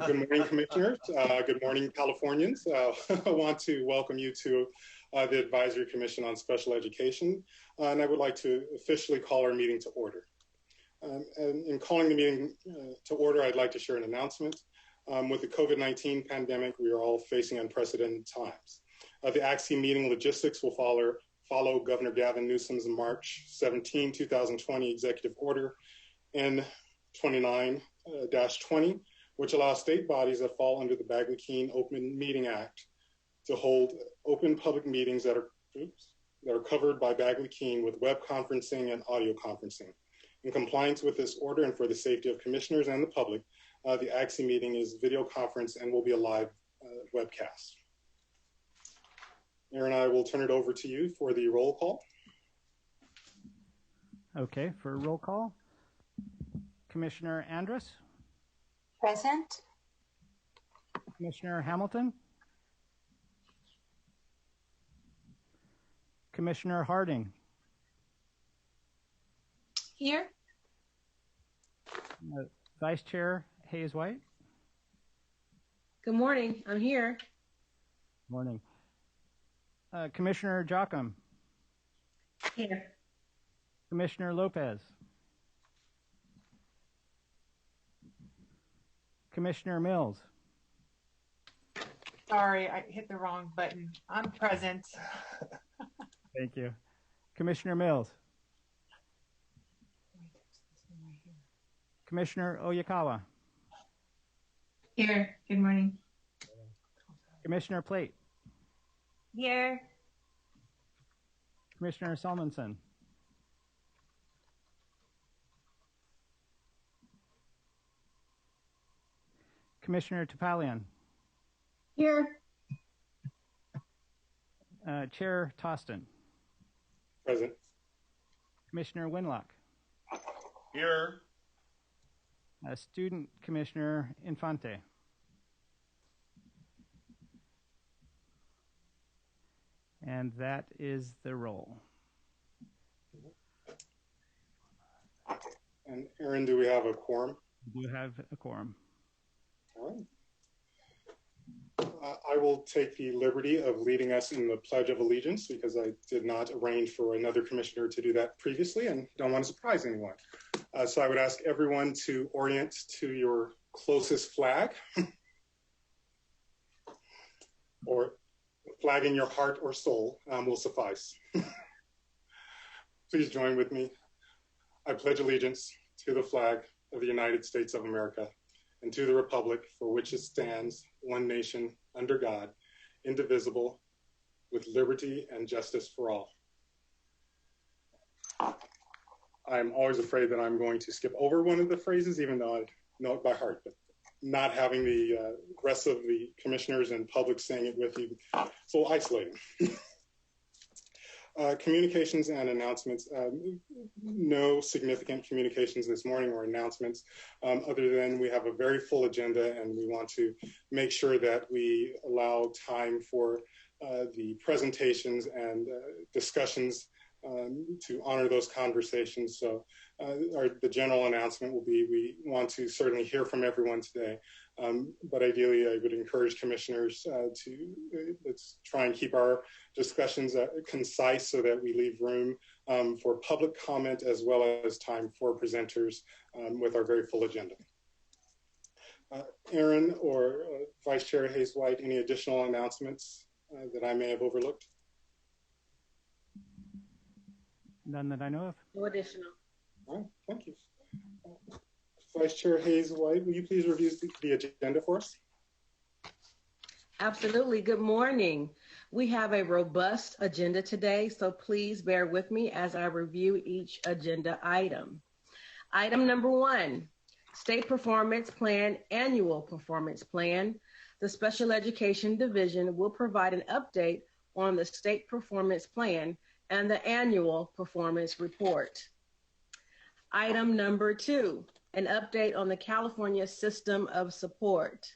Good morning, Commissioners. Good morning, Californians. I want to welcome you to the Advisory Commission on Special Education, and I would like to officially call our meeting to order. And in calling the meeting to order, I'd like to share an announcement. With the COVID-19 pandemic, we are all facing unprecedented times. The ACSE meeting logistics will follow Governor Gavin Newsom's March 17, 2020 Executive Order N29-20, which allows state bodies that fall under the Bagley-Keene Open Meeting Act to hold open public meetings that are covered by Bagley-Keene with web conferencing and audio conferencing. In compliance with this order and for the safety of commissioners and the public, the ACSE meeting is video conference and will be a live webcast. Aaron, I will turn it over to you for the roll call. Okay, for roll call, Commissioner Andrus. Present. Commissioner Hamilton. Commissioner Harding. Here. Vice Chair Hayes White. Good morning. I'm here. Morning. Commissioner Jocham. Here. Commissioner Lopez. Commissioner Mills. Sorry, I hit the wrong button. I'm present. Thank you. Commissioner Mills. Commissioner Oyakawa. Here. Good morning. Commissioner Plate. Here. Commissioner Salmonson. Commissioner Topalian. Here. Chair Toston. Present. Commissioner Winlock. Here. Student Commissioner Infante. And that is the roll. And Aaron, do we have a quorum? We do have a quorum. All right. I will take the liberty of leading us in the Pledge of Allegiance because I did not arrange for another commissioner to do that previously and don't want to surprise anyone. So I would ask everyone to orient to your closest flag or flag in your heart or soul will suffice. Please join with me. I pledge allegiance to the flag of the United States of America and to the republic for which it stands, one nation, under God, indivisible, with liberty and justice for all. I'm always afraid that I'm going to skip over one of the phrases, even though I know it by heart, but not having the rest of the commissioners and public saying it with you, it's a little isolating. Communications and announcements. No significant communications this morning or announcements, other than we have a very full agenda and we want to make sure that we allow time for the presentations and discussions to honor those conversations. So the general announcement will be, we want to certainly hear from everyone today, but ideally I would encourage commissioners to let's try and keep our discussions concise so that we leave room for public comment as well as time for presenters with our very full agenda. Aaron or Vice Chair Hayes White, any additional announcements that I may have overlooked? None that I know of. No additional. All right, thank you. Vice Chair Hayes White, will you please review the agenda for us? Absolutely. Good morning. We have a robust agenda today, so please bear with me as I review each agenda item. Item number 1, State Performance Plan, Annual Performance Plan. The Special Education Division will provide an update on the State Performance Plan and the Annual Performance Report. Item number 2, an update on the California System of Support.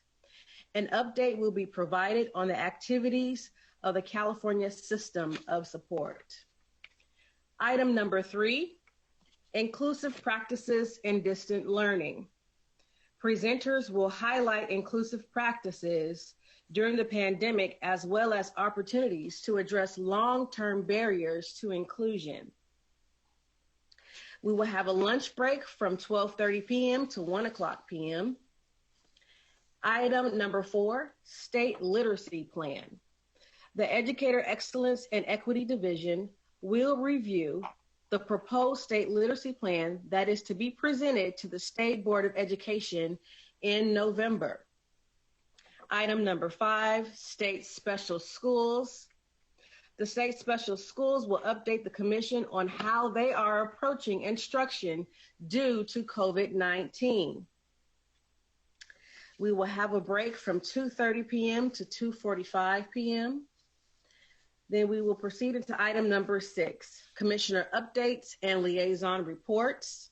An update will be provided on the activities of the California System of Support. Item number 3, inclusive practices in distant learning. Presenters will highlight inclusive practices during the pandemic, as well as opportunities to address long-term barriers to inclusion. We will have a lunch break from 12:30 p.m. to 1 o'clock p.m. Item number 4, State Literacy Plan. The Educator Excellence and Equity Division will review the proposed state literacy plan that is to be presented to the State Board of Education in November. Item number 5, State Special Schools. The State Special Schools will update the Commission on how they are approaching instruction due to COVID-19. We will have a break from 2:30 p.m. to 2:45 p.m. Then we will proceed into item number 6, Commissioner updates and liaison reports.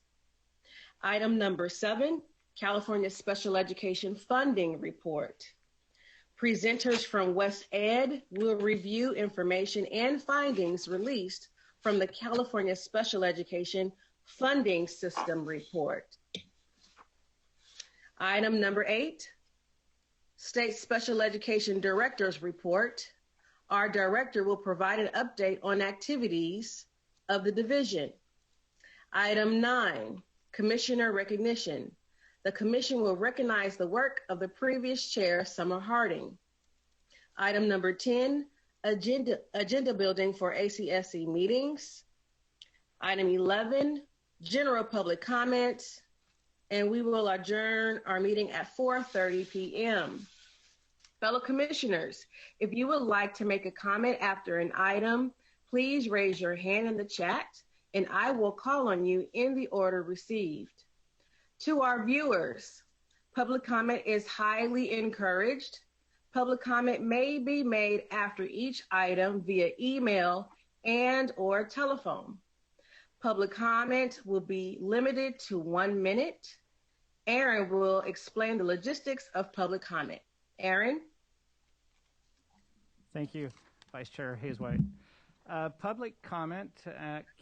Item number 7, California Special Education Funding Report. Presenters from West Ed will review information and findings released from the California Special Education Funding System Report. Item number 8, State Special Education Director's Report. Our director will provide an update on activities of the division. Item 9, Commissioner recognition. The Commission will recognize the work of the previous chair, Summer Harding. Item number 10, agenda building for ACSE meetings. Item 11, general public comments, and we will adjourn our meeting at 4:30 p.m. Fellow commissioners, if you would like to make a comment after an item, please raise your hand in the chat and I will call on you in the order received. To our viewers, public comment is highly encouraged. Public comment may be made after each item via email and/or telephone. Public comment will be limited to 1 minute. Aaron will explain the logistics of public comment. Aaron? Thank you, Vice Chair Hayes-White. Public comment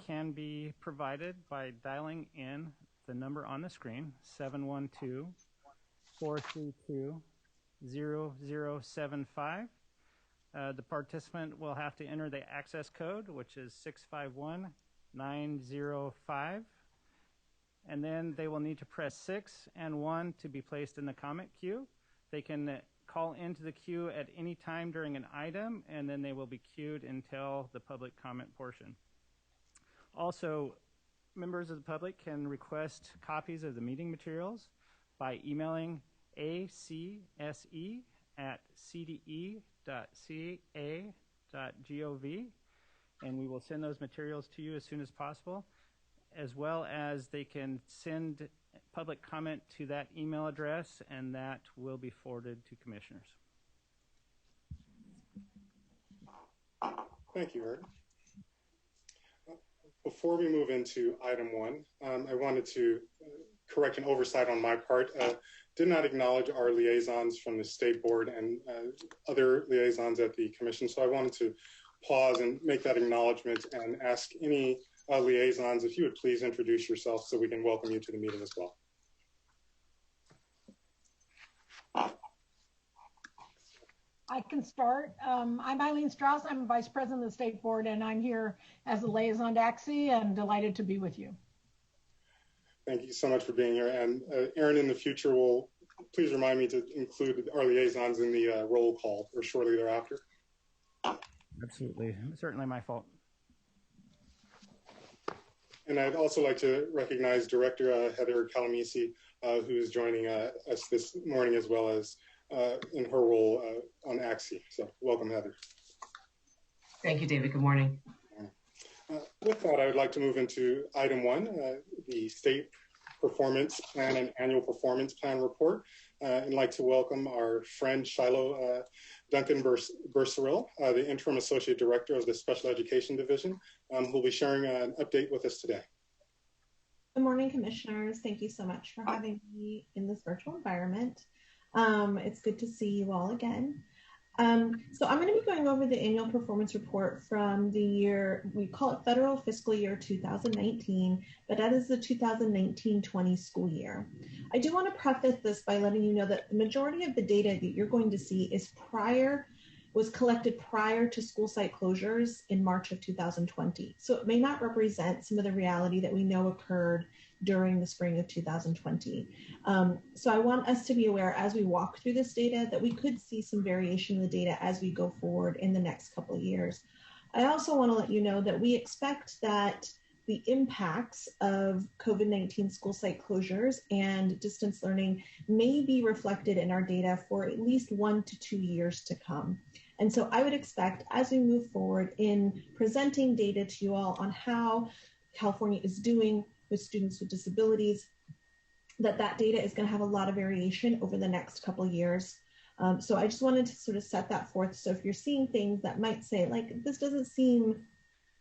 can be provided by dialing in the number on the screen, 712-432-0075. The participant will have to enter the access code, which is 651905. And then they will need to press 6 and 1 to be placed in the comment queue. They can call into the queue at any time during an item, and then they will be queued until the public comment portion. Also, members of the public can request copies of the meeting materials by emailing acse@cde.ca.gov, and we will send those materials to you as soon as possible, as well as they can send public comment to that email address, and that will be forwarded to commissioners. Thank you, Eric. Before we move into item 1, I wanted to correct an oversight on my part. Did not acknowledge our liaisons from the State Board and other liaisons at the Commission, so I wanted to pause and make that acknowledgement and ask any liaisons if you would please introduce yourself so we can welcome you to the meeting as well. I can start. I'm Eileen Strauss. I'm a Vice President of the State Board, and I'm here as a liaison to ACSE and delighted to be with you. Thank you so much for being here. And Aaron, in the future, will please remind me to include our liaisons in the roll call or shortly thereafter. Absolutely. Certainly my fault. And I'd also like to recognize Director Heather Calamisi, who is joining us this morning, as well as in her role on ACSE. So welcome, Heather. Thank you, David. Good morning. With that, I would like to move into item 1, the State Performance Plan and Annual Performance Plan Report. I'd like to welcome our friend Shiloh Duncan Burseril, the Interim Associate Director of the Special Education Division, who will be sharing an update with us today. Good morning, Commissioners. Thank you so much for having me in this virtual environment. It's good to see you all again. So I'm going to be going over the annual performance report from the year, we call it federal fiscal year 2019, but that is the 2019-20 school year. I do want to preface this by letting you know that the majority of the data that you're going to see was collected prior to school site closures in March of 2020. So it may not represent some of the reality that we know occurred during the spring of 2020. So I want us to be aware as we walk through this data that we could see some variation in the data as we go forward in the next couple of years. I also want to let you know that we expect that the impacts of COVID-19 school site closures and distance learning may be reflected in our data for at least 1 to 2 years to come. And so I would expect as we move forward in presenting data to you all on how California is doing with students with disabilities, that data is going to have a lot of variation over the next couple years. So I just wanted to sort of set that forth. So if you're seeing things that might say, like, this doesn't seem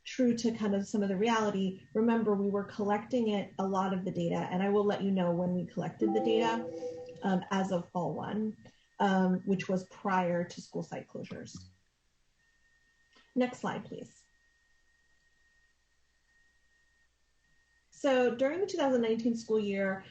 true to kind of some of the reality, remember we were collecting a lot of the data, and I will let you know when we collected the data as of fall 1, which was prior to school site closures. Next slide, please. So during the 2019 school year,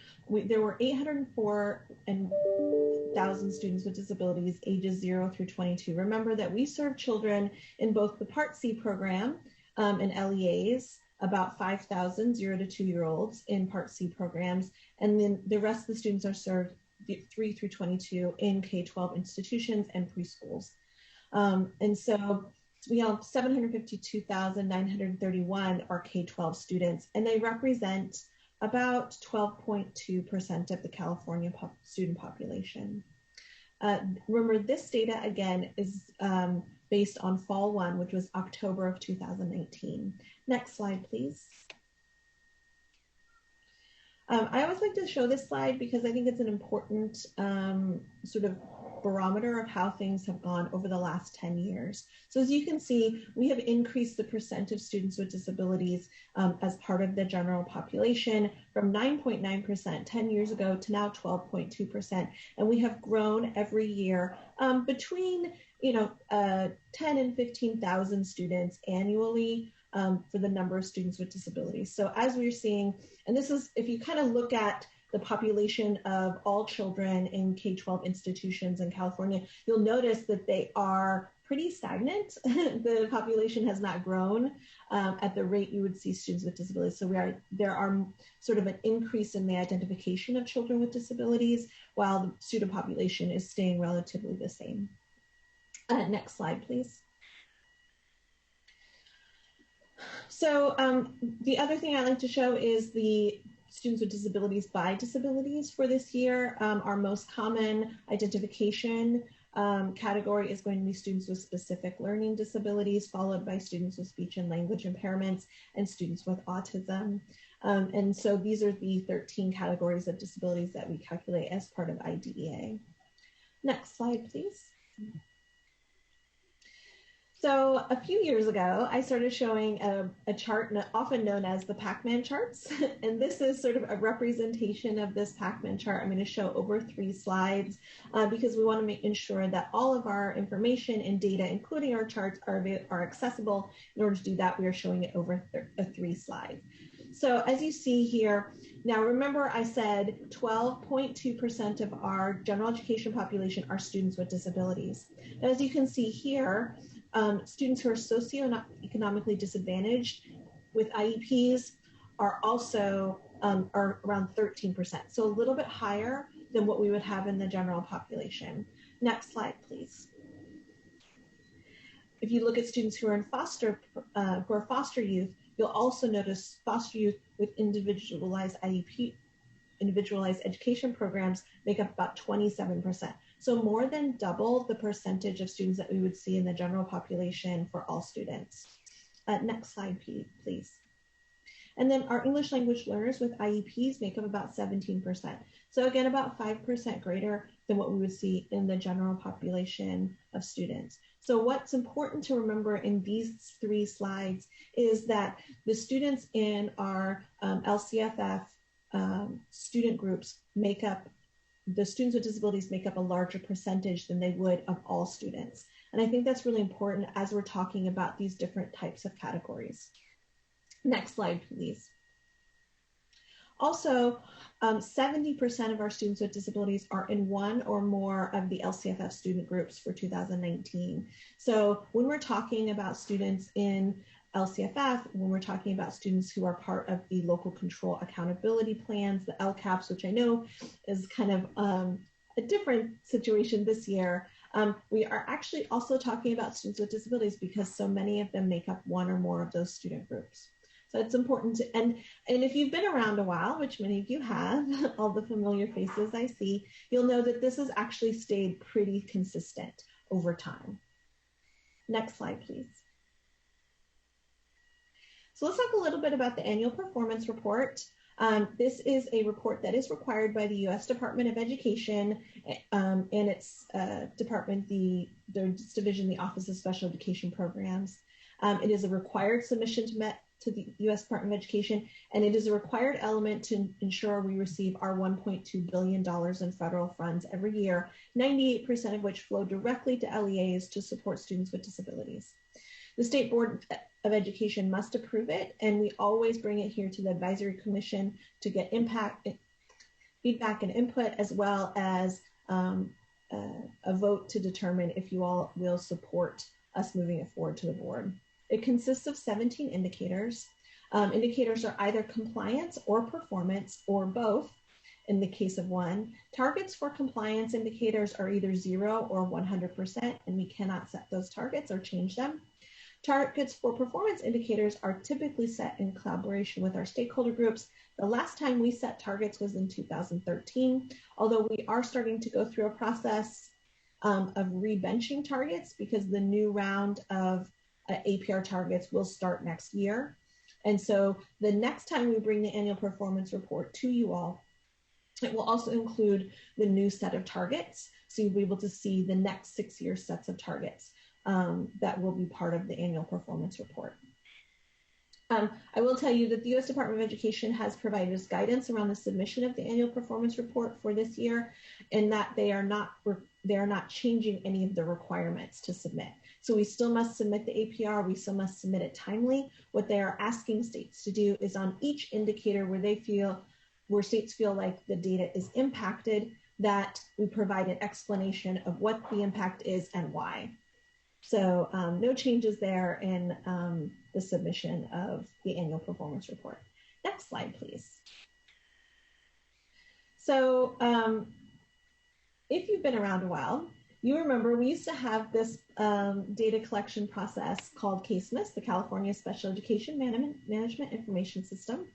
there were 804,000 students with disabilities ages 0 through 22. Remember that we serve children in both the Part C program and LEAs, about 5,000 0 to 2-year-olds in Part C programs, and then the rest of the students are served 3 through 22 in K-12 institutions and preschools. And so we have 752,931 are K-12 students, and they represent about 12.2% of the California student population. Remember, this data, again, is based on fall 1, which was October of 2019. Next slide, please. I always like to show this slide because I think it's an important sort of barometer of how things have gone over the last 10 years. So as you can see, we have increased the percent of students with disabilities as part of the general population from 9.9% 10 years ago to now 12.2%. And we have grown every year between 10 and 15,000 students annually for the number of students with disabilities. So as we're seeing, and this is, if you kind of look at the population of all children in K-12 institutions in California, you'll notice that they are pretty stagnant. The population has not grown at the rate you would see students with disabilities. So there are sort of an increase in the identification of children with disabilities, while the student population is staying relatively the same. Next slide, please. So the other thing I like to show is the students with disabilities by disabilities for this year. Our most common identification category is going to be students with specific learning disabilities, followed by students with speech and language impairments and students with autism. And so these are the 13 categories of disabilities that we calculate as part of IDEA. Next slide, please. So a few years ago, I started showing a chart often known as the Pac-Man charts. And this is sort of a representation of this Pac-Man chart. I'm going to show over 3 slides because we want to ensure that all of our information and data, including our charts, are accessible. In order to do that, we are showing it over 3 slides. So as you see here, now remember I said 12.2% of our general education population are students with disabilities. Now, as you can see here, students who are socioeconomically disadvantaged with IEPs are also are around 13%, so a little bit higher than what we would have in the general population. Next slide, please. If you look at students who are in foster youth, you'll also notice foster youth with individualized IEP, individualized education programs make up about 27%. So more than double the percentage of students that we would see in the general population for all students. Next slide, please. And then our English language learners with IEPs make up about 17%. So again, about 5% greater than what we would see in the general population of students. So what's important to remember in these 3 slides is that the students in our LCFF student groups the students with disabilities make up a larger percentage than they would of all students. And I think that's really important as we're talking about these different types of categories. Next slide, please. Also, 70% of our students with disabilities are in one or more of the LCFF student groups for 2019. So when we're talking about students in LCFF, when we're talking about students who are part of the local control accountability plans, the LCAPs, which I know is kind of a different situation this year, we are actually also talking about students with disabilities because so many of them make up one or more of those student groups. So it's important to, and if you've been around a while, which many of you have, all the familiar faces I see, you'll know that this has actually stayed pretty consistent over time. Next slide, please. So let's talk a little bit about the annual performance report. This is a report that is required by the U.S. Department of Education and its department, the division, the Office of Special Education Programs. It is a required submission to the U.S. Department of Education, and it is a required element to ensure we receive our $1.2 billion in federal funds every year, 98% of which flow directly to LEAs to support students with disabilities. The State Board of Education must approve it, and we always bring it here to the Advisory Commission to get feedback and input, as well as a vote to determine if you all will support us moving it forward to the board. It consists of 17 indicators. Indicators are either compliance or performance, or both in the case of one. Targets for compliance indicators are either 0 or 100%, and we cannot set those targets or change them. Targets for performance indicators are typically set in collaboration with our stakeholder groups. The last time we set targets was in 2013, although we are starting to go through a process of rebenching targets because the new round of APR targets will start next year. And so the next time we bring the annual performance report to you all, it will also include the new set of targets. So you'll be able to see the next 6-year sets of targets that will be part of the annual performance report. I will tell you that the U.S. Department of Education has provided us guidance around the submission of the annual performance report for this year, and that they are not changing any of the requirements to submit. So we still must submit the APR, we still must submit it timely. What they are asking states to do is on each indicator where states feel like the data is impacted, that we provide an explanation of what the impact is and why. So no changes there in the submission of the annual performance report. Next slide, please. So if you've been around a while, you remember we used to have this data collection process called CASEMIS, the California Special Education Management Information System.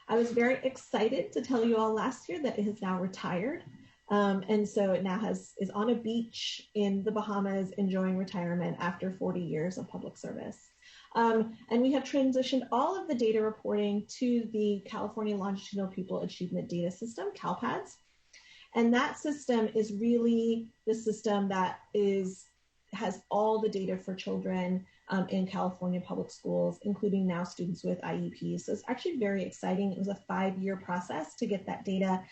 I was very excited to tell you all last year that it has now retired. And so it now is on a beach in the Bahamas enjoying retirement after 40 years of public service. And we have transitioned all of the data reporting to the California Longitudinal Pupil Achievement Data System, CalPADS. And that system is really the system that has all the data for children in California public schools, including now students with IEPs. So it's actually very exciting. It was a 5-year process to get that data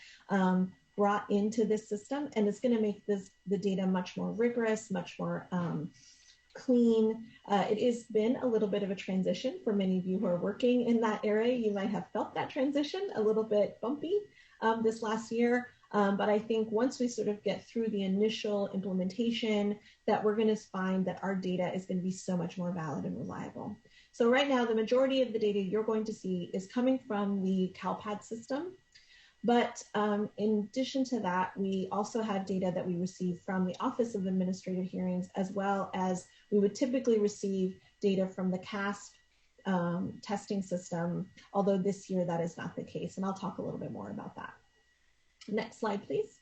brought into this system, and it's going to make the data much more rigorous, much more clean. It has been a little bit of a transition for many of you who are working in that area. You might have felt that transition a little bit bumpy this last year. But I think once we sort of get through the initial implementation, that we're going to find that our data is going to be so much more valid and reliable. So right now, the majority of the data you're going to see is coming from the CalPAD system. But in addition to that, we also have data that we receive from the Office of Administrative Hearings, as well as we would typically receive data from the CASP testing system, although this year that is not the case. And I'll talk a little bit more about that. Next slide, please.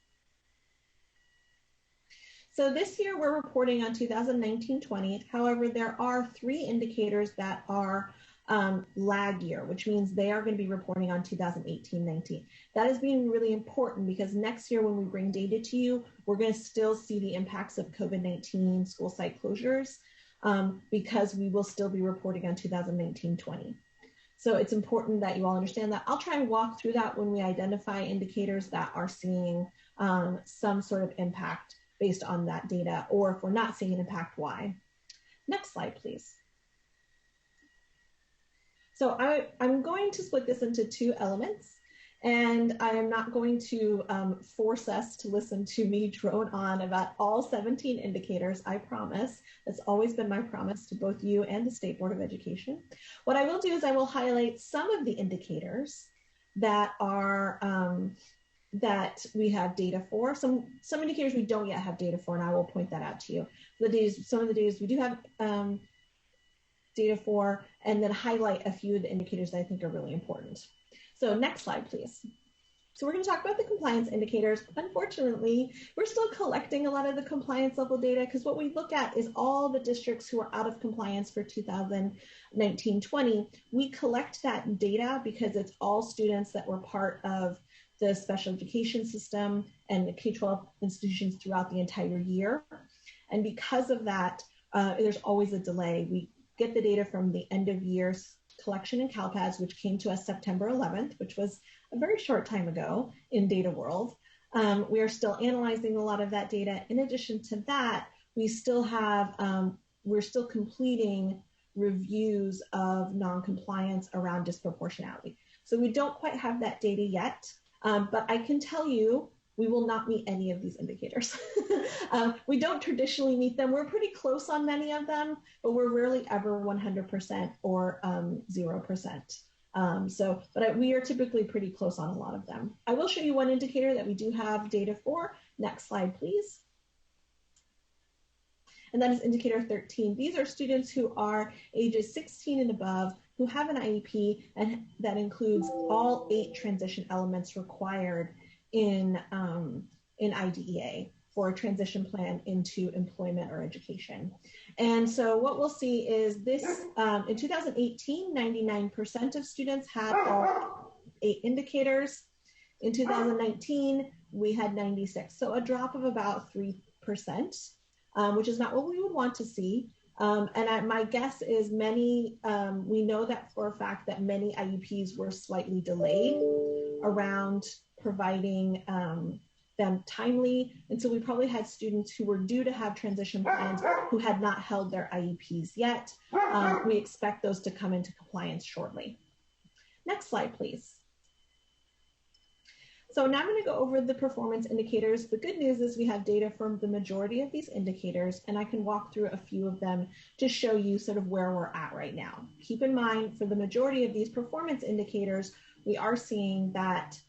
So this year we're reporting on 2019-20. However, there are 3 indicators that are lag year, which means they are going to be reporting on 2018-19. That is being really important because next year when we bring data to you, we're going to still see the impacts of COVID-19 school site closures because we will still be reporting on 2019-20. So it's important that you all understand that. I'll try and walk through that when we identify indicators that are seeing some sort of impact based on that data, or if we're not seeing an impact, why. Next slide, please. So I'm going to split this into two elements, and I am not going to force us to listen to me drone on about all 17 indicators, I promise. That's always been my promise to both you and the State Board of Education. What I will do is I will highlight some of the indicators that are that we have data for. Some indicators we don't yet have data for, and I will point that out to you. Some of the data we do have data for, and then highlight a few of the indicators that I think are really important. So next slide, please. So we're going to talk about the compliance indicators. Unfortunately, we're still collecting a lot of the compliance level data, because what we look at is all the districts who are out of compliance for 2019-20. We collect that data because it's all students that were part of the special education system and the K-12 institutions throughout the entire year. And because of that, there's always a delay. We get the data from the end of year collection in CalPADS, which came to us September 11th, which was a very short time ago in data world. We are still analyzing a lot of that data. In addition to that, we still have, we're still completing reviews of non-compliance around disproportionality. So we don't quite have that data yet, but I can tell you, we will not meet any of these indicators. We don't traditionally meet them. We're pretty close on many of them, but we're rarely ever 100% or 0%. But we are typically pretty close on a lot of them. I will show you one indicator that we do have data for. Next slide, please. And that is indicator 13. These are students who are ages 16 and above who have an IEP, and that includes all 8 transition elements required in IDEA for a transition plan into employment or education. And so what we'll see is this, in 2018, 99% of students had all 8 indicators. In 2019, we had 96, so a drop of about 3%, which is not what we would want to see. My guess is many, we know that for a fact that many IEPs were slightly delayed around providing them timely. And so we probably had students who were due to have transition plans who had not held their IEPs yet. We expect those to come into compliance shortly. Next slide, please. So now I'm going to go over the performance indicators. The good news is we have data from the majority of these indicators, and I can walk through a few of them to show you sort of where we're at right now. Keep in mind, for the majority of these performance indicators, we are seeing that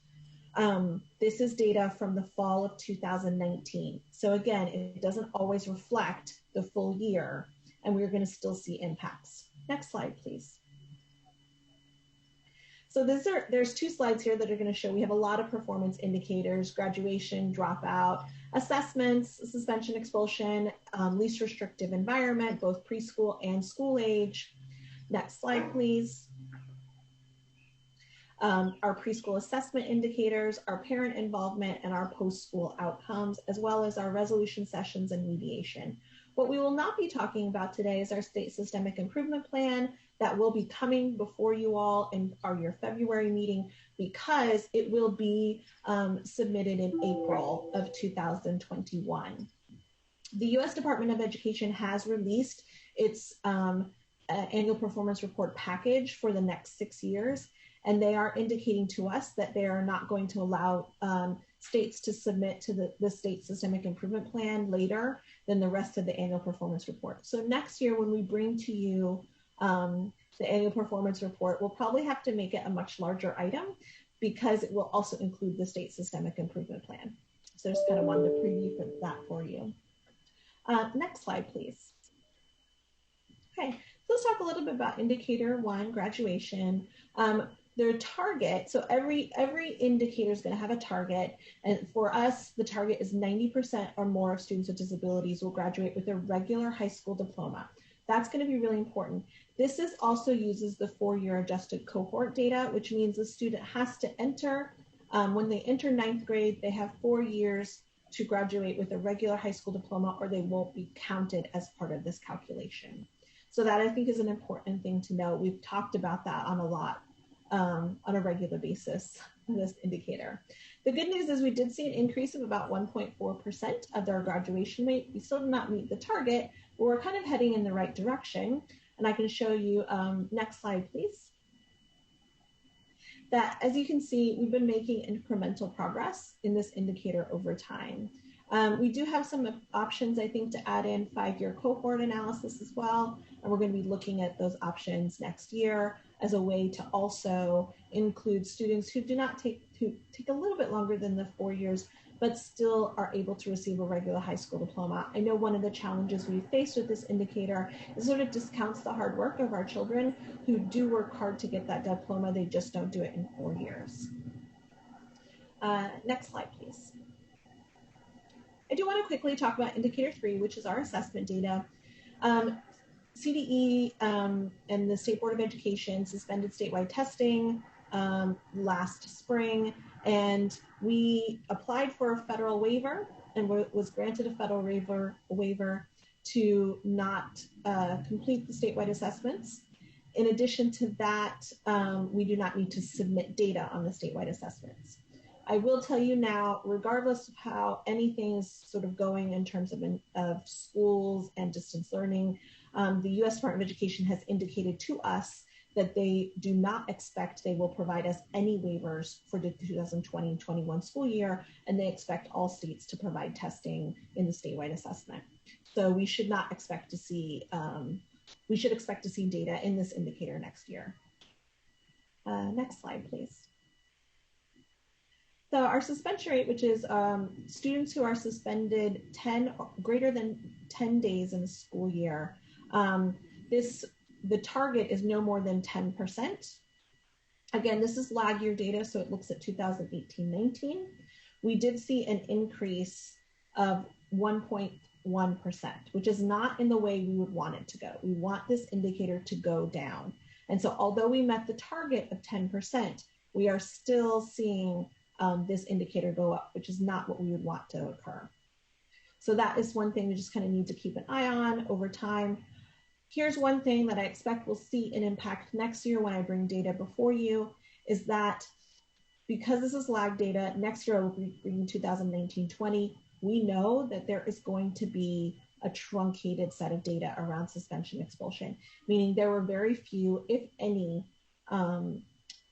this is data from the fall of 2019. So again, it doesn't always reflect the full year, and we're going to still see impacts. Next slide, please. So there's 2 slides here that are going to show we have a lot of performance indicators: graduation, dropout, assessments, suspension, expulsion, least restrictive environment, both preschool and school age. Next slide, please. Our preschool assessment indicators, our parent involvement, and our post-school outcomes, as well as our resolution sessions and mediation. What we will not be talking about today is our state systemic improvement plan that will be coming before you all in your February meeting, because it will be submitted in April of 2021. The U.S. Department of Education has released its annual performance report package for the next 6 years. And they are indicating to us that they are not going to allow states to submit to the state systemic improvement plan later than the rest of the annual performance report. So next year, when we bring to you the annual performance report, we'll probably have to make it a much larger item, because it will also include the state systemic improvement plan. So just kind of wanted to preview for that for you. Next slide, please. Okay, so let's talk a little bit about indicator 1, graduation. Their target, so every indicator is going to have a target, and for us, the target is 90% or more of students with disabilities will graduate with a regular high school diploma. That's going to be really important. This also uses the 4-year adjusted cohort data, which means the student has to enter, when they enter 9th grade, they have 4 years to graduate with a regular high school diploma, or they won't be counted as part of this calculation. So that, I think, is an important thing to know. We've talked about that on a regular basis, this indicator. The good news is we did see an increase of about 1.4% of their graduation rate. We still did not meet the target, but we're kind of heading in the right direction. And I can show you, next slide, please. That, as you can see, we've been making incremental progress in this indicator over time. We do have some options, I think, to add in 5-year cohort analysis as well. And we're going to be looking at those options next year as a way to also include students who do not take a little bit longer than the 4 years, but still are able to receive a regular high school diploma. I know one of the challenges we face with this indicator is sort of discounts the hard work of our children who do work hard to get that diploma. They just don't do it in 4 years. Next slide, please. I do want to quickly talk about indicator 3, which is our assessment data. CDE and the State Board of Education suspended statewide testing last spring, and we applied for a federal waiver and was granted a federal waiver to not complete the statewide assessments. In addition to that, we do not need to submit data on the statewide assessments. I will tell you now, regardless of how anything is sort of going in terms of schools and distance learning, the U.S. Department of Education has indicated to us that they do not expect they will provide us any waivers for the 2020-21 school year, and they expect all states to provide testing in the statewide assessment. So we should not expect to see, we should expect to see data in this indicator next year. Next slide, please. So our suspension rate, which is students who are suspended greater than 10 days in the school year, the target is no more than 10%. Again, this is lag year data, so it looks at 2018-19. We did see an increase of 1.1%, which is not in the way we would want it to go. We want this indicator to go down. And so although we met the target of 10%, we are still seeing this indicator go up, which is not what we would want to occur. So that is one thing we just kind of need to keep an eye on over time. Here's one thing that I expect we'll see an impact next year when I bring data before you, is that because this is lag data, next year we'll be bringing 2019-20, we know that there is going to be a truncated set of data around suspension expulsion, meaning there were very few, if any,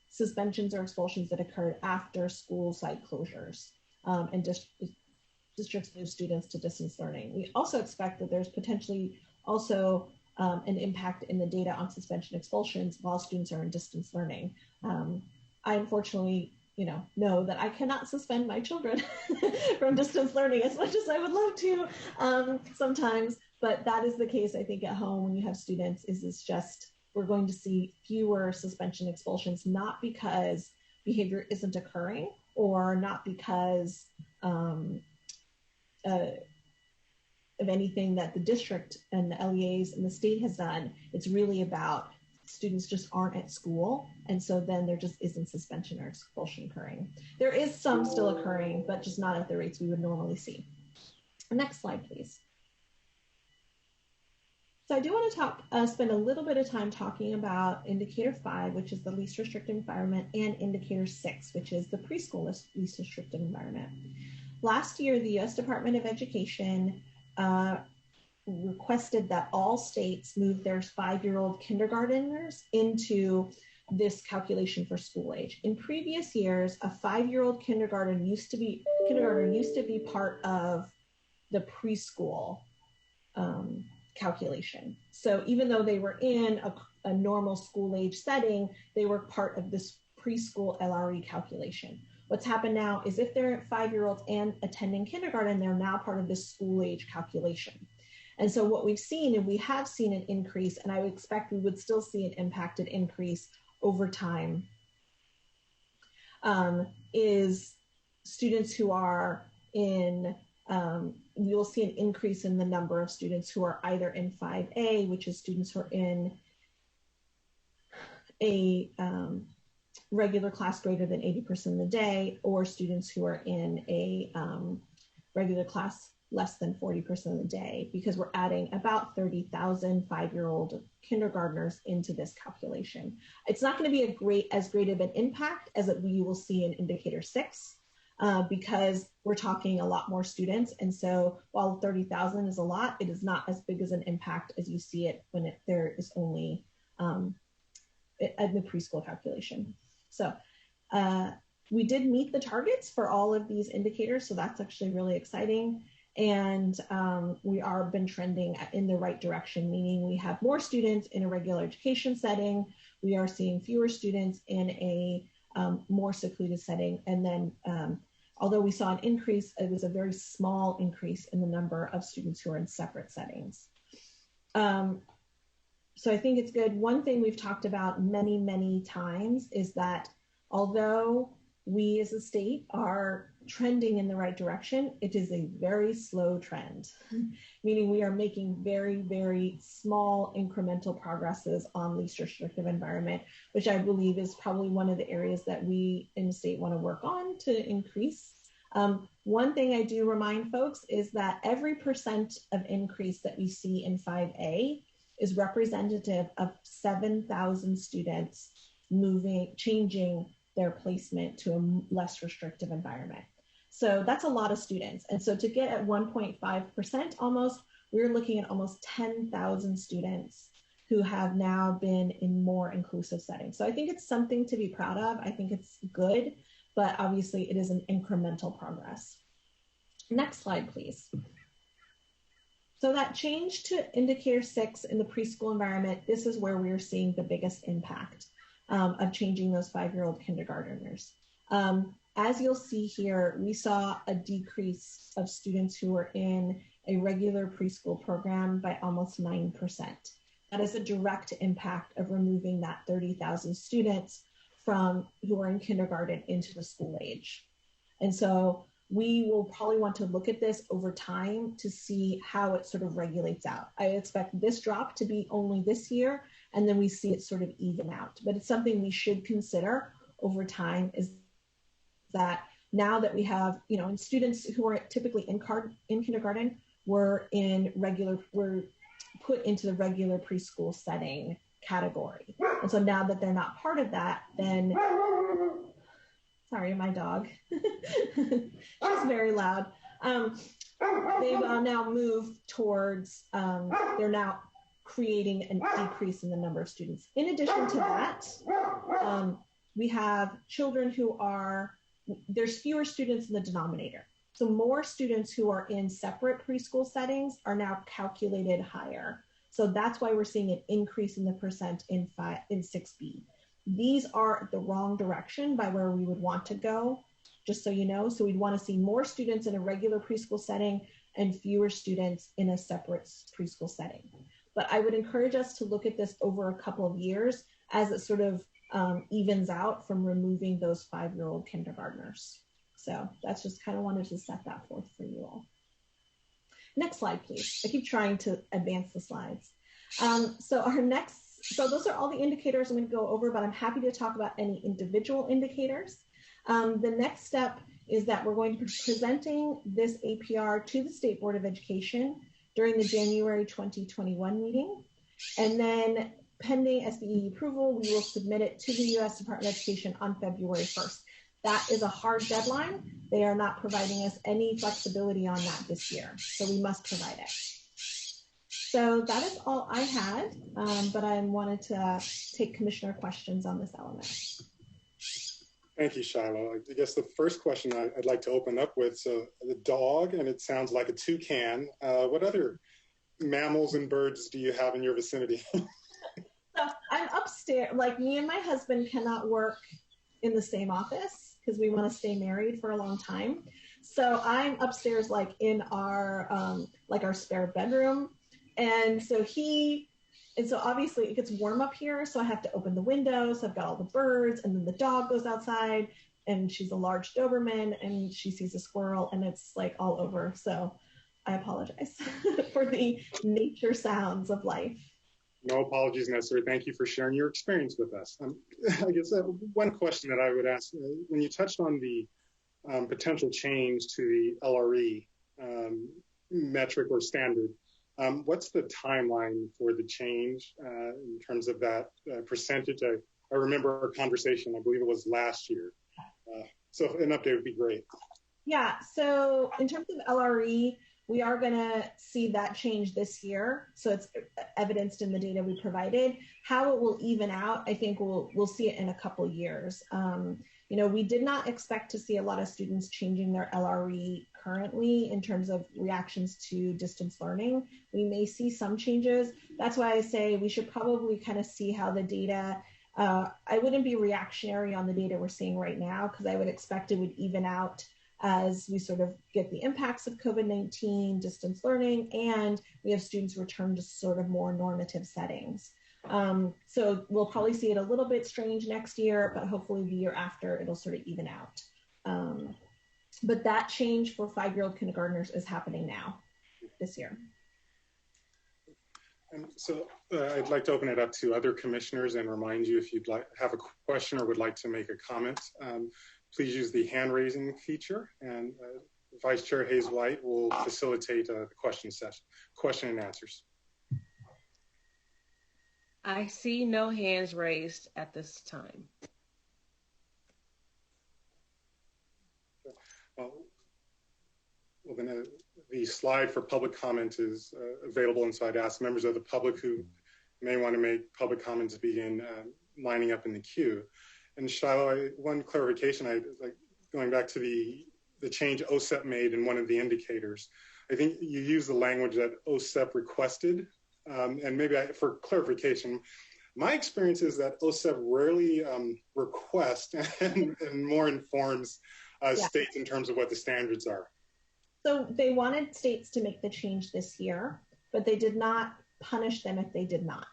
suspensions or expulsions that occurred after school site closures and districts move students to distance learning. We also expect that there's potentially also an impact in the data on suspension expulsions while students are in distance learning. I unfortunately, know that I cannot suspend my children from distance learning as much as I would love to sometimes, but that is the case, I think, at home when you have students. It's just, we're going to see fewer suspension expulsions, not because behavior isn't occurring or not because of anything that the district and the LEAs and the state has done. It's really about students just aren't at school. And so then there just isn't suspension or expulsion occurring. There is some still occurring, but just not at the rates we would normally see. Next slide, please. So I do want to spend a little bit of time talking about indicator 5, which is the least restrictive environment, and indicator 6, which is the preschool least restrictive environment. Last year, the U.S. Department of Education requested that all states move their 5-year-old kindergarteners into this calculation for school age. In previous years, a 5-year-old kindergartner used to be part of the preschool calculation. So even though they were in a normal school age setting, they were part of this preschool LRE calculation. What's happened now is if they're 5-year-olds and attending kindergarten, they're now part of this school age calculation. And so what we've seen, and we have seen an increase, and I would expect we would still see an impacted increase over time, is students who are in, you'll see an increase in the number of students who are either in 5A, which is students who are in a regular class greater than 80% of the day, or students who are in a regular class less than 40% of the day, because we're adding about 30,000 5-year-old kindergartners into this calculation. It's not going to be as great of an impact as we will see in indicator 6, because we're talking a lot more students. And so while 30,000 is a lot, it is not as big as an impact as you see it when there is only in the preschool calculation. So we did meet the targets for all of these indicators. So that's actually really exciting. And we are been trending in the right direction, meaning we have more students in a regular education setting. We are seeing fewer students in a more secluded setting. And then although we saw an increase, it was a very small increase in the number of students who are in separate settings. So I think it's good. One thing we've talked about many, many times is that although we as a state are trending in the right direction, it is a very slow trend, meaning we are making very, very small incremental progresses on least restrictive environment, which I believe is probably one of the areas that we in the state want to work on to increase. One thing I do remind folks is that every % of increase that we see in 5A is representative of 7,000 students changing their placement to a less restrictive environment. So that's a lot of students. And so to get at 1.5% almost, we're looking at almost 10,000 students who have now been in more inclusive settings. So I think it's something to be proud of. I think it's good, but obviously it is an incremental progress. Next slide, please. So that change to indicator 6 in the preschool environment, this is where we're seeing the biggest impact of changing those 5-year-old kindergartners. As you'll see here, we saw a decrease of students who were in a regular preschool program by almost 9%. That is a direct impact of removing that 30,000 students from who are in kindergarten into the school age. And so we will probably want to look at this over time to see how it sort of regulates out. I expect this drop to be only this year, and then we see it sort of even out. But it's something we should consider over time, is that now that we have, and students who are typically in kindergarten were put into the regular preschool setting category. And so now that they're not part of that, then, sorry, my dog, she's very loud. They've now moved towards, they're now creating a decrease in the number of students. In addition to that, we have children who there's fewer students in the denominator. So more students who are in separate preschool settings are now calculated higher. So that's why we're seeing an increase in the percent in 6B. These are the wrong direction by where we would want to go, just so you know. So we'd want to see more students in a regular preschool setting and fewer students in a separate preschool setting. But I would encourage us to look at this over a couple of years as it sort of evens out from removing those 5-year-old kindergartners. So that's just kind of wanted to set that forth for you all. Next slide, please. I keep trying to advance the slides. So those are all the indicators I'm going to go over, but I'm happy to talk about any individual indicators. The next step is that we're going to be presenting this APR to the State Board of Education during the January 2021 meeting. And then pending SBE approval, we will submit it to the U.S. Department of Education on February 1st. That is a hard deadline. They are not providing us any flexibility on that this year, so we must provide it. So that is all I had, but I wanted to take Commissioner questions on this element. Thank you, Shiloh. I guess the first question I'd like to open up with, so the dog, and it sounds like a toucan. What other mammals and birds do you have in your vicinity? So I'm upstairs, like me and my husband cannot work in the same office because we want to stay married for a long time. So I'm upstairs, like in our spare bedroom. And so obviously it gets warm up here. So I have to open the windows. So I've got all the birds, and then the dog goes outside, and she's a large Doberman, and she sees a squirrel, and it's like all over. So I apologize for the nature sounds of life. No apologies necessary. Thank you for sharing your experience with us. I guess one question that I would ask, when you touched on the potential change to the LRE metric or standard, what's the timeline for the change in terms of that percentage? I remember our conversation, I believe it was last year. So an update would be great. Yeah, so in terms of LRE, we are going to see that change this year. So it's evidenced in the data we provided. How it will even out, I think we'll see it in a couple years. We did not expect to see a lot of students changing their LRE currently in terms of reactions to distance learning. We may see some changes. That's why I say we should probably kind of see how the data, I wouldn't be reactionary on the data we're seeing right now, because I would expect it would even out as we sort of get the impacts of COVID-19, distance learning, and we have students return to sort of more normative settings. So we'll probably see it a little bit strange next year, but hopefully the year after it'll sort of even out. But that change for 5-year-old kindergartners is happening now, this year. And so I'd like to open it up to other commissioners and remind you, if you'd like have a question or would like to make a comment, please use the hand raising feature, and Vice Chair Hayes White will facilitate the question and answers. I see no hands raised at this time. Well, then the slide for public comment is available, and so I'd ask members of the public who may want to make public comments begin lining up in the queue. And Shiloh, one clarification, going back to the change OSEP made in one of the indicators. I think you used the language that OSEP requested, and maybe for clarification, my experience is that OSEP rarely requests and more informs states in terms of what the standards are. So they wanted states to make the change this year, but they did not punish them if they did not.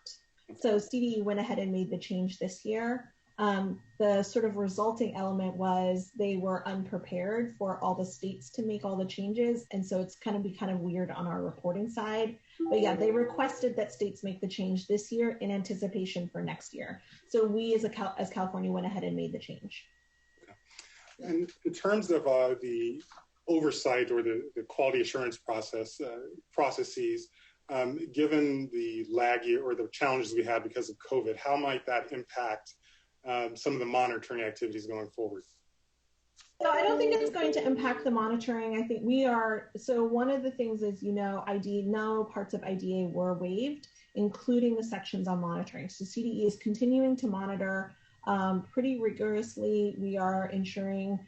So CDE went ahead and made the change this year. The sort of resulting element was they were unprepared for all the states to make all the changes. And so it's kind of weird on our reporting side. But yeah, they requested that states make the change this year in anticipation for next year. So we as California went ahead and made the change. And in terms of the oversight or the quality assurance processes, given the lag or the challenges we had because of COVID, how might that impact some of the monitoring activities going forward? So I don't think it's going to impact the monitoring. I think so one of the things is, no parts of IDA were waived, including the sections on monitoring. So CDE is continuing to monitor pretty rigorously. We are ensuring,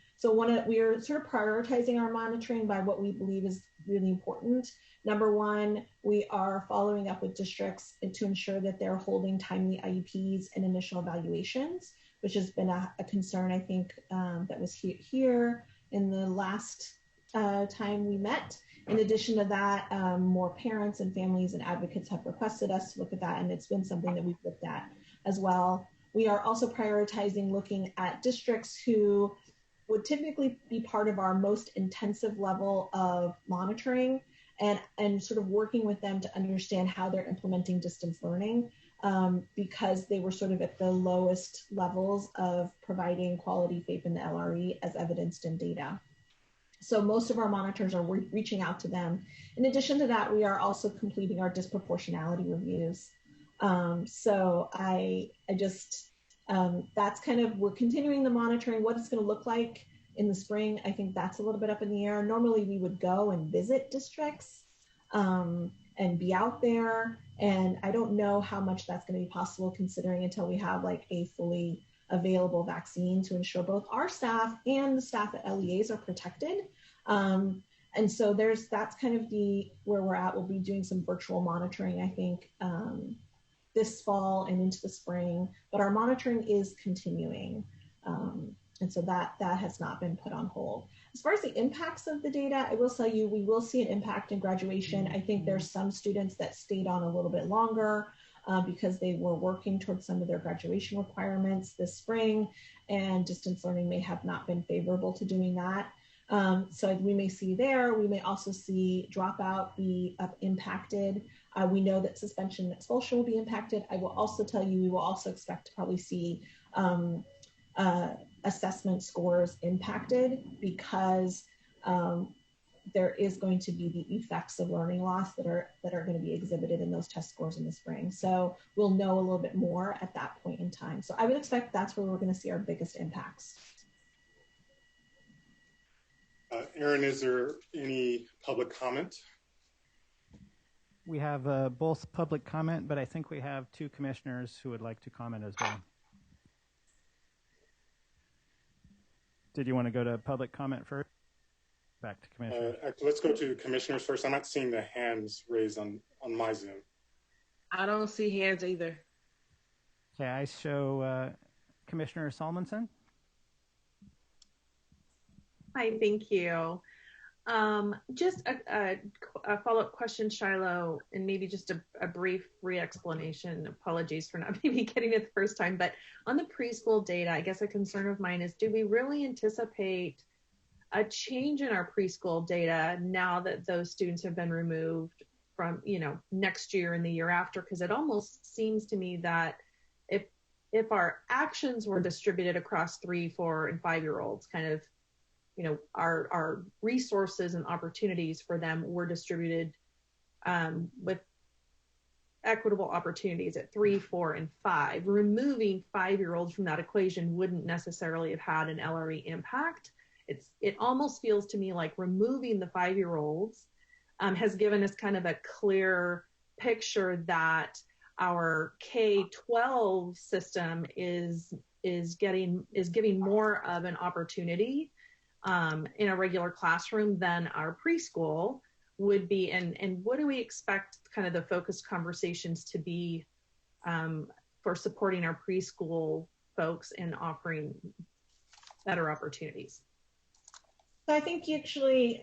we are sort of prioritizing our monitoring by what we believe is really important. Number one, we are following up with districts to ensure that they're holding timely IEPs and initial evaluations, which has been a concern, I think, that was here in the last time we met. In addition to that, more parents and families and advocates have requested us to look at that, and it's been something that we've looked at as well. We are also prioritizing looking at districts who would typically be part of our most intensive level of monitoring, and sort of working with them to understand how they're implementing distance learning, because they were sort of at the lowest levels of providing quality FAPE in the LRE as evidenced in data. So most of our monitors are reaching out to them. In addition to that, we are also completing our disproportionality reviews. So that's kind of, we're continuing the monitoring. What it's going to look like in the spring, I think that's a little bit up in the air. Normally we would go and visit districts and be out there. And I don't know how much that's going to be possible, considering until we have like a fully available vaccine to ensure both our staff and the staff at LEAs are protected. And so that's kind of where we're at. We'll be doing some virtual monitoring, I think, this fall and into the spring, but our monitoring is continuing. And so that has not been put on hold. As far as the impacts of the data, I will tell you, we will see an impact in graduation. I think there's some students that stayed on a little bit longer because they were working towards some of their graduation requirements this spring, and distance learning may have not been favorable to doing that. So we may see there. We may also see dropout be impacted. We know that suspension and expulsion will be impacted. I will also tell you, we will also expect to probably see assessment scores impacted, because there is going to be the effects of learning loss that are going to be exhibited in those test scores in the spring. So we'll know a little bit more at that point in time. So I would expect that's where we're going to see our biggest impacts. Aaron, is there any public comment? We have both public comment, but I think we have two commissioners who would like to comment as well. Did you want to go to public comment first? Back to commissioners. Let's go to commissioners first. I'm not seeing the hands raised on my Zoom. I don't see hands either. Okay, I show Commissioner Salmonson. Hi, thank you. Just a follow-up question, Shiloh, and maybe just a brief re-explanation. Apologies for not maybe getting it the first time, but on the preschool data, I guess a concern of mine is, do we really anticipate a change in our preschool data now that those students have been removed from, next year and the year after? Because it almost seems to me that if our actions were distributed across 3, 4, and 5-year-olds, kind of, our resources and opportunities for them were distributed with equitable opportunities at 3, 4, and 5. Removing 5-year-olds from that equation wouldn't necessarily have had an LRE impact. It almost feels to me like removing the 5-year-olds has given us kind of a clear picture that our K-12 system is giving more of an opportunity in a regular classroom than our preschool would be. And what do we expect kind of the focus conversations to be for supporting our preschool folks and offering better opportunities? So I think you actually,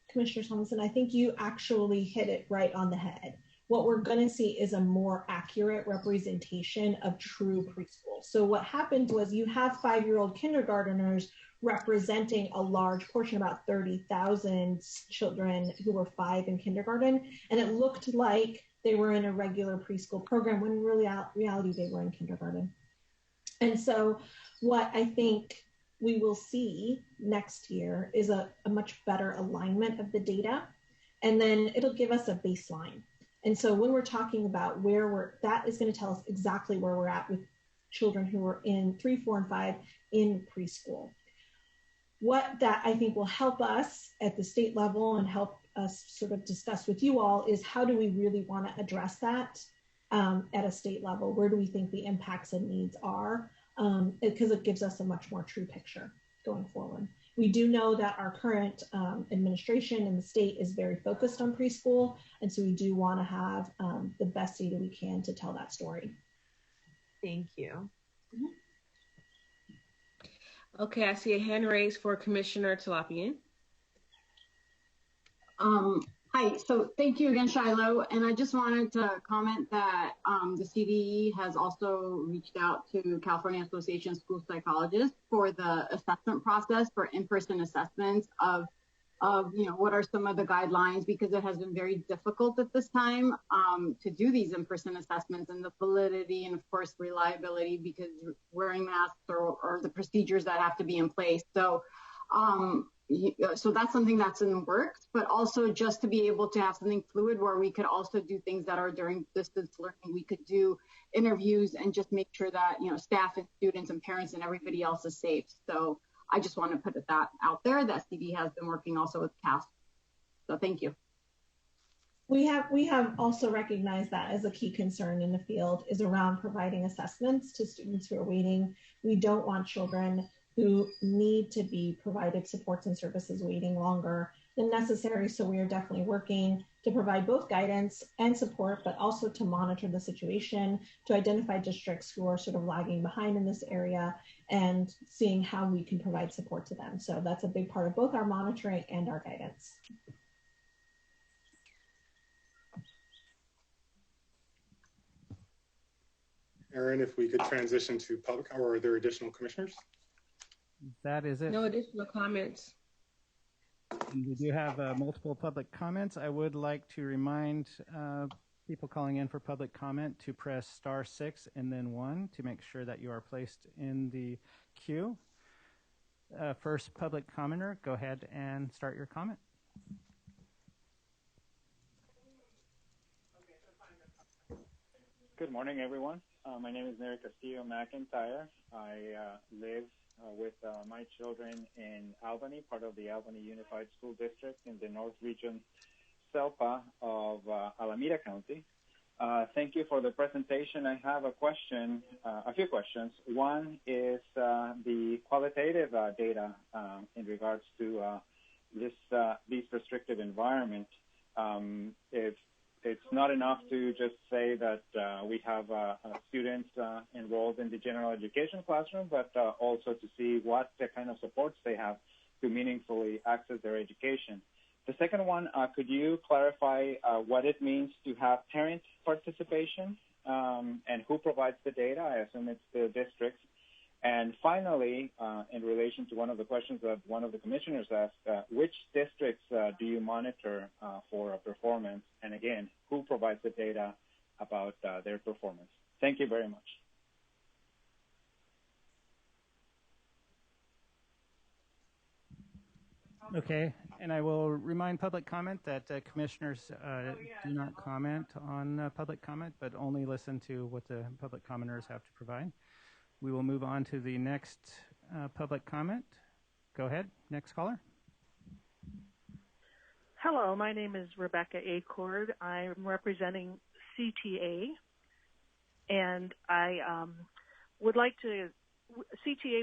Commissioner Thompson, I think you actually hit it right on the head. What we're going to see is a more accurate representation of true preschool. So what happened was you have 5-year-old kindergarteners representing a large portion, about 30,000 children who were 5 in kindergarten, and it looked like they were in a regular preschool program when in reality they were in kindergarten. And so what I think we will see next year is a much better alignment of the data, and then it'll give us a baseline. And so when we're talking about that is going to tell us exactly where we're at with children who are in 3, 4, and 5 in preschool. What that I think will help us at the state level and help us sort of discuss with you all is, how do we really want to address that at a state level? Where do we think the impacts and needs are? Because it gives us a much more true picture going forward. We do know that our current administration in the state is very focused on preschool, and so we do want to have the best data we can to tell that story. Thank you. Mm-hmm. Okay, I see a hand raised for Commissioner Talapian. Hi, so thank you again, Shiloh. And I just wanted to comment that the CDE has also reached out to California Association of School Psychologists for the assessment process for in-person assessments of what are some of the guidelines, because it has been very difficult at this time to do these in-person assessments, and the validity and of course reliability, because wearing masks or the procedures that have to be in place. So so that's something that's in the works, but also just to be able to have something fluid where we could also do things that are during distance learning. We could do interviews and just make sure that, staff and students and parents and everybody else is safe. So I just want to put that out there, that CD has been working also with CAST. So thank you. We have also recognized that as a key concern in the field is around providing assessments to students who are waiting. We don't want children who need to be provided supports and services waiting longer than necessary. So we are definitely working to provide both guidance and support, but also to monitor the situation, to identify districts who are sort of lagging behind in this area and seeing how we can provide support to them. So that's a big part of both our monitoring and our guidance. Aaron, if we could transition to public, or are there additional commissioners? That is it. No additional comments. And we do have multiple public comments. I would like to remind people calling in for public comment to press *6 and then 1 to make sure that you are placed in the queue. First public commenter, go ahead and start your comment. Good morning, everyone. My name is Neri Castillo McIntyre. I live with my children in Albany, part of the Albany Unified School District in the North Region, SELPA of Alameda County. Thank you for the presentation. I have a question, a few questions. One is the qualitative data in regards to these restrictive environments. If it's not enough to just say that we have students enrolled in the general education classroom, but also to see what the kind of supports they have to meaningfully access their education. The second one, could you clarify what it means to have parent participation and who provides the data? I assume it's the districts. And finally, in relation to one of the questions that one of the commissioners asked, which districts do you monitor for a performance? And again, who provides the data about their performance? Thank you very much. Okay, and I will remind public comment that commissioners do not comment on public comment, but only listen to what the public commenters have to provide. We will move on to the next public comment. Go ahead, next caller. Hello, my name is Rebecca Acord. I'm representing CTA, and CTA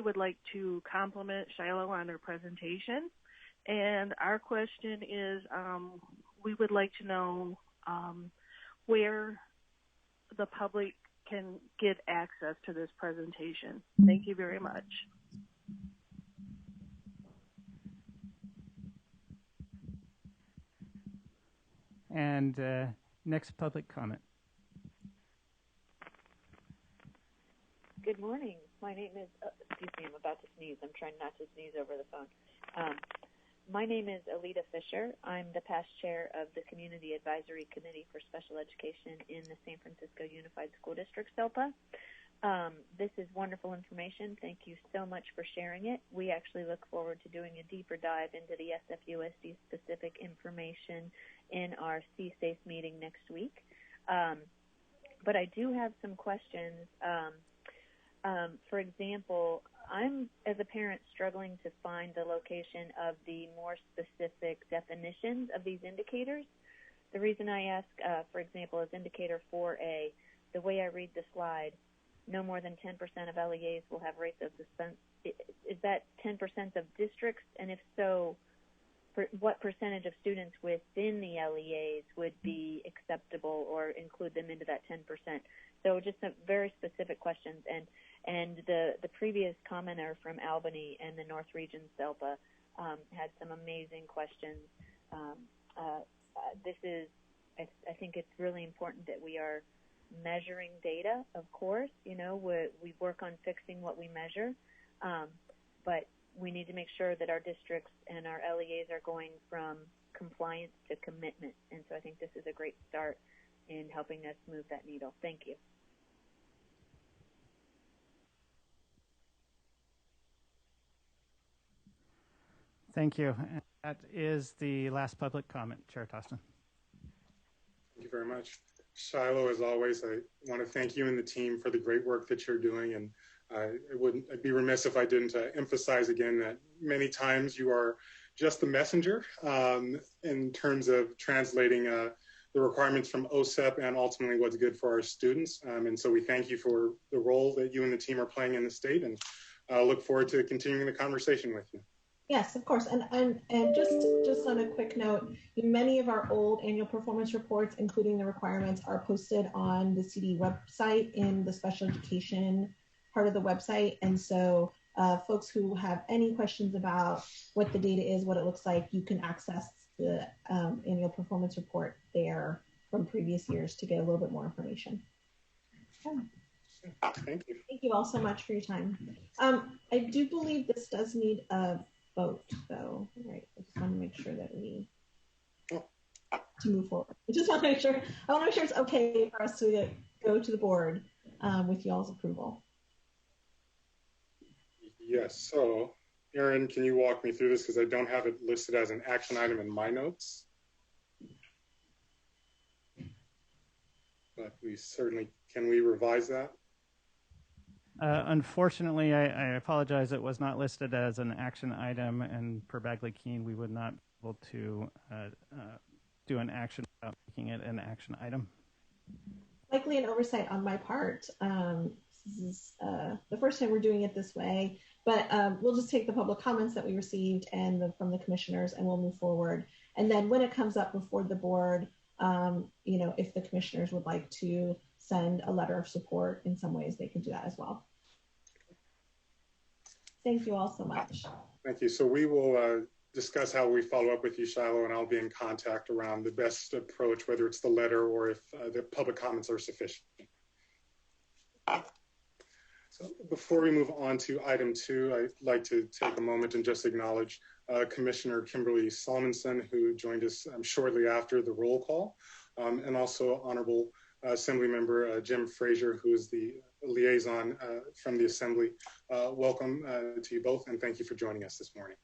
would like to compliment Shiloh on her presentation. And our question is, we would like to know where the public can get access to this presentation. Thank you very much. And next public comment. Good morning. My name is, excuse me, I'm about to sneeze. I'm trying not to sneeze over the phone. My name is Alita Fisher. I'm the past chair of the Community Advisory Committee for Special Education in the San Francisco Unified School District, SELPA. This is wonderful information. Thank you so much for sharing it. We actually look forward to doing a deeper dive into the SFUSD specific information in our CSACE meeting next week. But I do have some questions. For example, I'm, as a parent, struggling to find the location of the more specific definitions of these indicators. The reason I ask, for example, is indicator 4A, the way I read the slide, no more than 10% of LEAs will have rates of suspense. Is that 10% of districts? And if so, what percentage of students within the LEAs would be acceptable or include them into that 10%? So just some very specific questions. And the previous commenter from Albany and the North Region SELPA had some amazing questions. I think it's really important that we are measuring data, of course. You know, we work on fixing what we measure, but we need to make sure that our districts and our LEAs are going from compliance to commitment. And so I think this is a great start in helping us move that needle. Thank you. Thank you. And that is the last public comment, Chair Tostin. Thank you very much. Shiloh, as always, I want to thank you and the team for the great work that you're doing. And I'd be remiss if I didn't emphasize again that many times you are just the messenger in terms of translating the requirements from OSEP and ultimately what's good for our students. And so we thank you for the role that you and the team are playing in the state, and look forward to continuing the conversation with you. Yes, of course. And just on a quick note, many of our old annual performance reports, including the requirements, are posted on the CD website in the special education part of the website. And so folks who have any questions about what the data is, what it looks like, you can access the annual performance report there from previous years to get a little bit more information. Okay. Thank you. Thank you all so much for your time. I do believe this does need a vote, though. Right. I just want to make sure that we to move forward. I just want to make sure. I want to make sure it's okay for us to go to the board with y'all's approval. Yes. So, Erin, can you walk me through this, because I don't have it listed as an action item in my notes? But we certainly, can we revise that? Unfortunately, I apologize, it was not listed as an action item, and per Bagley-Keene, we would not be able to do an action without making it an action item. Likely an oversight on my part. This is the first time we're doing it this way, but we'll just take the public comments that we received and from the commissioners, and we'll move forward. And then when it comes up before the board, you know, if the commissioners would like to send a letter of support in some ways, they can do that as well. Thank you all so much. Thank you. So we will discuss how we follow up with you, Shiloh, and I'll be in contact around the best approach, whether it's the letter or if the public comments are sufficient. So before we move on to item 2, I'd like to take a moment and just acknowledge Commissioner Kimberly Salmonson, who joined us shortly after the roll call, and also Honorable Assembly Member Jim Frazier, who is the liaison from the Assembly. Welcome to you both, and thank you for joining us this morning.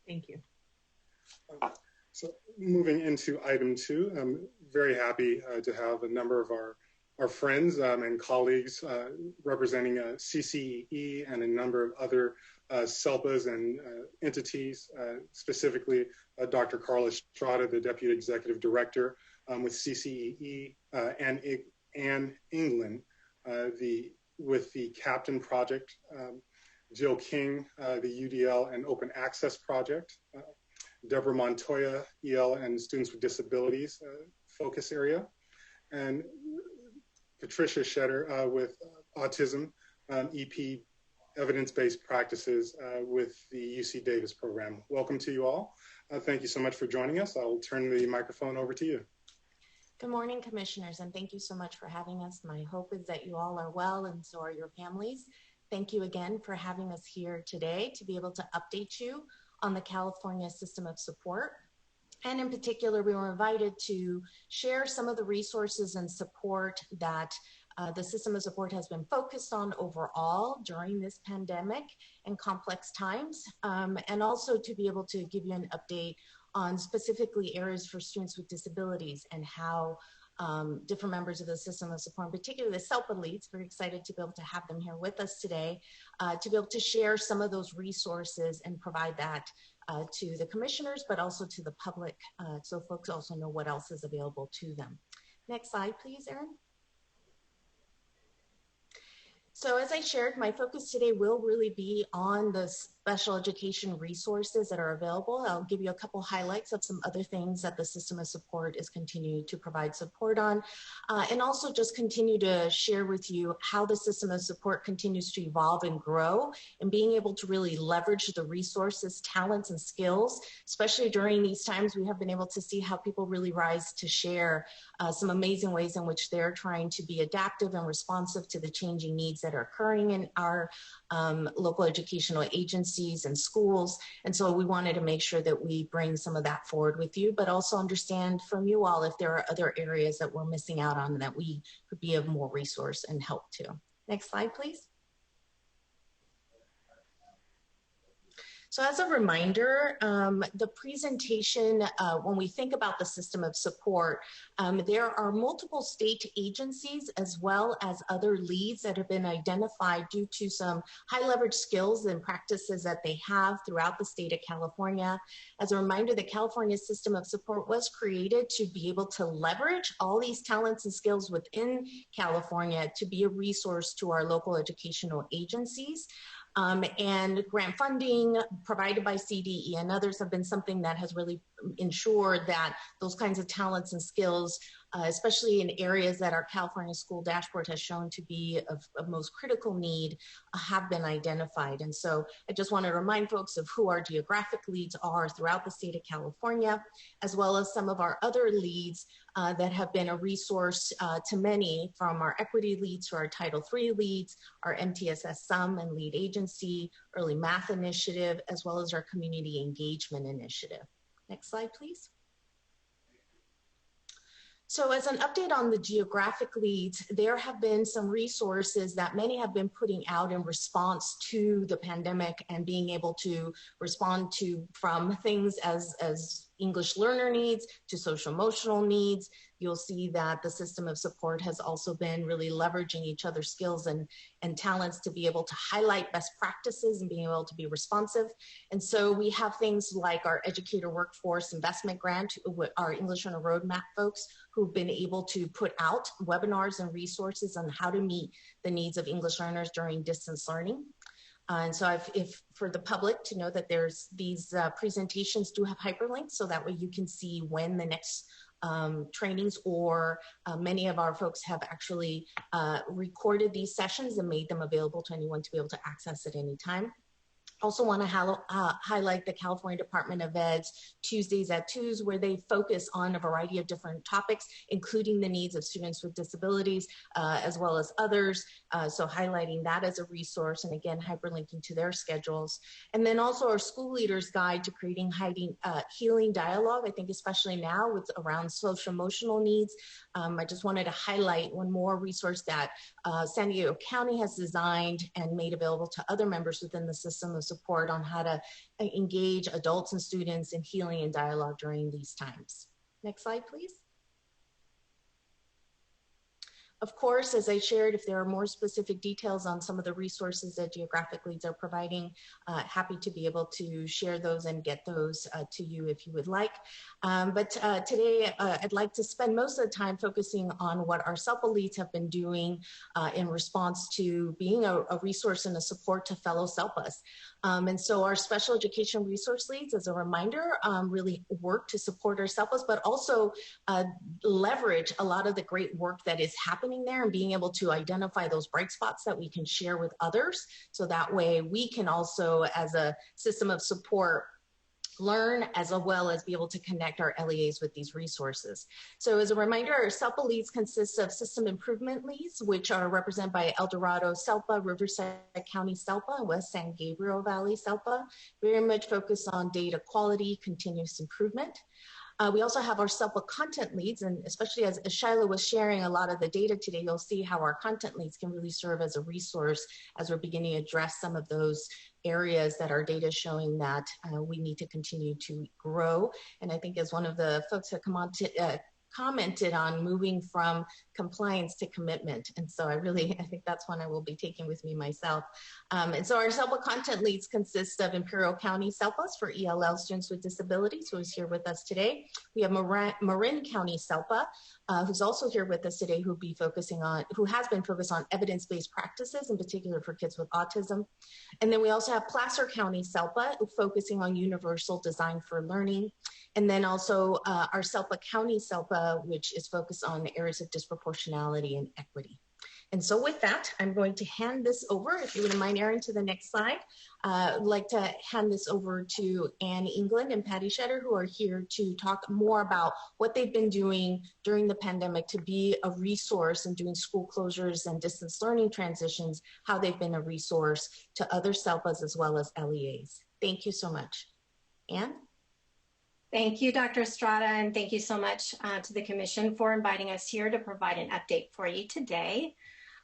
Thank you. So moving into item 2, I'm very happy to have a number of our friends and colleagues representing CCEE and a number of other SELPAs and entities, specifically Dr. Carla Estrada, the Deputy Executive Director with CCEE, and Ann England, with the Captain Project, Jill King, the UDL and Open Access Project, Deborah Montoya, EL and Students with Disabilities focus area, and Patricia Shetter with Autism, EP Evidence-Based Practices with the UC Davis program. Welcome to you all. Thank you so much for joining us. I'll turn the microphone over to you. Good morning, commissioners, and thank you so much for having us. My hope is that you all are well, and so are your families. Thank you again for having us here today to be able to update you on the California System of Support. And in particular, we were invited to share some of the resources and support that the System of Support has been focused on overall during this pandemic and complex times, and also to be able to give you an update on specifically areas for students with disabilities and how different members of the System of Support, particularly the SELPA leads, very excited to be able to have them here with us today, to be able to share some of those resources and provide that to the commissioners, but also to the public, so folks also know what else is available to them. Next slide, please, Erin. So as I shared, my focus today will really be on the special education resources that are available. I'll give you a couple highlights of some other things that the System of Support is continuing to provide support on, and also just continue to share with you how the System of Support continues to evolve and grow, and being able to really leverage the resources, talents, and skills. Especially during these times, we have been able to see how people really rise to share some amazing ways in which they're trying to be adaptive and responsive to the changing needs that are occurring in our local educational agencies and schools. And so we wanted to make sure that we bring some of that forward with you, but also understand from you all if there are other areas that we're missing out on that we could be of more resource and help to. Next slide, please. So as a reminder, the presentation, when we think about the System of Support, there are multiple state agencies as well as other leads that have been identified due to some high leverage skills and practices that they have throughout the state of California. As a reminder, the California System of Support was created to be able to leverage all these talents and skills within California to be a resource to our local educational agencies. And grant funding provided by CDE and others have been something that has really ensured that those kinds of talents and skills, especially in areas that our California School Dashboard has shown to be of most critical need, have been identified. And so I just want to remind folks of who our geographic leads are throughout the state of California, as well as some of our other leads that have been a resource to many, from our equity leads to our Title III leads, our MTSS SUM and lead agency, early math initiative, as well as our community engagement initiative. Next slide, please. So as an update on the geographic leads, there have been some resources that many have been putting out in response to the pandemic and being able to respond to from things as English learner needs to social emotional needs. You'll see that the system of support has also been really leveraging each other's skills and talents to be able to highlight best practices and being able to be responsive. And so we have things like our Educator Workforce Investment Grant, our English on a Roadmap folks who've been able to put out webinars and resources on how to meet the needs of English learners during distance learning. And so if for the public to know that there's these presentations do have hyperlinks, so that way you can see when the next trainings or many of our folks have actually recorded these sessions and made them available to anyone to be able to access at any time. Also want to highlight the California Department of Ed's Tuesdays at 2s, where they focus on a variety of different topics, including the needs of students with disabilities, as well as others. So highlighting that as a resource, and again, hyperlinking to their schedules. And then also our School Leaders Guide to Creating Healing Dialogue, I think especially now with around social emotional needs. I just wanted to highlight one more resource that San Diego County has designed and made available to other members within the system of support on how to engage adults and students in healing and dialogue during these times. Next slide, please. Of course, as I shared, if there are more specific details on some of the resources that Geographic Leads are providing, happy to be able to share those and get those to you if you would like. But today, I'd like to spend most of the time focusing on what our SELPA leads have been doing in response to being a resource and a support to fellow SELPAs. And so our special education resource leads, as a reminder, really work to support our SELPAs, but also leverage a lot of the great work that is happening there and being able to identify those bright spots that we can share with others. So that way we can also, as a system of support, learn as well as be able to connect our LEAs with these resources. So as a reminder, our SELPA leads consist of system improvement leads, which are represented by El Dorado SELPA, Riverside County SELPA, and West San Gabriel Valley SELPA, very much focused on data quality, continuous improvement. We also have our SELPA content leads, and especially as Shiloh was sharing a lot of the data today, you'll see how our content leads can really serve as a resource as we're beginning to address some of those areas that our data is showing that we need to continue to grow. And I think as one of the folks that commented on moving from compliance to commitment. And so I think that's one I will be taking with me myself. And so our SELPA content leads consist of Imperial County SELPAs for ELL students with disabilities, who is here with us today. We have Marin County SELPA, who's also here with us today, who has been focused on evidence-based practices, in particular for kids with autism. And then we also have Placer County SELPA, focusing on universal design for learning. And then also our SELPA County SELPA, which is focused on areas of disproportionality and equity. And so with that, I'm going to hand this over, if you wouldn't mind, Erin, to the next slide. I'd like to hand this over to Ann England and Patty Shetter, who are here to talk more about what they've been doing during the pandemic to be a resource in doing school closures and distance learning transitions, how they've been a resource to other SELPAs as well as LEAs. Thank you so much. Ann? Thank you, Dr. Estrada, and thank you so much to the Commission for inviting us here to provide an update for you today.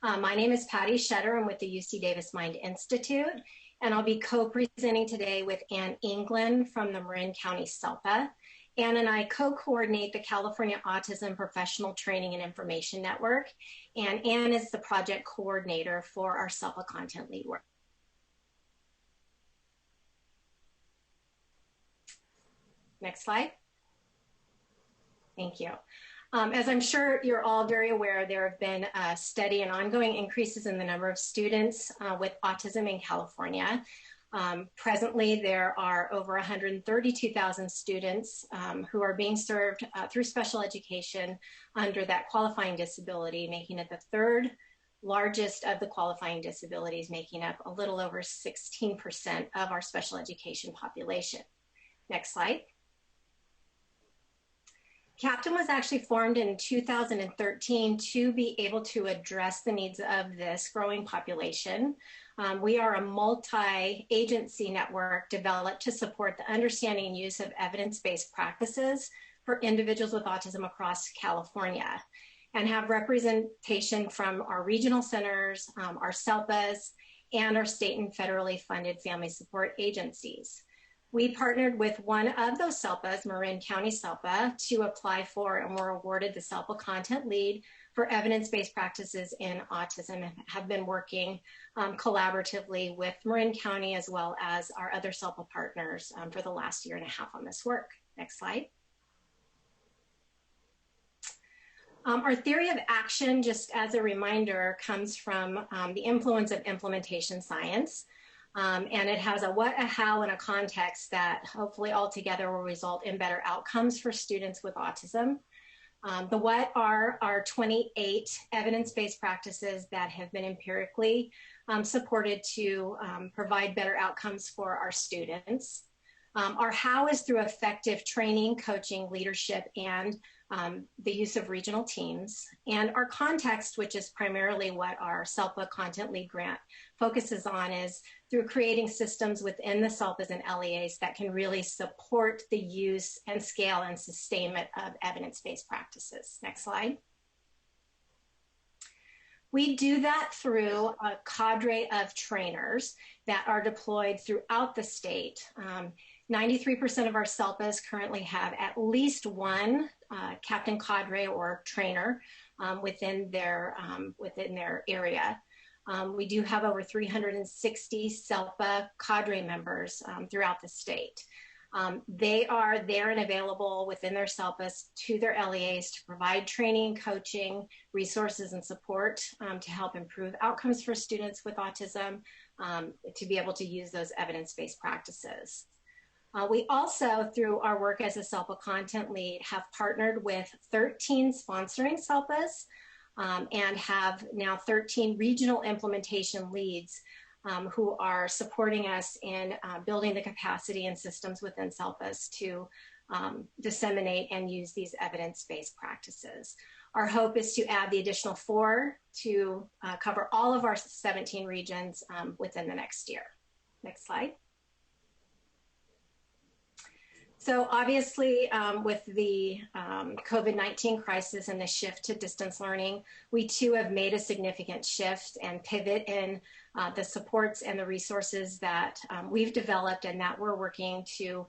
My name is Patty Shetter. I'm with the UC Davis Mind Institute, and I'll be co-presenting today with Ann England from the Marin County SELPA. Ann and I co-coordinate the California Autism Professional Training and Information Network, and Ann is the project coordinator for our SELPA content lead work. Next slide. Thank you. As I'm sure you're all very aware, there have been steady and ongoing increases in the number of students with autism in California. Presently, there are over 132,000 students who are being served through special education under that qualifying disability, making it the third largest of the qualifying disabilities, making up a little over 16% of our special education population. Next slide. Captain was actually formed in 2013 to be able to address the needs of this growing population. We are a multi-agency network developed to support the understanding and use of evidence-based practices for individuals with autism across California, and have representation from our regional centers, our SELPAs, and our state and federally funded family support agencies. We partnered with one of those SELPAs, Marin County SELPA, to apply for and were awarded the SELPA Content Lead for evidence-based practices in autism, and have been working collaboratively with Marin County as well as our other SELPA partners for the last year and a half on this work. Next slide. Our theory of action, just as a reminder, comes from the influence of implementation science. And it has a what, a how, and a context that hopefully all together will result in better outcomes for students with autism. The what are our 28 evidence-based practices that have been empirically supported to provide better outcomes for our students. Our how is through effective training, coaching, leadership, and the use of regional teams. And our context, which is primarily what our SELPA Content Lead grant focuses on, is through creating systems within the SELPAs and LEAs that can really support the use and scale and sustainment of evidence-based practices. Next slide. We do that through a cadre of trainers that are deployed throughout the state. 93% of our SELPAs currently have at least one captain cadre or trainer within their area. We do have over 360 SELPA cadre members throughout the state. They are there and available within their SELPAs to their LEAs to provide training, coaching, resources, and support to help improve outcomes for students with autism, to be able to use those evidence-based practices. We also, through our work as a SELPA Content Lead, have partnered with 13 sponsoring SELPAs and have now 13 regional implementation leads who are supporting us in building the capacity and systems within SELPAs to disseminate and use these evidence-based practices. Our hope is to add the additional 4 to cover all of our 17 regions within the next year. Next slide. So obviously, with the COVID-19 crisis and the shift to distance learning, we too have made a significant shift and pivot in the supports and the resources that we've developed and that we're working to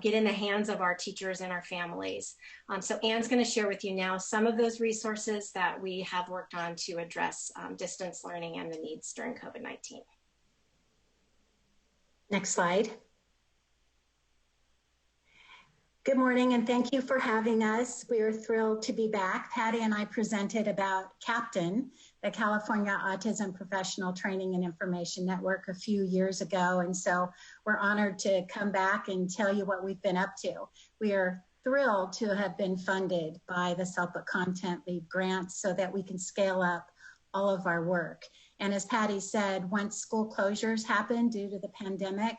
get in the hands of our teachers and our families. So Anne's going to share with you now some of those resources that we have worked on to address distance learning and the needs during COVID-19. Next slide. Good morning, and thank you for having us. We are thrilled to be back. Patty and I presented about CAPTAIN, the California Autism Professional Training and Information Network, a few years ago, and so we're honored to come back and tell you what we've been up to. We are thrilled to have been funded by the SELPA Content Lead grant so that we can scale up all of our work. And as Patty said, once school closures happened due to the pandemic,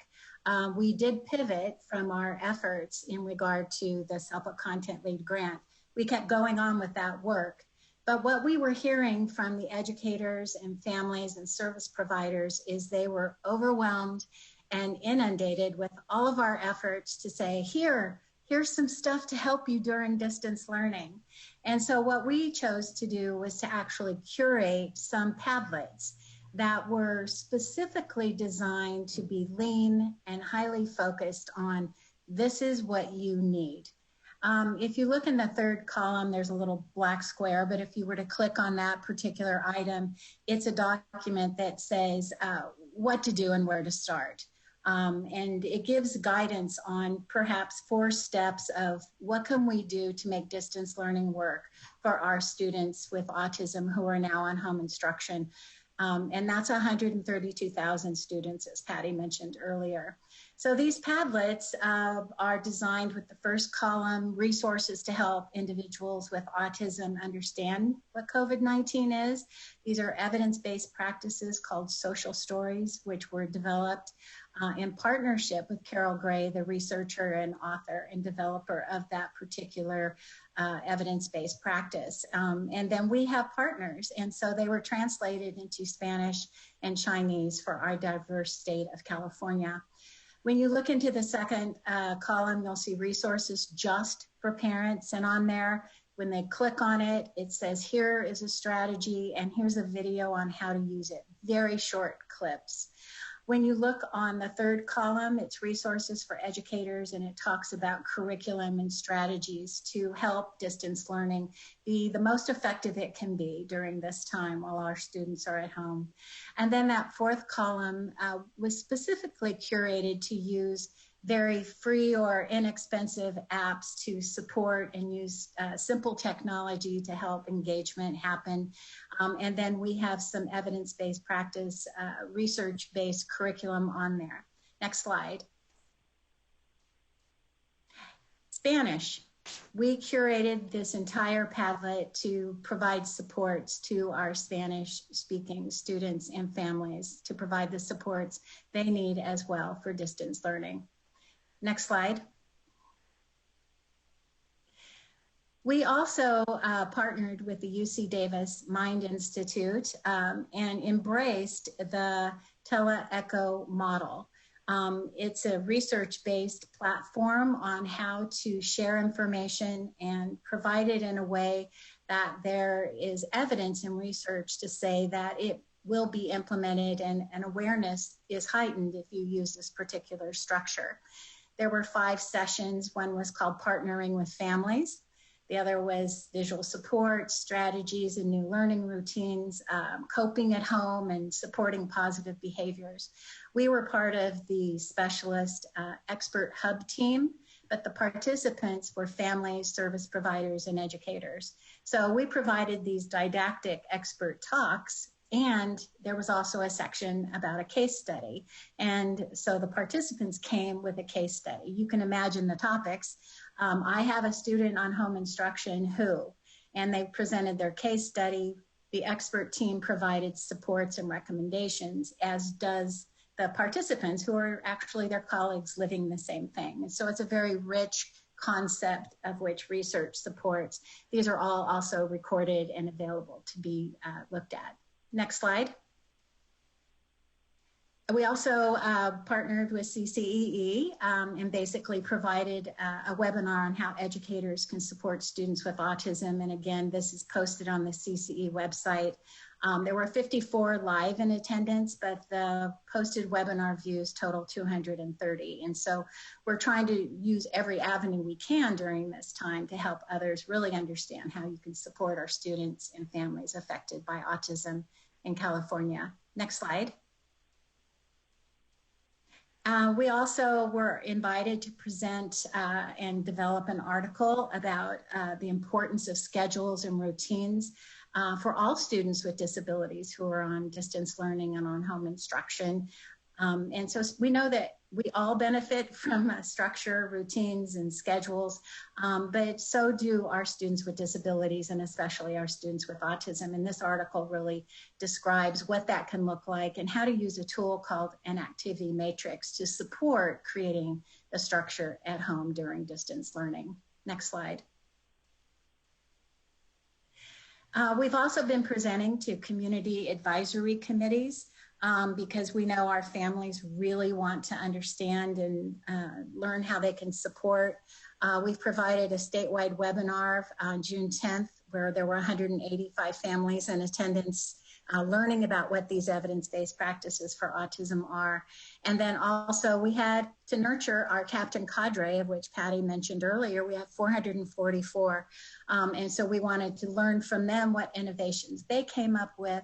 we did pivot from our efforts in regard to the SELPA Content Lead grant. We kept going on with that work. But what we were hearing from the educators and families and service providers is they were overwhelmed and inundated with all of our efforts to say, here's some stuff to help you during distance learning. And so what we chose to do was to actually curate some Padlets that were specifically designed to be lean and highly focused on this is what you need. If you look in the third column, there's a little black square, but if you were to click on that particular item, it's a document that says what to do and where to start. And it gives guidance on perhaps 4 steps of what can we do to make distance learning work for our students with autism who are now on home instruction. And that's 132,000 students, as Patty mentioned earlier. So these Padlets are designed with the first column, resources to help individuals with autism understand what COVID-19 is. These are evidence-based practices called social stories, which were developed in partnership with Carol Gray, the researcher and author and developer of that particular evidence-based practice. And then we have partners, and so they were translated into Spanish and Chinese for our diverse state of California. When you look into the second column, you'll see resources just for parents, and on there, when they click on it, it says here is a strategy and here's a video on how to use it. Very short clips. When you look on the third column, it's resources for educators, and it talks about curriculum and strategies to help distance learning be the most effective it can be during this time while our students are at home. And then that fourth column was specifically curated to use very free or inexpensive apps to support and use simple technology to help engagement happen. And then we have some evidence-based practice, research-based curriculum on there. Next slide. Spanish. We curated this entire Padlet to provide supports to our Spanish-speaking students and families to provide the supports they need as well for distance learning. Next slide. We also partnered with the UC Davis Mind Institute and embraced the TeleEcho model. It's a research-based platform on how to share information and provide it in a way that there is evidence and research to say that it will be implemented and awareness is heightened if you use this particular structure. There were 5 sessions. One was called Partnering with Families. The other was visual support, strategies and new learning routines, coping at home, and supporting positive behaviors. We were part of the specialist expert hub team, but the participants were families, service providers, and educators. So we provided these didactic expert talks, and there was also a section about a case study. And so the participants came with a case study. You can imagine the topics. I have a student on home instruction who, and they presented their case study. The expert team provided supports and recommendations, as does the participants who are actually their colleagues living the same thing. And so it's a very rich concept of which research supports. These are all also recorded and available to be looked at. Next slide. We also partnered with CCEE and basically provided a webinar on how educators can support students with autism. And again, this is posted on the CCE website. There were 54 live in attendance, but the posted webinar views total 230. And so we're trying to use every avenue we can during this time to help others really understand how you can support our students and families affected by autism in California. Next slide. We also were invited to present and develop an article about the importance of schedules and routines for all students with disabilities who are on distance learning and on home instruction. And so we know that we all benefit from structure, routines, and schedules, but so do our students with disabilities, and especially our students with autism. And this article really describes what that can look like and how to use a tool called an activity matrix to support creating the structure at home during distance learning. Next slide. We've also been presenting to community advisory committees because we know our families really want to understand and learn how they can support. We've provided a statewide webinar on June 10th where there were 185 families in attendance learning about what these evidence-based practices for autism are. And then also we had to nurture our captain cadre, of which Patty mentioned earlier. We have 444. And so we wanted to learn from them what innovations they came up with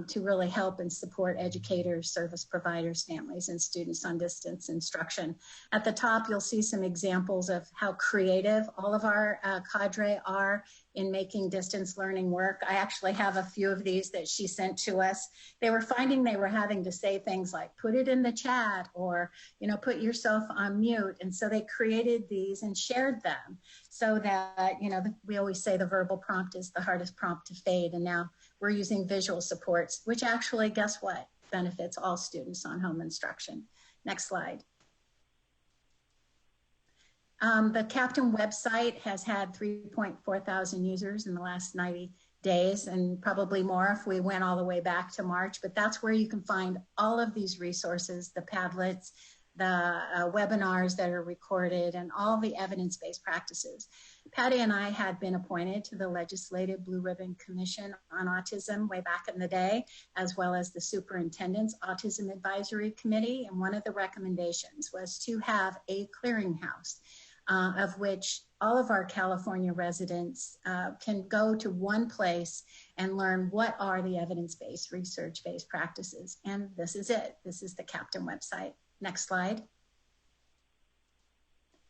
to really help and support educators, service providers, families, and students on distance instruction. At the top, you'll see some examples of how creative all of our cadre are in making distance learning work. I actually have a few of these that she sent to us. They were finding they were having to say things like, put it in the chat, or, you know, put yourself on mute. And so they created these and shared them so that, you know, we always say the verbal prompt is the hardest prompt to fade. And now we're using visual supports, which actually, guess what, benefits all students on home instruction. Next slide. The Captain website has had 3.4 thousand users in the last 90 days, and probably more if we went all the way back to March, but that's where you can find all of these resources, the Padlets, the webinars that are recorded, and all the evidence-based practices. Patty and I had been appointed to the Legislative Blue Ribbon Commission on Autism way back in the day, as well as the Superintendent's Autism Advisory Committee. And one of the recommendations was to have a clearinghouse of which all of our California residents can go to one place and learn what are the evidence-based, research-based practices. And this is it. This is the Captain website. Next slide.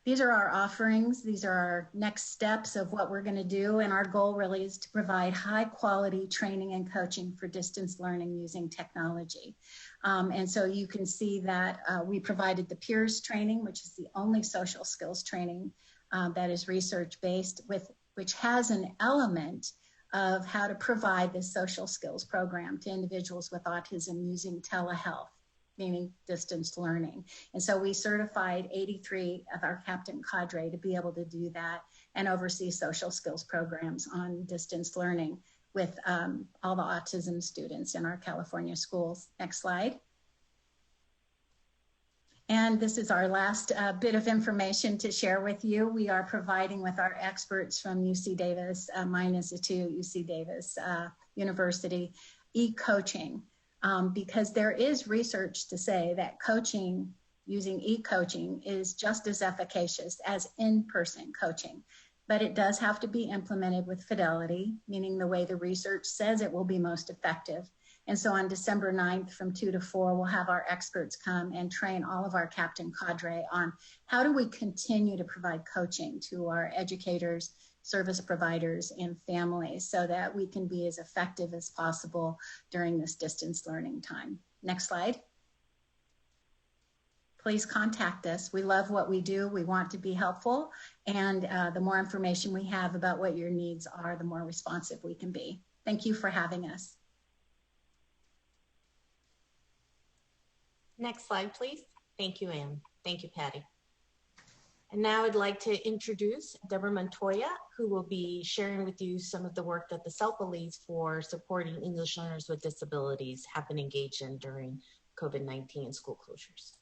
These are our offerings. These are our next steps of what we're going to do. And our goal really is to provide high quality training and coaching for distance learning using technology. And so you can see that we provided the peers training, which is the only social skills training that is research-based, which has an element of how to provide this social skills program to individuals with autism using telehealth, meaning distance learning. And so we certified 83 of our captain cadre to be able to do that and oversee social skills programs on distance learning with all the autism students in our California schools. Next slide. And this is our last bit of information to share with you. We are providing with our experts from UC Davis, mine is to UC Davis University, e-coaching. Because there is research to say that coaching using e-coaching is just as efficacious as in-person coaching, but it does have to be implemented with fidelity, meaning the way the research says it will be most effective. And so on December 9th from 2 to 4, we'll have our experts come and train all of our captain cadre on how do we continue to provide coaching to our educators, service providers, and families so that we can be as effective as possible during this distance learning time. Next slide. Please contact us. We love what we do. We want to be helpful. And the more information we have about what your needs are, the more responsive we can be. Thank you for having us. Next slide, please. Thank you, Anne. Thank you, Patty. And now I'd like to introduce Deborah Montoya, who will be sharing with you some of the work that the SELPA leads for supporting English learners with disabilities have been engaged in during COVID-19 school closures.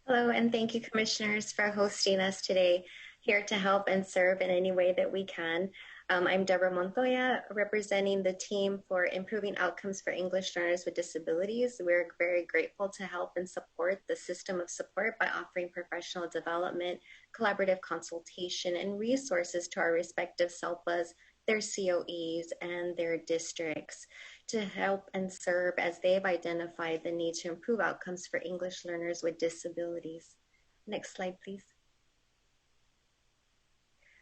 Hello, and thank you, commissioners, for hosting us today, here to help and serve in any way that we can. I'm Deborah Montoya, representing the team for improving outcomes for English learners with disabilities. We're very grateful to help and support the system of support by offering professional development, collaborative consultation, and resources to our respective SELPAs, their COEs, and their districts to help and serve as they've identified the need to improve outcomes for English learners with disabilities. Next slide, please.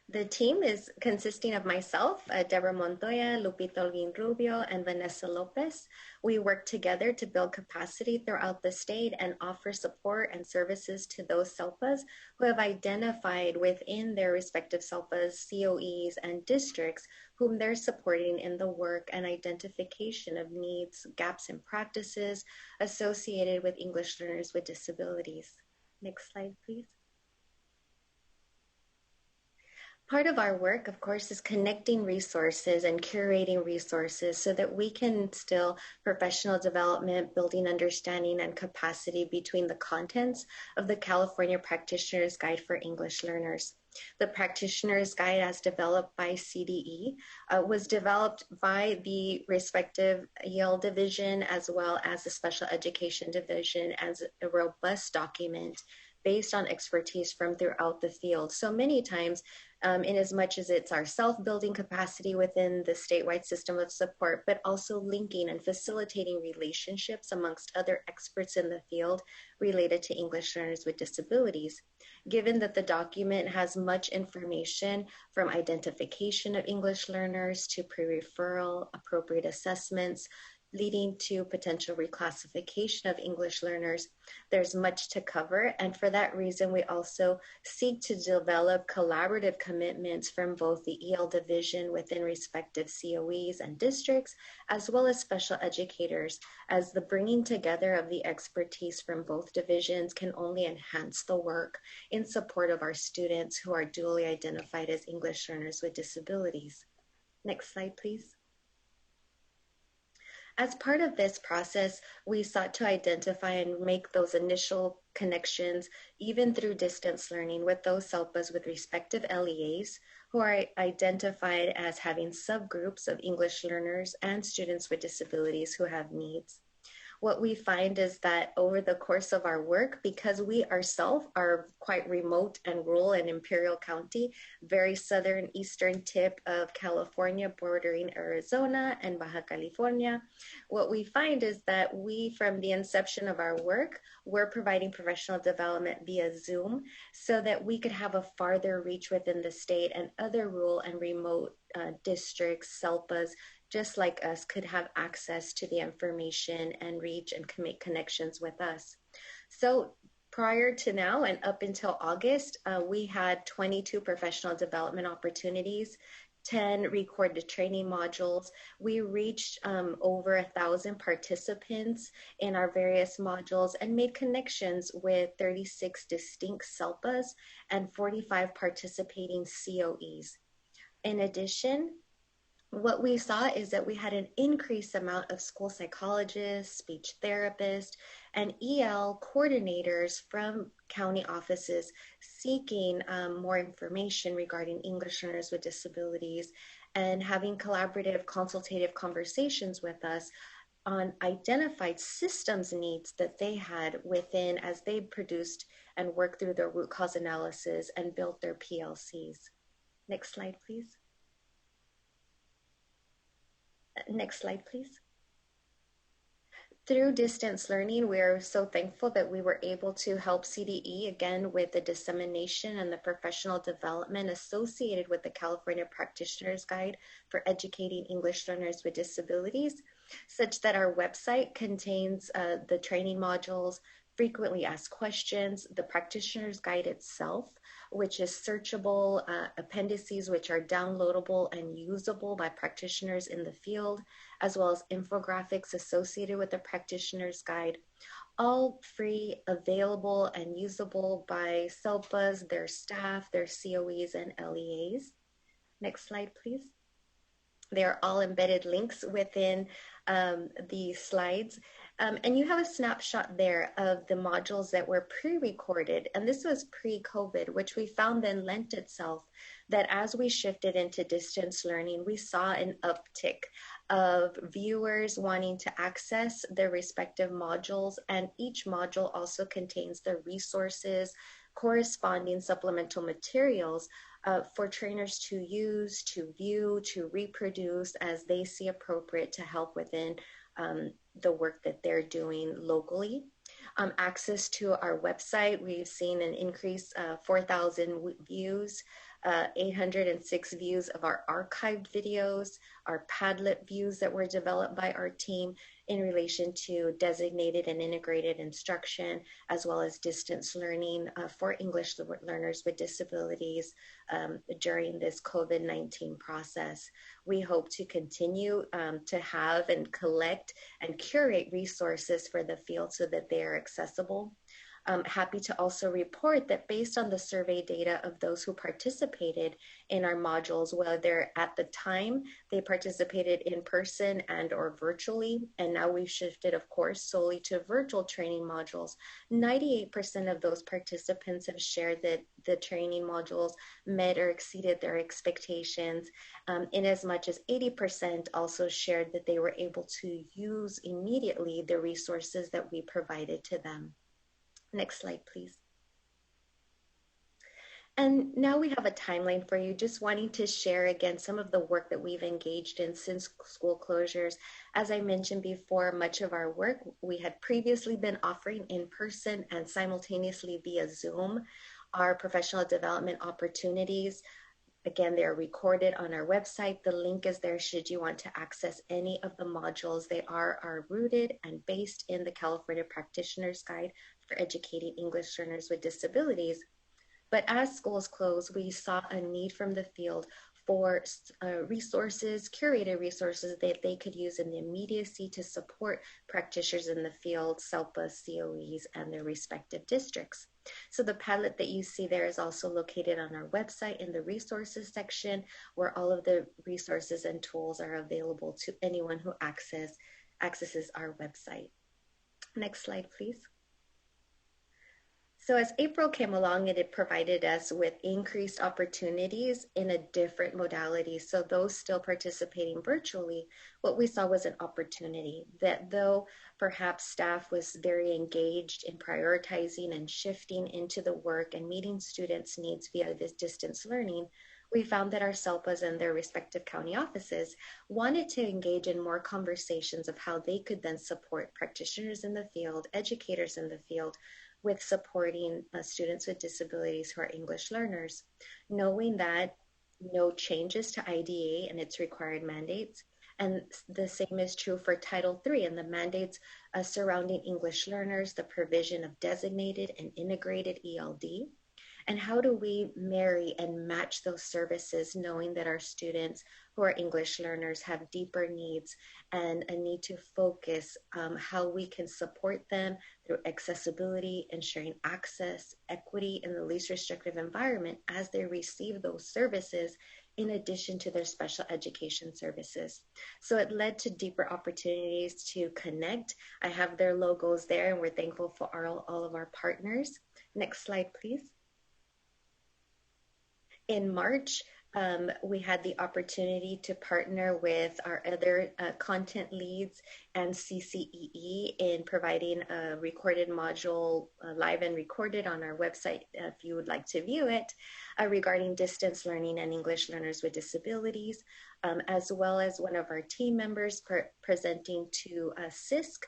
The team is consisting of myself, Deborah Montoya, Lupita Olguin Rubio, and Vanessa Lopez. We work together to build capacity throughout the state and offer support and services to those SELPAs who have identified within their respective SELPAs, COEs, and districts whom they're supporting in the work and identification of needs, gaps, and practices associated with English learners with disabilities. Next slide, please. Part of our work, of course, is connecting resources and curating resources so that we can instill professional development, building understanding and capacity between the contents of the California Practitioner's Guide for English Learners. The Practitioner's Guide, as developed by CDE, was developed by the respective Yale division as well as the Special Education division as a robust document based on expertise from throughout the field. So many times, in as much as it's our self-building capacity within the statewide system of support, but also linking and facilitating relationships amongst other experts in the field related to English learners with disabilities. Given that the document has much information from identification of English learners to pre-referral, appropriate assessments, leading to potential reclassification of English learners, there's much to cover. And for that reason, we also seek to develop collaborative commitments from both the EL division within respective COEs and districts, as well as special educators, as the bringing together of the expertise from both divisions can only enhance the work in support of our students who are dually identified as English learners with disabilities. Next slide, please. As part of this process, we sought to identify and make those initial connections, even through distance learning, with those SELPAs with respective LEAs who are identified as having subgroups of English learners and students with disabilities who have needs. What we find is that over the course of our work, because we ourselves are quite remote and rural in Imperial County, very southern eastern tip of California, bordering Arizona and Baja California, what we find is that we, from the inception of our work, we're providing professional development via Zoom so that we could have a farther reach within the state, and other rural and remote districts, SELPAs, just like us, could have access to the information and reach and make connections with us. So prior to now and up until August, we had 22 professional development opportunities, 10 recorded training modules. We reached over 1,000 participants in our various modules and made connections with 36 distinct SELPAs and 45 participating COEs. In addition, what we saw is that we had an increased amount of school psychologists, speech therapists, and EL coordinators from county offices seeking more information regarding English learners with disabilities and having collaborative consultative conversations with us on identified systems needs that they had within as they produced and worked through their root cause analysis and built their PLCs. Next slide, please. Next slide, please. Through distance learning, we are so thankful that we were able to help CDE again with the dissemination and the professional development associated with the California Practitioner's Guide for Educating English Learners with Disabilities, such that our website contains the training modules, frequently asked questions, the Practitioner's Guide itself, which is searchable, appendices which are downloadable and usable by practitioners in the field, as well as infographics associated with the Practitioner's Guide, all free, available, and usable by SELPAs, their staff, their COEs, and LEAs. Next slide, please. They are all embedded links within the slides. And you have a snapshot there of the modules that were pre-recorded. And this was pre-COVID, which we found then lent itself that as we shifted into distance learning, we saw an uptick of viewers wanting to access their respective modules. And each module also contains the resources, corresponding supplemental materials for trainers to use, to view, to reproduce as they see appropriate to help within the work that they're doing locally. Access to our website, we've seen an increase, 4,000 views, 806 views of our archived videos, our Padlet views that were developed by our team in relation to designated and integrated instruction, as well as distance learning for English learners with disabilities during this COVID-19 process. We hope to continue to have and collect and curate resources for the field so that they are accessible. I'm happy to also report that based on the survey data of those who participated in our modules, whether at the time they participated in person and or virtually, and now we've shifted, of course, solely to virtual training modules, 98% of those participants have shared that the training modules met or exceeded their expectations, in as much as 80% also shared that they were able to use immediately the resources that we provided to them. Next slide, please. And now we have a timeline for you, just wanting to share again some of the work that we've engaged in since school closures. As I mentioned before, much of our work we had previously been offering in person and simultaneously via Zoom. Our professional development opportunities, again, they're recorded on our website. The link is there should you want to access any of the modules. They are rooted and based in the California Practitioner's Guide for Educating English Learners with Disabilities. But as schools closed, we saw a need from the field for resources, curated resources that they could use in the immediacy to support practitioners in the field, SELPAs, COEs, and their respective districts. So the Padlet that you see there is also located on our website in the resources section, where all of the resources and tools are available to anyone who accesses our website. Next slide, please. So as April came along, it provided us with increased opportunities in a different modality. So those still participating virtually, what we saw was an opportunity that though perhaps staff was very engaged in prioritizing and shifting into the work and meeting students' needs via this distance learning, we found that our SELPAs and their respective county offices wanted to engage in more conversations of how they could then support practitioners in the field, educators in the field, with supporting students with disabilities who are English learners, knowing that no changes to IDA and its required mandates, and the same is true for Title III and the mandates surrounding English learners, the provision of designated and integrated ELD, and how do we marry and match those services knowing that our students who are English learners have deeper needs and a need to focus how we can support them through accessibility, ensuring access, equity in the least restrictive environment as they receive those services in addition to their special education services. So it led to deeper opportunities to connect. I have their logos there and we're thankful for all of our partners. Next slide, please. In March, we had the opportunity to partner with our other content leads and CCEE in providing a recorded module, live and recorded on our website if you would like to view it, regarding distance learning and English learners with disabilities, as well as one of our team members presenting to CISC,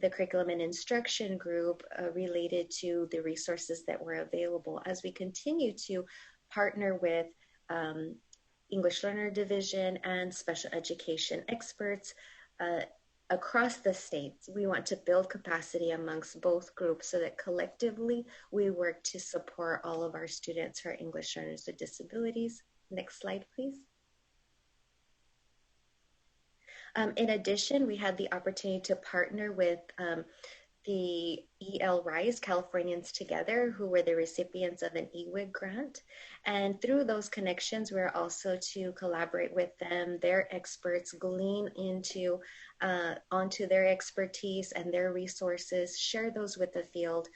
the Curriculum and Instruction Group, related to the resources that were available as we continue to partner with English Learner Division and special education experts across the states. We want to build capacity amongst both groups so that collectively we work to support all of our students who are English learners with disabilities. Next slide, please. In addition, we had the opportunity to partner with the EL Rise, Californians Together, who were the recipients of an EWIG grant. And through those connections, we're also to collaborate with them, their experts, glean into onto their expertise and their resources, share those with the field,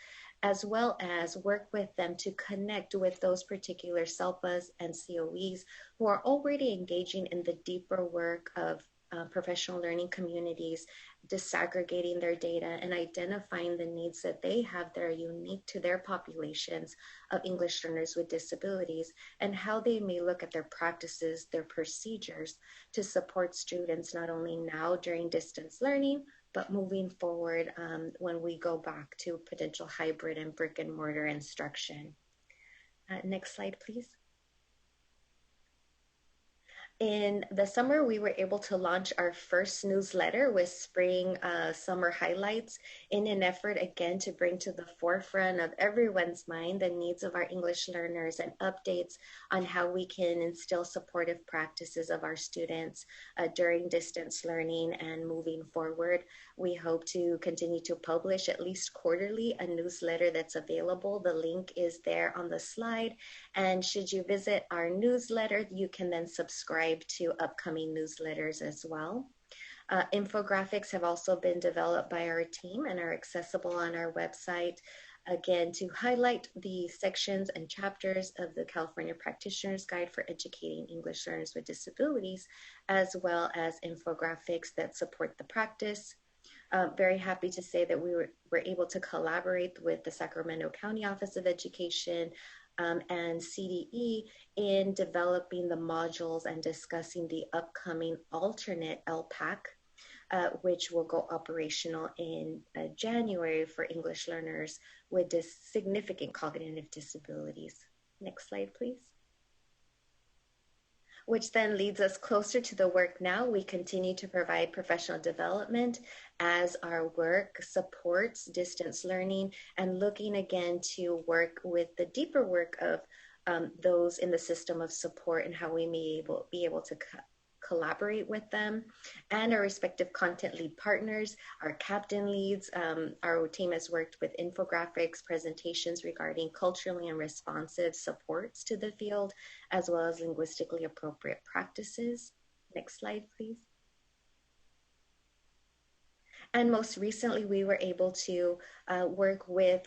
as well as work with them to connect with those particular SELPAs and COEs who are already engaging in the deeper work of professional learning communities, disaggregating their data and identifying the needs that they have that are unique to their populations of English learners with disabilities, and how they may look at their practices, their procedures to support students not only now during distance learning, but moving forward when we go back to potential hybrid and brick and mortar instruction. Next slide, please. In the summer, we were able to launch our first newsletter with spring summer highlights in an effort, again, to bring to the forefront of everyone's mind the needs of our English learners and updates on how we can instill supportive practices of our students during distance learning and moving forward. We hope to continue to publish at least quarterly a newsletter that's available. The link is there on the slide. And should you visit our newsletter, you can then subscribe to upcoming newsletters as well. Infographics have also been developed by our team and are accessible on our website, again, to highlight the sections and chapters of the California Practitioner's Guide for Educating English Learners with Disabilities, as well as infographics that support the practice. Very happy to say that we were able to collaborate with the Sacramento County Office of Education and CDE in developing the modules and discussing the upcoming alternate LPAC, which will go operational in January for English learners with significant cognitive disabilities. Next slide, please. Which then leads us closer to the work now. We continue to provide professional development as our work supports distance learning and looking again to work with the deeper work of those in the system of support and how we may be able to collaborate with them and our respective content lead partners, our captain leads. Our team has worked with infographics, presentations regarding culturally and responsive supports to the field, as well as linguistically appropriate practices. Next slide, please. And most recently, we were able to work with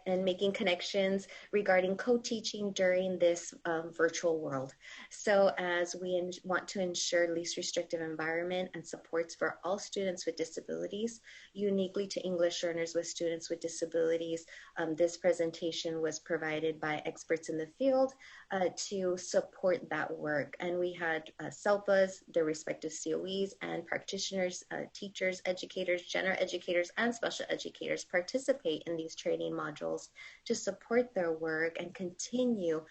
making connections regarding co-teaching during this virtual world. So as we want to ensure least restrictive environment and supports for all students with disabilities, uniquely to English learners with students with disabilities, this presentation was provided by experts in the field to support that work. And we had SELPAs, their respective COEs, and practitioners, teachers, educators, general educators, and special educators participate in these training modules to support their work and continue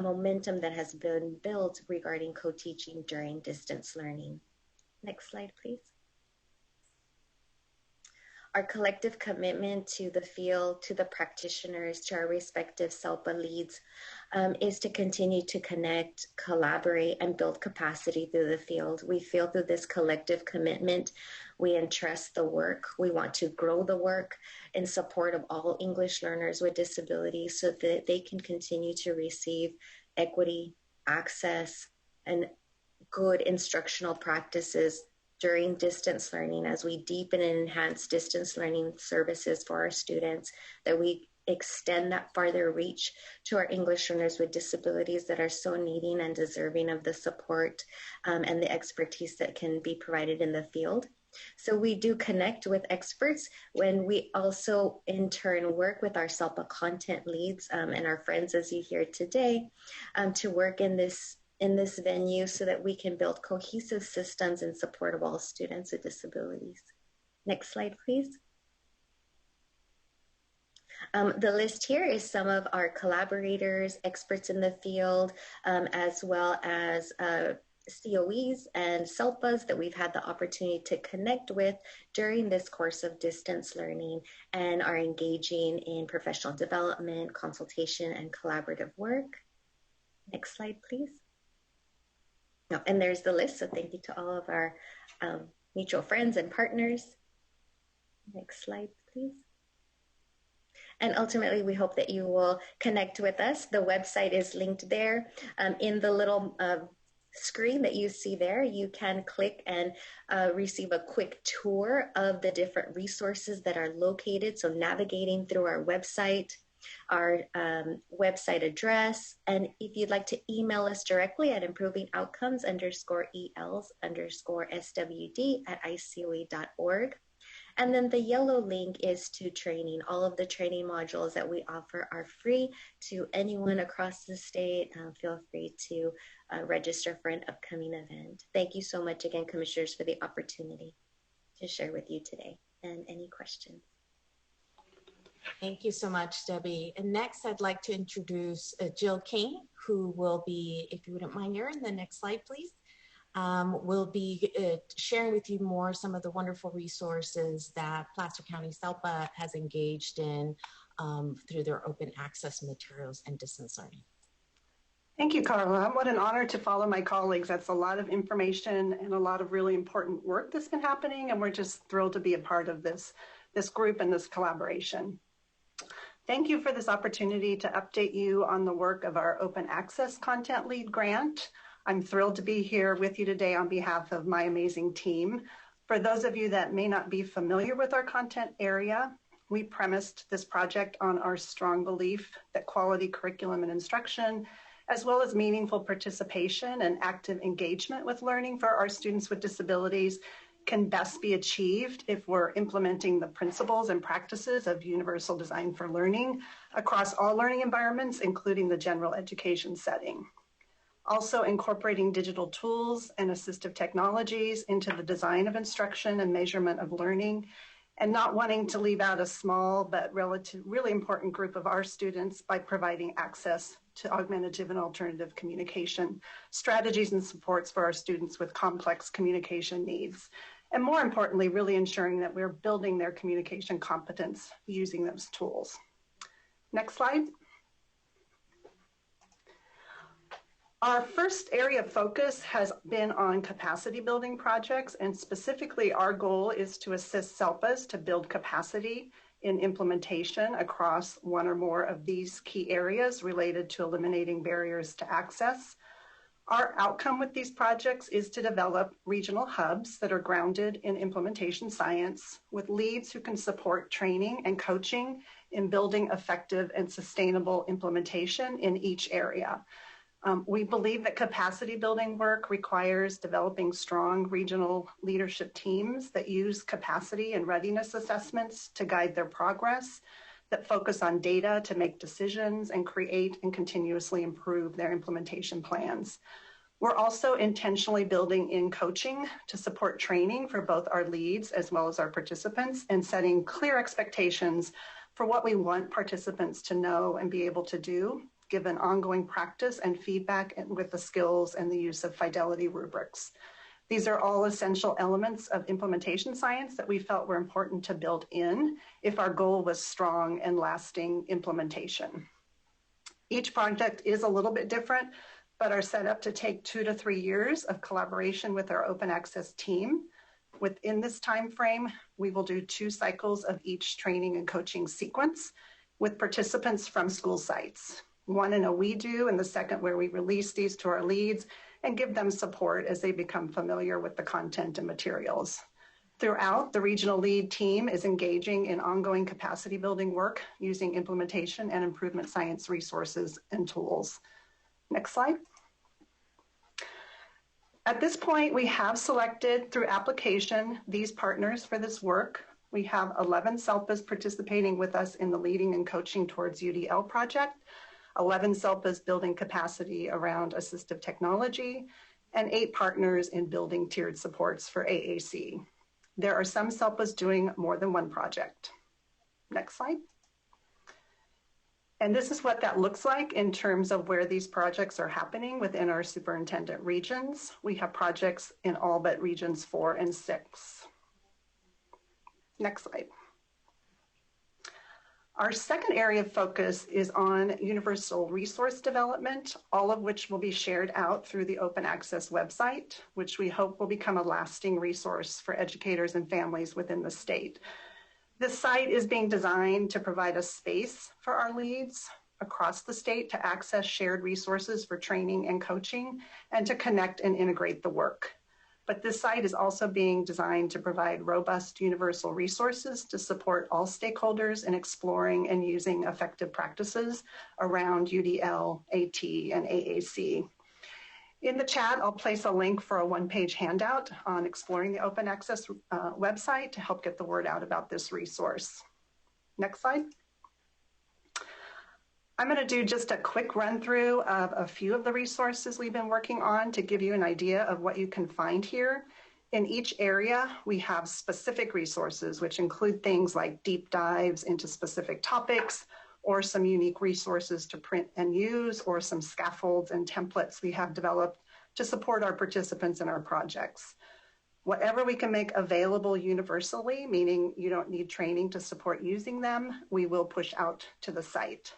momentum that has been built regarding co-teaching during distance learning. Next slide, please. Our collective commitment to the field, to the practitioners, to our respective SELPA leads is to continue to connect, collaborate, and build capacity through the field. We feel through this collective commitment, we entrust the work. We want to grow the work in support of all English learners with disabilities so that they can continue to receive equity, access, and good instructional practices during distance learning as we deepen and enhance distance learning services for our students, that we extend that farther reach to our English learners with disabilities that are so needing and deserving of the support and the expertise that can be provided in the field. So we do connect with experts when we also in turn work with our SELPA content leads and our friends as you hear today to work in this venue so that we can build cohesive systems in support of all students with disabilities. Next slide, please. The list here is some of our collaborators, experts in the field, as well as COEs and SELPAs that we've had the opportunity to connect with during this course of distance learning and are engaging in professional development, consultation, and collaborative work. Next slide, please. Oh, and there's the list, so thank you to all of our mutual friends and partners. Next slide, please. And ultimately, we hope that you will connect with us. The website is linked there. In the little screen that you see there, you can click and receive a quick tour of the different resources that are located. So navigating through our website, our website address, and if you'd like to email us directly at improving_els_swd@icoe.org. And then the yellow link is to training. All of the training modules that we offer are free to anyone across the state. Feel free to register for an upcoming event. Thank you so much again, Commissioners, for the opportunity to share with you today. And any questions? Thank you so much, Debbie. And next, I'd like to introduce Jill King, who will be, if you wouldn't mind, Erin, the next slide, please. Will be sharing with you more some of the wonderful resources that Placer County SELPA has engaged in through their open access materials and distance learning. Thank you, Carla. What an honor to follow my colleagues. That's a lot of information and a lot of really important work that's been happening, and we're just thrilled to be a part of this group and this collaboration. Thank you for this opportunity to update you on the work of our Open Access Content Lead Grant. I'm thrilled to be here with you today on behalf of my amazing team. For those of you that may not be familiar with our content area, we premised this project on our strong belief that quality curriculum and instruction, as well as meaningful participation and active engagement with learning for our students with disabilities, can best be achieved if we're implementing the principles and practices of universal design for learning across all learning environments, including the general education setting. Also incorporating digital tools and assistive technologies into the design of instruction and measurement of learning, and not wanting to leave out a small but really important group of our students by providing access to augmentative and alternative communication strategies and supports for our students with complex communication needs. And more importantly, really ensuring that we're building their communication competence using those tools. Next slide. Our first area of focus has been on capacity building projects, and specifically our goal is to assist SELPAs to build capacity in implementation across one or more of these key areas related to eliminating barriers to access. Our outcome with these projects is to develop regional hubs that are grounded in implementation science with leads who can support training and coaching in building effective and sustainable implementation in each area. We believe that capacity building work requires developing strong regional leadership teams that use capacity and readiness assessments to guide their progress, that focus on data to make decisions and create and continuously improve their implementation plans. We're also intentionally building in coaching to support training for both our leads as well as our participants and setting clear expectations for what we want participants to know and be able to do, given ongoing practice and feedback with the skills and the use of fidelity rubrics. These are all essential elements of implementation science that we felt were important to build in if our goal was strong and lasting implementation. Each project is a little bit different, but are set up to take 2 to 3 years of collaboration with our open access team. Within this time frame, we will do 2 cycles of each training and coaching sequence with participants from school sites. One in a we do, and the second where we release these to our leads and give them support as they become familiar with the content and materials. Throughout, the regional lead team is engaging in ongoing capacity building work using implementation and improvement science resources and tools. Next slide. At this point, we have selected through application these partners for this work. We have 11 SELPAs participating with us in the Leading and Coaching Towards UDL project, 11 SELPAs building capacity around assistive technology, and 8 partners in building tiered supports for AAC. There are some SELPAs doing more than one project. Next slide. And this is what that looks like in terms of where these projects are happening within our superintendent regions. We have projects in all but regions 4 and 6. Next slide. Our second area of focus is on universal resource development, all of which will be shared out through the open access website, which we hope will become a lasting resource for educators and families within the state. This site is being designed to provide a space for our leads across the state to access shared resources for training and coaching and to connect and integrate the work. But this site is also being designed to provide robust universal resources to support all stakeholders in exploring and using effective practices around UDL, AT, and AAC. In the chat, I'll place a link for a one-page handout on exploring the open access website to help get the word out about this resource. Next slide. I'm going to do just a quick run through of a few of the resources we've been working on to give you an idea of what you can find here. In each area, we have specific resources, which include things like deep dives into specific topics, or some unique resources to print and use, or some scaffolds and templates we have developed to support our participants in our projects. Whatever we can make available universally, meaning you don't need training to support using them, we will push out to the site.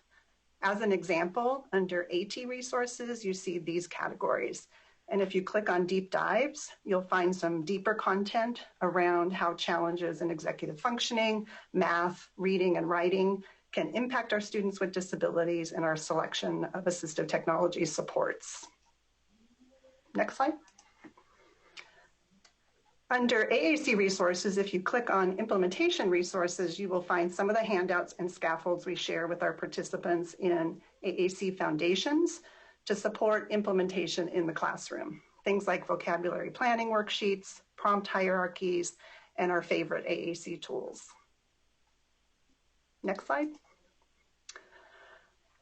As an example, under AT resources, you see these categories. And if you click on deep dives, you'll find some deeper content around how challenges in executive functioning, math, reading, and writing can impact our students with disabilities and our selection of assistive technology supports. Next slide. Under AAC resources, if you click on implementation resources, you will find some of the handouts and scaffolds we share with our participants in AAC foundations to support implementation in the classroom. Things like vocabulary planning worksheets, prompt hierarchies, and our favorite AAC tools. Next slide.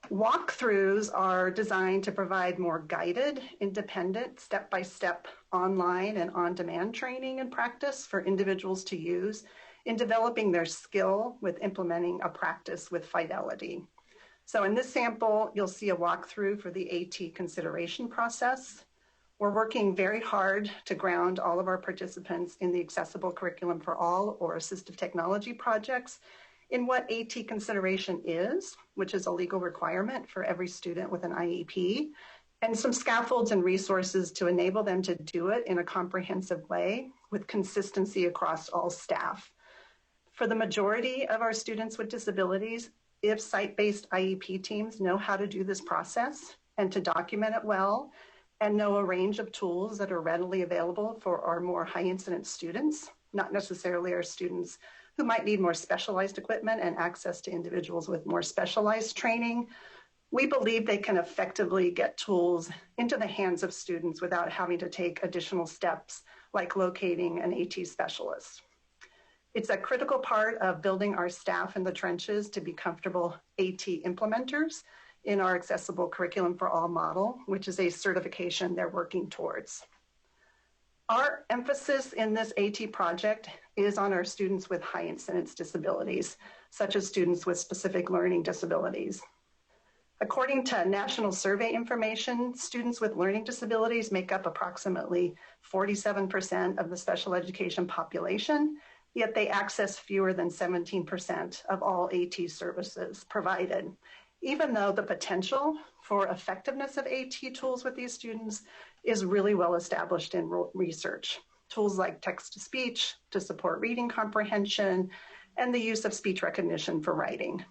Walkthroughs are designed to provide more guided, independent, step-by-step online and on-demand training and practice for individuals to use in developing their skill with implementing a practice with fidelity. So in this sample, you'll see a walkthrough for the AT consideration process. We're working very hard to ground all of our participants in the Accessible Curriculum for All or assistive technology projects in what AT consideration is, which is a legal requirement for every student with an IEP, and some scaffolds and resources to enable them to do it in a comprehensive way with consistency across all staff. For the majority of our students with disabilities, if site-based IEP teams know how to do this process and to document it well, and know a range of tools that are readily available for our more high incidence students, not necessarily our students who might need more specialized equipment and access to individuals with more specialized training. We believe they can effectively get tools into the hands of students without having to take additional steps like locating an AT specialist. It's a critical part of building our staff in the trenches to be comfortable AT implementers in our Accessible Curriculum for All model, which is a certification they're working towards. Our emphasis in this AT project is on our students with high incidence disabilities, such as students with specific learning disabilities. According to national survey information, students with learning disabilities make up approximately 47% of the special education population, yet they access fewer than 17% of all AT services provided. Even though the potential for effectiveness of AT tools with these students is really well established in research. Tools like text-to-speech to support reading comprehension and the use of speech recognition for writing.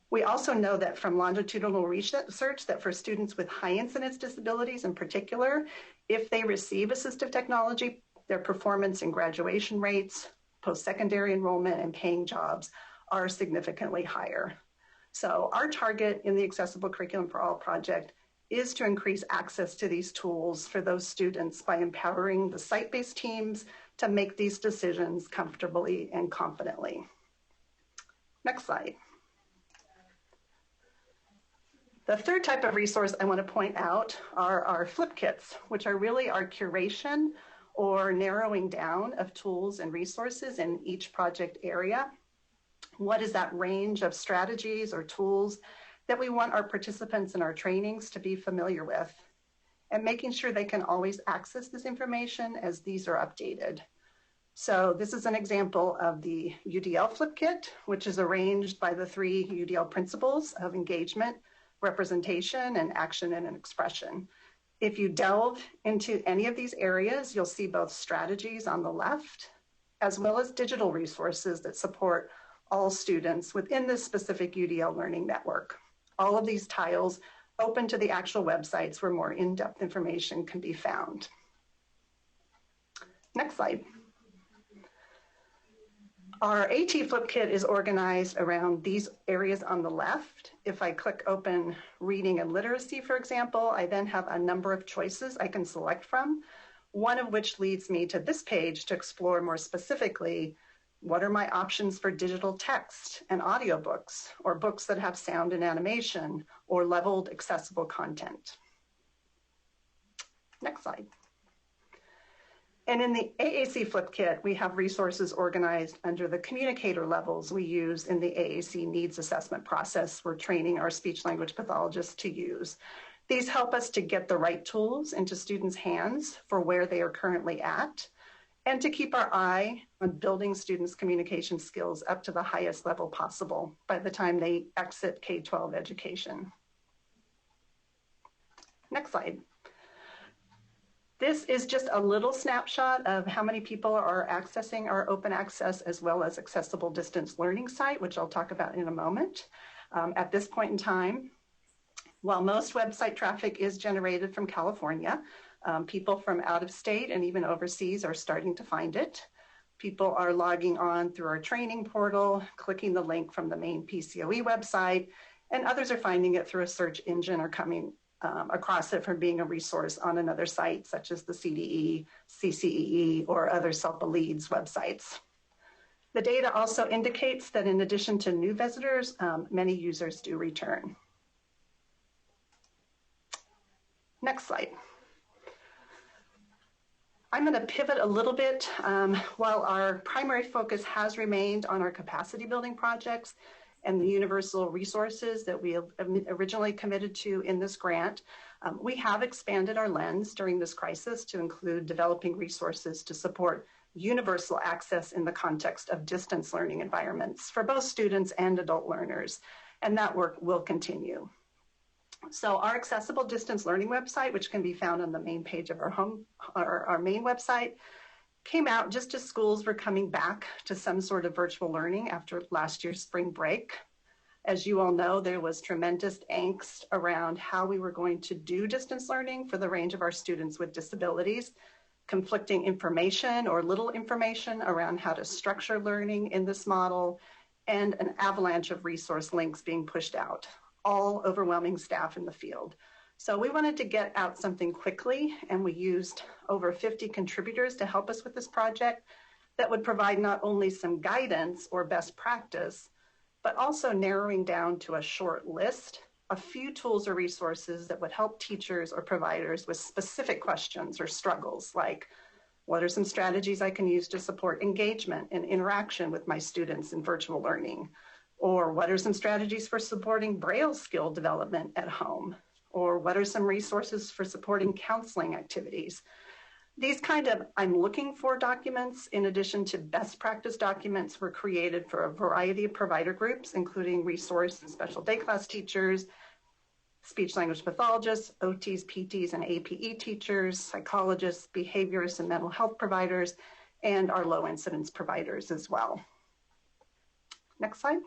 We also know that from longitudinal research that for students with high incidence disabilities in particular, if they receive assistive technology, their performance and graduation rates, post-secondary enrollment, and paying jobs are significantly higher. So our target in the Accessible Curriculum for All project is to increase access to these tools for those students by empowering the site-based teams to make these decisions comfortably and confidently. Next slide. The third type of resource I want to point out are our flip kits, which are really our curation or narrowing down of tools and resources in each project area. What is that range of strategies or tools that we want our participants in our trainings to be familiar with, and making sure they can always access this information as these are updated. So this is an example of the UDL flip kit, which is arranged by the 3 UDL principles of engagement, representation, and action and expression. If you delve into any of these areas, you'll see both strategies on the left, as well as digital resources that support all students within this specific UDL learning network. All of these tiles open to the actual websites where more in-depth information can be found. Next slide. Our AT Flip Kit is organized around these areas on the left. If I click open reading and literacy, for example, I then have a number of choices I can select from, one of which leads me to this page to explore more specifically what are my options for digital text and audiobooks, or books that have sound and animation, or leveled accessible content. Next slide. And in the AAC Flip Kit, we have resources organized under the communicator levels we use in the AAC needs assessment process we're training our speech language pathologists to use. These help us to get the right tools into students' hands for where they are currently at, and to keep our eye on building students' communication skills up to the highest level possible by the time they exit K-12 education. Next slide. This is just a little snapshot of how many people are accessing our open access as well as accessible distance learning site, which I'll talk about in a moment. At this point in time, while most website traffic is generated from California, people from out of state and even overseas are starting to find it. People are logging on through our training portal, clicking the link from the main PCOE website, and others are finding it through a search engine or coming across it from being a resource on another site, such as the CDE, CCEE, or other SELPA Leads websites. The data also indicates that in addition to new visitors, many users do return. Next slide. I'm going to pivot a little bit. While our primary focus has remained on our capacity building projects and the universal resources that we originally committed to in this grant, we have expanded our lens during this crisis to include developing resources to support universal access in the context of distance learning environments for both students and adult learners, and that work will continue. So our accessible distance learning website, which can be found on the main page of our main website, came out just as schools were coming back to some sort of virtual learning after last year's spring break. As you all know, there was tremendous angst around how we were going to do distance learning for the range of our students with disabilities, conflicting information or little information around how to structure learning in this model, and an avalanche of resource links being pushed out, all overwhelming staff in the field. So we wanted to get out something quickly, and we used over 50 contributors to help us with this project that would provide not only some guidance or best practice, but also narrowing down to a short list, a few tools or resources that would help teachers or providers with specific questions or struggles, like what are some strategies I can use to support engagement and interaction with my students in virtual learning? Or what are some strategies for supporting Braille skill development at home? Or what are some resources for supporting counseling activities? These kind of I'm looking for documents, in addition to best practice documents, were created for a variety of provider groups, including resource and special day class teachers, speech language pathologists, OTs, PTs, and APE teachers, psychologists, behaviorists, and mental health providers, and our low incidence providers as well. Next slide.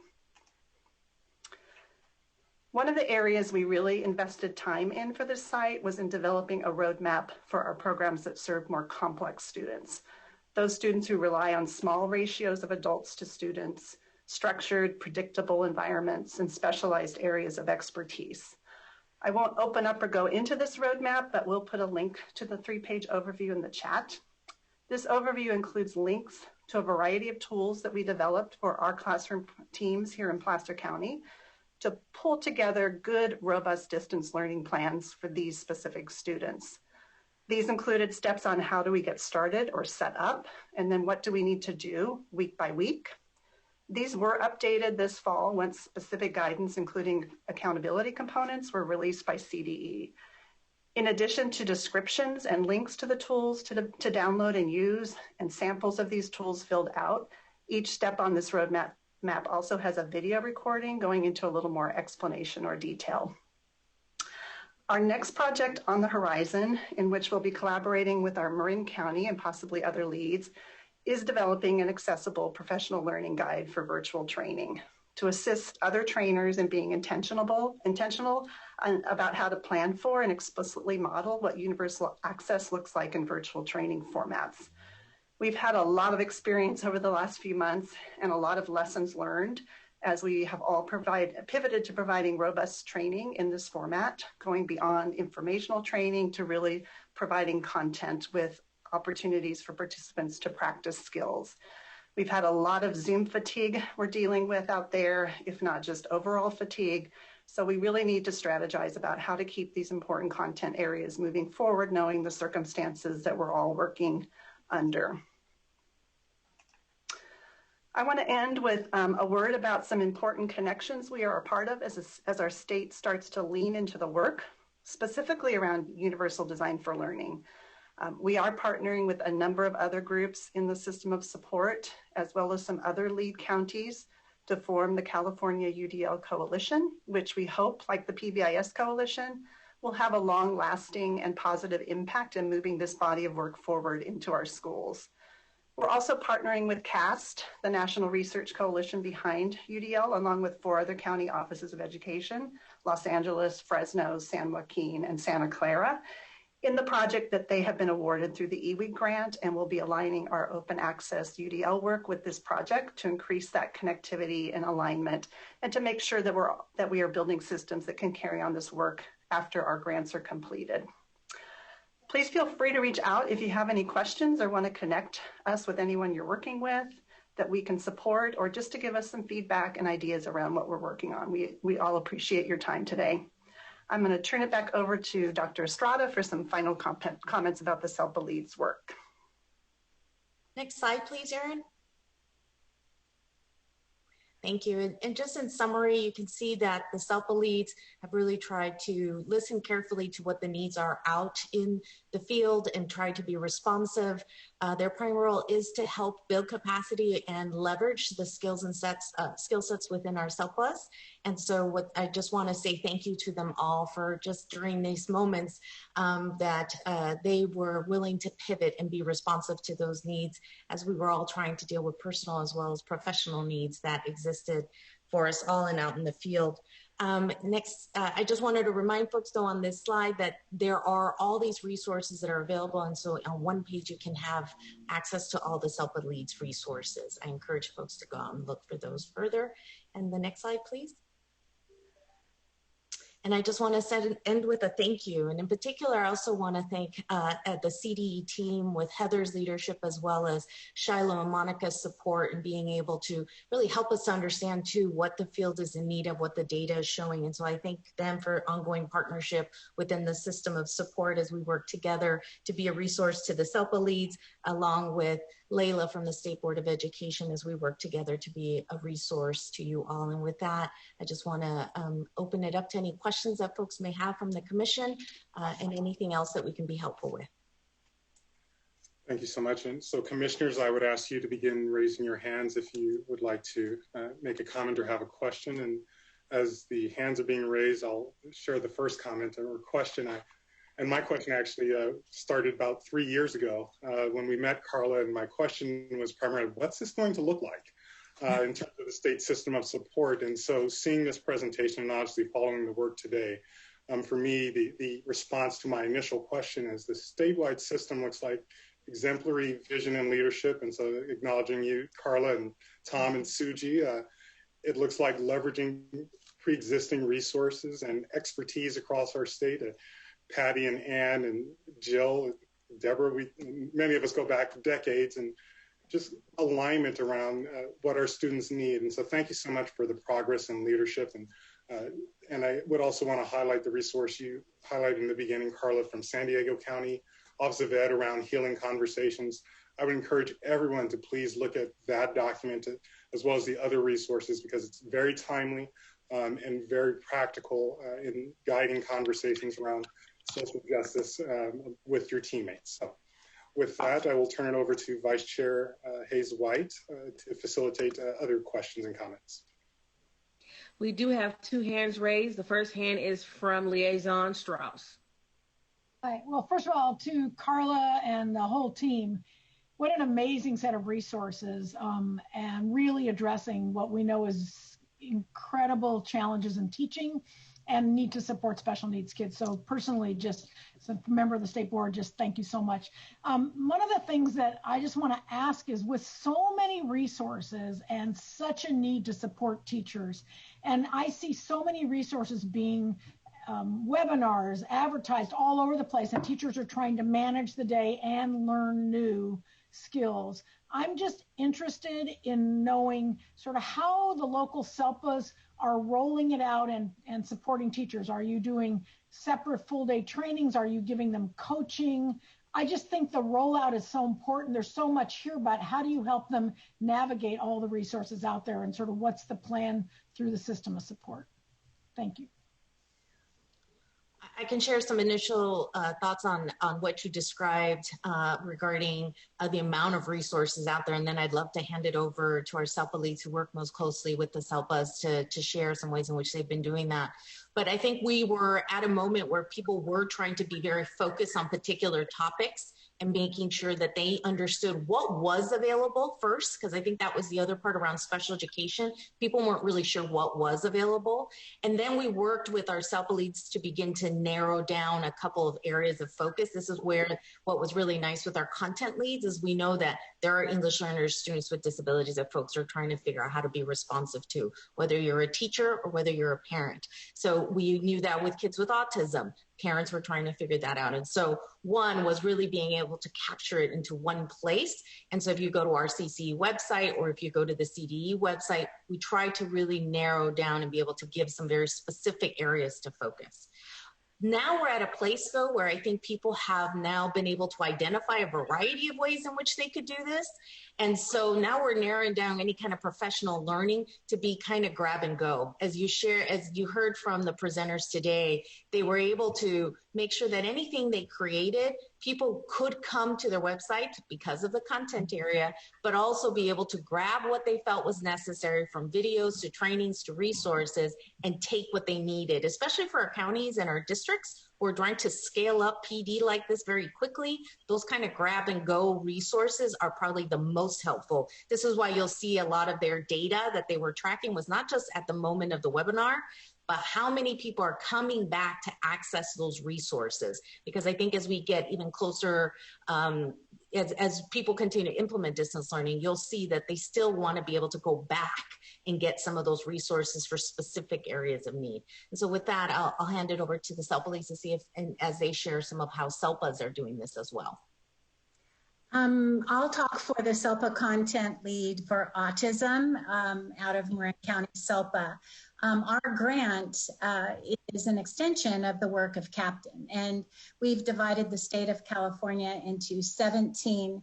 One of the areas we really invested time in for this site was in developing a roadmap for our programs that serve more complex students. Those students who rely on small ratios of adults to students, structured, predictable environments, and specialized areas of expertise. I won't open up or go into this roadmap, but we'll put a link to the 3-page overview in the chat. This overview includes links to a variety of tools that we developed for our classroom teams here in Placer County to pull together good, robust distance learning plans for these specific students. These included steps on how do we get started or set up, and then what do we need to do week by week. These were updated this fall once specific guidance, including accountability components, were released by CDE. In addition to descriptions and links to the tools to download and use, and samples of these tools filled out, each step on this roadmap also has a video recording going into a little more explanation or detail. Our next project on the horizon, in which we'll be collaborating with our Marin County and possibly other leads, is developing an accessible professional learning guide for virtual training to assist other trainers in being intentional about how to plan for and explicitly model what universal access looks like in virtual training formats. We've had a lot of experience over the last few months and a lot of lessons learned as we have all pivoted to providing robust training in this format, going beyond informational training to really providing content with opportunities for participants to practice skills. We've had a lot of Zoom fatigue we're dealing with out there, if not just overall fatigue. So we really need to strategize about how to keep these important content areas moving forward, knowing the circumstances that we're all working under. I want to end with a word about some important connections we are a part of as our state starts to lean into the work, specifically around universal design for learning. We are partnering with a number of other groups in the system of support, as well as some other lead counties, to form the California UDL Coalition, which we hope, like the PBIS Coalition, will have a long-lasting and positive impact in moving this body of work forward into our schools. We're also partnering with CAST, the National Research Coalition behind UDL, along with 4 other county offices of education, Los Angeles, Fresno, San Joaquin, and Santa Clara, in the project that they have been awarded through the EWIG grant, and we'll be aligning our open access UDL work with this project to increase that connectivity and alignment, and to make sure that we are building systems that can carry on this work after our grants are completed. Please feel free to reach out if you have any questions or want to connect us with anyone you're working with that we can support, or just to give us some feedback and ideas around what we're working on. We all appreciate your time today. I'm going to turn it back over to Dr. Estrada for some final comments about the SELPA Leads work. Next slide, please, Erin. Thank you. And just in summary, you can see that the SELPA leads have really tried to listen carefully to what the needs are out in the field and try to be responsive. Their primary role is to help build capacity and leverage the skills and skill sets within our SELPAs. And so I just want to say thank you to them all for just during these moments that they were willing to pivot and be responsive to those needs as we were all trying to deal with personal as well as professional needs that existed for us all and out in the field. Next, I just wanted to remind folks though on this slide that there are all these resources that are available, and so on one page you can have access to all the SELPA Leads resources. I encourage folks to go out and look for those further. And the next slide, please. And I just want to end with a thank you. And in particular, I also want to thank the CDE team with Heather's leadership, as well as Shiloh and Monica's support in being able to really help us understand too what the field is in need of, what the data is showing. And so I thank them for ongoing partnership within the system of support as we work together to be a resource to the SELPA Leads, along with Layla from the State Board of Education as we work together to be a resource to you all. And with that, I just want to open it up to any questions that folks may have from the commission and anything else that we can be helpful with. Thank you so much. And so commissioners, I would ask you to begin raising your hands if you would like to make a comment or have a question. And as the hands are being raised, I'll share the first comment or question. And my question actually started about 3 years ago when we met Carla, and my question was primarily, what's this going to look like in terms of the state system of support? And so seeing this presentation and obviously following the work today, for me, the response to my initial question is the statewide system looks like exemplary vision and leadership. And so acknowledging you, Carla and Tom and Suji, it looks like leveraging pre-existing resources and expertise across our state. Patty and Ann and Jill, Deborah, many of us go back decades, and just alignment around what our students need. And so thank you so much for the progress and leadership. And I would also want to highlight the resource you highlighted in the beginning, Carla, from San Diego County Office of Ed around healing conversations. I would encourage everyone to please look at that document as well as the other resources, because it's very timely and very practical in guiding conversations around social justice with your teammates. So with that, I will turn it over to Vice Chair Hayes White to facilitate other questions and comments. We do have 2 hands raised. The first hand is from Liaison Strauss. Hi. Well, first of all, to Carla and the whole team, what an amazing set of resources and really addressing what we know is incredible challenges in teaching and need to support special needs kids. So personally, just as a member of the state board, just thank you so much. One of the things that I just want to ask is, with so many resources and such a need to support teachers, and I see so many resources being webinars advertised all over the place, and teachers are trying to manage the day and learn new skills. I'm just interested in knowing sort of how the local SELPAs are rolling it out and supporting teachers. Are you doing separate full-day trainings? Are you giving them coaching? I just think the rollout is so important. There's so much here, but how do you help them navigate all the resources out there, and sort of what's the plan through the system of support? Thank you. I can share some initial thoughts on what you described regarding the amount of resources out there, and then I'd love to hand it over to our SELPA leads who work most closely with the SELPAs to share some ways in which they've been doing that. But I think we were at a moment where people were trying to be very focused on particular topics and making sure that they understood what was available first, because I think that was the other part around special education. People weren't really sure what was available. And then we worked with our SELPA leads to begin to narrow down a couple of areas of focus. This is where what was really nice with our content leads is we know that there are English learners, students with disabilities that folks are trying to figure out how to be responsive to, whether you're a teacher or whether you're a parent. So we knew that with kids with autism, parents were trying to figure that out. And so one was really being able to capture it into one place. And so if you go to our CCE website, or if you go to the CDE website, we try to really narrow down and be able to give some very specific areas to focus. Now we're at a place though where I think people have now been able to identify a variety of ways in which they could do this. And so now we're narrowing down any kind of professional learning to be kind of grab and go. As you heard from the presenters today, they were able to make sure that anything they created, people could come to their website because of the content area, but also be able to grab what they felt was necessary, from videos to trainings to resources, and take what they needed, especially for our counties and our districts who are trying to scale up PD like this very quickly, those kind of grab and go resources are probably the most helpful. This is why you'll see a lot of their data that they were tracking was not just at the moment of the webinar, but how many people are coming back to access those resources. Because I think as we get even closer, as people continue to implement distance learning, you'll see that they still want to be able to go back and get some of those resources for specific areas of need. And so with that, I'll hand it over to the SELPA leads to see if, and as they share some of how SELPAs are doing this as well. I'll talk for the SELPA content lead for autism out of Marin County SELPA. Our grant is an extension of the work of Captain, and we've divided the state of California into 17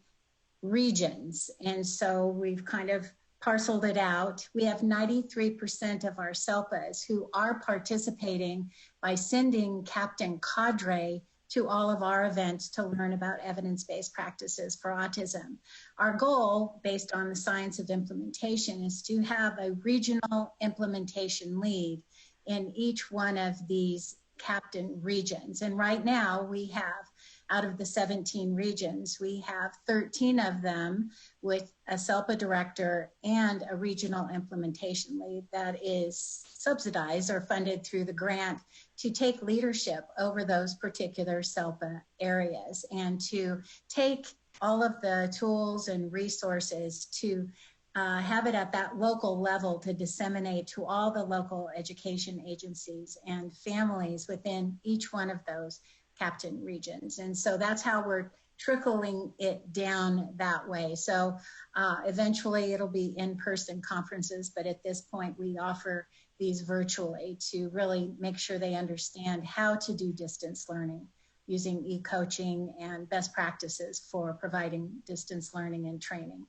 regions. And so we've kind of parceled it out. We have 93% of our SELPAs who are participating by sending Captain cadre to all of our events to learn about evidence-based practices for autism. Our goal, based on the science of implementation, is to have a regional implementation lead in each one of these Captain regions. And right now we have, out of the 17 regions, we have 13 of them with a SELPA director and a regional implementation lead that is subsidized or funded through the grant to take leadership over those particular SELPA areas and to take all of the tools and resources to have it at that local level to disseminate to all the local education agencies and families within each one of those Captain regions. And so that's how we're trickling it down that way. So eventually it'll be in-person conferences, but at this point we offer these virtually to really make sure they understand how to do distance learning using e-coaching and best practices for providing distance learning and training.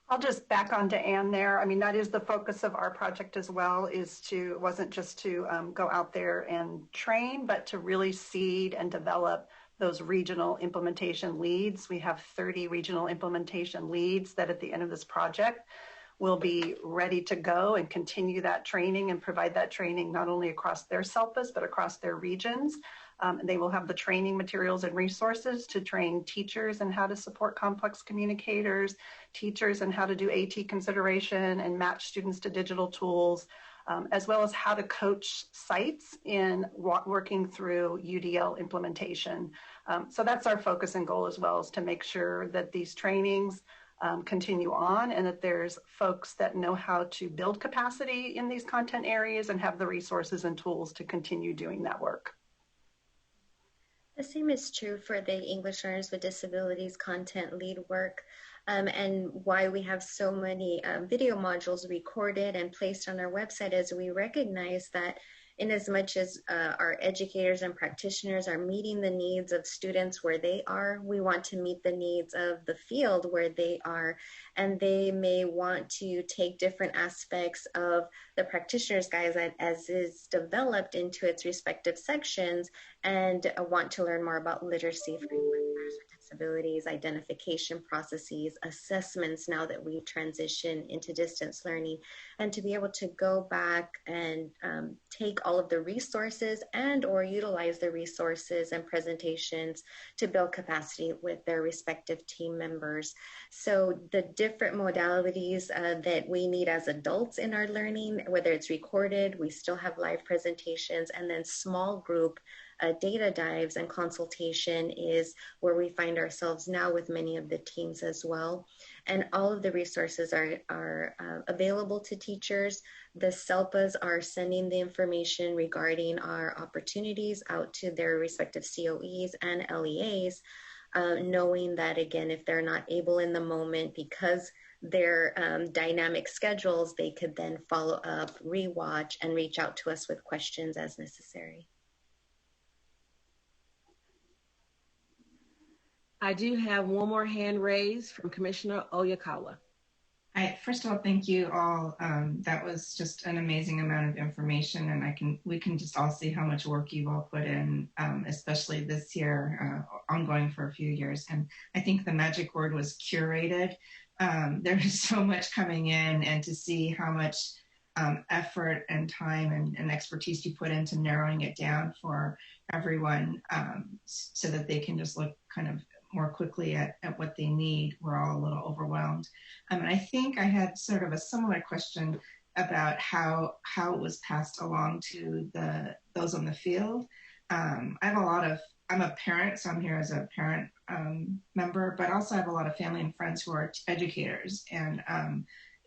I'll just back on to Anne there. I mean, that is the focus of our project as well, it wasn't just to go out there and train, but to really seed and develop those regional implementation leads. We have 30 regional implementation leads that at the end of this project will be ready to go and continue that training and provide that training not only across their SELPAs, but across their regions. They will have the training materials and resources to train teachers in how to support complex communicators, teachers in how to do AT consideration and match students to digital tools, as well as how to coach sites in working through UDL implementation. So that's our focus and goal as well, is to make sure that these trainings continue on and that there's folks that know how to build capacity in these content areas and have the resources and tools to continue doing that work. The same is true for the English Learners with Disabilities content lead work, and why we have so many video modules recorded and placed on our website, as we recognize that in as much as our educators and practitioners are meeting the needs of students where they are, we want to meet the needs of the field where they are, and they may want to take different aspects of the practitioner's guide as is developed into its respective sections and want to learn more about literacy for learners with disabilities, identification processes, assessments now that we transition into distance learning, and to be able to go back and take all of the resources and or utilize the resources and presentations to build capacity with their respective team members. So the different modalities that we need as adults in our learning, whether it's recorded, we still have live presentations, and then small group data dives and consultation is where we find ourselves now with many of the teams as well. And all of the resources are available to teachers. The SELPAs are sending the information regarding our opportunities out to their respective COEs and LEAs, knowing that, again, if they're not able in the moment because their dynamic schedules, they could then follow up, rewatch, and reach out to us with questions as necessary. I do have one more hand raised from Commissioner Oyakawa. First of all, thank you all. That was just an amazing amount of information, and we can just all see how much work you've all put in, especially this year, ongoing for a few years. And I think the magic word was curated. There is so much coming in, and to see how much effort and time and expertise you put into narrowing it down for everyone, so that they can just look kind of more quickly at what they need. We're all a little overwhelmed. And I think I had sort of a similar question about how it was passed along to those on the field. I'm a parent, so I'm here as a parent member, but also I have a lot of family and friends who are educators and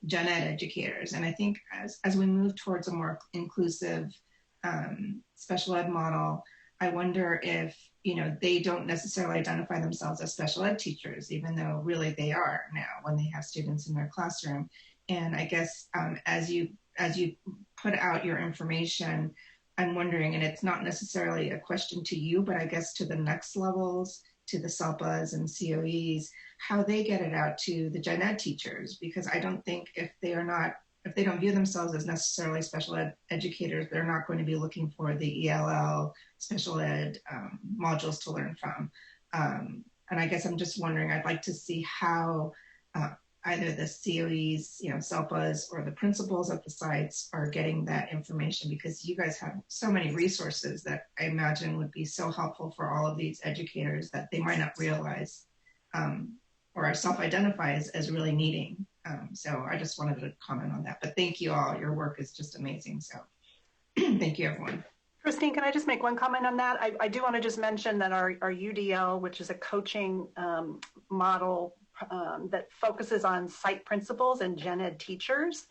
gen ed educators. And I think as we move towards a more inclusive special ed model, I wonder if, they don't necessarily identify themselves as special ed teachers, even though really they are now when they have students in their classroom. And I guess as you put out your information, I'm wondering, and it's not necessarily a question to you, but I guess to the next levels, to the SELPAs and COEs, how they get it out to the gen ed teachers, because I don't think if they don't view themselves as necessarily special ed educators, they're not going to be looking for the ELL special ed modules to learn from. And I guess I'm just wondering, I'd like to see how either the COEs, SELPAs, or the principals at the sites are getting that information, because you guys have so many resources that I imagine would be so helpful for all of these educators that they might not realize or self-identify as really needing. So I just wanted to comment on that. But thank you all. Your work is just amazing. So thank you, everyone. Christine, can I just make one comment on that? I do want to just mention that our UDL, which is a coaching model that focuses on site principals and gen ed teachers.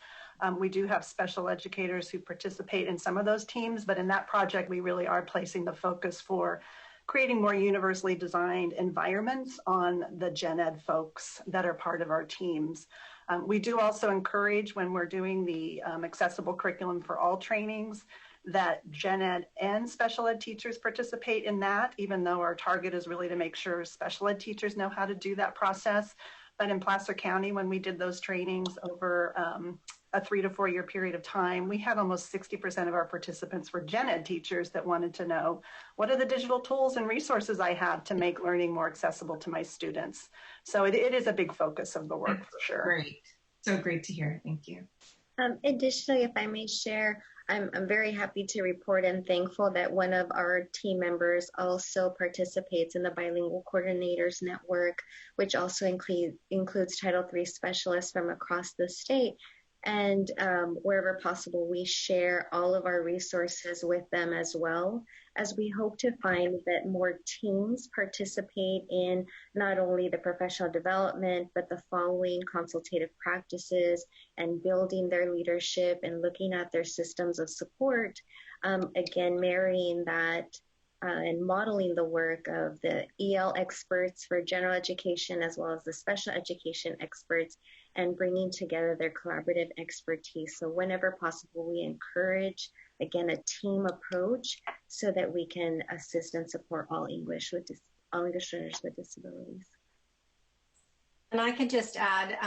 We do have special educators who participate in some of those teams, but in that project, we really are placing the focus for creating more universally designed environments on the gen ed folks that are part of our teams. We do also encourage, when we're doing the accessible curriculum for all trainings, that gen ed and special ed teachers participate in that, even though our target is really to make sure special ed teachers know how to do that process. But in Placer County, when we did those trainings over a 3 to 4 year period of time, we had almost 60% of our participants were gen ed teachers that wanted to know, what are the digital tools and resources I have to make learning more accessible to my students? So it is a big focus of the work. That's for sure. Great. So great to hear. Thank you. Additionally, if I may share, I'm very happy to report and thankful that one of our team members also participates in the Bilingual Coordinators Network, which also includes Title III specialists from across the state. And wherever possible, we share all of our resources with them as well, as we hope to find that more teams participate in not only the professional development, but the following consultative practices and building their leadership and looking at their systems of support. Again, marrying that and modeling the work of the EL experts for general education, as well as the special education experts, and bringing together their collaborative expertise. So whenever possible, we encourage, again, a team approach so that we can assist and support all English learners with disabilities. And I can just add,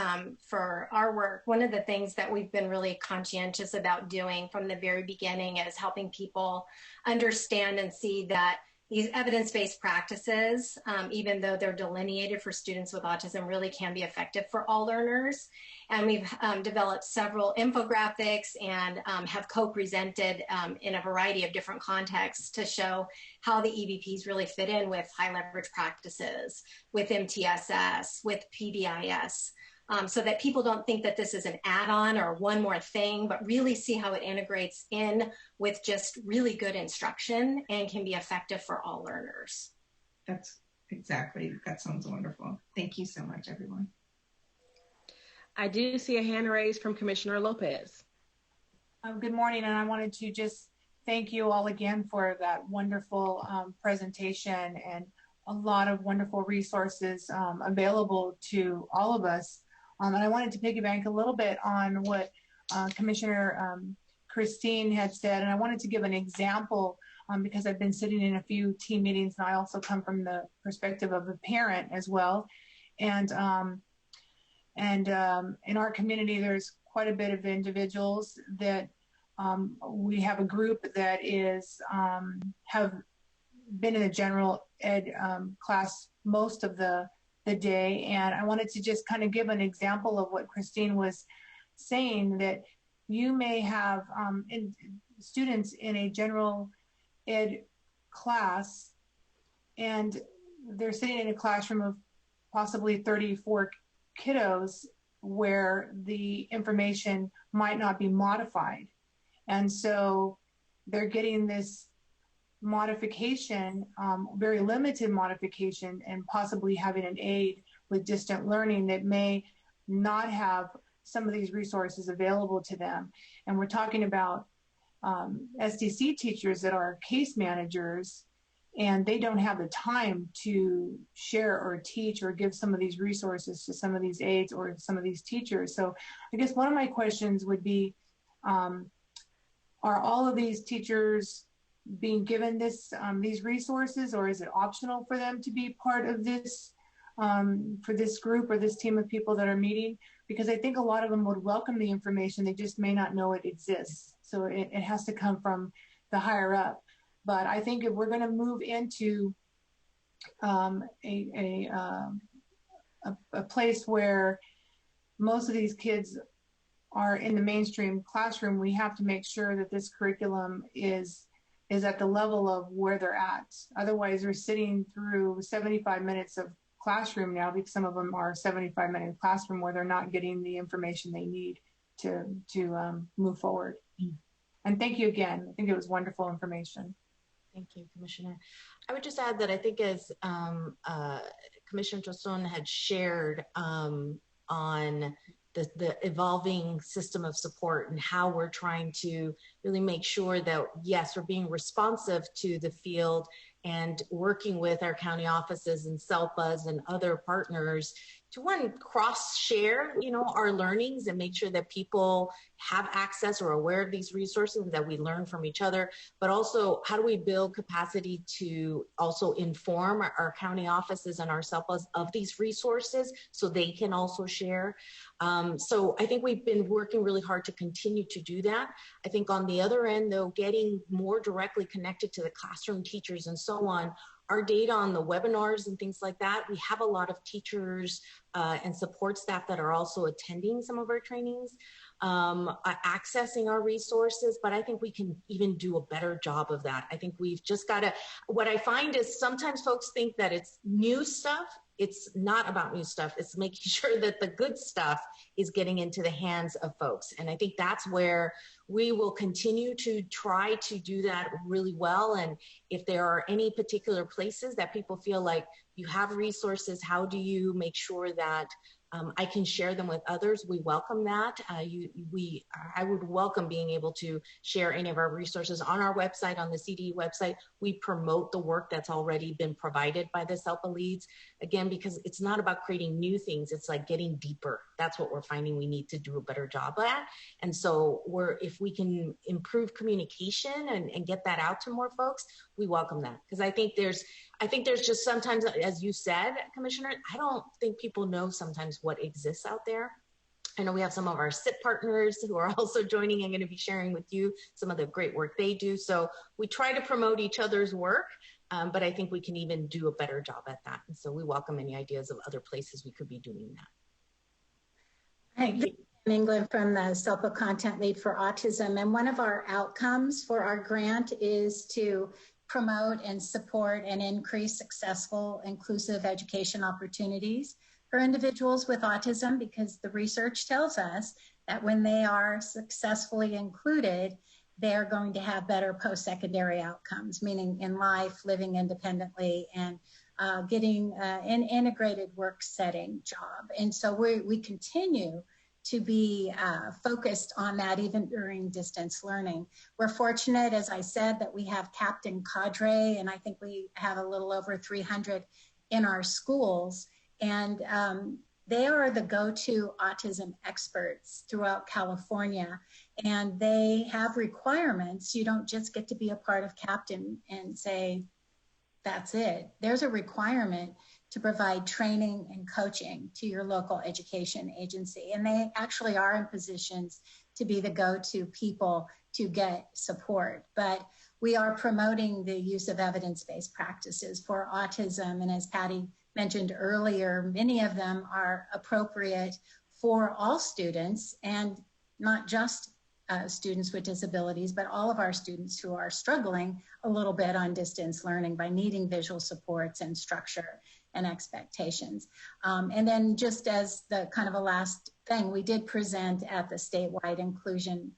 for our work, one of the things that we've been really conscientious about doing from the very beginning is helping people understand and see that these evidence-based practices, even though they're delineated for students with autism, really can be effective for all learners. And we've developed several infographics and have co-presented in a variety of different contexts to show how the EBPs really fit in with high leverage practices, with MTSS, with PBIS. So that people don't think that this is an add-on or one more thing, but really see how it integrates in with just really good instruction and can be effective for all learners. That sounds wonderful. Thank you so much, everyone. I do see a hand raised from Commissioner Lopez. Good morning, and I wanted to just thank you all again for that wonderful presentation and a lot of wonderful resources available to all of us. And I wanted to piggyback a little bit on what Commissioner Christine had said, and I wanted to give an example because I've been sitting in a few team meetings, and I also come from the perspective of a parent as well. And in our community, there's quite a bit of individuals that we have a group that is have been in the general ed class most of the day. And I wanted to just kind of give an example of what Christine was saying, that you may have students in a general ed class, and they're sitting in a classroom of possibly 34 kiddos where the information might not be modified. And so they're getting this modification, very limited modification, and possibly having an aid with distant learning that may not have some of these resources available to them. And we're talking about SDC teachers that are case managers, and they don't have the time to share or teach or give some of these resources to some of these aides or some of these teachers. So I guess one of my questions would be, are all of these teachers being given these resources, or is it optional for them to be part of this, for this group or this team of people that are meeting? Because I think a lot of them would welcome the information, they just may not know it exists. So it has to come from the higher up. But I think if we're going to move into a place where most of these kids are in the mainstream classroom, we have to make sure that this curriculum is at the level of where they're at. Otherwise, they're sitting through 75 minutes of classroom now, because some of them are 75-minute classroom where they're not getting the information they need to move forward. And thank you again. I think it was wonderful information. Thank you, Commissioner. I would just add that I think as Commissioner Toson had shared on the evolving system of support and how we're trying to really make sure that, yes, we're being responsive to the field and working with our county offices and SELPAs and other partners to, one, cross-share, our learnings and make sure that people have access or aware of these resources and that we learn from each other. But also, how do we build capacity to also inform our county offices and our SELPAs of these resources so they can also share? So I think we've been working really hard to continue to do that. I think on the other end, though, getting more directly connected to the classroom teachers and so on, our data on the webinars and things like that, we have a lot of teachers and support staff that are also attending some of our trainings, accessing our resources, but I think we can even do a better job of that. I think we've just got to, what I find is sometimes folks think that it's new stuff. It's not about new stuff. It's making sure that the good stuff is getting into the hands of folks. And I think that's where we will continue to try to do that really well. And if there are any particular places that people feel like you have resources, how do you make sure that I can share them with others? We welcome that. I would welcome being able to share any of our resources on our website, on the CDE website. We promote the work that's already been provided by the SELPA leads. Again, because it's not about creating new things, it's like getting deeper. That's what we're finding we need to do a better job at. And so if we can improve communication and get that out to more folks, we welcome that. Because I think there's just sometimes, as you said, Commissioner, I don't think people know sometimes what exists out there. I know we have some of our SIP partners who are also joining and going to be sharing with you some of the great work they do. So we try to promote each other's work, but I think we can even do a better job at that. And so we welcome any ideas of other places we could be doing that. Thank you. In England from the SELPA Content Lead for Autism. And one of our outcomes for our grant is to promote and support and increase successful, inclusive education opportunities for individuals with autism, because the research tells us that when they are successfully included, they're going to have better post-secondary outcomes, meaning in life, living independently, and getting an integrated work setting job. And so we continue to be focused on that even during distance learning. We're fortunate, as I said, that we have Captain Cadre, and I think we have a little over 300 in our schools. And they are the go-to autism experts throughout California. And they have requirements. You don't just get to be a part of Captain and say, that's it. There's a requirement to provide training and coaching to your local education agency. And they actually are in positions to be the go-to people to get support. But we are promoting the use of evidence-based practices for autism. And as Patty mentioned earlier, many of them are appropriate for all students and not just students with disabilities, but all of our students who are struggling a little bit on distance learning by needing visual supports and structure and expectations. And then just as the kind of a last thing, we did present at the statewide inclusion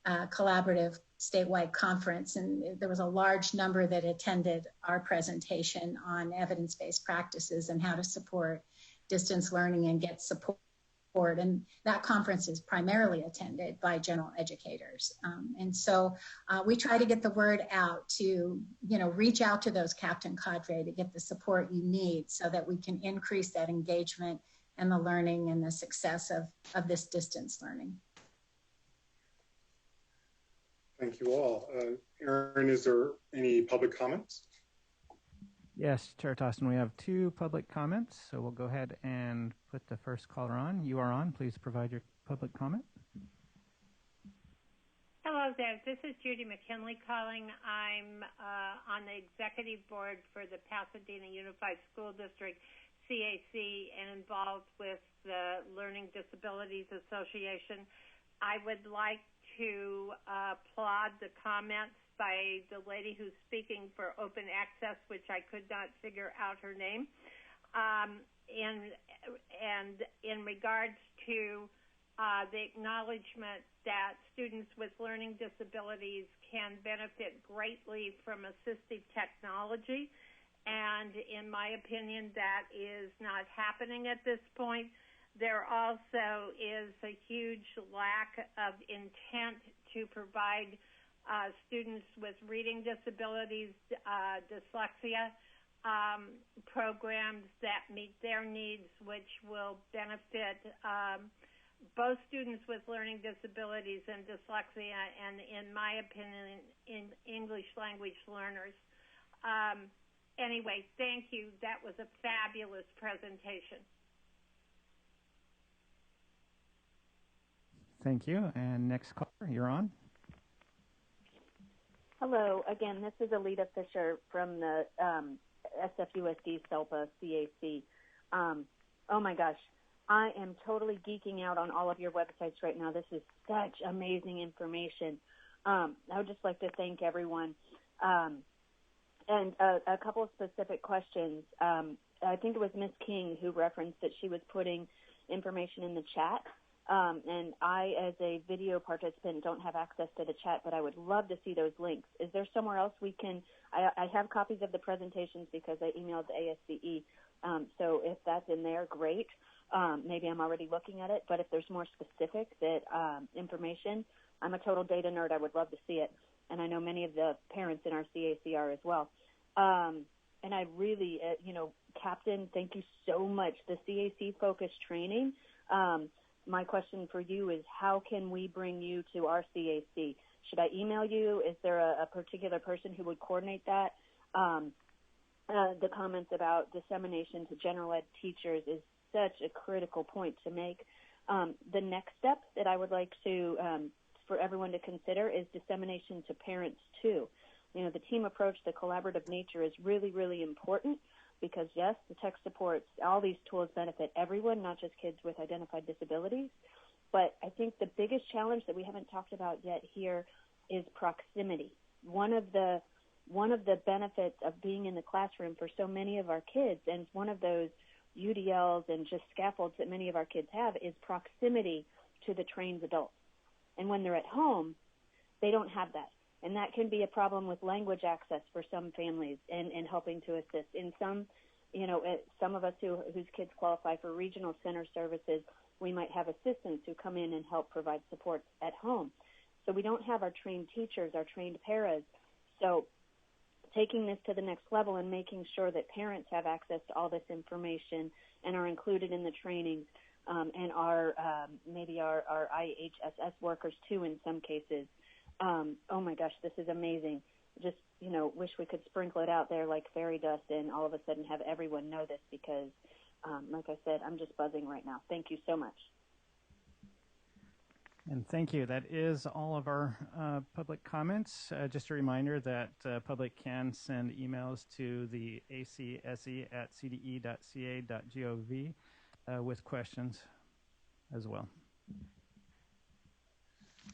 collaborative statewide conference, and there was a large number that attended our presentation on evidence-based practices and how to support distance learning and get support. And that conference is primarily attended by general educators. And so we try to get the word out to, reach out to those captain cadre to get the support you need so that we can increase that engagement and the learning and the success of this distance learning. Thank you all. Aaron, is there any public comments? Yes, Chair Tostin, we have 2 public comments, so we'll go ahead and put the first caller on. You are on. Please provide your public comment. Hello there. This is Judy McKinley calling. I'm on the executive board for the Pasadena Unified School District, CAC, and involved with the Learning Disabilities Association. I would like to applaud the comments by the lady who's speaking for open access, which I could not figure out her name. And in regards to the acknowledgement that students with learning disabilities can benefit greatly from assistive technology. And in my opinion, that is not happening at this point. There also is a huge lack of intent to provide students with reading disabilities, dyslexia, programs that meet their needs, which will benefit both students with learning disabilities and dyslexia, and in my opinion, in English language learners. Anyway, thank you. That was a fabulous presentation. Thank you. And next caller, you're on. Hello. Again, this is Alita Fisher from the SFUSD SELPA CAC. Oh my gosh, I am totally geeking out on all of your websites right now. This is such amazing information. I would just like to thank everyone. And a couple of specific questions. I think it was Ms. King who referenced that she was putting information in the chat. And I, as a video participant, don't have access to the chat, but I would love to see those links. Is there somewhere else we can, I have copies of the presentations because I emailed the ASCE. So if that's in there, great. Maybe I'm already looking at it, but if there's more specific information, I'm a total data nerd. I would love to see it. And I know many of the parents in our CAC are as well. And I really, Captain, thank you so much. The CAC-focused training, my question for you is, how can we bring you to our CAC? Should I email you? Is there a particular person who would coordinate that? The comments about dissemination to general ed teachers is such a critical point to make. The next step that I would like to, for everyone to consider is dissemination to parents too. The team approach, the collaborative nature is really, really important. Because, yes, the tech supports, all these tools benefit everyone, not just kids with identified disabilities. But I think the biggest challenge that we haven't talked about yet here is proximity. One of the benefits of being in the classroom for so many of our kids, and one of those UDLs and just scaffolds that many of our kids have, is proximity to the trained adults. And when they're at home, they don't have that. And that can be a problem with language access for some families and helping to assist. In some, some of us whose kids qualify for regional center services, we might have assistants who come in and help provide support at home. So we don't have our trained teachers, our trained paras. So taking this to the next level and making sure that parents have access to all this information and are included in the trainings, and maybe our IHSS workers too in some cases. Oh my gosh, this is amazing. Just, wish we could sprinkle it out there like fairy dust and all of a sudden have everyone know this because, like I said, I'm just buzzing right now. Thank you so much. And thank you. That is all of our public comments. Just a reminder that public can send emails to the ACSE@cde.ca.gov with questions as well.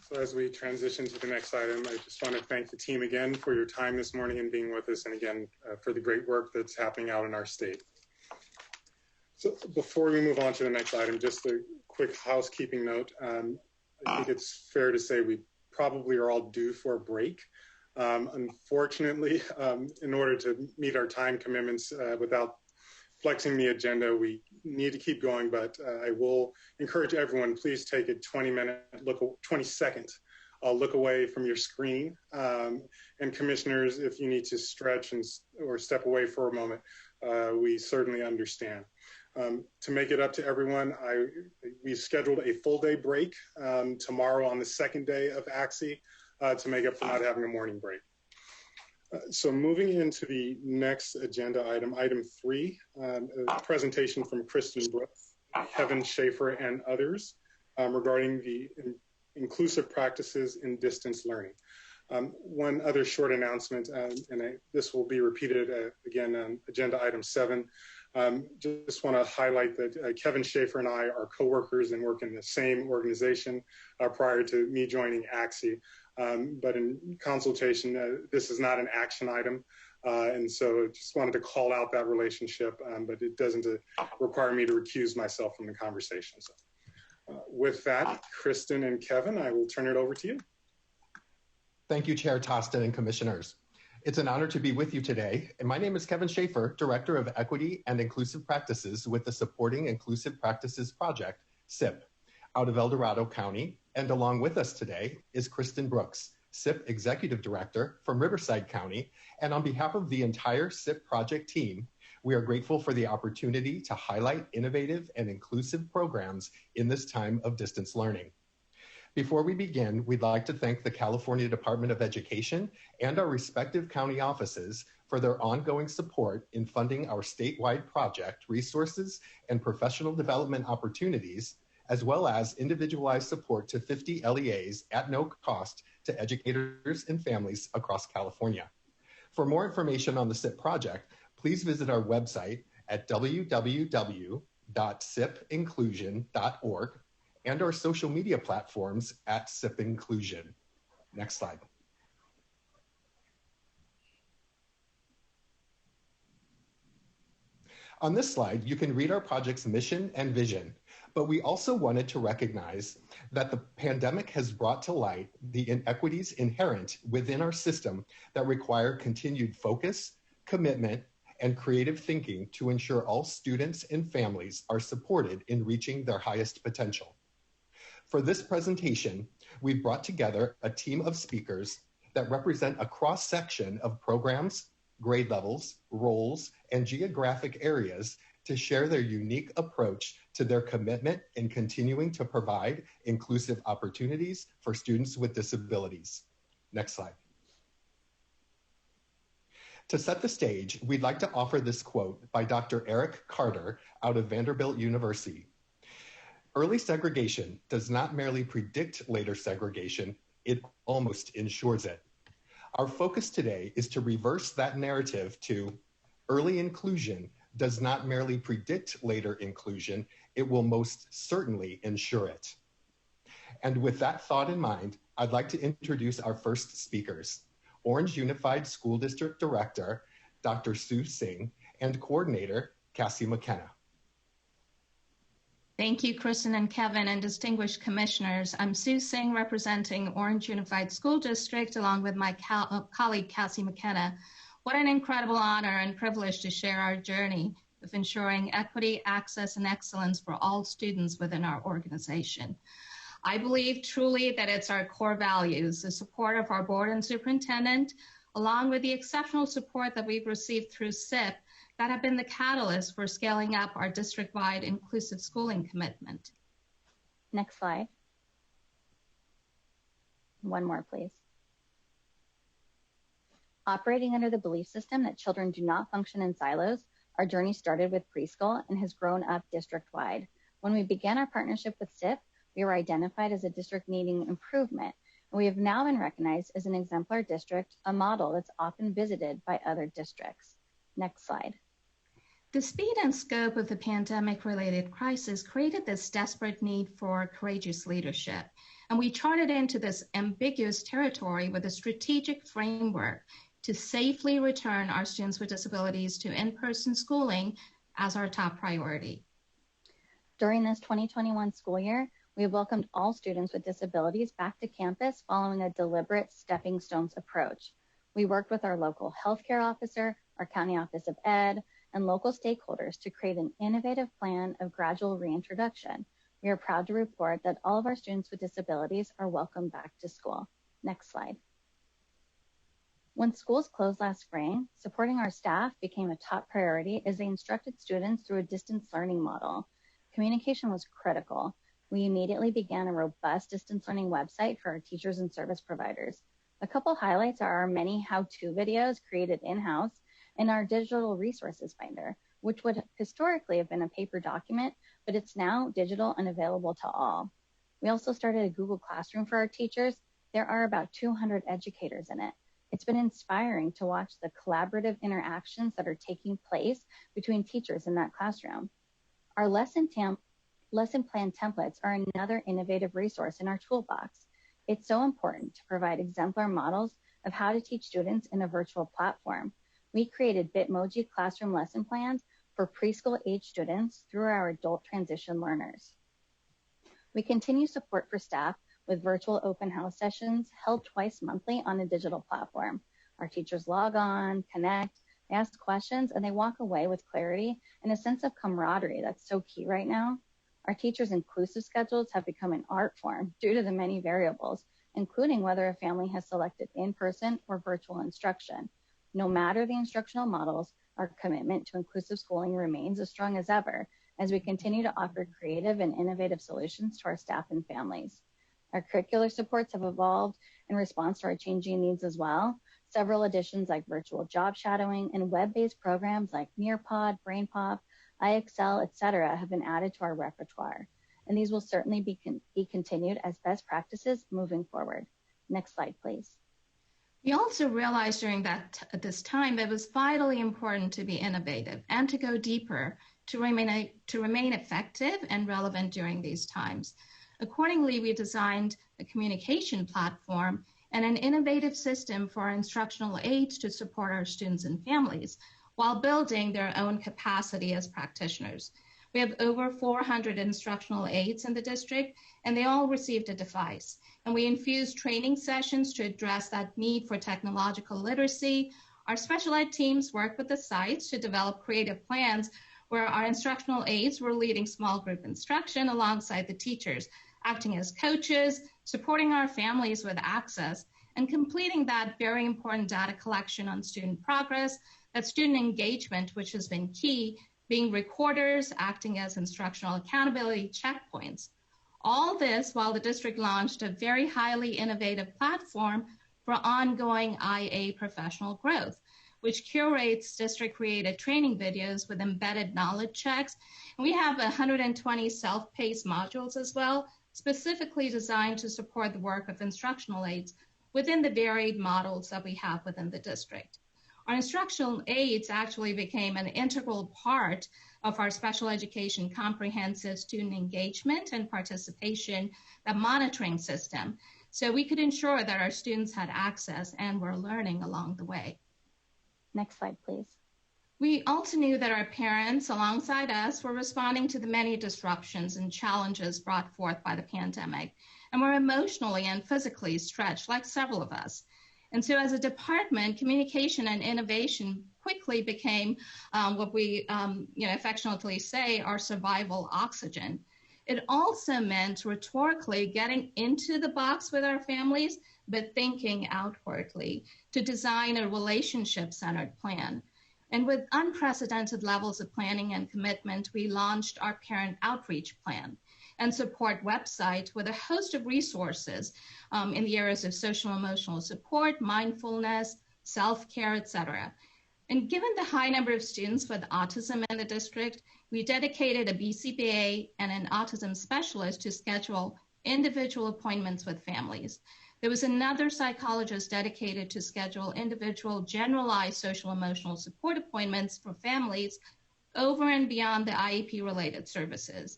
So as we transition to the next item, I just want to thank the team again for your time this morning and being with us, and again, for the great work that's happening out in our state. So before we move on to the next item, just a quick housekeeping note. I think it's fair to say we probably are all due for a break. Unfortunately, in order to meet our time commitments without flexing the agenda, we need to keep going, but I will encourage everyone, please take a 20-second look away from your screen. And commissioners, if you need to stretch or step away for a moment, we certainly understand. To make it up to everyone, we've scheduled a full day break tomorrow on the second day of ACSE to make up for not having a morning break. So moving into the next agenda item, item 3, a presentation from Kristen Brooks, Kevin Schaefer, and others regarding the inclusive practices in distance learning. One other short announcement, this will be repeated again on agenda item 7. Just want to highlight that Kevin Schaefer and I are co-workers and work in the same organization prior to me joining ACSE. But in consultation, this is not an action item. And so just wanted to call out that relationship, but it doesn't require me to recuse myself from the conversation. So with that, Kristen and Kevin, I will turn it over to you. Thank you, Chair Tostin and Commissioners. It's an honor to be with you today. And my name is Kevin Schaefer, Director of Equity and Inclusive Practices with the Supporting Inclusive Practices Project, SIP, out of El Dorado County. And along with us today is Kristen Brooks, SIP Executive Director from Riverside County. And on behalf of the entire SIP project team, we are grateful for the opportunity to highlight innovative and inclusive programs in this time of distance learning. Before we begin, we'd like to thank the California Department of Education and our respective county offices for their ongoing support in funding our statewide project resources and professional development opportunities, as well as individualized support to 50 LEAs at no cost to educators and families across California. For more information on the SIP project, please visit our website at www.sipinclusion.org and our social media platforms at SIP Inclusion. Next slide. On this slide, you can read our project's mission and vision, but we also wanted to recognize that the pandemic has brought to light the inequities inherent within our system that require continued focus, commitment, and creative thinking to ensure all students and families are supported in reaching their highest potential. For this presentation, we've brought together a team of speakers that represent a cross-section of programs, grade levels, roles, and geographic areas to share their unique approach to their commitment in continuing to provide inclusive opportunities for students with disabilities. Next slide. To set the stage, we'd like to offer this quote by Dr. Eric Carter out of Vanderbilt University. Early segregation does not merely predict later segregation, it almost ensures it. Our focus today is to reverse that narrative to early inclusion does not merely predict later inclusion, it will most certainly ensure it. And with that thought in mind, I'd like to introduce our first speakers, Orange Unified School District Director, Dr. Sue Singh, and Coordinator, Cassie McKenna. Thank you, Kristen and Kevin, and distinguished commissioners. I'm Sue Singh, representing Orange Unified School District, along with my colleague, Cassie McKenna. What an incredible honor and privilege to share our journey of ensuring equity, access, and excellence for all students within our organization. I believe truly that it's our core values, the support of our board and superintendent, along with the exceptional support that we've received through SIP, that have been the catalyst for scaling up our district-wide inclusive schooling commitment. Next slide. One more, please. Operating under the belief system that children do not function in silos, our journey started with preschool and has grown up district-wide. When we began our partnership with SIP, we were identified as a district needing improvement, and we have now been recognized as an exemplar district, a model that's often visited by other districts. Next slide. The speed and scope of the pandemic-related crisis created this desperate need for courageous leadership. And we charted into this ambiguous territory with a strategic framework to safely return our students with disabilities to in-person schooling as our top priority. During this 2021 school year, we have welcomed all students with disabilities back to campus following a deliberate stepping stones approach. We worked with our local healthcare officer, our county office of ed, and local stakeholders to create an innovative plan of gradual reintroduction. We are proud to report that all of our students with disabilities are welcome back to school. Next slide. When schools closed last spring, supporting our staff became a top priority as they instructed students through a distance learning model. Communication was critical. We immediately began a robust distance learning website for our teachers and service providers. A couple highlights are our many how-to videos created in-house and our digital resources finder, which would historically have been a paper document, but it's now digital and available to all. We also started a Google Classroom for our teachers. There are about 200 educators in it. It's been inspiring to watch the collaborative interactions that are taking place between teachers in that classroom. Our lesson plan templates are another innovative resource in our toolbox. It's so important to provide exemplar models of how to teach students in a virtual platform. We created Bitmoji classroom lesson plans for preschool age students through our adult transition learners. We continue support for staff with virtual open house sessions held twice monthly on a digital platform. Our teachers log on, connect, they ask questions, and they walk away with clarity and a sense of camaraderie that's so key right now. Our teachers' inclusive schedules have become an art form due to the many variables, including whether a family has selected in-person or virtual instruction. No matter the instructional models, our commitment to inclusive schooling remains as strong as ever as we continue to offer creative and innovative solutions to our staff and families. Our curricular supports have evolved in response to our changing needs as well. Several additions like virtual job shadowing and web-based programs like Nearpod, BrainPop, IXL, etc. have been added to our repertoire, and these will certainly be continued as best practices moving forward. Next slide, please. We also realized during this time that it was vitally important to be innovative and to go deeper to remain effective and relevant during these times. Accordingly, we designed a communication platform and an innovative system for our instructional aides to support our students and families while building their own capacity as practitioners. We have over 400 instructional aides in the district, and they all received a device. And we infused training sessions to address that need for technological literacy. Our special ed teams worked with the sites to develop creative plans where our instructional aides were leading small group instruction alongside the teachers, acting as coaches, supporting our families with access, and completing that very important data collection on student progress, that student engagement, which has been key, being recorders, acting as instructional accountability checkpoints. All this while the district launched a very highly innovative platform for ongoing IA professional growth, which curates district-created training videos with embedded knowledge checks. And we have 120 self-paced modules as well, specifically designed to support the work of instructional aides within the varied models that we have within the district. Our instructional aides actually became an integral part of our special education comprehensive student engagement and participation monitoring system, so we could ensure that our students had access and were learning along the way. Next slide, please. We also knew that our parents, alongside us, were responding to the many disruptions and challenges brought forth by the pandemic, and were emotionally and physically stretched, like several of us. And so as a department, communication and innovation quickly became what we affectionately say our survival oxygen. It also meant rhetorically getting into the box with our families, but thinking outwardly to design a relationship-centered plan. And with unprecedented levels of planning and commitment, we launched our parent outreach plan and support website with a host of resources in the areas of social emotional support, mindfulness, self-care, etc. And given the high number of students with autism in the district, we dedicated a BCBA and an autism specialist to schedule individual appointments with families. There was another psychologist dedicated to schedule individual generalized social emotional support appointments for families over and beyond the IEP-related services.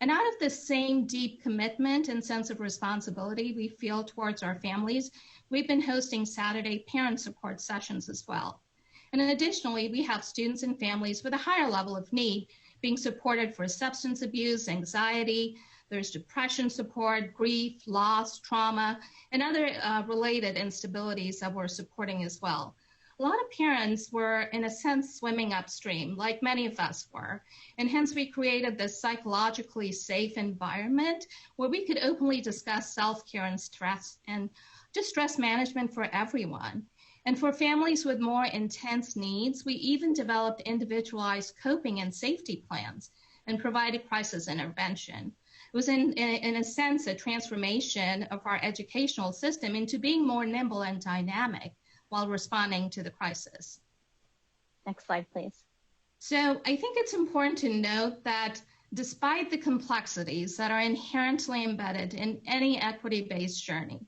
And out of the same deep commitment and sense of responsibility we feel towards our families, we've been hosting Saturday parent support sessions as well. And then additionally, we have students and families with a higher level of need being supported for substance abuse, anxiety, there's depression support, grief, loss, trauma, and other related instabilities that we're supporting as well. A lot of parents were, in a sense, swimming upstream, like many of us were. And hence we created this psychologically safe environment where we could openly discuss self-care and stress management for everyone. And for families with more intense needs, we even developed individualized coping and safety plans and provided crisis intervention. It was, in a sense, a transformation of our educational system into being more nimble and dynamic while responding to the crisis. Next slide, please. So I think it's important to note that despite the complexities that are inherently embedded in any equity-based journey,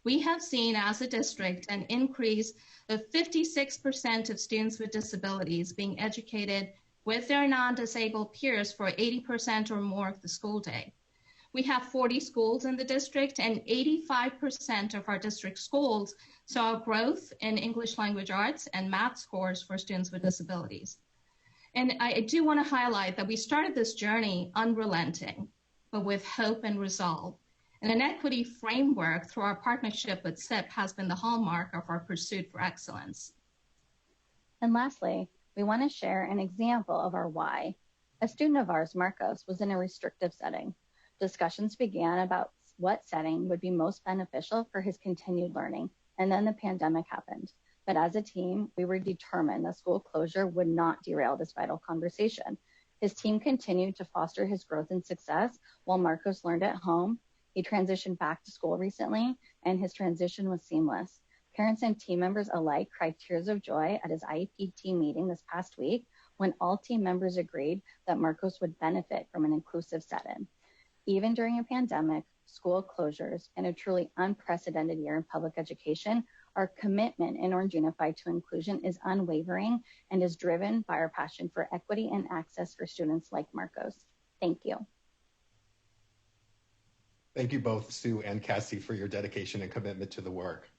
we have seen as a district an increase of 56% of students with disabilities being educated with their non-disabled peers for 80% or more of the school day. We have 40 schools in the district, and 85% of our district schools saw growth in English language arts and math scores for students with disabilities. And I do want to highlight that we started this journey unrelenting, but with hope and resolve. And an equity framework through our partnership with SIP has been the hallmark of our pursuit for excellence. And lastly, we want to share an example of our why. A student of ours, Marcos, was in a restrictive setting. Discussions began about what setting would be most beneficial for his continued learning, and then the pandemic happened. But as a team, we were determined that school closure would not derail this vital conversation. His team continued to foster his growth and success while Marcos learned at home. He transitioned back to school recently, and his transition was seamless. Parents and team members alike cried tears of joy at his IEP team meeting this past week when all team members agreed that Marcos would benefit from an inclusive set-in. Even during a pandemic, school closures, and a truly unprecedented year in public education, our commitment in Orange Unified to inclusion is unwavering and is driven by our passion for equity and access for students like Marcos. Thank you. Thank you both, Sue and Cassie, for your dedication and commitment to the work.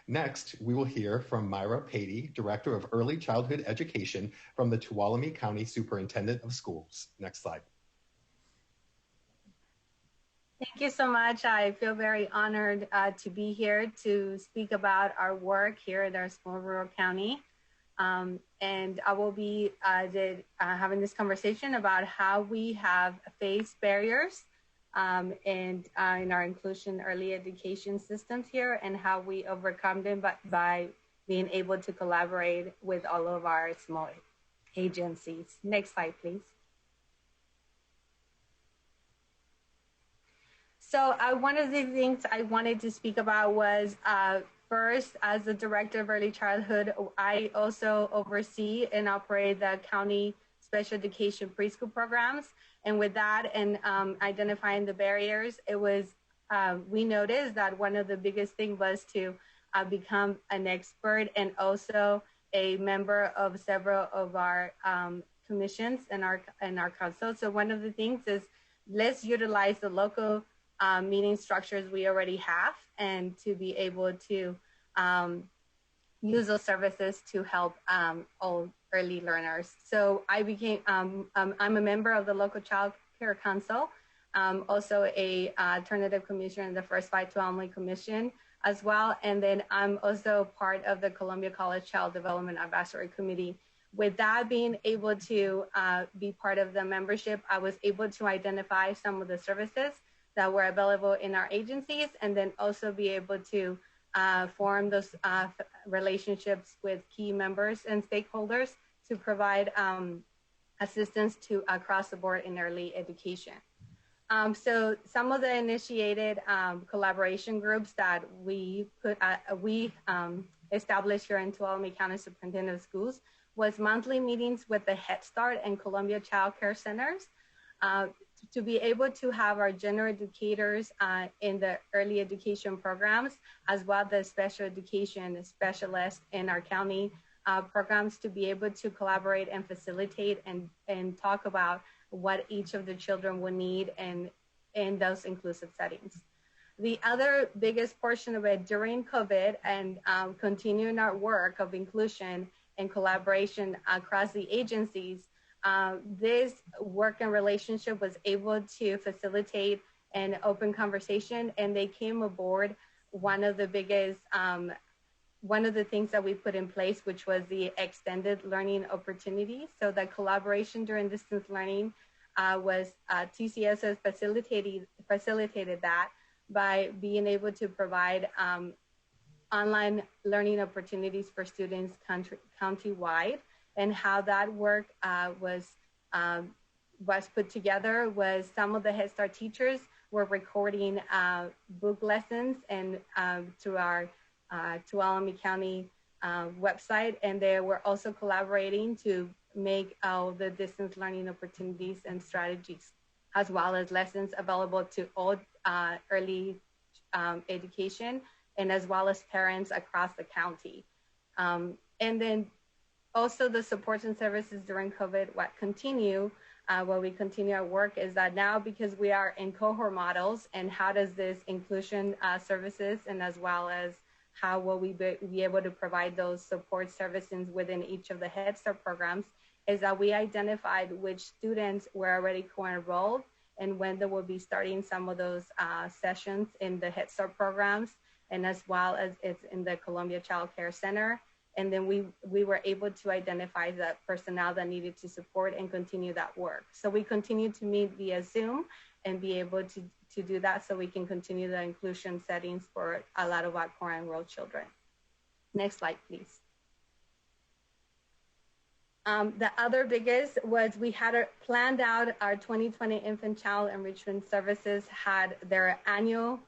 Next, we will hear from Myra Patey, Director of Early Childhood Education from the Tuolumne County Superintendent of Schools. Next slide. Thank you so much. I feel very honored to be here to speak about our work here in our small rural county. And I will be having this conversation about how we have faced barriers in our inclusion early education systems here and how we overcome them by being able to collaborate with all of our small agencies. Next slide, please. So one of the things I wanted to speak about was first, as the Director of Early Childhood, I also oversee and operate the county special education preschool programs. And with that and identifying the barriers, it was, we noticed that one of the biggest things was to become an expert and also a member of several of our commissions and our council. So one of the things is let's utilize the local meeting structures we already have and to be able to use those services to help all early learners. So I became, I'm a member of the local child care council, also a alternative commissioner in the First Fight Tuolumne Commission as well. And then I'm also part of the Columbia College Child Development Advisory Committee. With that being able to be part of the membership, I was able to identify some of the services that were available in our agencies and then also be able to form those relationships with key members and stakeholders to provide assistance to across the board in early education. So some of the initiated collaboration groups that we established here in Tuolumne County Superintendent of Schools was monthly meetings with the Head Start and Columbia Child Care Centers to be able to have our general educators in the early education programs, as well as special education specialists in our county programs to be able to collaborate and facilitate and talk about what each of the children would need and in those inclusive settings. The other biggest portion of it during COVID and continuing our work of inclusion and collaboration across the agencies, this work and relationship was able to facilitate an open conversation, and they came aboard one of the biggest, one of the things that we put in place, which was the extended learning opportunity. So the collaboration during distance learning was TCSO facilitated that by being able to provide online learning opportunities for students county-wide. And how that work was put together was some of the Head Start teachers were recording book lessons and to our Tuolumne County website, and they were also collaborating to make the distance learning opportunities and strategies, as well as lessons available to all early education and as well as parents across the county. And then also the supports and services during COVID, what we continue our work is that now, because we are in cohort models, and how does this inclusion services and as well as how will we be able to provide those support services within each of the Head Start programs, is that we identified which students were already co-enrolled and when they will be starting some of those sessions in the Head Start programs, and as well as it's in the Columbia Child Care Center. And then we were able to identify the personnel that needed to support and continue that work. So we continue to meet via Zoom and be able to do that so we can continue the inclusion settings for a lot of our core enrolled children. Next slide, please. The other biggest was we had planned out our 2020 Infant Child Enrichment Services had their annual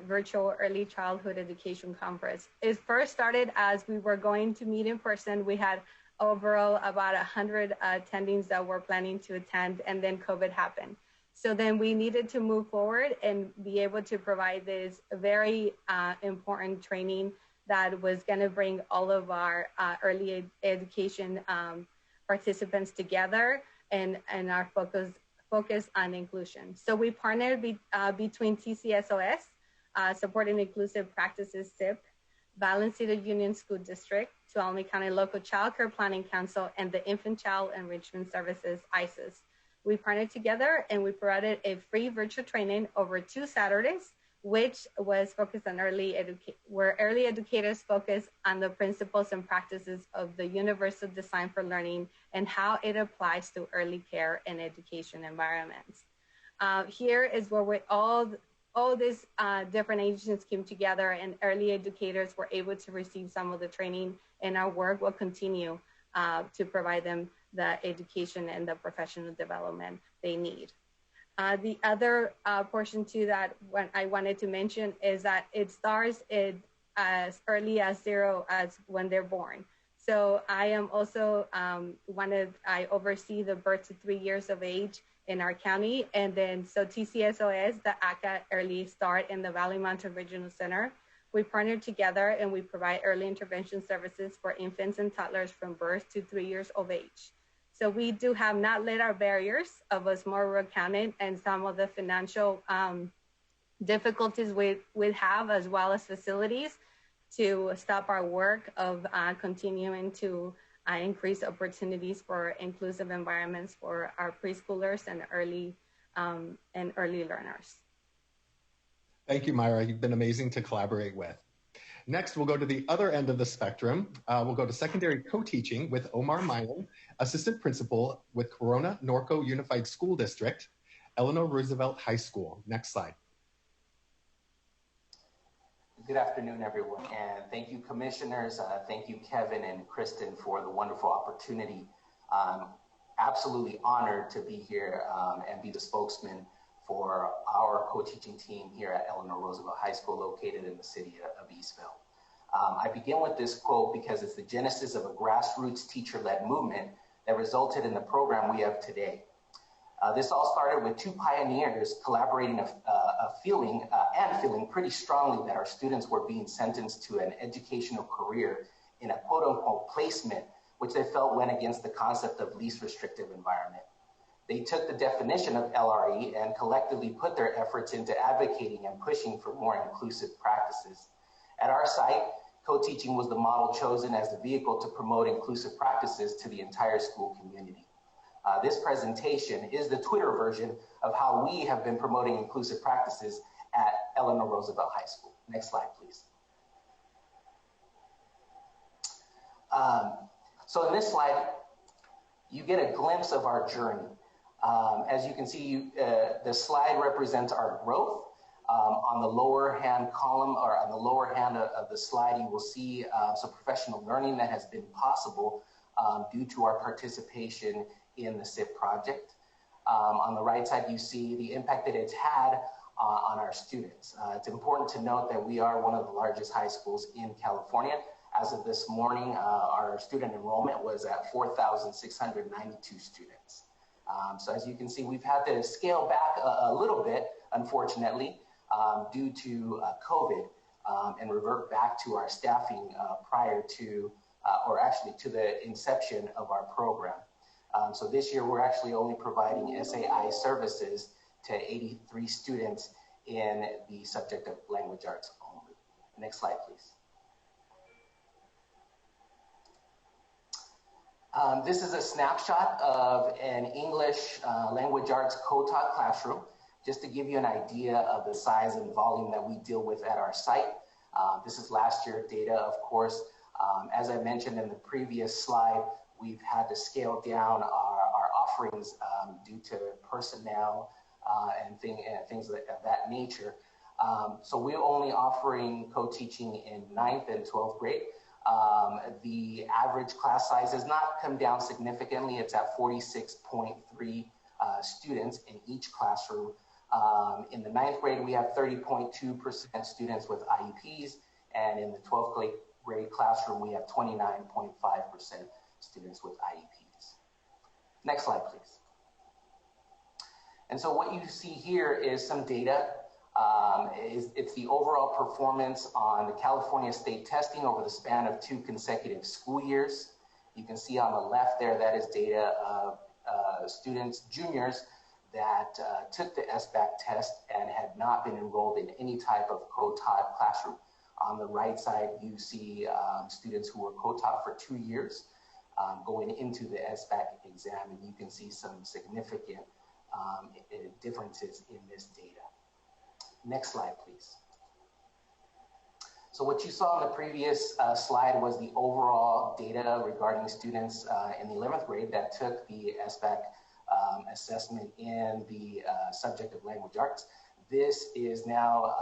virtual early childhood education conference. It first started as we were going to meet in person. We had overall about 100 attendings that were planning to attend, and then COVID happened. So then we needed to move forward and be able to provide this very important training that was going to bring all of our early education participants together and our focus on inclusion. So we partnered between TCSOS, Supporting Inclusive Practices, SIP, Valley City Union School District, Tuolumne County Local Child Care Planning Council, and the Infant Child Enrichment Services, ACSE. We partnered together and we provided a free virtual training over 2 Saturdays, which was focused on where early educators focus on the principles and practices of the Universal Design for Learning and how it applies to early care and education environments. Here is where all these different agencies came together, and early educators were able to receive some of the training, and our work will continue to provide them the education and the professional development they need. The other portion to that I wanted to mention is that it starts as early as 0 as when they're born. So I am also I oversee the birth to 3 years of age in our county. And then so TCSOS, the ACA Early Start in the Valley Mountain Regional Center, we partnered together and we provide early intervention services for infants and toddlers from birth to 3 years of age. So we do have not let our barriers of a small rural county and some of the financial difficulties we have, as well as facilities, to stop our work of continuing to increase opportunities for inclusive environments for our preschoolers and early learners. Thank you, Myra. You've been amazing to collaborate with. Next, we'll go to the other end of the spectrum. We'll go to secondary co-teaching with Omar Mayan, assistant principal with Corona Norco Unified School District, Eleanor Roosevelt High School. Next slide. Good afternoon, everyone, and thank you, commissioners. Thank you, Kevin and Kristen, for the wonderful opportunity. Absolutely honored to be here and be the spokesman for our co-teaching team here at Eleanor Roosevelt High School, located in the city of Eastville. I begin with this quote because it's the genesis of a grassroots teacher-led movement that resulted in the program we have today. This all started with 2 pioneers collaborating feeling pretty strongly that our students were being sentenced to an educational career in a quote-unquote placement, which they felt went against the concept of least restrictive environment. They took the definition of LRE and collectively put their efforts into advocating and pushing for more inclusive practices. At our site, co-teaching was the model chosen as the vehicle to promote inclusive practices to the entire school community. This presentation is the Twitter version of how we have been promoting inclusive practices at Eleanor Roosevelt High School. Next slide, please. So in this slide, you get a glimpse of our journey. As you can see, the slide represents our growth. On the lower hand column, or on the lower hand of the slide, you will see some professional learning that has been possible due to our participation in the SIP project. On the right side, you see the impact that it's had on our students. It's important to note that we are one of the largest high schools in California. As of this morning, our student enrollment was at 4,692 students. So as you can see, we've had to scale back a little bit, unfortunately, due to COVID, and revert back to our staffing prior to, or actually to the inception of our program. So this year, we're actually only providing SAI services to 83 students in the subject of language arts only. Next slide, please. This is a snapshot of an English language arts co-taught classroom, just to give you an idea of the size and volume that we deal with at our site. This is last year data, of course. As I mentioned in the previous slide, we've had to scale down our offerings due to personnel and things of that nature. So we're only offering co-teaching in 9th and 12th grade. The average class size has not come down significantly. It's at 46.3 students in each classroom. In the 9th grade, we have 30.2% students with IEPs, and in the 12th grade classroom, we have 29.5% students with IEPs. Next slide, please. And so what you see here is some data. It's the overall performance on the California state testing over the span of 2 consecutive school years. You can see on the left there, that is data of students, juniors, that took the SBAC test and had not been enrolled in any type of co-taught classroom. On the right side, you see students who were co-taught for 2 years going into the SBAC exam, and you can see some significant differences in this data. Next slide, please. So what you saw on the previous slide was the overall data regarding students in the 11th grade that took the SBAC assessment in the subject of language arts. This is now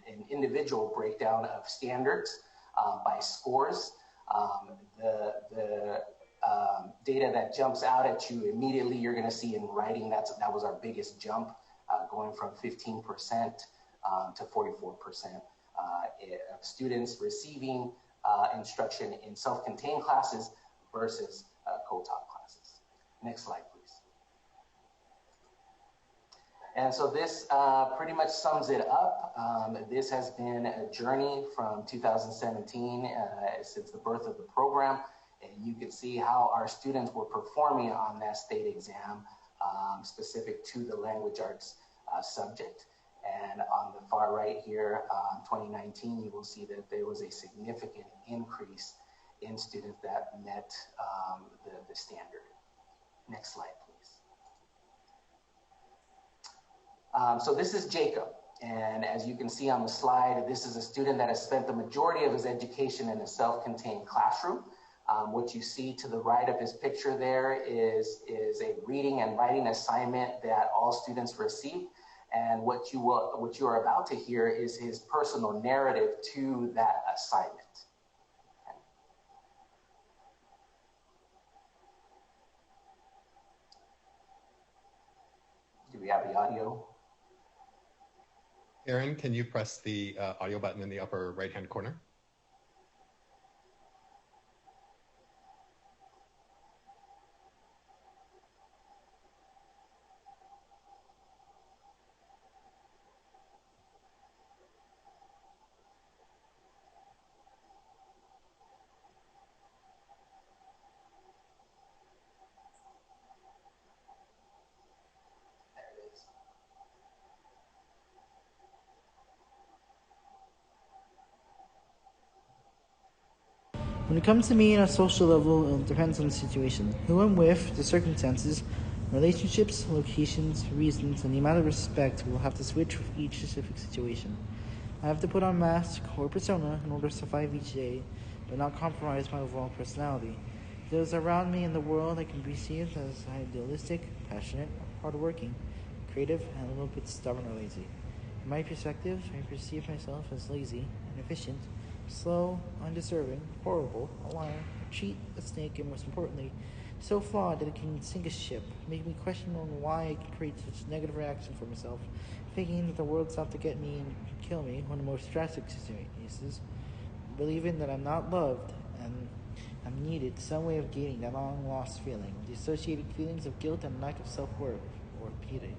an individual breakdown of standards by scores. The data that jumps out at you immediately, you're going to see in writing, that was our biggest jump, going from 15% to 44% of students receiving instruction in self-contained classes versus co-taught classes. Next slide, please. And so this pretty much sums it up. This has been a journey from 2017 since the birth of the program. And you can see how our students were performing on that state exam specific to the language arts subject. And on the far right here, 2019, you will see that there was a significant increase in students that met the standard. Next slide, please. So this is Jacob. And as you can see on the slide, this is a student that has spent the majority of his education in a self-contained classroom. What you see to the right of his picture there is a reading and writing assignment that all students receive. And what you are about to hear is his personal narrative to that assignment. Okay. Do we have the audio? Aaron, can you press the audio button in the upper right-hand corner? When it comes to me on a social level, it depends on the situation, who I'm with, the circumstances, relationships, locations, reasons, and the amount of respect will have to switch with each specific situation. I have to put on mask or persona in order to survive each day, but not compromise my overall personality. Those around me in the world I can be seen as idealistic, passionate, hardworking, creative, and a little bit stubborn or lazy. From my perspective, I perceive myself as lazy, inefficient, slow, undeserving, horrible, a liar, a cheat, a snake, and most importantly, so flawed that it can sink a ship, making me question on why I can create such negative reaction for myself, thinking that the world's out to get me and kill me when the most drastic cases, believing that I'm not loved and I'm needed some way of gaining that long-lost feeling, the associated feelings of guilt and lack of self-worth or pity.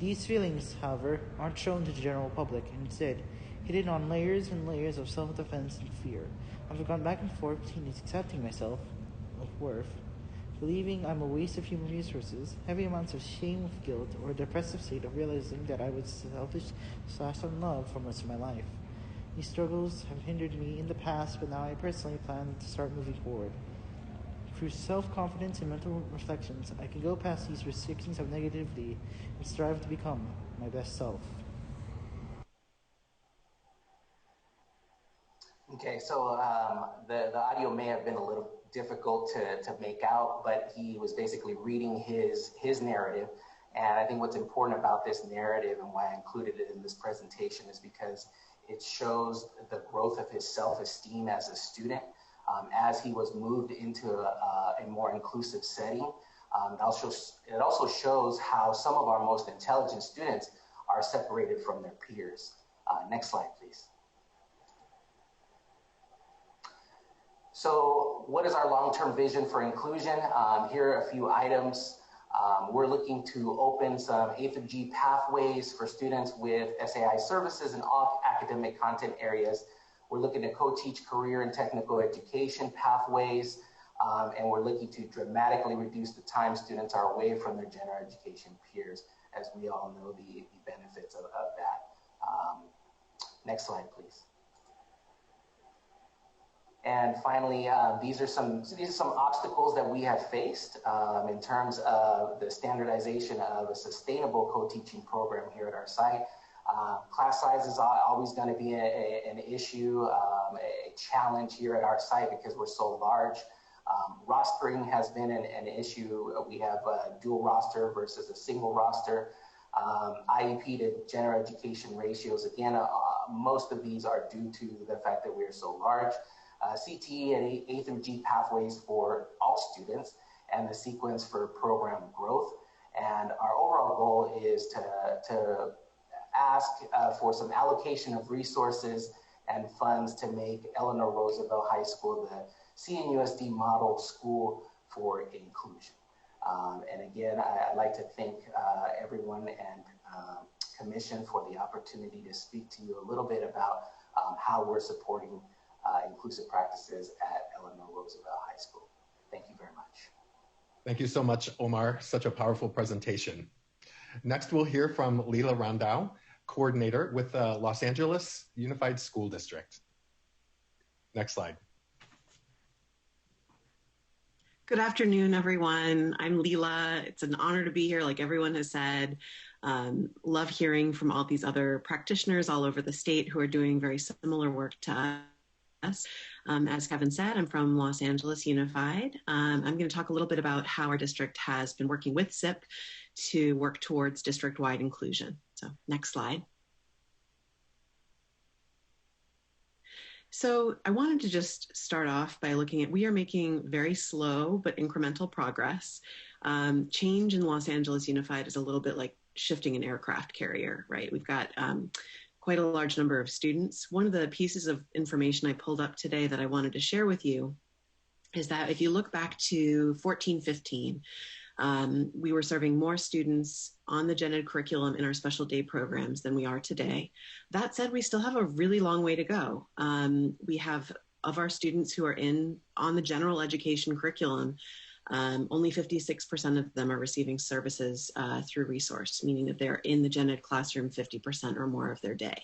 These feelings, however, aren't shown to the general public, and instead hidden on layers and layers of self-defense and fear. I've gone back and forth between accepting myself of worth, believing I'm a waste of human resources, heavy amounts of shame with guilt, or a depressive state of realizing that I was selfish/unloved for most of my life. These struggles have hindered me in the past, but now I personally plan to start moving forward. Through self-confidence and mental reflections, I can go past these restrictions of negativity and strive to become my best self. Okay, so the audio may have been a little difficult to make out, but he was basically reading his narrative. And I think what's important about this narrative and why I included it in this presentation is because it shows the growth of his self-esteem as a student as he was moved into a more inclusive setting. It also shows how some of our most intelligent students are separated from their peers. Next slide, please. So what is our long-term vision for inclusion? Here are a few items. We're looking to open some A through G pathways for students with SAI services in all academic content areas. We're looking to co-teach career and technical education pathways, and we're looking to dramatically reduce the time students are away from their general education peers, as we all know the benefits of that. Next slide, please. And finally, these are some obstacles that we have faced in terms of the standardization of a sustainable co-teaching program here at our site. Class size is always going to be an issue, a challenge here at our site because we're so large. Rostering has been an issue. We have a dual roster versus a single roster. IEP to general education ratios, again, most of these are due to the fact that we are so large. CTE and A through G pathways for all students, and the sequence for program growth. And our overall goal is to ask for some allocation of resources and funds to make Eleanor Roosevelt High School the CNUSD model school for inclusion. And again, I'd like to thank everyone and Commission for the opportunity to speak to you a little bit about how we're supporting inclusive practices at Eleanor Roosevelt High School. Thank you very much. Thank you so much, Omar. Such a powerful presentation. Next, we'll hear from Leila Randau, coordinator with the Los Angeles Unified School District. Next slide. Good afternoon, everyone. I'm Leila. It's an honor to be here, like everyone has said. Love hearing from all these other practitioners all over the state who are doing very similar work to us. As Kevin said, I'm from Los Angeles Unified. I'm going to talk a little bit about how our district has been working with SIP to work towards district-wide inclusion. So next slide. So I wanted to just start off by looking at, we are making very slow but incremental progress. Change in Los Angeles Unified is a little bit like shifting an aircraft carrier, right? We've got quite a large number of students. One of the pieces of information I pulled up today that I wanted to share with you is that if you look back to 14-15, we were serving more students on the gen ed curriculum in our special day programs than we are today. That said, we still have a really long way to go. We have, of our students who are on the general education curriculum, only 56% of them are receiving services through resource, meaning that they're in the gen ed classroom 50% or more of their day.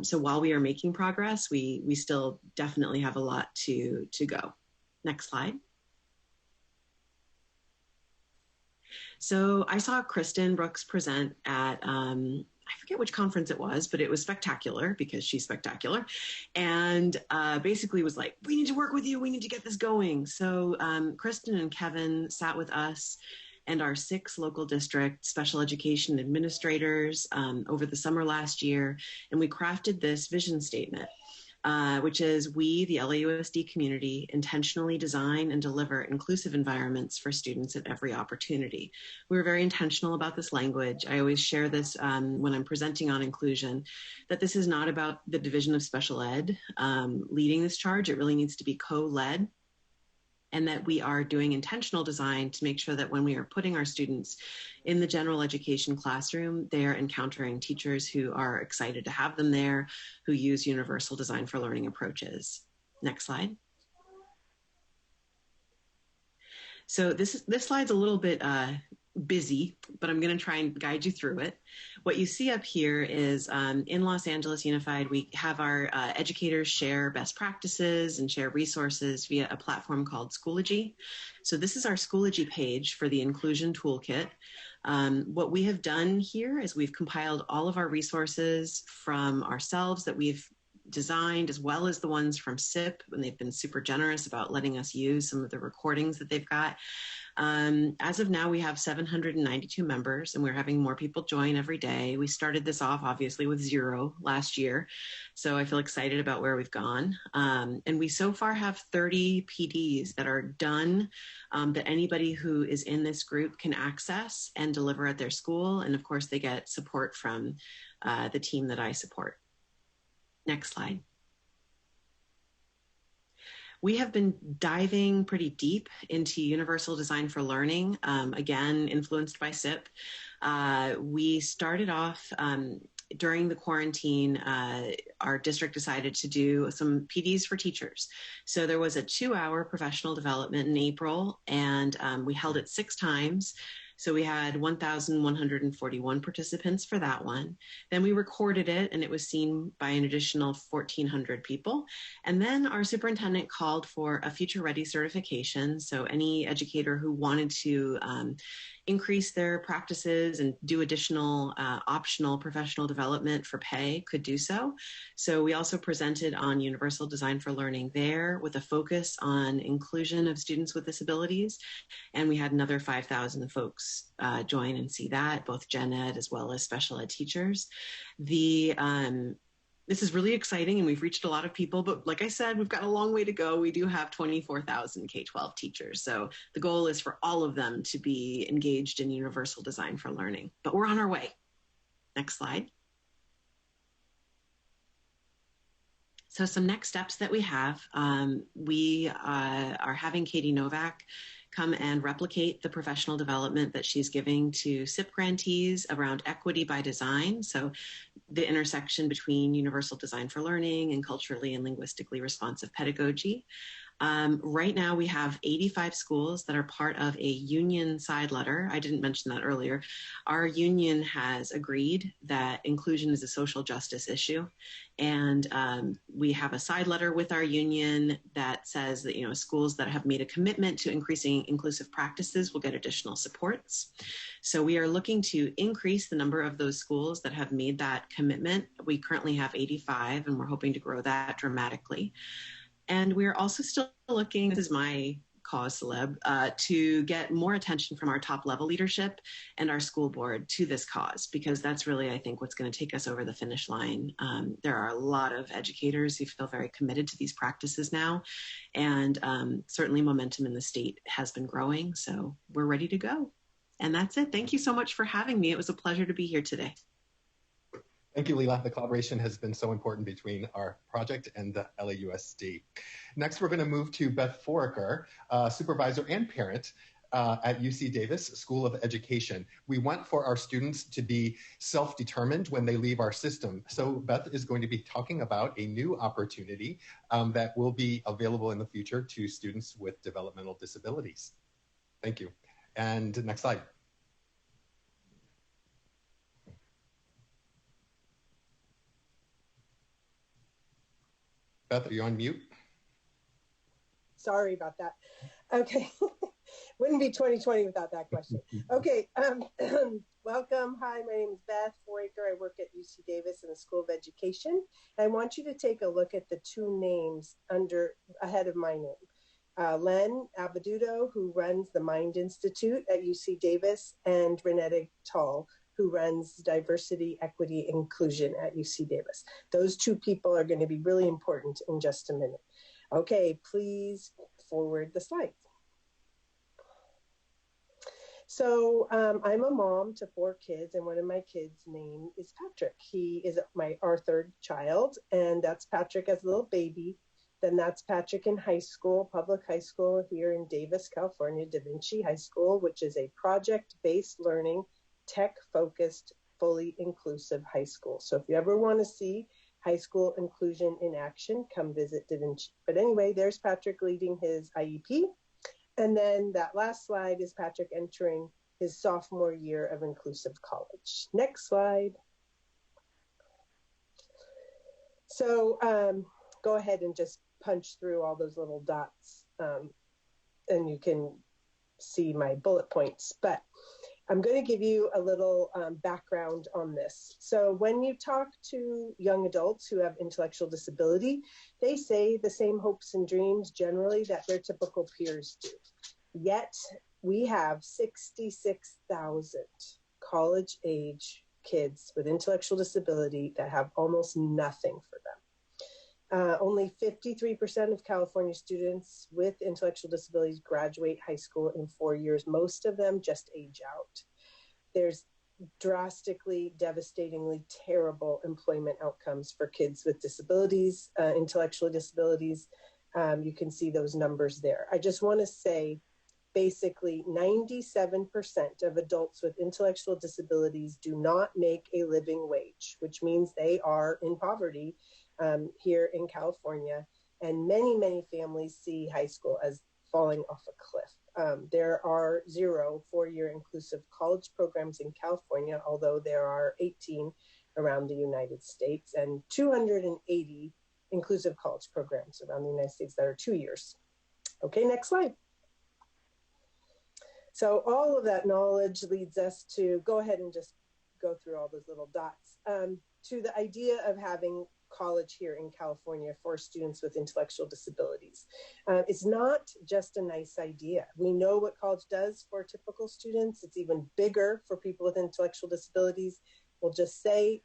So while we are making progress, we still definitely have a lot to go. Next slide. So I saw Kristen Brooks present at, I forget which conference it was, but it was spectacular because she's spectacular. And basically was like, we need to work with you. We need to get this going. So Kristen and Kevin sat with us and our 6 local district special education administrators over the summer last year. And we crafted this vision statement, which is we, the LAUSD community, intentionally design and deliver inclusive environments for students at every opportunity. We were very intentional about this language. I always share this when I'm presenting on inclusion, that this is not about the Division of Special Ed leading this charge. It really needs to be co-led, and that we are doing intentional design to make sure that when we are putting our students in the general education classroom, they are encountering teachers who are excited to have them there, who use universal design for learning approaches. Next slide. So this slide's a little bit busy, but I'm going to try and guide you through it. What you see up here is in Los Angeles Unified, we have our educators share best practices and share resources via a platform called Schoology. So this is our Schoology page for the Inclusion Toolkit. What we have done here is we've compiled all of our resources from ourselves that we've designed, as well as the ones from SIP, and they've been super generous about letting us use some of the recordings that they've got. As of now, we have 792 members, and we're having more people join every day. We started this off, obviously, with 0 last year, so I feel excited about where we've gone. And we so far have 30 PDs that are done that anybody who is in this group can access and deliver at their school. And of course, they get support from the team that I support. Next slide. We have been diving pretty deep into universal design for learning, again, influenced by SIP. We started off during the quarantine, our district decided to do some PDs for teachers. So there was a 2-hour professional development in April, and we held it 6 times. So we had 1,141 participants for that one. Then we recorded it, and it was seen by an additional 1,400 people. And then our superintendent called for a Future Ready certification. So any educator who wanted to increase their practices and do additional optional professional development for pay could do so. So we also presented on universal design for learning there with a focus on inclusion of students with disabilities. And we had another 5,000 folks join and see that, both gen ed as well as special ed teachers. This is really exciting, and we've reached a lot of people, but like I said, we've got a long way to go. We do have 24,000 K-12 teachers. So the goal is for all of them to be engaged in universal design for learning, but we're on our way. Next slide. So some next steps that we have, we are having Katie Novak come and replicate the professional development that she's giving to SIP grantees around equity by design. So the intersection between universal design for learning and culturally and linguistically responsive pedagogy. Right now we have 85 schools that are part of a union side letter. I didn't mention that earlier. Our union has agreed that inclusion is a social justice issue. And we have a side letter with our union that says that, schools that have made a commitment to increasing inclusive practices will get additional supports. So we are looking to increase the number of those schools that have made that commitment. We currently have 85, and we're hoping to grow that dramatically. And we're also still looking, this is my cause celeb, to get more attention from our top level leadership and our school board to this cause, because that's really, I think, what's going to take us over the finish line. There are a lot of educators who feel very committed to these practices now, and certainly momentum in the state has been growing, so we're ready to go. And that's it. Thank you so much for having me. It was a pleasure to be here today. Thank you, Leila. The collaboration has been so important between our project and the LAUSD. Next, we're going to move to Beth Foraker, supervisor and parent at UC Davis School of Education. We want for our students to be self-determined when they leave our system. So Beth is going to be talking about a new opportunity that will be available in the future to students with developmental disabilities. Thank you. And next slide. Beth, are you on mute? Sorry about that. Okay. Wouldn't be 2020 without that question. Okay. Welcome. Hi, my name is Beth Foraker. I work at UC Davis in the School of Education. I want you to take a look at the two names ahead of my name. Len Abadudo, who runs the Mind Institute at UC Davis, and Renetta Tall, who runs Diversity, Equity, Inclusion at UC Davis. Those two people are going to be really important in just a minute. Okay, please forward the slides. So I'm a mom to 4 kids, and one of my kids' name is Patrick. He is our third child, and that's Patrick as a little baby. Then that's Patrick in high school, public high school here in Davis, California, Da Vinci High School, which is a project-based learning, tech-focused, fully inclusive high school. So if you ever want to see high school inclusion in action, come visit Da Vinci. But anyway, there's Patrick leading his IEP. And then that last slide is Patrick entering his sophomore year of inclusive college. Next slide. So go ahead and just punch through all those little dots and you can see my bullet points. But I'm going to give you a little background on this. So when you talk to young adults who have intellectual disability, they say the same hopes and dreams generally that their typical peers do. Yet we have 66,000 college-age kids with intellectual disability that have almost nothing for them. Only 53% of California students with intellectual disabilities graduate high school in 4 years. Most of them just age out. There's drastically, devastatingly terrible employment outcomes for kids with disabilities, intellectual disabilities. You can see those numbers there. I just want to say, basically, 97% of adults with intellectual disabilities do not make a living wage, which means they are in poverty here in California. And many, many families see high school as falling off a cliff. There are 0 4-year inclusive college programs in California, although there are 18 around the United States, and 280 inclusive college programs around the United States that are 2 years. Okay, next slide. So all of that knowledge leads us to go ahead and just go through all those little dots to the idea of having college here in California for students with intellectual disabilities. It's not just a nice idea. We know what college does for typical students. It's even bigger for people with intellectual disabilities. We'll just say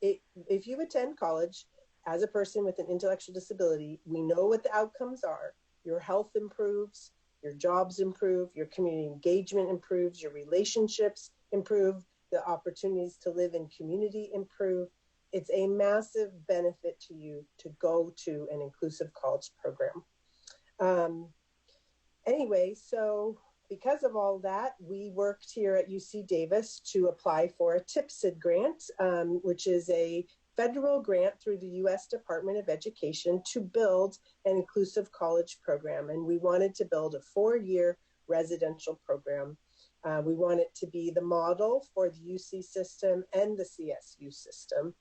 if you attend college as a person with an intellectual disability, we know what the outcomes are. Your health improves, your jobs improve, your community engagement improves, your relationships improve, the opportunities to live in community improve. It's a massive benefit to you to go to an inclusive college program. Anyway, so because of all that, we worked here at UC Davis to apply for a TIPSID grant, which is a federal grant through the U.S. Department of Education to build an inclusive college program. And we wanted to build a 4-year residential program. We want it to be the model for the UC system and the CSU system.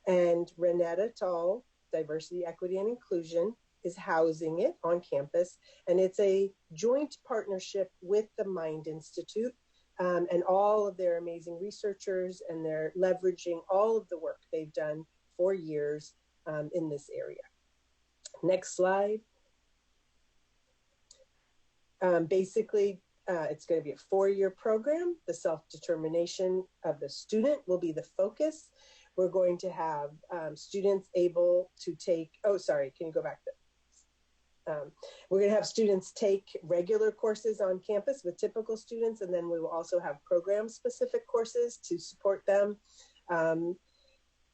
And Renetta Tall, Diversity, Equity, and Inclusion, is housing it on campus. And it's a joint partnership with the Mind Institute and all of their amazing researchers, and they're leveraging all of the work they've done for years in this area. Next slide. Basically, it's going to be a 4-year program. The self-determination of the student will be the focus. We're going to have students able to take, oh, sorry, can you go back? We're going to have students take regular courses on campus with typical students, and then we will also have program-specific courses to support them.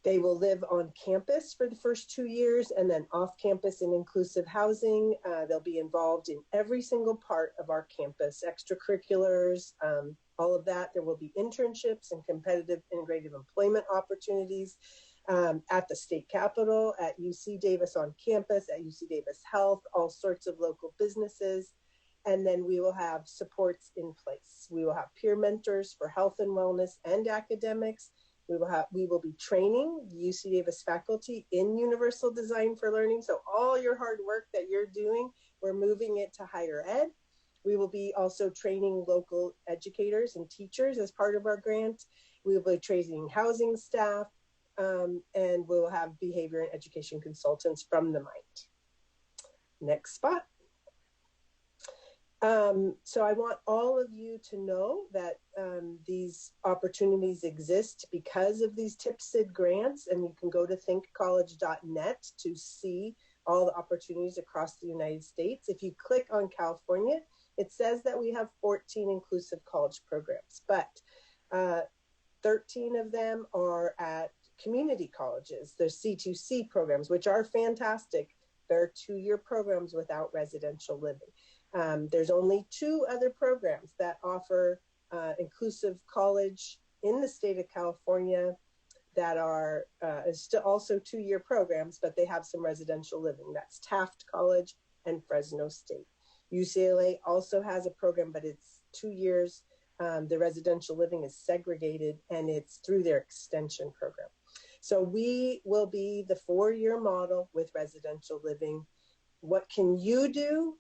They will live on campus for the first 2 years and then off campus in inclusive housing. They'll be involved in every single part of our campus, extracurriculars, all of that. There will be internships and competitive integrated employment opportunities at the state capitol, at UC Davis on campus, at UC Davis Health, all sorts of local businesses. And then we will have supports in place. We will have peer mentors for health and wellness and academics, We will be training UC Davis faculty in universal design for learning. So all your hard work that you're doing, we're moving it to higher ed. We will be also training local educators and teachers as part of our grant. We will be training housing staff, and we'll have behavior and education consultants from the MIND. Next spot. So I want all of you to know that these opportunities exist because of these TIPSID grants, and you can go to thinkcollege.net to see all the opportunities across the United States. If you click on California, it says that we have 14 inclusive college programs, but 13 of them are at community colleges. There's C2C programs, which are fantastic. They're 2-year programs without residential living. There's only 2 other programs that offer inclusive college in the state of California that are still also 2-year programs, but they have some residential living. That's Taft College and Fresno State. UCLA also has a program, but it's 2 years. The residential living is segregated, and it's through their extension program. So we will be the 4-year model with residential living. What can you do?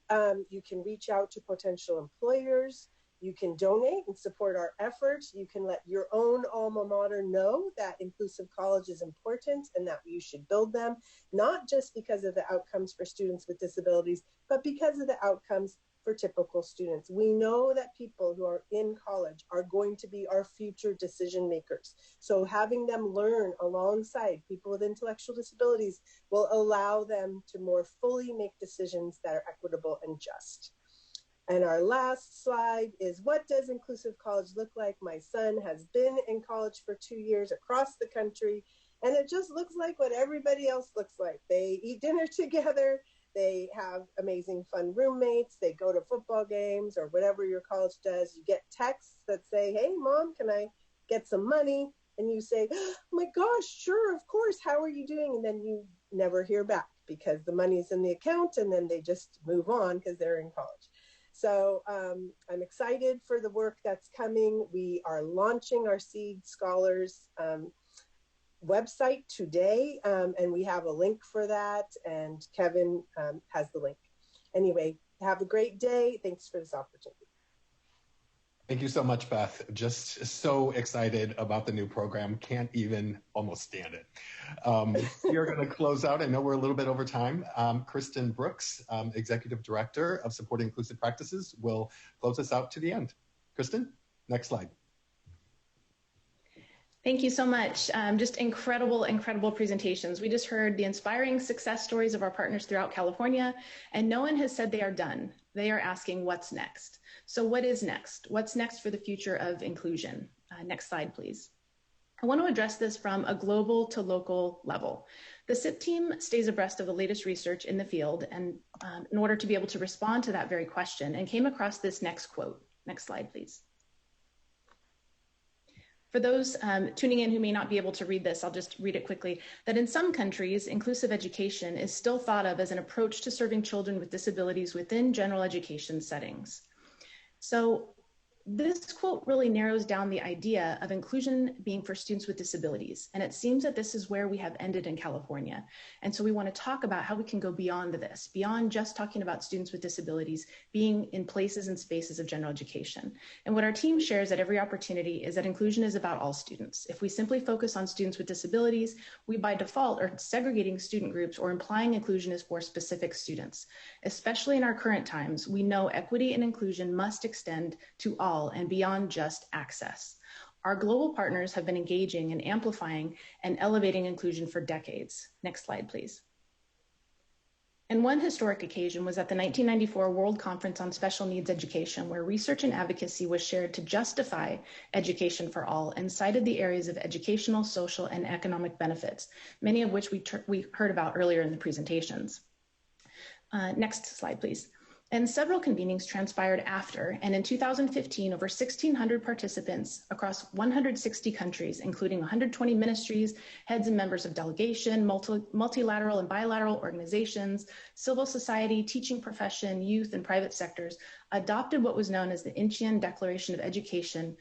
You can reach out to potential employers. You can donate and support our efforts. You can let your own alma mater know that inclusive college is important and that you should build them, not just because of the outcomes for students with disabilities, but because of the outcomes for typical students. We know that people who are in college are going to be our future decision makers. So having them learn alongside people with intellectual disabilities will allow them to more fully make decisions that are equitable and just. And our last slide is, what does inclusive college look like? My son has been in college for 2 years across the country, and it just looks like what everybody else looks like. They eat dinner together. They have amazing fun roommates. They go to football games or whatever your college does. You get texts that say, hey, Mom, can I get some money? And you say, oh my gosh, sure, of course. How are you doing? And then you never hear back because the money's in the account, and then they just move on because they're in college. So I'm excited for the work that's coming. We are launching our Seed Scholars website today, and we have a link for that, and Kevin has the link. Anyway, have a great day. Thanks for this opportunity. Thank you so much, Beth. Just so excited about the new program. Can't even almost stand it. We are going to close out. I know we're a little bit over time. Kristen Brooks, Executive Director of Supporting Inclusive Practices, will close us out to the end. Kristen, next slide. Thank you so much. Just incredible presentations. We just heard the inspiring success stories of our partners throughout California, and no one has said they are done. They are asking what's next. So what is next? What's next for the future of inclusion? Next slide, please. I want to address this from a global to local level. The SIP team stays abreast of the latest research in the field, and in order to be able to respond to that very question, and came across this next quote. Next slide, please. For those tuning in who may not be able to read this, I'll just read it quickly, that in some countries, inclusive education is still thought of as an approach to serving children with disabilities within general education settings. So this quote really narrows down the idea of inclusion being for students with disabilities. And it seems that this is where we have ended in California. And so we want to talk about how we can go beyond this, beyond just talking about students with disabilities being in places and spaces of general education. And what our team shares at every opportunity is that inclusion is about all students. If we simply focus on students with disabilities, we by default are segregating student groups or implying inclusion is for specific students. Especially in our current times, we know equity and inclusion must extend to all and beyond just access. Our global partners have been engaging and amplifying and elevating inclusion for decades. Next slide, please. And one historic occasion was at the 1994 World Conference on Special Needs Education, where research and advocacy was shared to justify education for all and cited the areas of educational, social, and economic benefits, many of which we heard about earlier in the presentations. Next slide, please. And several convenings transpired after, and in 2015, over 1,600 participants across 160 countries, including 120 ministries, heads and members of delegation, multilateral and bilateral organizations, civil society, teaching profession, youth, and private sectors, adopted what was known as the Incheon Declaration of Education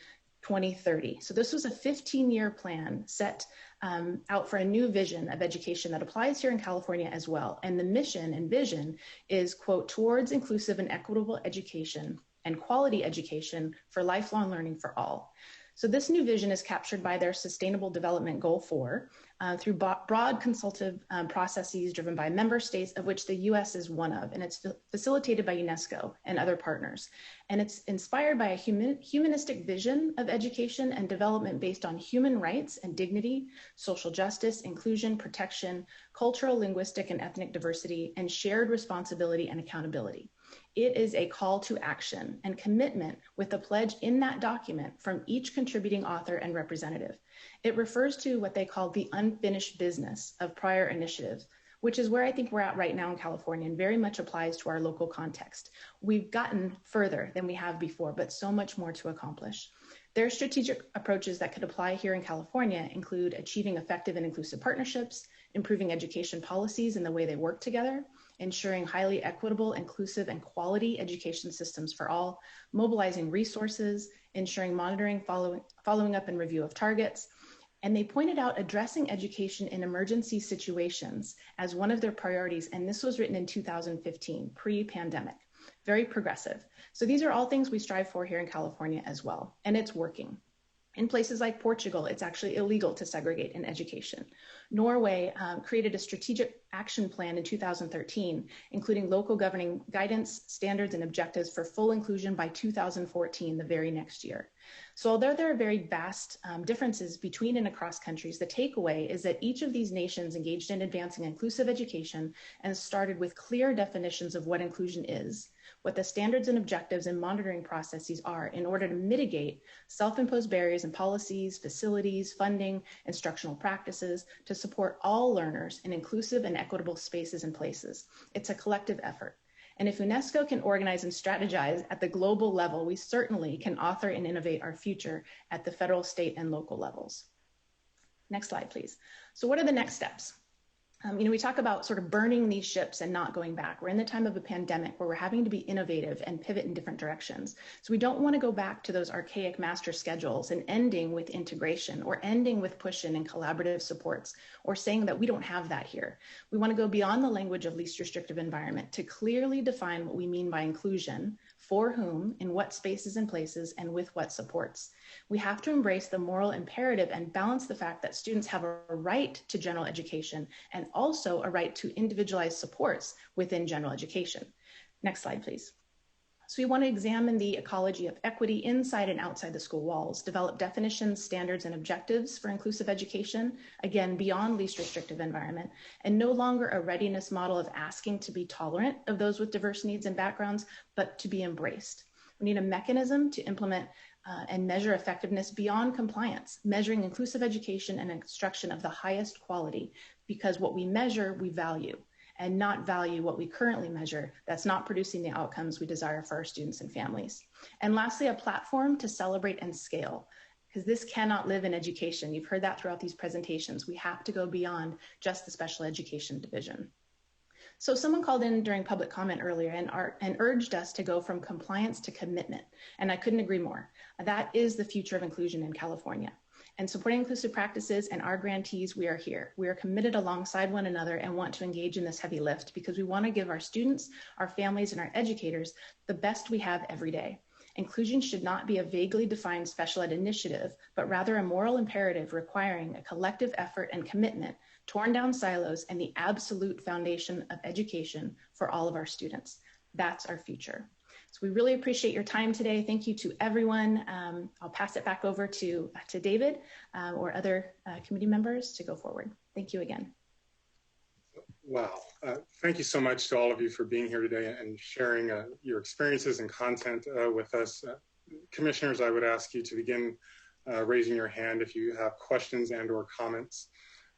2030. So this was a 15-year plan set out for a new vision of education that applies here in California as well. And the mission and vision is, quote, towards inclusive and equitable education and quality education for lifelong learning for all. So this new vision is captured by their Sustainable Development Goal 4 through broad consultative processes driven by member states, of which the US is one of, and it's facilitated by UNESCO and other partners. And it's inspired by a humanistic vision of education and development based on human rights and dignity, social justice, inclusion, protection, cultural, linguistic, and ethnic diversity, and shared responsibility and accountability. It is a call to action and commitment with a pledge in that document from each contributing author and representative. It refers to what they call the unfinished business of prior initiatives, which is where I think we're at right now in California and very much applies to our local context. We've gotten further than we have before, but so much more to accomplish. Their strategic approaches that could apply here in California include achieving effective and inclusive partnerships, improving education policies and the way they work together, ensuring highly equitable, inclusive, and quality education systems for all, mobilizing resources, ensuring monitoring, following up and review of targets. And they pointed out addressing education in emergency situations as one of their priorities. And this was written in 2015, pre-pandemic, very progressive. So these are all things we strive for here in California as well, and it's working. In places like Portugal, it's actually illegal to segregate in education. Norway created a strategic action plan in 2013, including local governing guidance, standards, and objectives for full inclusion by 2014, the very next year. So although there are very vast differences between and across countries, the takeaway is that each of these nations engaged in advancing inclusive education and started with clear definitions of what inclusion is, what the standards and objectives and monitoring processes are in order to mitigate self-imposed barriers in policies, facilities, funding, instructional practices to support all learners in inclusive and equitable spaces and places. It's a collective effort. And if UNESCO can organize and strategize at the global level, we certainly can author and innovate our future at the federal, state, and local levels. Next slide, please. So what are the next steps? We talk about sort of burning these ships and not going back. We're in the time of a pandemic where we're having to be innovative and pivot in different directions. So we don't want to go back to those archaic master schedules and ending with integration or ending with push-in and collaborative supports or saying that we don't have that here. We want to go beyond the language of least restrictive environment to clearly define what we mean by inclusion, for whom, in what spaces and places, and with what supports. We have to embrace the moral imperative and balance the fact that students have a right to general education and also a right to individualized supports within general education. Next slide, please. So we want to examine the ecology of equity inside and outside the school walls, develop definitions, standards, and objectives for inclusive education, again, beyond least restrictive environment, and no longer a readiness model of asking to be tolerant of those with diverse needs and backgrounds, but to be embraced. We need a mechanism to implement and measure effectiveness beyond compliance, measuring inclusive education and instruction of the highest quality, because what we measure, we value, and not value what we currently measure that's not producing the outcomes we desire for our students and families. And lastly, a platform to celebrate and scale, because this cannot live in education. You've heard that throughout these presentations. We have to go beyond just the special education division. So someone called in during public comment earlier and urged us to go from compliance to commitment. And I couldn't agree more. That is the future of inclusion in California. And supporting inclusive practices and our grantees, we are here. We are committed alongside one another and want to engage in this heavy lift because we want to give our students, our families, and our educators the best we have every day. Inclusion should not be a vaguely defined special ed initiative, but rather a moral imperative requiring a collective effort and commitment, torn down silos, and the absolute foundation of education for all of our students. That's our future. So we really appreciate your time today. Thank you to everyone. I'll pass it back over to David or other committee members to go forward. Thank you again. Wow. Thank you so much to all of you for being here today and sharing your experiences and content with us. Commissioners, I would ask you to begin raising your hand if you have questions and or comments.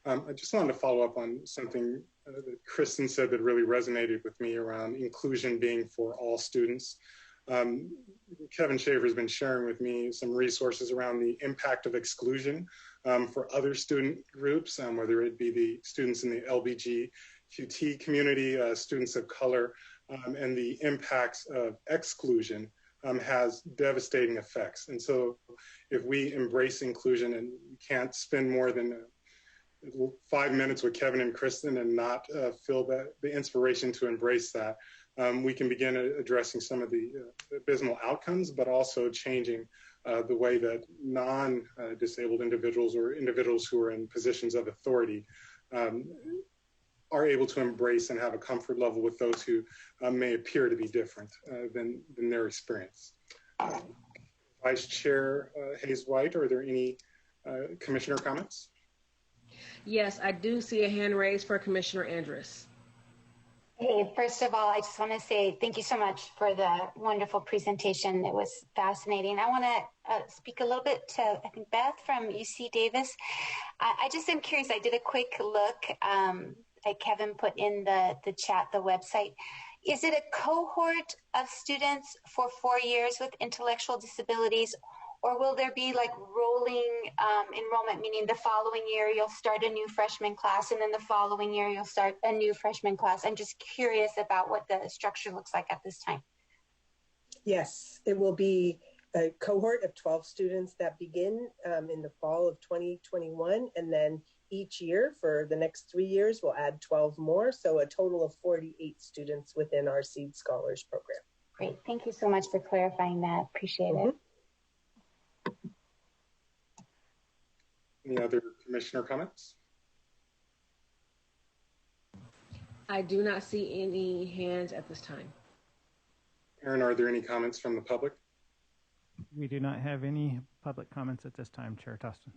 I just wanted to follow up on something that Kristen said that really resonated with me around inclusion being for all students. Kevin Schaefer has been sharing with me some resources around the impact of exclusion for other student groups, whether it be the students in the LGBTQ community, students of color, and the impacts of exclusion has devastating effects. And so if we embrace inclusion, and you can't spend more than 5 minutes with Kevin and Kristen and not feel that the inspiration to embrace that, we can begin addressing some of the abysmal outcomes, but also changing the way that non-disabled individuals or individuals who are in positions of authority are able to embrace and have a comfort level with those who may appear to be different than their experience. Vice Chair Hayes White, are there any commissioner comments? Yes, I do see a hand raised for Commissioner Andrus. Hey, first of all, I just want to say thank you so much for the wonderful presentation. It was fascinating. I want to speak a little bit to, I think, Beth from UC Davis. I just am curious. I did a quick look that Kevin put in the chat, the website. Is it a cohort of students for 4 years with intellectual disabilities, or will there be like rolling enrollment, meaning the following year you'll start a new freshman class and then the following year you'll start a new freshman class? I'm just curious about what the structure looks like at this time. Yes, it will be a cohort of 12 students that begin in the fall of 2021, and then each year for the next 3 years we'll add 12 more, so a total of 48 students within our Seed Scholars program. Great, thank you so much for clarifying that. Appreciate it. Any other commissioner comments? I do not see any hands at this time. Aaron, are there any comments from the public? We do not have any public comments at this time, Chair Tostin.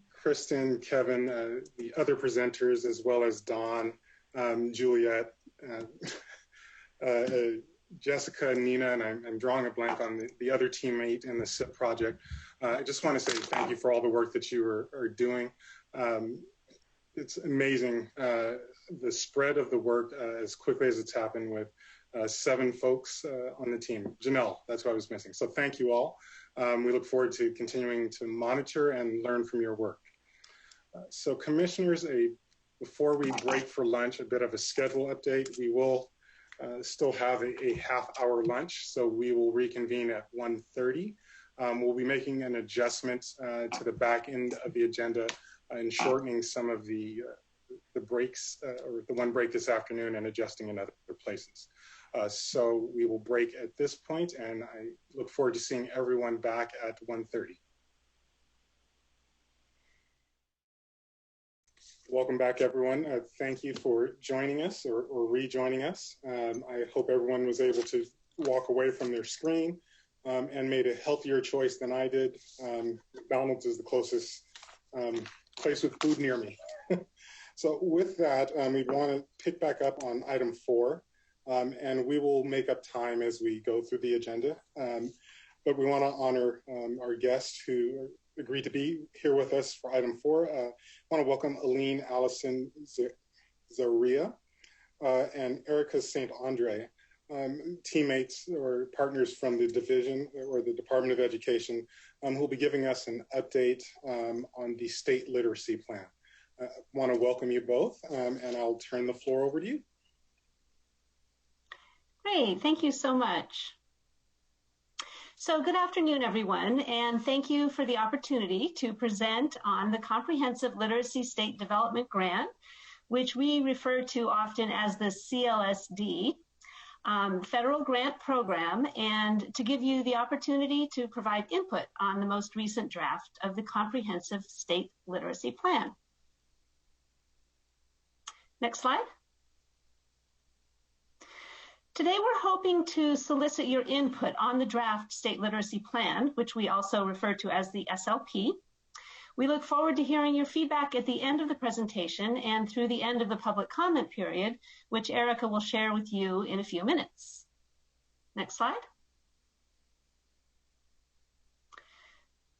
Kristen, Kevin, the other presenters, as well as Dawn, Juliet, Jessica, Nina, and I'm drawing a blank on the other teammate in the SIP project. I just want to say thank you for all the work that you are doing. It's amazing the spread of the work as quickly as it's happened with 7 folks on the team. Janelle, that's what I was missing. So thank you all. We look forward to continuing to monitor and learn from your work. So commissioners, before we break for lunch, a bit of a schedule update. We will still have a half-hour lunch, so we will reconvene at 1:30. We'll be making an adjustment to the back end of the agenda and shortening some of the breaks, or the one break this afternoon, and adjusting in other places. So we will break at this point, and I look forward to seeing everyone back at 1:30. Welcome back, everyone. Thank you for joining us or rejoining us. I hope everyone was able to walk away from their screen and made a healthier choice than I did. McDonald's is the closest place with food near me. So with that, we want to pick back up on item 4, and we will make up time as we go through the agenda. But we want to honor our guests who agreed to be here with us for item 4. I want to welcome Aline Allison Zaria and Erica St. Andre, teammates or partners from the division or the Department of Education, who will be giving us an update on the state literacy plan. I want to welcome you both, and I'll turn the floor over to you. Great, thank you so much. So good afternoon, everyone, and thank you for the opportunity to present on the Comprehensive Literacy State Development Grant, which we refer to often as the CLSD federal grant program, and to give you the opportunity to provide input on the most recent draft of the Comprehensive State Literacy Plan. Next slide. Today, we're hoping to solicit your input on the draft state literacy plan, which we also refer to as the SLP. We look forward to hearing your feedback at the end of the presentation and through the end of the public comment period, which Erica will share with you in a few minutes. Next slide.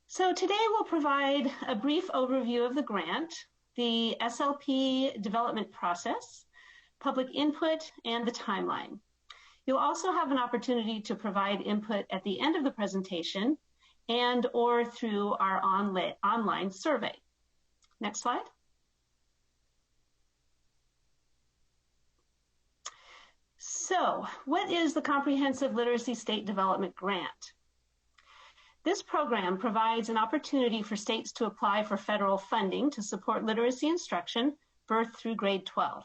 So today we'll provide a brief overview of the grant, the SLP development process, public input, and the timeline. You'll also have an opportunity to provide input at the end of the presentation and or through our online survey. Next slide. So, what is the Comprehensive Literacy State Development Grant? This program provides an opportunity for states to apply for federal funding to support literacy instruction, birth through grade 12.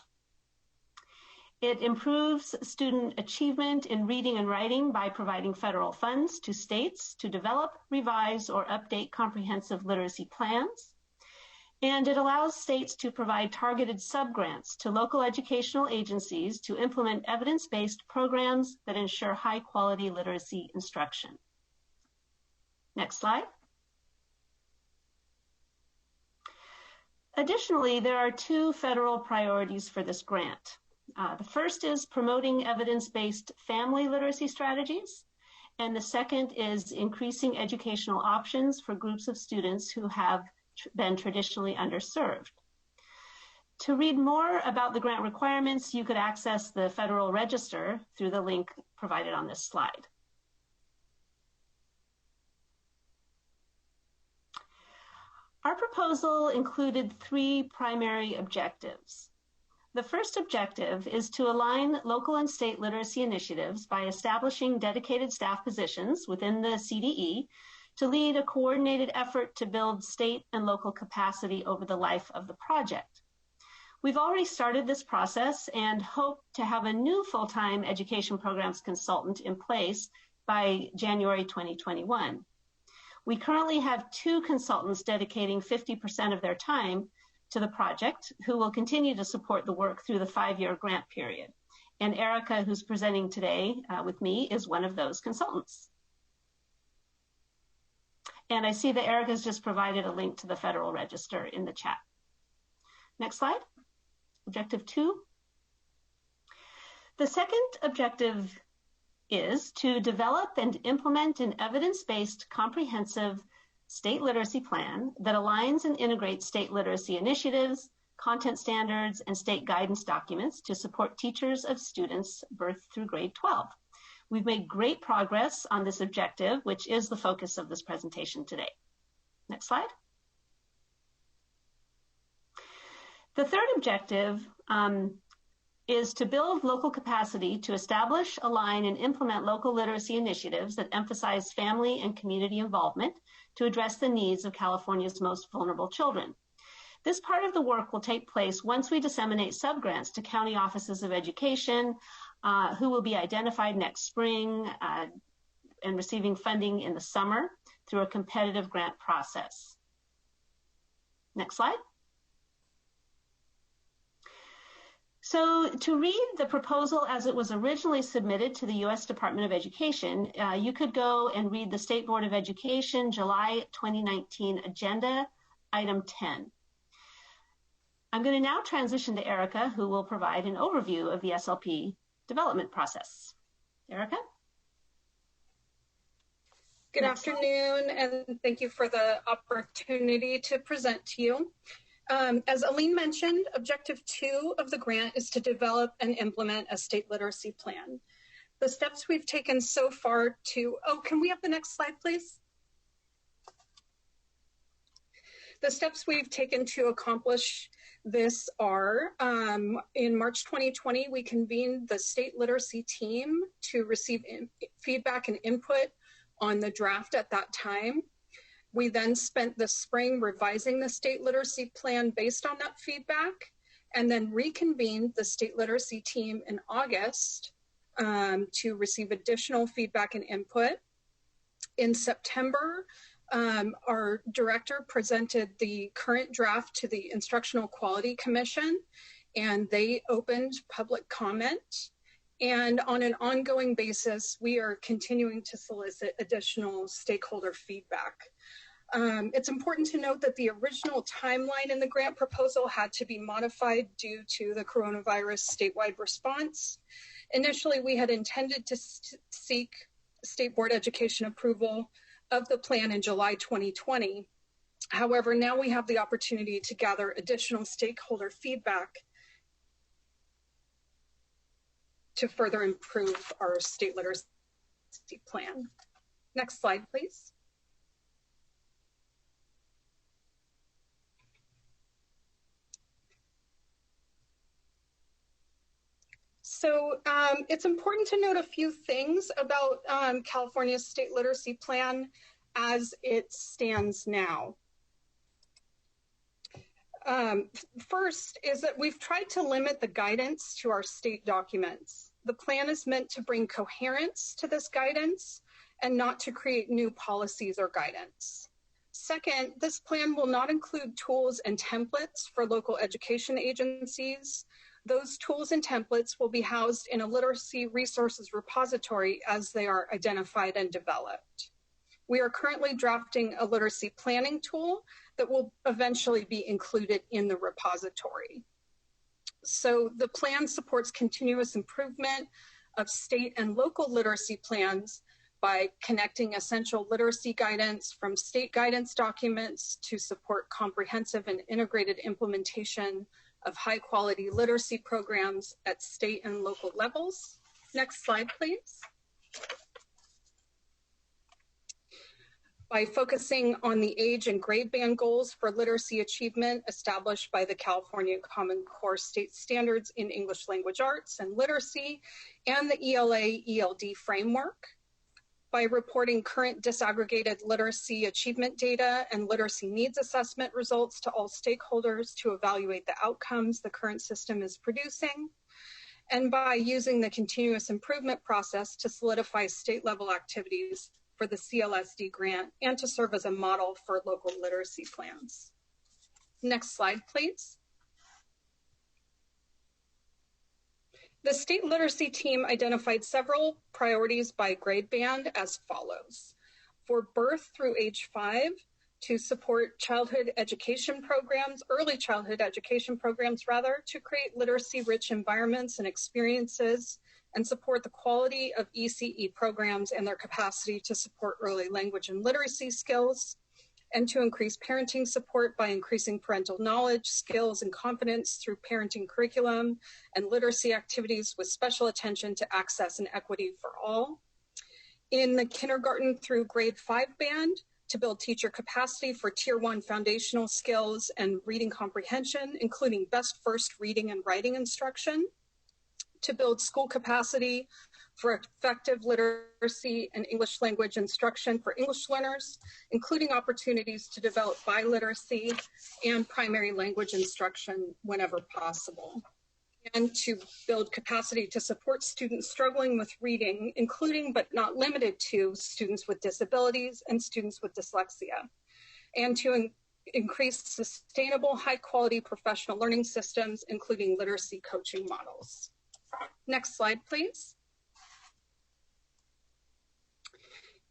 It improves student achievement in reading and writing by providing federal funds to states to develop, revise, or update comprehensive literacy plans. And it allows states to provide targeted subgrants to local educational agencies to implement evidence-based programs that ensure high-quality literacy instruction. Next slide. Additionally, there are two federal priorities for this grant. The first is promoting evidence-based family literacy strategies, and the second is increasing educational options for groups of students who have been traditionally underserved. To read more about the grant requirements, you could access the Federal Register through the link provided on this slide. Our proposal included three primary objectives. The first objective is to align local and state literacy initiatives by establishing dedicated staff positions within the CDE to lead a coordinated effort to build state and local capacity over the life of the project. We've already started this process and hope to have a new full-time education programs consultant in place by January 2021. We currently have two consultants dedicating 50% of their time to the project who will continue to support the work through the 5-year grant period. And Erica, who's presenting today with me, is one of those consultants. And I see that Erica's just provided a link to the Federal Register in the chat. Next slide. Objective 2. The second objective is to develop and implement an evidence-based comprehensive state literacy plan that aligns and integrates state literacy initiatives, content standards, and state guidance documents to support teachers of students birth through grade 12. We've made great progress on this objective, which is the focus of this presentation today. Next slide. The third objective is to build local capacity to establish, align, and implement local literacy initiatives that emphasize family and community involvement to address the needs of California's most vulnerable children. This part of the work will take place once we disseminate subgrants to county offices of education, who will be identified next spring and receiving funding in the summer through a competitive grant process. Next slide. So to read the proposal as it was originally submitted to the U.S. Department of Education, you could go and read the State Board of Education July 2019 agenda, item 10. I'm going to now transition to Erica, who will provide an overview of the SLP development process. Erica? Good afternoon, and thank you for the opportunity to present to you. As Aline mentioned, objective 2 of the grant is to develop and implement a state literacy plan. The steps we've taken so far to, can we have the next slide, please? The steps we've taken to accomplish this are, in March 2020, we convened the state literacy team to receive feedback and input on the draft at that time. We then spent the spring revising the state literacy plan based on that feedback, and then reconvened the state literacy team in August to receive additional feedback and input. In September, our director presented the current draft to the Instructional Quality Commission, and they opened public comment. And on an ongoing basis, we are continuing to solicit additional stakeholder feedback. It's important to note that the original timeline in the grant proposal had to be modified due to the coronavirus statewide response. Initially, we had intended to seek State Board Education approval of the plan in July 2020. However, now we have the opportunity to gather additional stakeholder feedback to further improve our state literacy plan. Next slide, please. So it's important to note a few things about California's state literacy plan as it stands now. First is that we've tried to limit the guidance to our state documents. The plan is meant to bring coherence to this guidance and not to create new policies or guidance. Second, this plan will not include tools and templates for local education agencies. Those tools and templates will be housed in a literacy resources repository as they are identified and developed. We are currently drafting a literacy planning tool that will eventually be included in the repository. So the plan supports continuous improvement of state and local literacy plans by connecting essential literacy guidance from state guidance documents to support comprehensive and integrated implementation of high quality literacy programs at state and local levels. Next slide, please. By focusing on the age and grade band goals for literacy achievement established by the California Common Core State Standards in English Language Arts and Literacy and the ELA-ELD framework, by reporting current disaggregated literacy achievement data and literacy needs assessment results to all stakeholders to evaluate the outcomes the current system is producing, and by using the continuous improvement process to solidify state-level activities for the CLSD grant and to serve as a model for local literacy plans. Next slide, please. The state literacy team identified several priorities by grade band as follows. For birth through age 5, to support childhood education programs, early childhood education programs rather, to create literacy-rich environments and experiences and support the quality of ECE programs and their capacity to support early language and literacy skills, and to increase parenting support by increasing parental knowledge, skills, and confidence through parenting curriculum and literacy activities with special attention to access and equity for all. In the kindergarten through grade 5 band, to build teacher capacity for Tier 1 foundational skills and reading comprehension, including best first reading and writing instruction, to build school capacity for effective literacy and English language instruction for English learners, including opportunities to develop biliteracy and primary language instruction whenever possible, and to build capacity to support students struggling with reading, including but not limited to students with disabilities and students with dyslexia, and to increase sustainable, high-quality professional learning systems, including literacy coaching models. Next slide, please.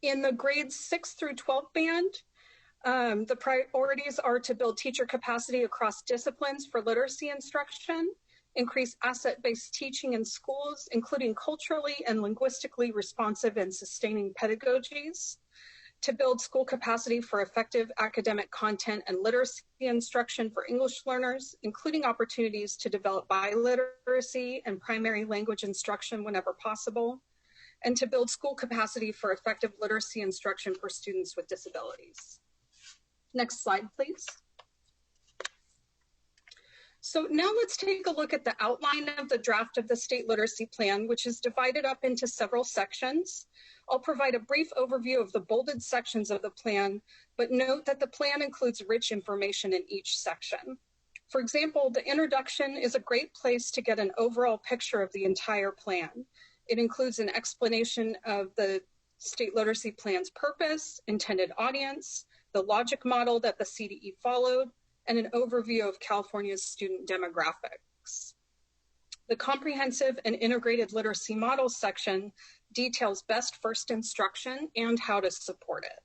In the grades 6 through 12 band, the priorities are to build teacher capacity across disciplines for literacy instruction, increase asset-based teaching in schools, including culturally and linguistically responsive and sustaining pedagogies, to build school capacity for effective academic content and literacy instruction for English learners, including opportunities to develop biliteracy and primary language instruction whenever possible, and to build school capacity for effective literacy instruction for students with disabilities. Next slide, please. So now let's take a look at the outline of the draft of the state literacy plan, which is divided up into several sections. I'll provide a brief overview of the bolded sections of the plan, but note that the plan includes rich information in each section. For example, the introduction is a great place to get an overall picture of the entire plan. It includes an explanation of the state literacy plan's purpose, intended audience, the logic model that the CDE followed, and an overview of California's student demographics. The comprehensive and integrated literacy models section details best first instruction and how to support it.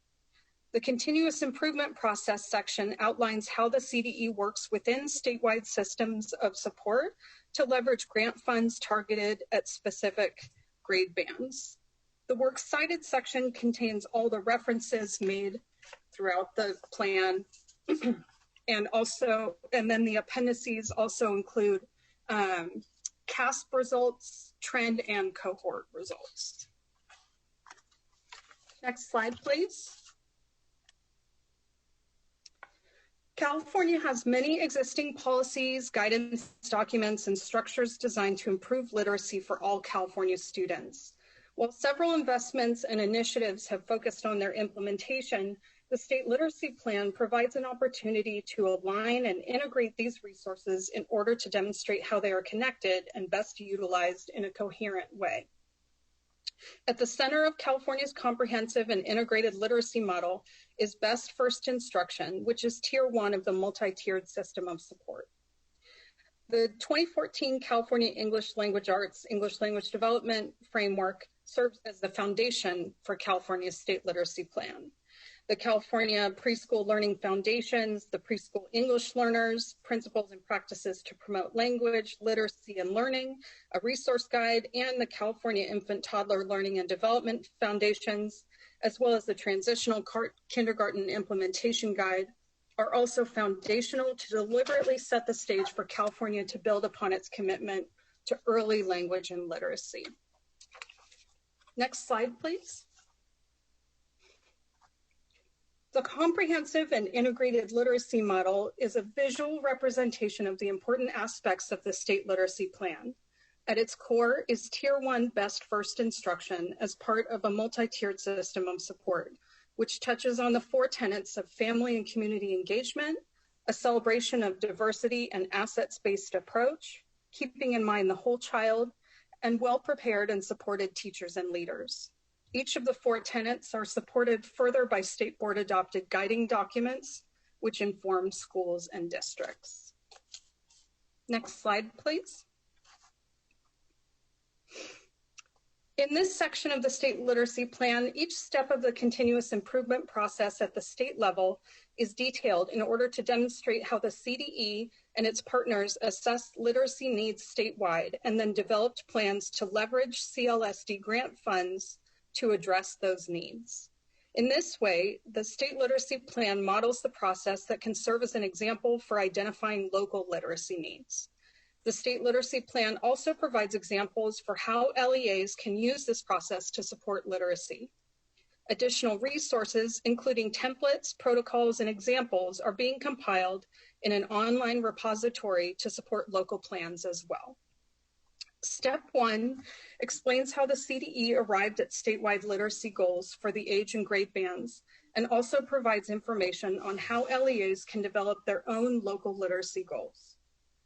The continuous improvement process section outlines how the CDE works within statewide systems of support to leverage grant funds targeted at specific grade bands. The works cited section contains all the references made throughout the plan. And then the appendices also include CASP results, trend, and cohort results. Next slide, please. California has many existing policies, guidance documents, and structures designed to improve literacy for all California students. While several investments and initiatives have focused on their implementation, the State Literacy Plan provides an opportunity to align and integrate these resources in order to demonstrate how they are connected and best utilized in a coherent way. At the center of California's comprehensive and integrated literacy model is Best First Instruction, which is Tier 1 of the multi-tiered system of support. The 2014 California English Language Arts English Language Development Framework serves as the foundation for California's State Literacy Plan. The California Preschool Learning Foundations, the Preschool English Learners, Principles and Practices to Promote Language, Literacy and Learning, a resource guide, and the California Infant Toddler Learning and Development Foundations, as well as the Transitional Kindergarten Implementation Guide, are also foundational to deliberately set the stage for California to build upon its commitment to early language and literacy. Next slide, please. The comprehensive and integrated literacy model is a visual representation of the important aspects of the State Literacy Plan. At its core is Tier 1 Best First Instruction as part of a multi-tiered system of support, which touches on the 4 tenets of family and community engagement, a celebration of diversity and assets-based approach, keeping in mind the whole child, and well-prepared and supported teachers and leaders. Each of the 4 tenets are supported further by state board adopted guiding documents, which inform schools and districts. Next slide, please. In this section of the State Literacy Plan, each step of the continuous improvement process at the state level is detailed in order to demonstrate how the CDE and its partners assess literacy needs statewide and then developed plans to leverage CLSD grant funds to address those needs. In this way, the State Literacy Plan models the process that can serve as an example for identifying local literacy needs. The State Literacy Plan also provides examples for how LEAs can use this process to support literacy. Additional resources, including templates, protocols, and examples, are being compiled in an online repository to support local plans as well. Step 1 explains how the CDE arrived at statewide literacy goals for the age and grade bands, and also provides information on how LEAs can develop their own local literacy goals.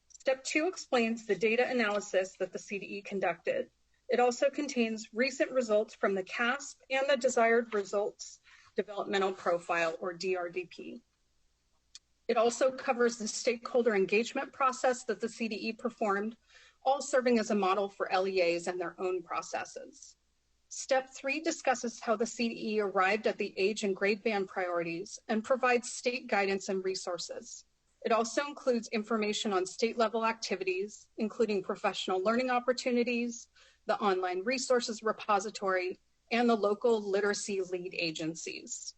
Step 2 explains the data analysis that the CDE conducted. It also contains recent results from the CASP and the Desired Results Developmental Profile, or DRDP. It also covers the stakeholder engagement process that the CDE performed, all serving as a model for LEAs and their own processes. Step 3 discusses how the CDE arrived at the age and grade band priorities and provides state guidance and resources. It also includes information on state-level activities, including professional learning opportunities, the online resources repository, and the local literacy lead agencies.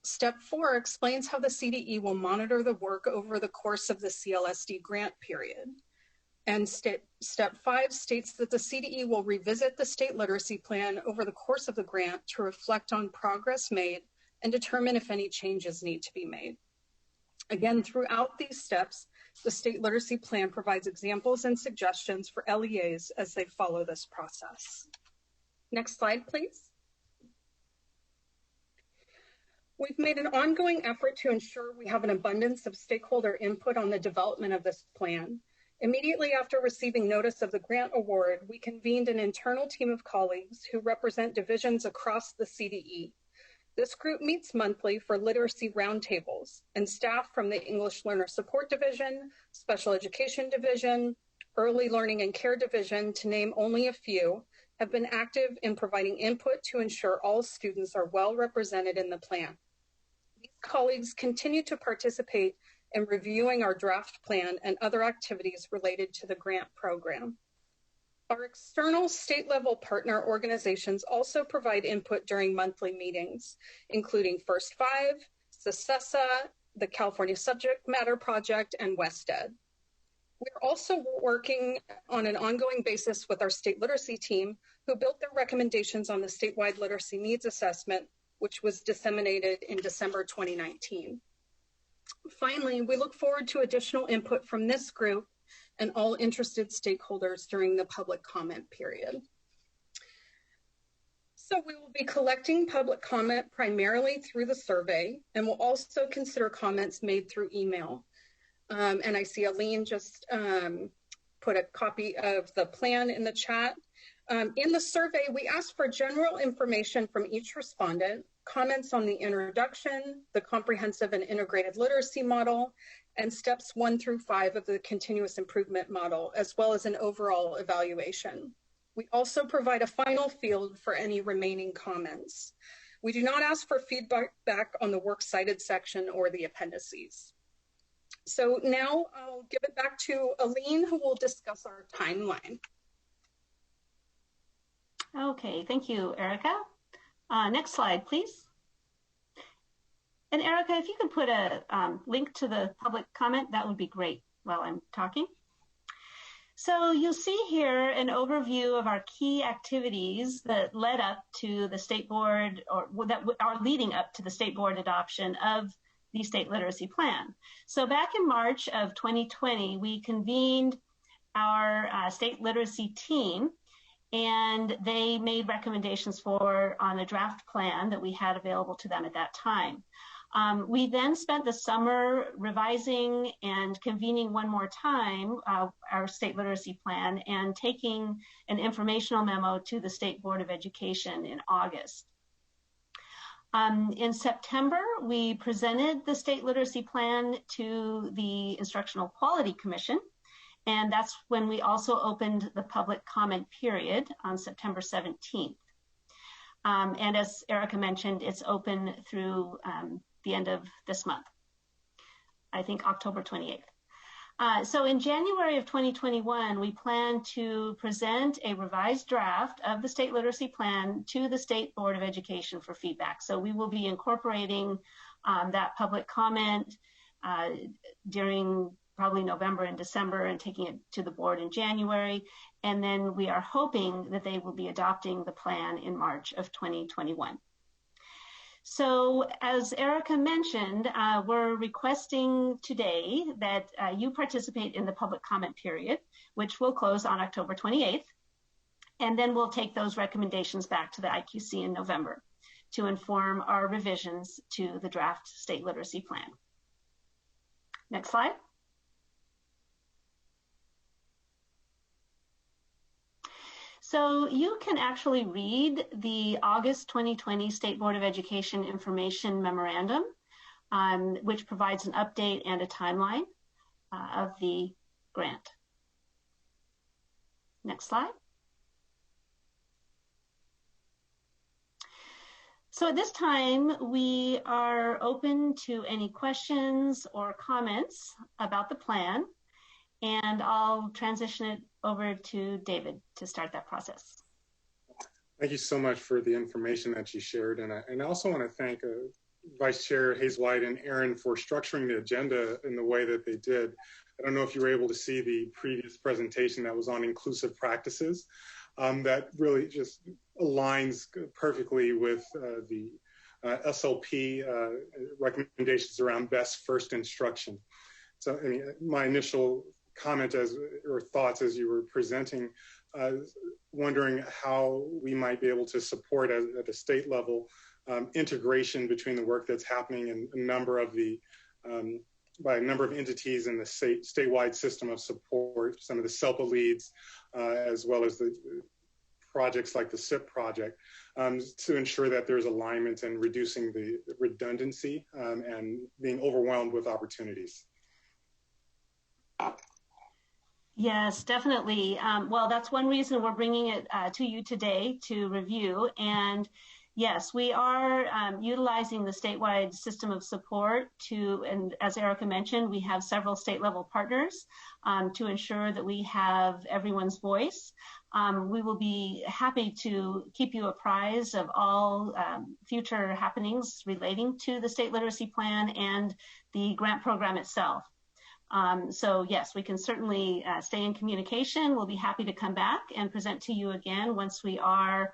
Step 4 explains how the CDE will monitor the work over the course of the CLSD grant period. And step 5 states that the CDE will revisit the State Literacy Plan over the course of the grant to reflect on progress made and determine if any changes need to be made. Again, throughout these steps, the State Literacy Plan provides examples and suggestions for LEAs as they follow this process. Next slide, please. We've made an ongoing effort to ensure we have an abundance of stakeholder input on the development of this plan. Immediately after receiving notice of the grant award, we convened an internal team of colleagues who represent divisions across the CDE. This group meets monthly for literacy roundtables, and staff from the English Learner Support Division, Special Education Division, Early Learning and Care Division, to name only a few, have been active in providing input to ensure all students are well represented in the plan. These colleagues continue to participate in reviewing our draft plan and other activities related to the grant program. Our external state-level partner organizations also provide input during monthly meetings, including First 5, CSSA, the California Subject Matter Project, and WestEd. We're also working on an ongoing basis with our state literacy team, who built their recommendations on the statewide literacy needs assessment, which was disseminated in December 2019. Finally, we look forward to additional input from this group and all interested stakeholders during the public comment period. So we will be collecting public comment primarily through the survey, and we'll also consider comments made through email. And I see Aline just put a copy of the plan in the chat. In the survey, we asked for general information from each respondent, comments on the introduction, the comprehensive and integrated literacy model, and steps 1 through 5 of the continuous improvement model, as well as an overall evaluation. We also provide a final field for any remaining comments. We do not ask for feedback on the works cited section or the appendices. So now I'll give it back to Aline, who will discuss our timeline. Okay, thank you, Erica. Next slide, please. And Erica, if you could put a link to the public comment, that would be great while I'm talking. So you'll see here an overview of our key activities that led up to the state board, or that are leading up to the state board adoption of the state literacy plan. So back in March of 2020, we convened our state literacy team, and they made recommendations on a draft plan that we had available to them at that time. We then spent the summer revising and convening one more time our state literacy plan and taking an informational memo to the State Board of Education in August. In September, we presented the state literacy plan to the Instructional Quality Commission, and that's when we also opened the public comment period on September 17th. And as Erica mentioned, it's open through the end of this month, I think October 28th. So in January of 2021, we plan to present a revised draft of the state literacy plan to the State Board of Education for feedback. So we will be incorporating that public comment during probably November and December and taking it to the board in January. And then we are hoping that they will be adopting the plan in March of 2021. So as Erica mentioned, we're requesting today that you participate in the public comment period, which will close on October 28th. And then we'll take those recommendations back to the IQC in November to inform our revisions to the draft state literacy plan. Next slide. So you can actually read the August 2020 State Board of Education Information Memorandum, which provides an update and a timeline of the grant. Next slide. So at this time, we are open to any questions or comments about the plan, and I'll transition it over to David to start that process. Thank you so much for the information that you shared. And I also want to thank Vice Chair Hayes-White and Aaron for structuring the agenda in the way that they did. I don't know if you were able to see the previous presentation that was on inclusive practices. That really just aligns perfectly with the SLP recommendations around best first instruction. So I mean, my initial comment or thoughts as you were presenting, wondering how we might be able to support at the state level integration between the work that's happening in a number of the by a number of entities in the statewide system of support, some of the SELPA leads, as well as the projects like the SIP project, to ensure that there's alignment and reducing the redundancy and being overwhelmed with opportunities. Yes, definitely. Well, that's one reason we're bringing it to you today to review. And yes, we are utilizing the statewide system of support and as Erica mentioned, we have several state level partners to ensure that we have everyone's voice. We will be happy to keep you apprised of all future happenings relating to the state literacy plan and the grant program itself. So yes, we can certainly stay in communication. We'll be happy to come back and present to you again once we are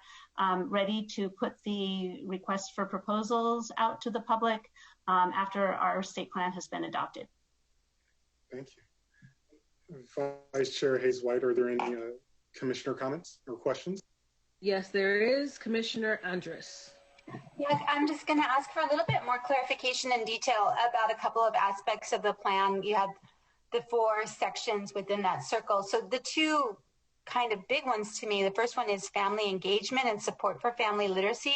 ready to put the request for proposals out to the public after our state plan has been adopted. Thank you. Vice Chair Hayes-White, are there any commissioner comments or questions? Yes, there is. Commissioner Andrus. Yeah, I'm just going to ask for a little bit more clarification and detail about a couple of aspects of the plan. You have the 4 sections within that circle. So the 2 kind of big ones to me, the first one is family engagement and support for family literacy.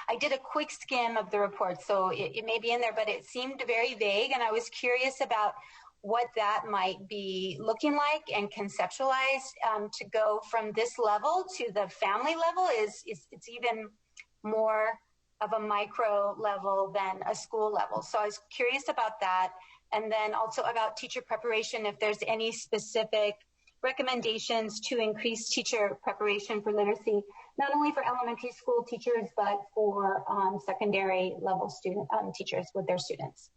I did a quick skim of the report, so it may be in there, but it seemed very vague, and I was curious about what that might be looking like and conceptualized to go from this level to the family level is it's even more of a micro level than a school level. So I was curious about that. And then also about teacher preparation, if there's any specific recommendations to increase teacher preparation for literacy, not only for elementary school teachers, but for secondary level student teachers with their students.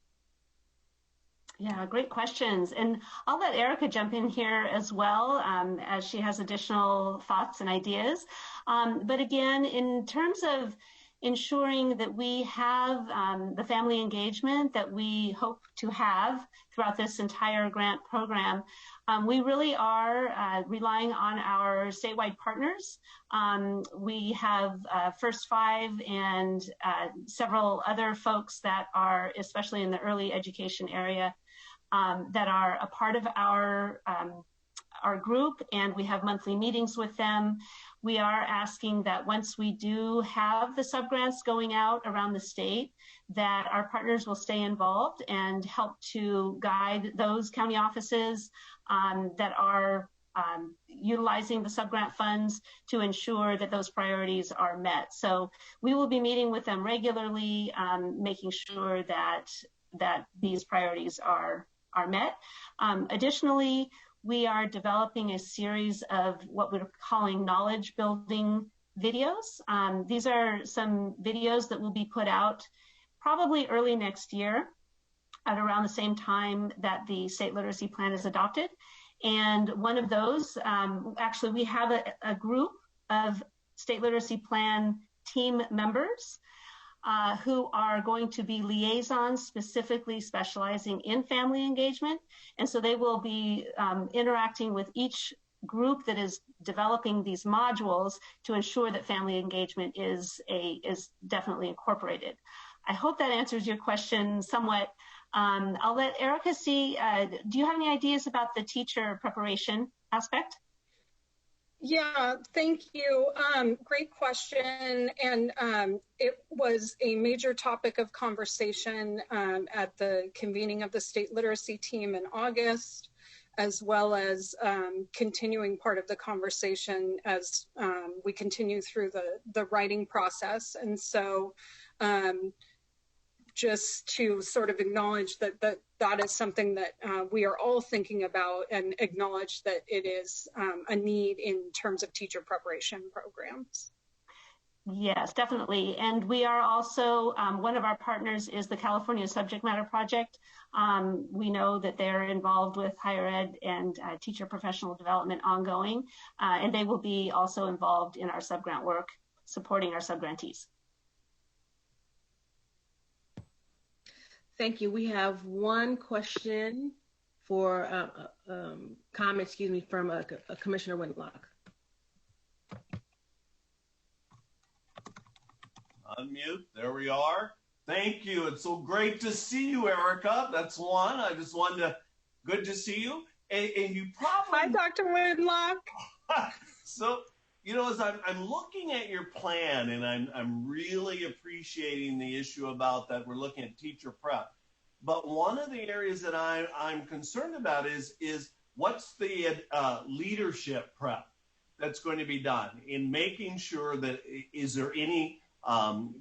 Yeah, great questions. And I'll let Erica jump in here as well, as she has additional thoughts and ideas. But again, in terms of ensuring that we have the family engagement that we hope to have throughout this entire grant program, we really are relying on our statewide partners. We have First Five and several other folks that are, especially in the early education area, that are a part of our group, and we have monthly meetings with them. We are asking that once we do have the subgrants going out around the state, that our partners will stay involved and help to guide those county offices that are utilizing the subgrant funds to ensure that those priorities are met. So we will be meeting with them regularly, making sure that these priorities are met. Additionally, we are developing a series of what we're calling knowledge building videos. These are some videos that will be put out probably early next year at around the same time that the state literacy plan is adopted. And one of those, actually we have a group of state literacy plan team members who are going to be liaisons specifically specializing in family engagement. And so they will be interacting with each group that is developing these modules to ensure that family engagement is definitely incorporated. I hope that answers your question somewhat. I'll let Erica see, do you have any ideas about the teacher preparation aspect? Yeah, thank you. Great question. And it was a major topic of conversation at the convening of the state literacy team in August, as well as continuing part of the conversation as we continue through the writing process. And so just to sort of acknowledge that is something that we are all thinking about, and acknowledge that it is a need in terms of teacher preparation programs. Yes, definitely. And we are also, one of our partners is the California Subject Matter Project. We know that they're involved with higher ed and teacher professional development ongoing, and they will be also involved in our subgrant work, supporting our subgrantees. Thank you. We have one question for comment, from Commissioner Whitlock. Unmute. There we are. Thank you. It's so great to see you, Erica. That's one. I just wanted to, good to see you. And you probably... Hi, Dr. Whitlock. So, you know, as I'm looking at your plan, and I'm really appreciating the issue about that we're looking at teacher prep. But one of the areas that I'm concerned about is what's the leadership prep that's going to be done in making sure that, is there any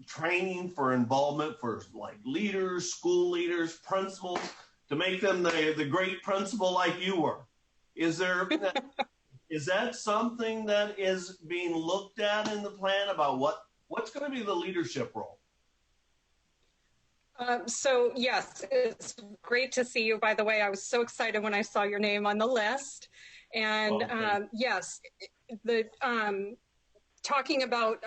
training for involvement for like leaders, school leaders, principals, to make them the great principal like you were? Is that something that is being looked at in the plan about what's going to be the leadership role? So yes, it's great to see you. By the way, I was so excited when I saw your name on the list. And yes, talking about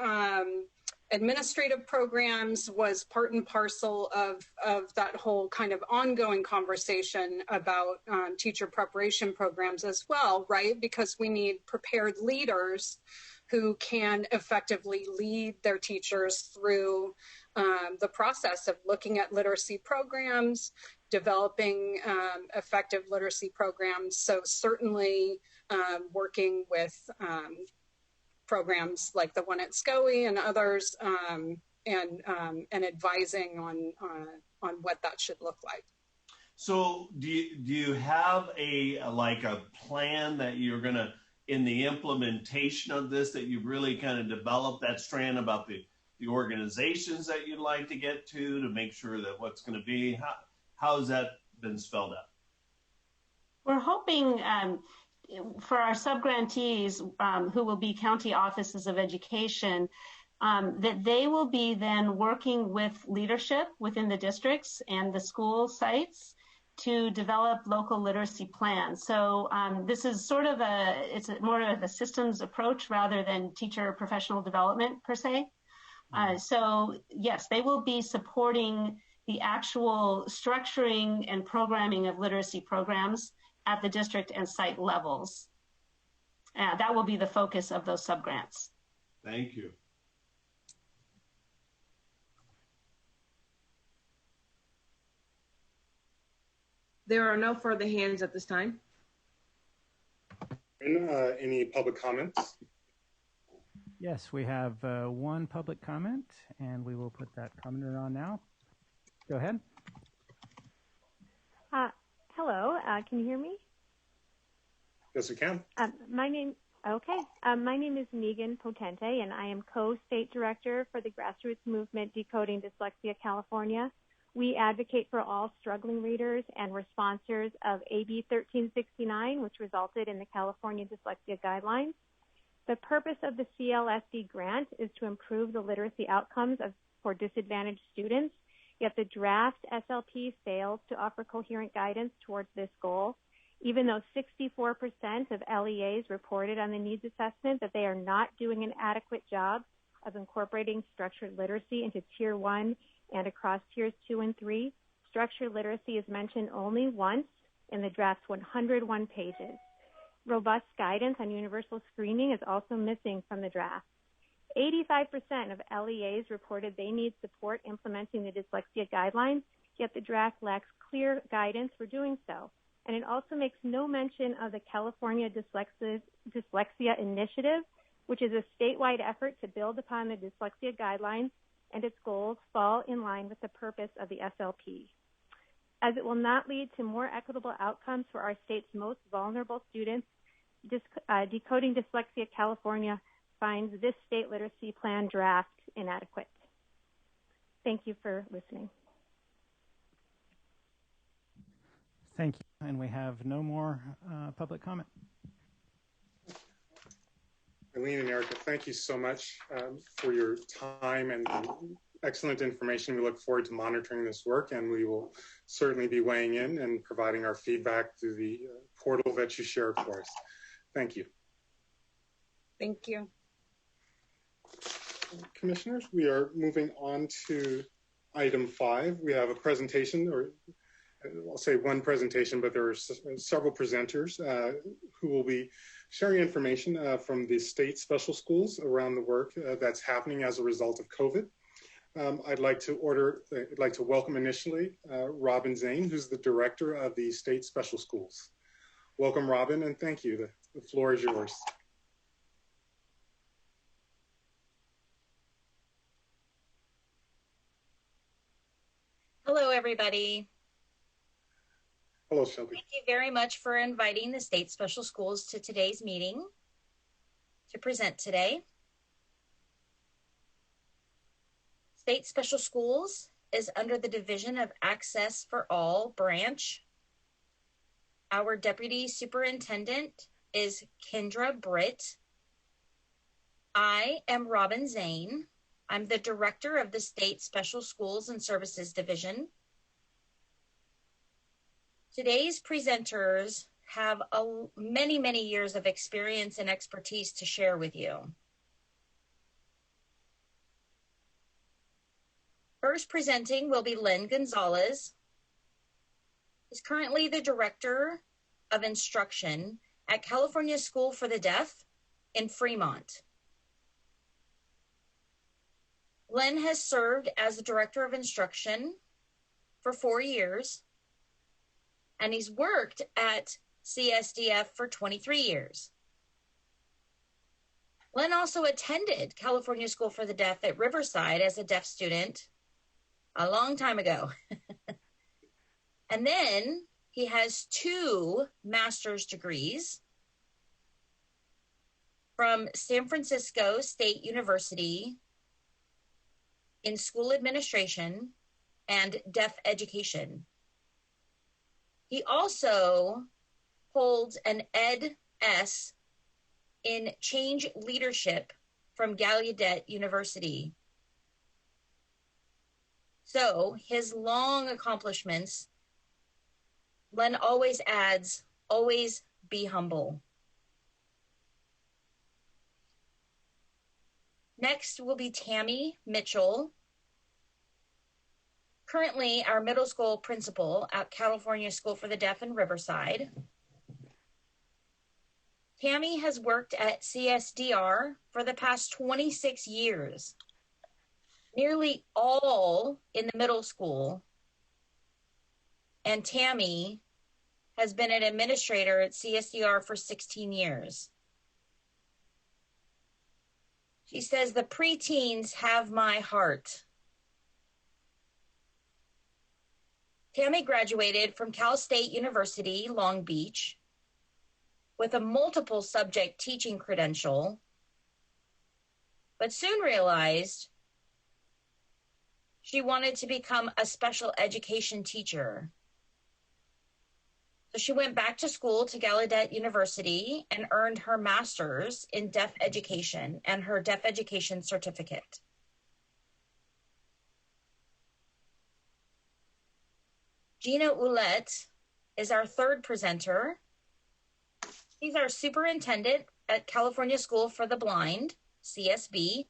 administrative programs was part and parcel of that whole kind of ongoing conversation about teacher preparation programs as well, right? Because we need prepared leaders who can effectively lead their teachers through the process of looking at literacy programs, developing effective literacy programs. So certainly working with programs like the one at SCOE and others, and advising on what that should look like. So do you have a plan that you're going to, in the implementation of this, that you've really kind of developed that strand about the organizations that you'd like to get to make sure that what's going to be, how has that been spelled out? We're hoping for our subgrantees, who will be county offices of education, that they will be then working with leadership within the districts and the school sites to develop local literacy plans. So this is sort of it's more of a systems approach rather than teacher professional development per se. So yes, they will be supporting the actual structuring and programming of literacy programs at the district and site levels. That will be the focus of those subgrants. Thank you. There are no further hands at this time. Any public comments? Yes, we have one public comment, and we will put that commenter on now. Go ahead. Hello, can you hear me? Yes, we can. My name is Megan Potente, and I am co-state director for the grassroots movement Decoding Dyslexia California. We advocate for all struggling readers and we're sponsors of AB 1369, which resulted in the California Dyslexia Guidelines. The purpose of the CLSD grant is to improve the literacy outcomes for disadvantaged students, yet the draft SLP fails to offer coherent guidance towards this goal. Even though 64% of LEAs reported on the needs assessment that they are not doing an adequate job of incorporating structured literacy into Tier 1 and across Tiers 2 and 3, structured literacy is mentioned only once in the draft's 101 pages. Robust guidance on universal screening is also missing from the draft. 85% of LEAs reported they need support implementing the dyslexia guidelines, yet the draft lacks clear guidance for doing so. And it also makes no mention of the California Dyslexia Initiative, which is a statewide effort to build upon the dyslexia guidelines, and its goals fall in line with the purpose of the SLP. As it will not lead to more equitable outcomes for our state's most vulnerable students, Decoding Dyslexia California finds this state literacy plan draft inadequate. Thank you for listening. Thank you. And we have no more public comment. Eileen and Erica, thank you so much for your time and excellent information. We look forward to monitoring this work, and we will certainly be weighing in and providing our feedback through the portal that you shared for us. Thank you. Thank you. Commissioners, we are moving on to item 5. We have a presentation, or I'll say one presentation, but there are several presenters who will be sharing information from the state special schools around the work that's happening as a result of COVID. I'd like to welcome initially Robin Zane, who's the director of the state special schools. Welcome, Robin, and thank you. The floor is yours. Hello, everybody. Hello, Shelby. Thank you very much for inviting the state special schools to today's meeting to present today. State special schools is under the Division of Access for All branch. Our deputy superintendent is Kendra Britt. I am Robin Zane. I'm the director of the State Special Schools and Services Division. Today's presenters have many, many years of experience and expertise to share with you. First presenting will be Lynn Gonzalez. He's currently the Director of Instruction at California School for the Deaf in Fremont. Lynn has served as the Director of Instruction for 4 years, and he's worked at CSDF for 23 years. Lynn also attended California School for the Deaf at Riverside as a deaf student a long time ago. And then he has 2 master's degrees from San Francisco State University in school administration and deaf education. He also holds an Ed.S. in change leadership from Gallaudet University. So his long accomplishments, Len always adds, always be humble. Next will be Tammy Mitchell, currently our middle school principal at California School for the Deaf in Riverside. Tammy has worked at CSDR for the past 26 years, nearly all in the middle school. And Tammy has been an administrator at CSDR for 16 years. She says, the preteens have my heart. Tammy graduated from Cal State University, Long Beach, with a multiple subject teaching credential, but soon realized she wanted to become a special education teacher. So she went back to school to Gallaudet University and earned her master's in deaf education and her deaf education certificate. Gina Ouellette is our third presenter. She's our superintendent at California School for the Blind, CSB.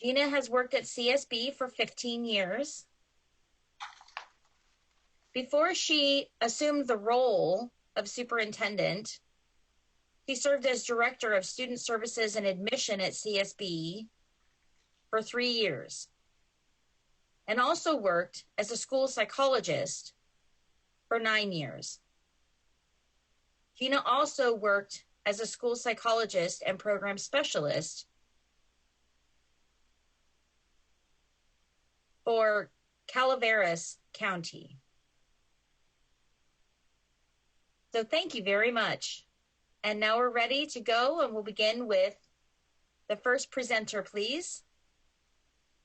Gina has worked at CSB for 15 years. Before she assumed the role of superintendent, she served as director of student services and admission at CSB for 3 years, and also worked as a school psychologist for 9 years. Gina also worked as a school psychologist and program specialist for Calaveras County. So thank you very much. And now we're ready to go, and we'll begin with the first presenter, please.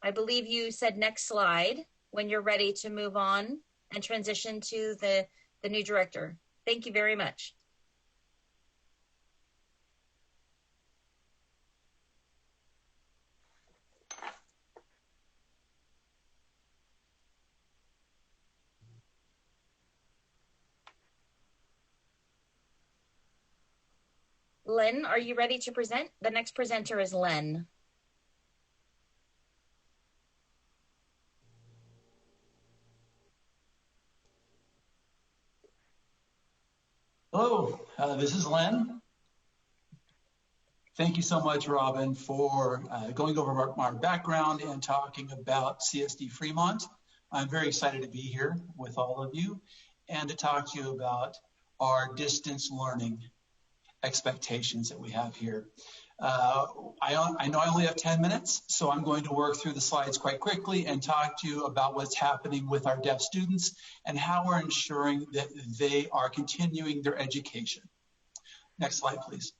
I believe you said next slide when you're ready to move on and transition to the new director. Thank you very much. Len, are you ready to present? The next presenter is Len. Hello, this is Len. Thank you so much, Robin, for going over our background and talking about CSD Fremont. I'm very excited to be here with all of you and to talk to you about our distance learning expectations that we have here. I know I only have 10 minutes, so I'm going to work through the slides quite quickly and talk to you about what's happening with our deaf students and how we're ensuring that they are continuing their education. Next slide, please.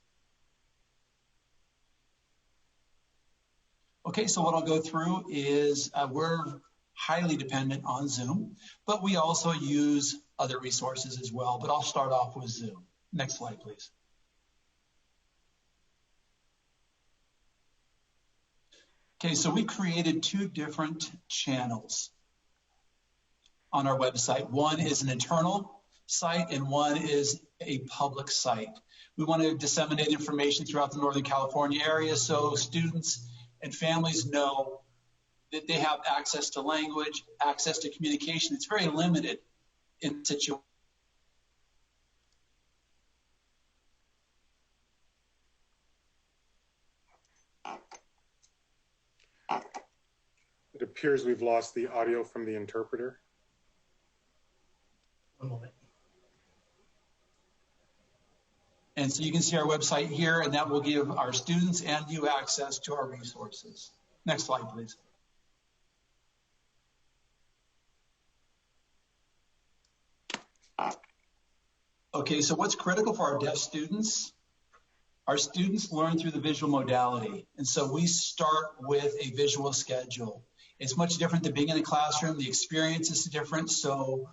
Okay, so what I'll go through is we're highly dependent on Zoom, but we also use other resources as well, but I'll start off with Zoom. Next slide, please. Okay, so we created 2 different channels on our website. One is an internal site and one is a public site. We want to disseminate information throughout the Northern California area so students and families know that they have access to language, access to communication. It's very limited in situations. It appears we've lost the audio from the interpreter. One moment. And so you can see our website here, and that will give our students and you access to our resources. Next slide, please. Okay, so what's critical for our deaf students? Our students learn through the visual modality. And so we start with a visual schedule. It's much different than being in a classroom. The experience is different. So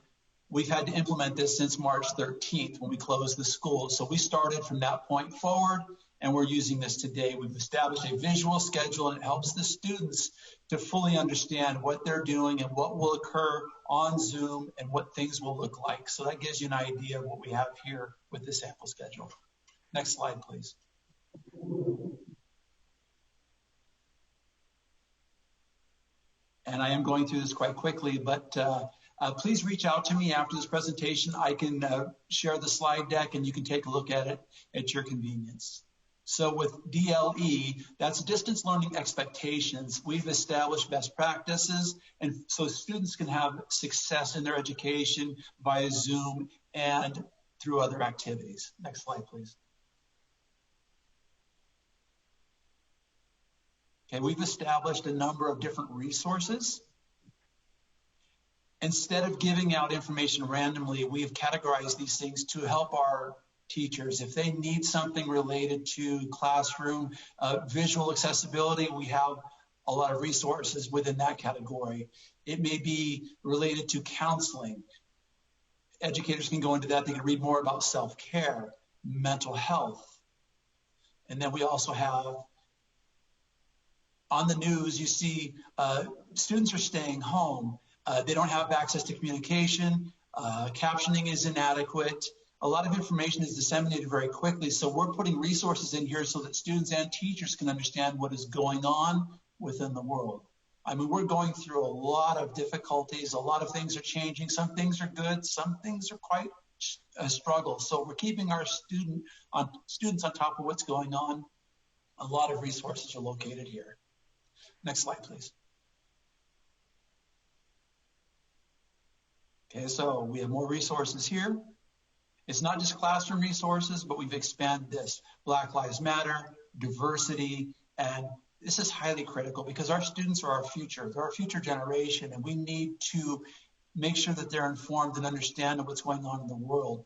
we've had to implement this since March 13th when we closed the school. So we started from that point forward, and we're using this today. We've established a visual schedule, and it helps the students to fully understand what they're doing and what will occur on Zoom and what things will look like. So that gives you an idea of what we have here with the sample schedule. Next slide, please. And I am going through this quite quickly, but please reach out to me after this presentation. I can share the slide deck and you can take a look at it at your convenience. So with DLE, that's distance learning expectations. We've established best practices, and so students can have success in their education via Zoom and through other activities. Next slide, please. Okay, we've established a number of different resources. Instead of giving out information randomly, we've categorized these things to help our teachers. If they need something related to classroom visual accessibility, we have a lot of resources within that category. It may be related to counseling. Educators can go into that. They can read more about self-care, mental health. And then we also have on the news, you see students are staying home. They don't have access to communication. Captioning is inadequate. A lot of information is disseminated very quickly. So we're putting resources in here so that students and teachers can understand what is going on within the world. I mean, we're going through a lot of difficulties. A lot of things are changing. Some things are good. Some things are quite a struggle. So we're keeping our students on top of what's going on. A lot of resources are located here. Next slide, please. Okay, so we have more resources here. It's not just classroom resources, but we've expanded this. Black Lives Matter, diversity, and this is highly critical because our students are our future. They're our future generation, and we need to make sure that they're informed and understand what's going on in the world.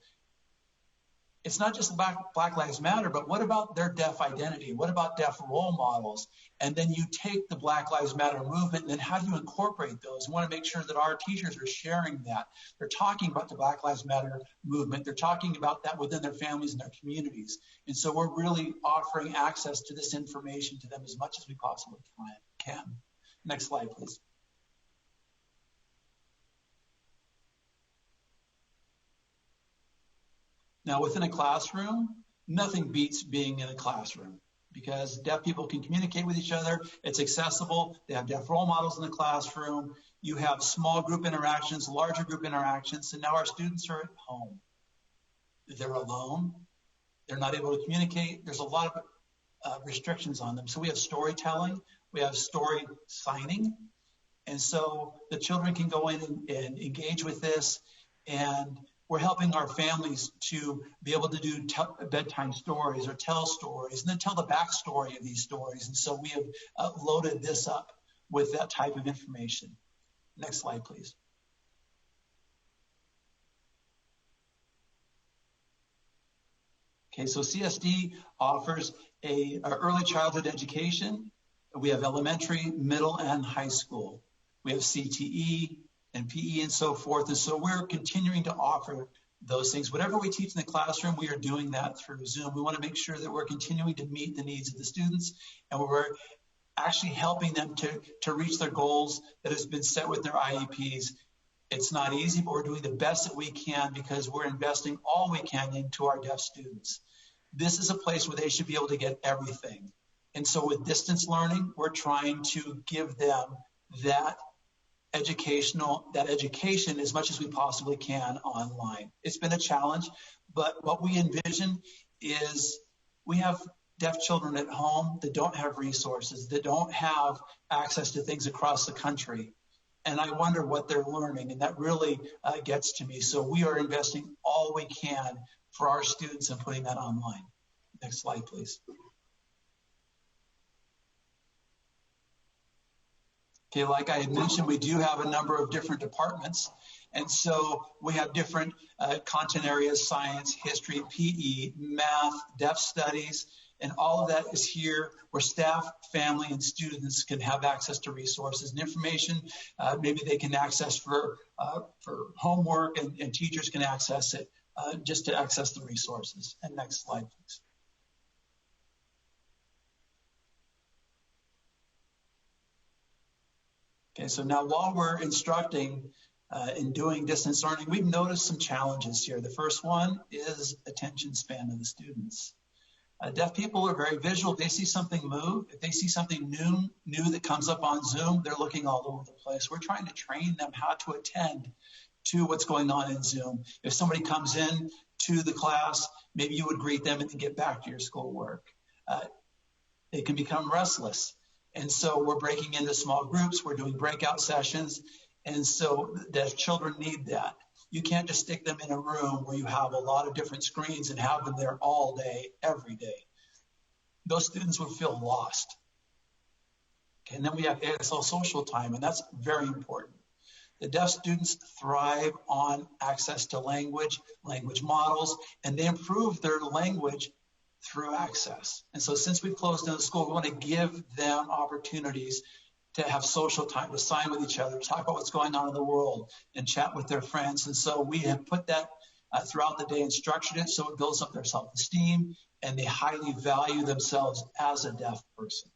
It's not just Black Lives Matter, but what about their deaf identity? What about deaf role models? And then you take the Black Lives Matter movement, and then how do you incorporate those? We want to make sure that our teachers are sharing that. They're talking about the Black Lives Matter movement. They're talking about that within their families and their communities. And so we're really offering access to this information to them as much as we possibly can. Next slide, please. Now, within a classroom, nothing beats being in a classroom because deaf people can communicate with each other. It's accessible. They have deaf role models in the classroom. You have small group interactions, larger group interactions, and now our students are at home. They're alone. They're not able to communicate. There's a lot of restrictions on them. So we have storytelling. We have story signing. And so the children can go in and engage with this, and we're helping our families to be able to do bedtime stories or tell stories and then tell the backstory of these stories. And so we have loaded this up with that type of information. Next slide, please. Okay, so CSD offers a early childhood education. We have elementary, middle, and high school. We have CTE and PE and so forth. And so we're continuing to offer those things. Whatever we teach in the classroom, we are doing that through Zoom. We want to make sure that we're continuing to meet the needs of the students, and we're actually helping them to reach their goals that has been set with their IEPs. It's not easy, but we're doing the best that we can because we're investing all we can into our deaf students. This is a place where they should be able to get everything. And so with distance learning, we're trying to give them that education as much as we possibly can online. It's been a challenge, but what we envision is we have deaf children at home that don't have resources, that don't have access to things across the country. And I wonder what they're learning, and that really gets to me. So we are investing all we can for our students and putting that online. Next slide, please. Okay, like I had mentioned, we do have a number of different departments. And so we have different content areas: science, history, PE, math, deaf studies, and all of that is here where staff, family, and students can have access to resources and information. Maybe they can access for homework, and teachers can access it just to access the resources. And next slide, please. Okay, so now while we're instructing in doing distance learning, we've noticed some challenges here. The first one is attention span of the students. Deaf people are very visual. If they see something move, if they see something new that comes up on Zoom, they're looking all over the place. We're trying to train them how to attend to what's going on in Zoom. If somebody comes in to the class, maybe you would greet them and then get back to your schoolwork. They can become restless. And so we're breaking into small groups. We're doing breakout sessions. And so deaf children need that. You can't just stick them in a room where you have a lot of different screens and have them there all day, every day. Those students would feel lost. Okay, and then we have ASL social time, and that's very important. The deaf students thrive on access to language models, and they improve their language through access. And so since we've closed down the school, we want to give them opportunities to have social time, to sign with each other, talk about what's going on in the world, and chat with their friends. And so we have put that throughout the day and structured it so it builds up their self-esteem, and they highly value themselves as a deaf person.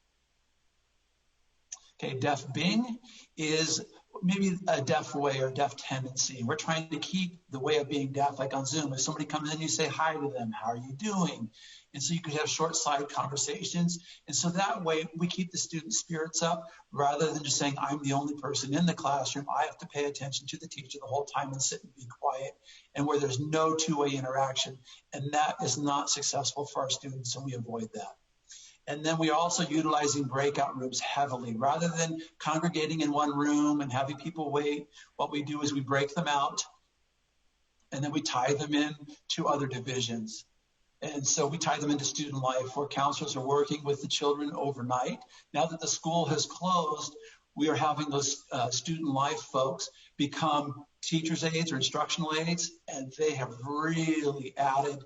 Okay, deaf being is maybe a deaf way or deaf tendency. We're trying to keep the way of being deaf, like on Zoom. If somebody comes in, you say hi to them. How are you doing? And so you could have short side conversations. And so that way we keep the student spirits up rather than just saying, I'm the only person in the classroom. I have to pay attention to the teacher the whole time and sit and be quiet, and where there's no two-way interaction. And that is not successful for our students, and we avoid that. And then we are also utilizing breakout rooms heavily. Rather than congregating in one room and having people wait, what we do is we break them out, and then we tie them in to other divisions. And so we tie them into student life, where counselors are working with the children overnight. Now that the school has closed, we are having those student life folks become teachers' aides or instructional aides, and they have really added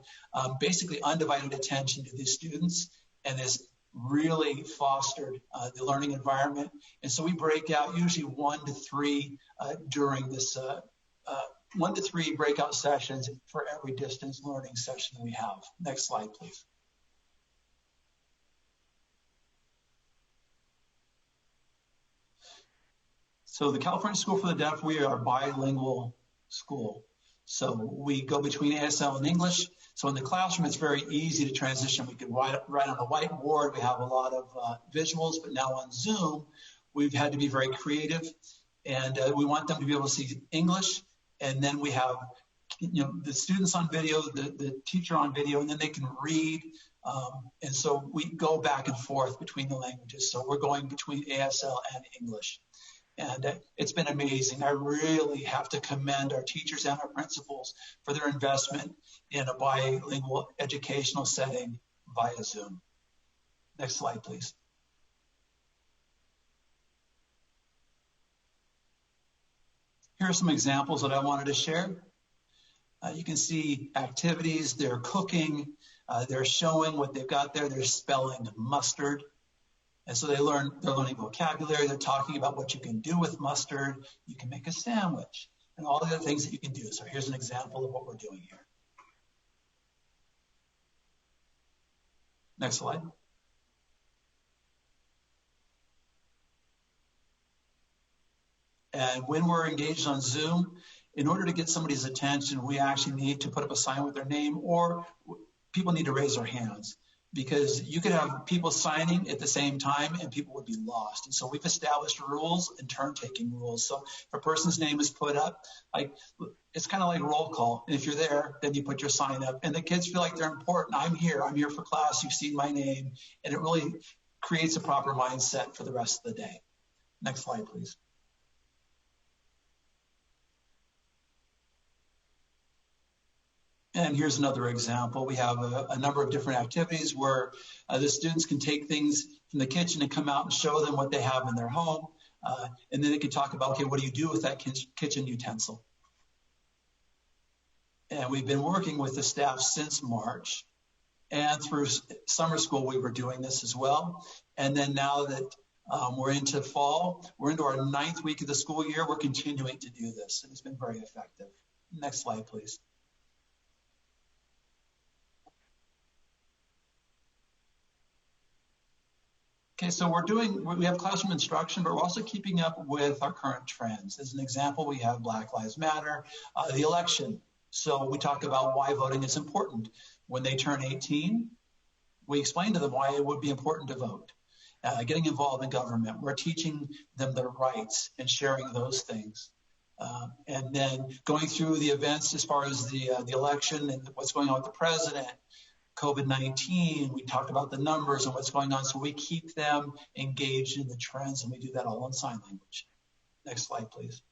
basically undivided attention to these students, and has really fostered the learning environment. And so we break out usually 1 to 3 during this 1 to 3 breakout sessions for every distance learning session we have. Next slide, please. So the California School for the Deaf, we are a bilingual school. So we go between ASL and English. So in the classroom, it's very easy to transition. We can write on a whiteboard. We have a lot of visuals, but now on Zoom, we've had to be very creative, and we want them to be able to see English. And then we have, the students on video, the teacher on video, and then they can read. And so we go back and forth between the languages. So we're going between ASL and English. And it's been amazing. I really have to commend our teachers and our principals for their investment in a bilingual educational setting via Zoom. Next slide, please. Here are some examples that I wanted to share. You can see activities, they're cooking, they're showing what they've got there, they're spelling mustard. And so they're learning vocabulary, they're talking about what you can do with mustard, you can make a sandwich, and all the other things that you can do. So here's an example of what we're doing here. Next slide. And when we're engaged on Zoom, in order to get somebody's attention, we actually need to put up a sign with their name, or people need to raise their hands. because you could have people signing at the same time and people would be lost. And so we've established rules and turn-taking rules. So if a person's name is put up, like it's kind of like roll call. And if you're there, then you put your sign up and the kids feel like they're important. I'm here for class. You've seen my name. And it really creates a proper mindset for the rest of the day. Next slide, please. And here's another example. We have a number of different activities where the students can take things from the kitchen and come out and show them what they have in their home. And then they can talk about, okay, what do you do with that kitchen utensil? And we've been working with the staff since March. And through summer school, we were doing this as well. And then now that we're into fall, we're into our 9th week of the school year, we're continuing to do this. And it's been very effective. Next slide, please. Okay, so we have classroom instruction, but we're also keeping up with our current trends. As an example, we have Black Lives Matter, the election. So we talk about why voting is important. When they turn 18, we explain to them why it would be important to vote. Getting involved in government, we're teaching them their rights and sharing those things. And then going through the events as far as the election and what's going on with the president, COVID-19, we talk about the numbers and what's going on, so we keep them engaged in the trends, and we do that all in sign language. Next slide, please.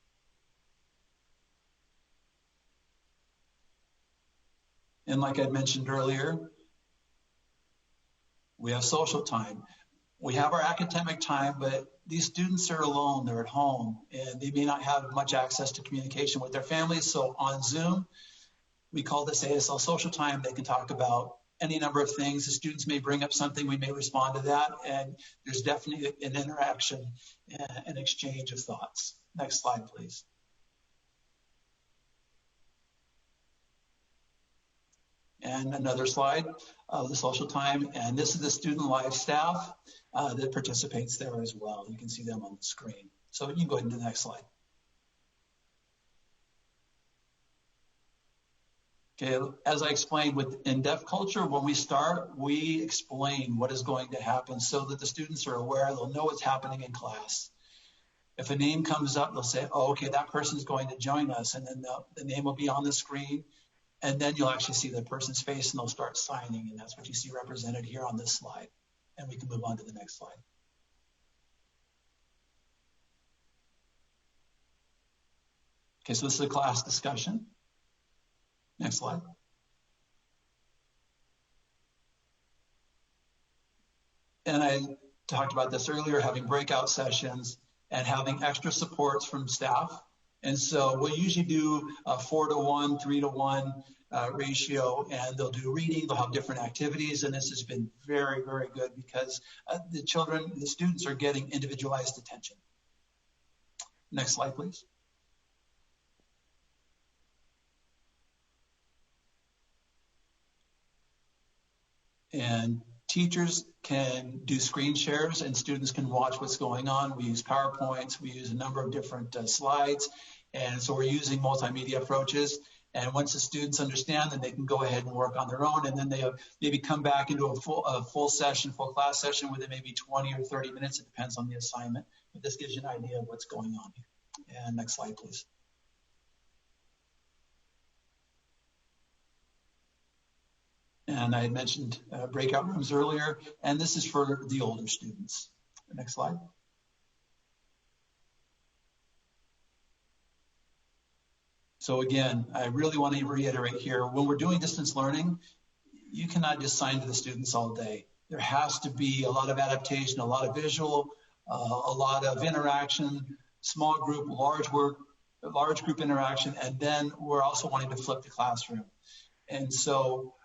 And like I mentioned earlier, we have social time. We have our academic time, but these students are alone, they're at home, and they may not have much access to communication with their families, so on Zoom, we call this ASL social time. They can talk about any number of things. The students may bring up something, we may respond to that, and there's definitely an interaction and exchange of thoughts. Next slide, please. And another slide of the social time, and this is the student life staff that participates there as well. You can see them on the screen. So you can go ahead and do the next slide. Okay, as I explained in deaf culture, when we start, we explain what is going to happen so that the students are aware, they'll know what's happening in class. If a name comes up, they'll say, oh, okay, that person's going to join us, and then the name will be on the screen, and then you'll actually see the person's face and they'll start signing, and that's what you see represented here on this slide. And we can move on to the next slide. Okay, so this is a class discussion. Next slide. And I talked about this earlier, having breakout sessions and having extra supports from staff. And so we'll usually do a 4-to-1, 3-to-1 ratio, and they'll do reading, they'll have different activities, and this has been very, very good because the students are getting individualized attention. Next slide, please. And teachers can do screen shares and students can watch what's going on. We use PowerPoints, we use a number of different slides. And so we're using multimedia approaches. And once the students understand, then they can go ahead and work on their own. And then they maybe come back into a full class session within maybe 20 or 30 minutes. It depends on the assignment. But this gives you an idea of what's going on here. And next slide, please. And I had mentioned breakout rooms earlier, and this is for the older students. Next slide. So again, I really want to reiterate here, when we're doing distance learning, you cannot just sign to the students all day. There has to be a lot of adaptation, a lot of visual, a lot of interaction, small group, large group interaction, and then we're also wanting to flip the classroom. And so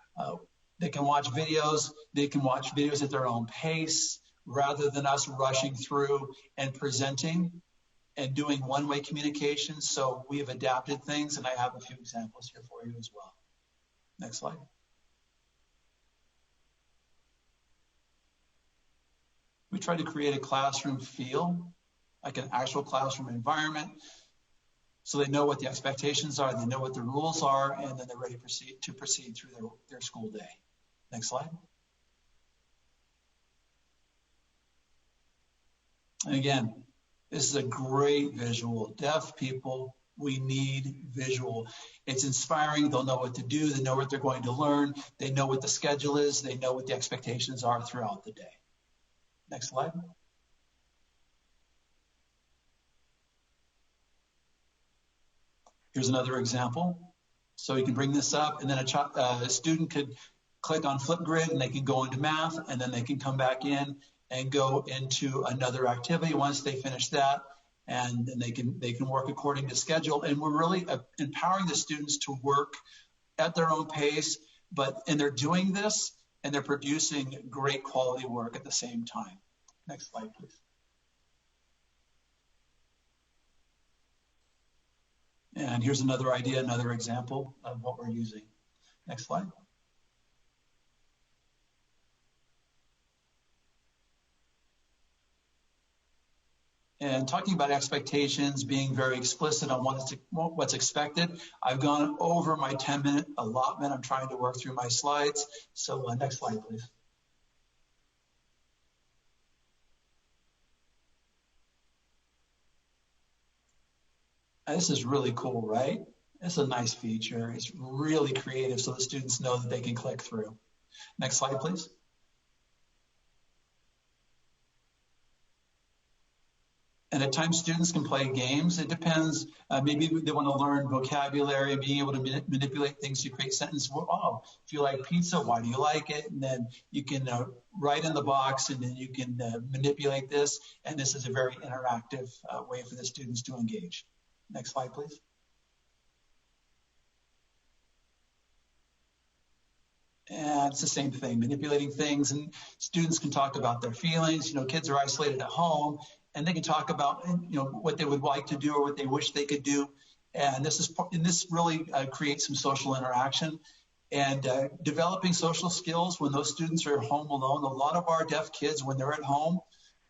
they can watch videos at their own pace rather than us rushing through and presenting and doing one-way communication. So we have adapted things, and I have a few examples here for you as well. Next slide. We try to create a classroom feel, like an actual classroom environment, so they know what the expectations are, they know what the rules are, and then they're ready to proceed through their school day. Next slide. And again, this is a great visual. Deaf people, we need visual. It's inspiring. They'll know what to do. They know what they're going to learn. They know what the schedule is. They know what the expectations are throughout the day. Next slide. Here's another example. So you can bring this up, and then a student could click on Flipgrid, and they can go into math, and then they can come back in and go into another activity once they finish that, and then they can work according to schedule. And we're really empowering the students to work at their own pace, and they're doing this, and they're producing great quality work at the same time. Next slide, please. And here's another idea, another example of what we're using. Next slide. And talking about expectations, being very explicit on what's expected. I've gone over my 10-minute allotment. I'm trying to work through my slides. So next slide, please. This is really cool, right? It's a nice feature. It's really creative, so the students know that they can click through. Next slide, please. And at times students can play games. It depends. Maybe they want to learn vocabulary and being able to manipulate things to create sentences. Oh, if you like pizza, why do you like it? And then you can write in the box, and then you can manipulate this. And this is a very interactive way for the students to engage. Next slide, please. And it's the same thing, manipulating things, and students can talk about their feelings. Kids are isolated at home, and they can talk about, what they would like to do or what they wish they could do. And this really creates some social interaction and developing social skills when those students are home alone. A lot of our deaf kids, when they're at home,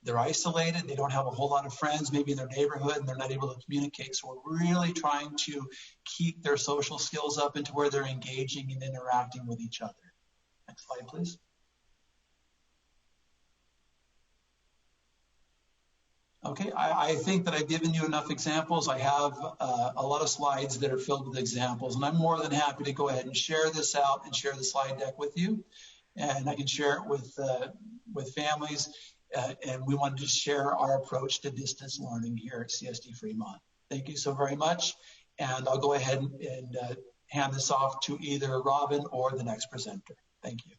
they're isolated. They don't have a whole lot of friends, maybe in their neighborhood, and they're not able to communicate. So we're really trying to keep their social skills up into where they're engaging and interacting with each other. Next slide, please. Okay, I think that I've given you enough examples. I have a lot of slides that are filled with examples, and I'm more than happy to go ahead and share this out and share the slide deck with you. And I can share it with families. And we wanted to share our approach to distance learning here at CSD Fremont. Thank you so very much. And I'll go ahead and hand this off to either Robin or the next presenter. Thank you.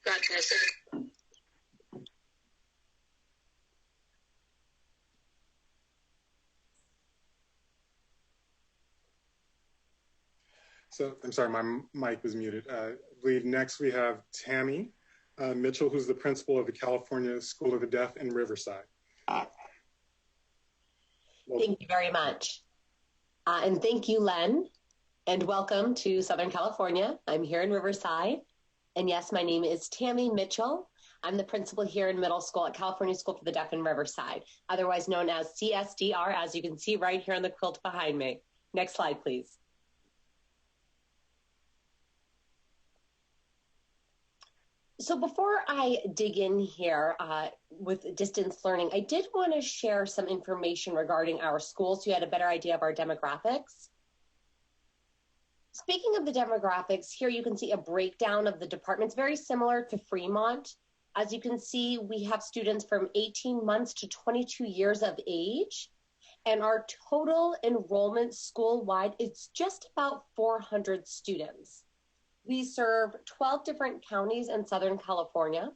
Gracias. So I'm sorry, my mic was muted. I believe next we have Tammy Mitchell, who's the principal of the California School of the Deaf in Riverside. Thank you very much. And thank you, Len, and welcome to Southern California. I'm here in Riverside. And yes, my name is Tammy Mitchell. I'm the principal here in middle school at California School for the Deaf in Riverside, otherwise known as CSDR, as you can see right here on the quilt behind me. Next slide, please. So before I dig in here with distance learning, I did want to share some information regarding our school so you had a better idea of our demographics. Speaking of the demographics, here you can see a breakdown of the departments, very similar to Fremont. As you can see, we have students from 18 months to 22 years of age, and our total enrollment school-wide is just about 400 students. We serve 12 different counties in Southern California,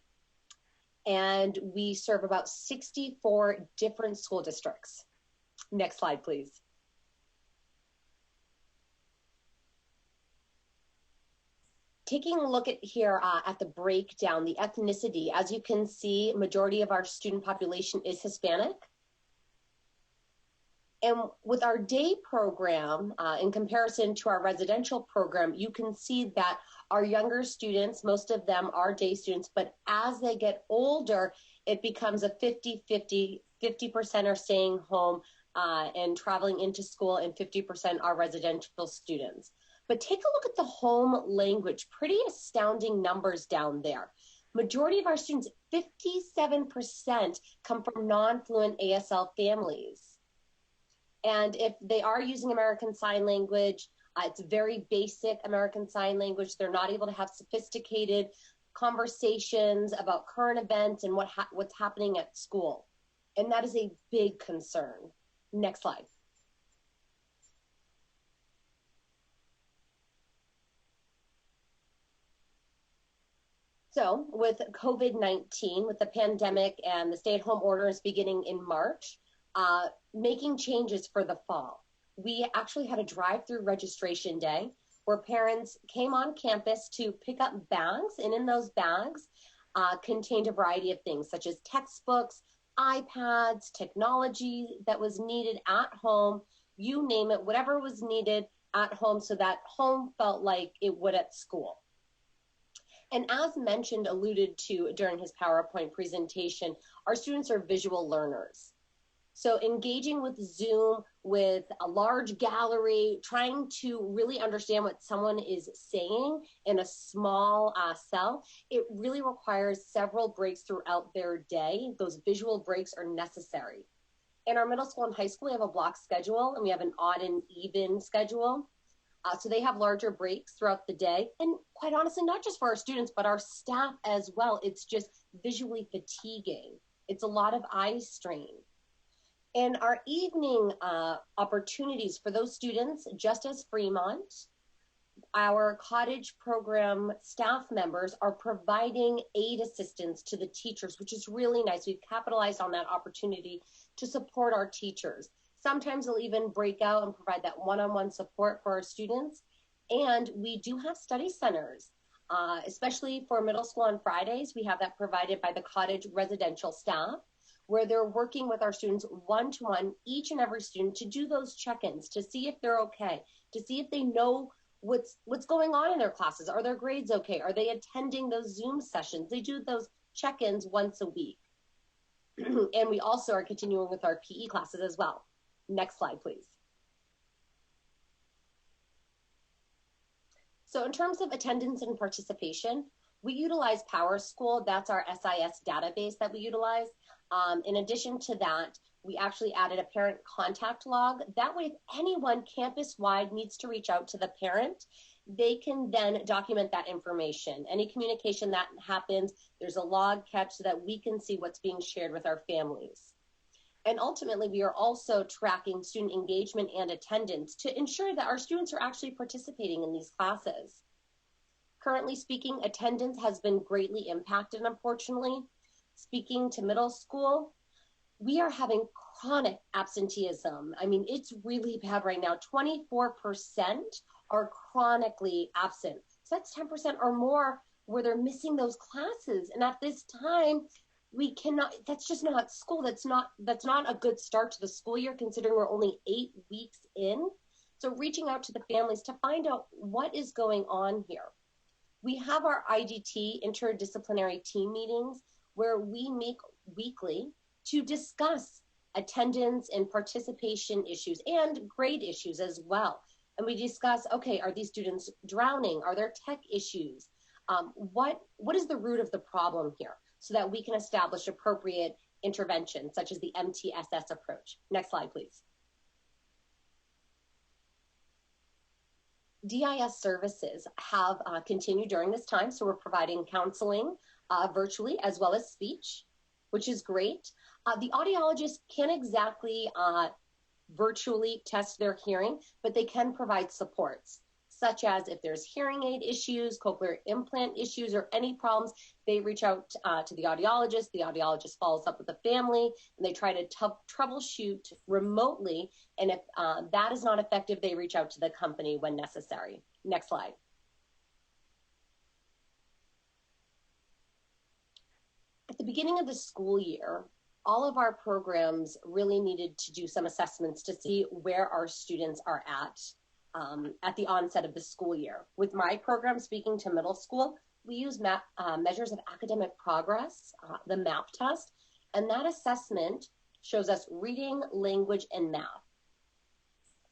and we serve about 64 different school districts. Next slide, please. Taking a look at here at the breakdown, the ethnicity, as you can see, majority of our student population is Hispanic. And with our day program, in comparison to our residential program, you can see that our younger students, most of them are day students, but as they get older, it becomes a 50-50 50% are staying home and traveling into school, and 50% are residential students. But take a look at the home language, pretty astounding numbers down there. Majority of our students, 57%, come from non-fluent ASL families. And if they are using American Sign Language, it's very basic American Sign Language. They're not able to have sophisticated conversations about current events and what's happening at school. And that is a big concern. Next slide. So with COVID-19, with the pandemic and the stay-at-home orders beginning in March, making changes for the fall. We actually had a drive-through registration day where parents came on campus to pick up bags, and in those bags contained a variety of things such as textbooks, iPads, technology that was needed at home, you name it, whatever was needed at home so that home felt like it would at school. And as mentioned, alluded to during his PowerPoint presentation, our students are visual learners. So engaging with Zoom, with a large gallery, trying to really understand what someone is saying in a small cell, it really requires several breaks throughout their day. Those visual breaks are necessary. In our middle school and high school, we have a block schedule, and we have an odd and even schedule. So they have larger breaks throughout the day. And quite honestly, not just for our students, but our staff as well. It's just visually fatiguing. It's a lot of eye strain. And our evening opportunities for those students, just as Fremont, our cottage program staff members are providing aid assistance to the teachers, which is really nice. We've capitalized on that opportunity to support our teachers. Sometimes they'll even break out and provide that one-on-one support for our students. And we do have study centers, especially for middle school on Fridays. We have that provided by the cottage residential staff, where they're working with our students one-to-one, each and every student, to do those check-ins, to see if they're okay, to see if they know what's going on in their classes. Are their grades okay? Are they attending those Zoom sessions? They do those check-ins once a week. And we also are continuing with our PE classes as well. Next slide, please. So in terms of attendance and participation, we utilize PowerSchool. That's our SIS database that we utilize. In addition to that, we actually added a parent contact log. That way, if anyone campus-wide needs to reach out to the parent, they can then document that information. Any communication that happens, there's a log kept so that we can see what's being shared with our families. And ultimately, we are also tracking student engagement and attendance to ensure that our students are actually participating in these classes. Currently speaking, attendance has been greatly impacted, unfortunately. Speaking to middle school, we are having chronic absenteeism. I mean, it's really bad right now. 24% are chronically absent. So that's 10% or more where they're missing those classes. And at this time, we cannot, that's just not school. That's not a good start to the school year, considering we're only 8 weeks in. So reaching out to the families to find out what is going on here. We have our IDT, interdisciplinary team meetings, where we meet weekly to discuss attendance and participation issues and grade issues as well. And we discuss, okay, are these students drowning? Are there tech issues? What is the root of the problem here, so that we can establish appropriate interventions, such as the MTSS approach. Next slide, please. DIS services have continued during this time, so we're providing counseling virtually as well as speech, which is great. The audiologist can't exactly virtually test their hearing, but they can provide supports, such as if there's hearing aid issues, cochlear implant issues, or any problems, they reach out to the audiologist follows up with the family, and they try to troubleshoot remotely, and if that is not effective, they reach out to the company when necessary. Next slide. At the beginning of the school year, all of our programs really needed to do some assessments to see where our students are at the onset of the school year. With my program, speaking to middle school, we use measures of academic progress, the MAP test, and that assessment shows us reading, language, and math.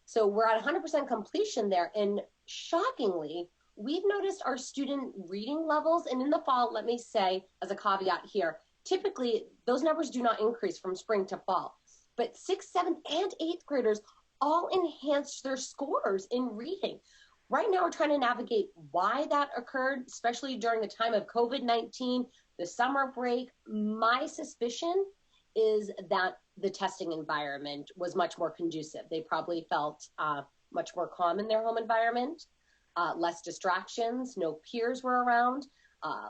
So we're at 100% completion there. And shockingly, we've noticed our student reading levels. And in the fall, let me say as a caveat here, typically those numbers do not increase from spring to fall. But 6th, 7th, and 8th graders all enhanced their scores in reading. Right now, we're trying to navigate why that occurred, especially during the time of COVID-19, the summer break. My suspicion is that the testing environment was much more conducive. They probably felt much more calm in their home environment, less distractions, no peers were around,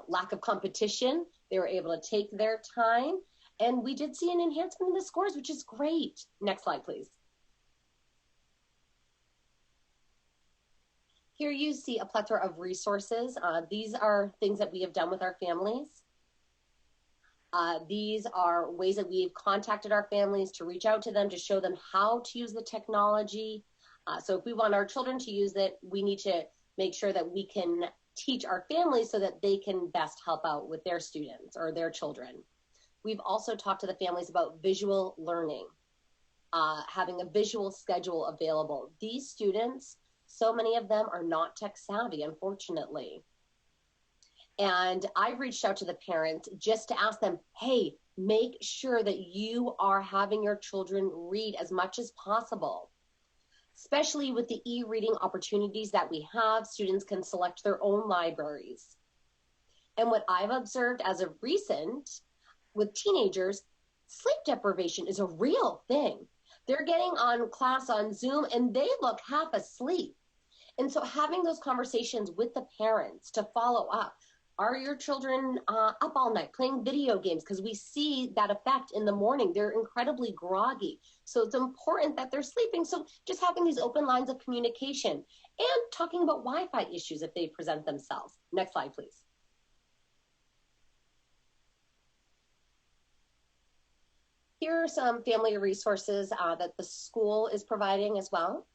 lack of competition. They were able to take their time. And we did see an enhancement in the scores, which is great. Next slide, please. Here you see a plethora of resources. These are things that we have done with our families. These are ways that we've contacted our families to reach out to them, to show them how to use the technology. So if we want our children to use it, we need to make sure that we can teach our families so that they can best help out with their students or their children. We've also talked to the families about visual learning, having a visual schedule available. These students, so many of them are not tech savvy, unfortunately. And I've reached out to the parents just to ask them, hey, make sure that you are having your children read as much as possible. Especially with the e-reading opportunities that we have, students can select their own libraries. And what I've observed as of recent with teenagers, sleep deprivation is a real thing. They're getting on class on Zoom and they look half asleep. And so having those conversations with the parents to follow up, are your children up all night playing video games? Because we see that effect in the morning. They're incredibly groggy. So it's important that they're sleeping. So just having these open lines of communication and talking about Wi-Fi issues if they present themselves. Next slide, please. Here are some family resources that the school is providing as well.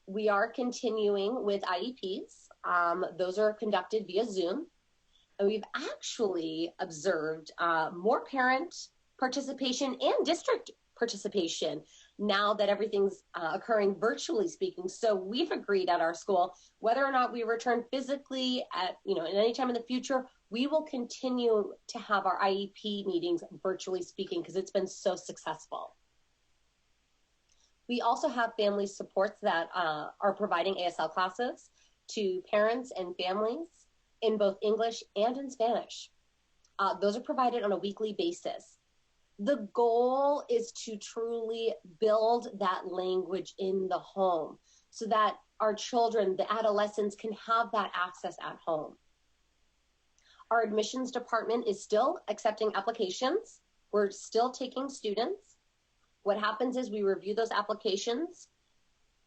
We are continuing with IEPs. Those are conducted via Zoom. And we've actually observed more parent participation and district participation now that everything's occurring virtually speaking. So we've agreed at our school, whether or not we return physically at, at any time in the future, we will continue to have our IEP meetings virtually speaking because it's been so successful. We also have family supports that are providing ASL classes to parents and families in both English and in Spanish. Those are provided on a weekly basis. The goal is to truly build that language in the home so that our children, the adolescents, can have that access at home. Our admissions department is still accepting applications. We're still taking students. What happens is we review those applications.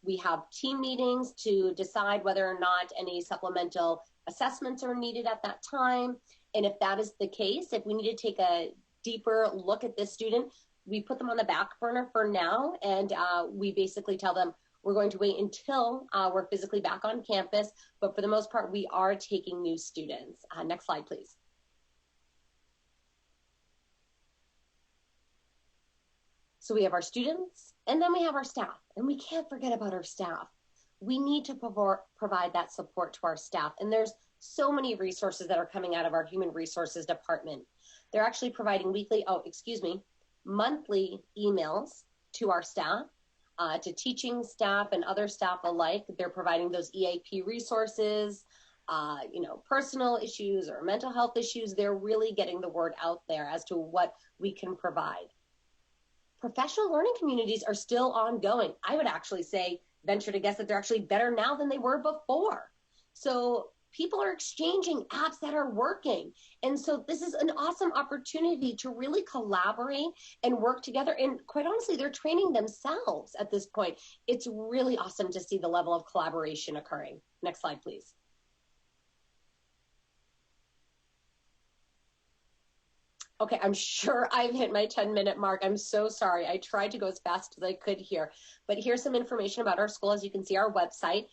We have team meetings to decide whether or not any supplemental assessments are needed at that time. And if that is the case, if we need to take a deeper look at this student, we put them on the back burner for now. And we basically tell them we're going to wait until we're physically back on campus. But for the most part, we are taking new students. Next slide, please. So we have our students and then we have our staff, and we can't forget about our staff. We need to provide that support to our staff. And there's so many resources that are coming out of our human resources department. They're actually providing monthly emails to our staff, to teaching staff and other staff alike. They're providing those EAP resources, personal issues or mental health issues. They're really getting the word out there as to what we can provide. Professional learning communities are still ongoing. I would actually venture to guess that they're actually better now than they were before. So people are exchanging apps that are working. And so this is an awesome opportunity to really collaborate and work together. And quite honestly, they're training themselves at this point. It's really awesome to see the level of collaboration occurring. Next slide, please. Okay, I'm sure I've hit my 10-minute mark. I'm so sorry. I tried to go as fast as I could here. But here's some information about our school. As you can see, our website.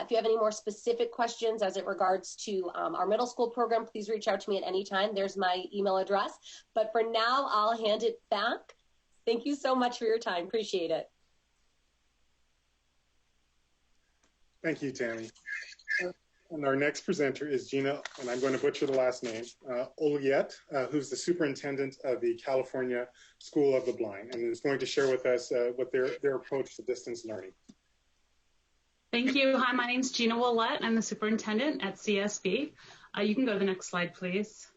If you have any more specific questions as it regards to our middle school program, please reach out to me at any time. There's my email address. But for now, I'll hand it back Thank you so much for your time. Appreciate it. Thank you, Tammy. And our next presenter is Gina, and I'm going to butcher the last name, Oliet, who's the superintendent of the California School of the Blind, and is going to share with us what their approach to distance learning. Thank you. Hi, my name's Gina Willett. I'm the superintendent at CSB. You can go to the next slide, please.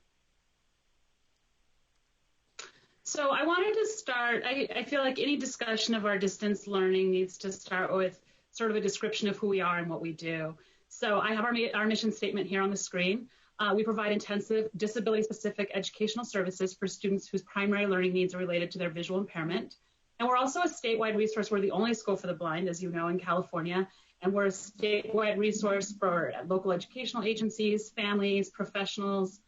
So I wanted to start, I feel like any discussion of our distance learning needs to start with sort of a description of who we are and what we do. So I have our mission statement here on the screen. We provide intensive disability-specific educational services for students whose primary learning needs are related to their visual impairment. And we're also a statewide resource. We're the only school for the blind, as you know, in California. And we're a statewide resource for local educational agencies, families, professionals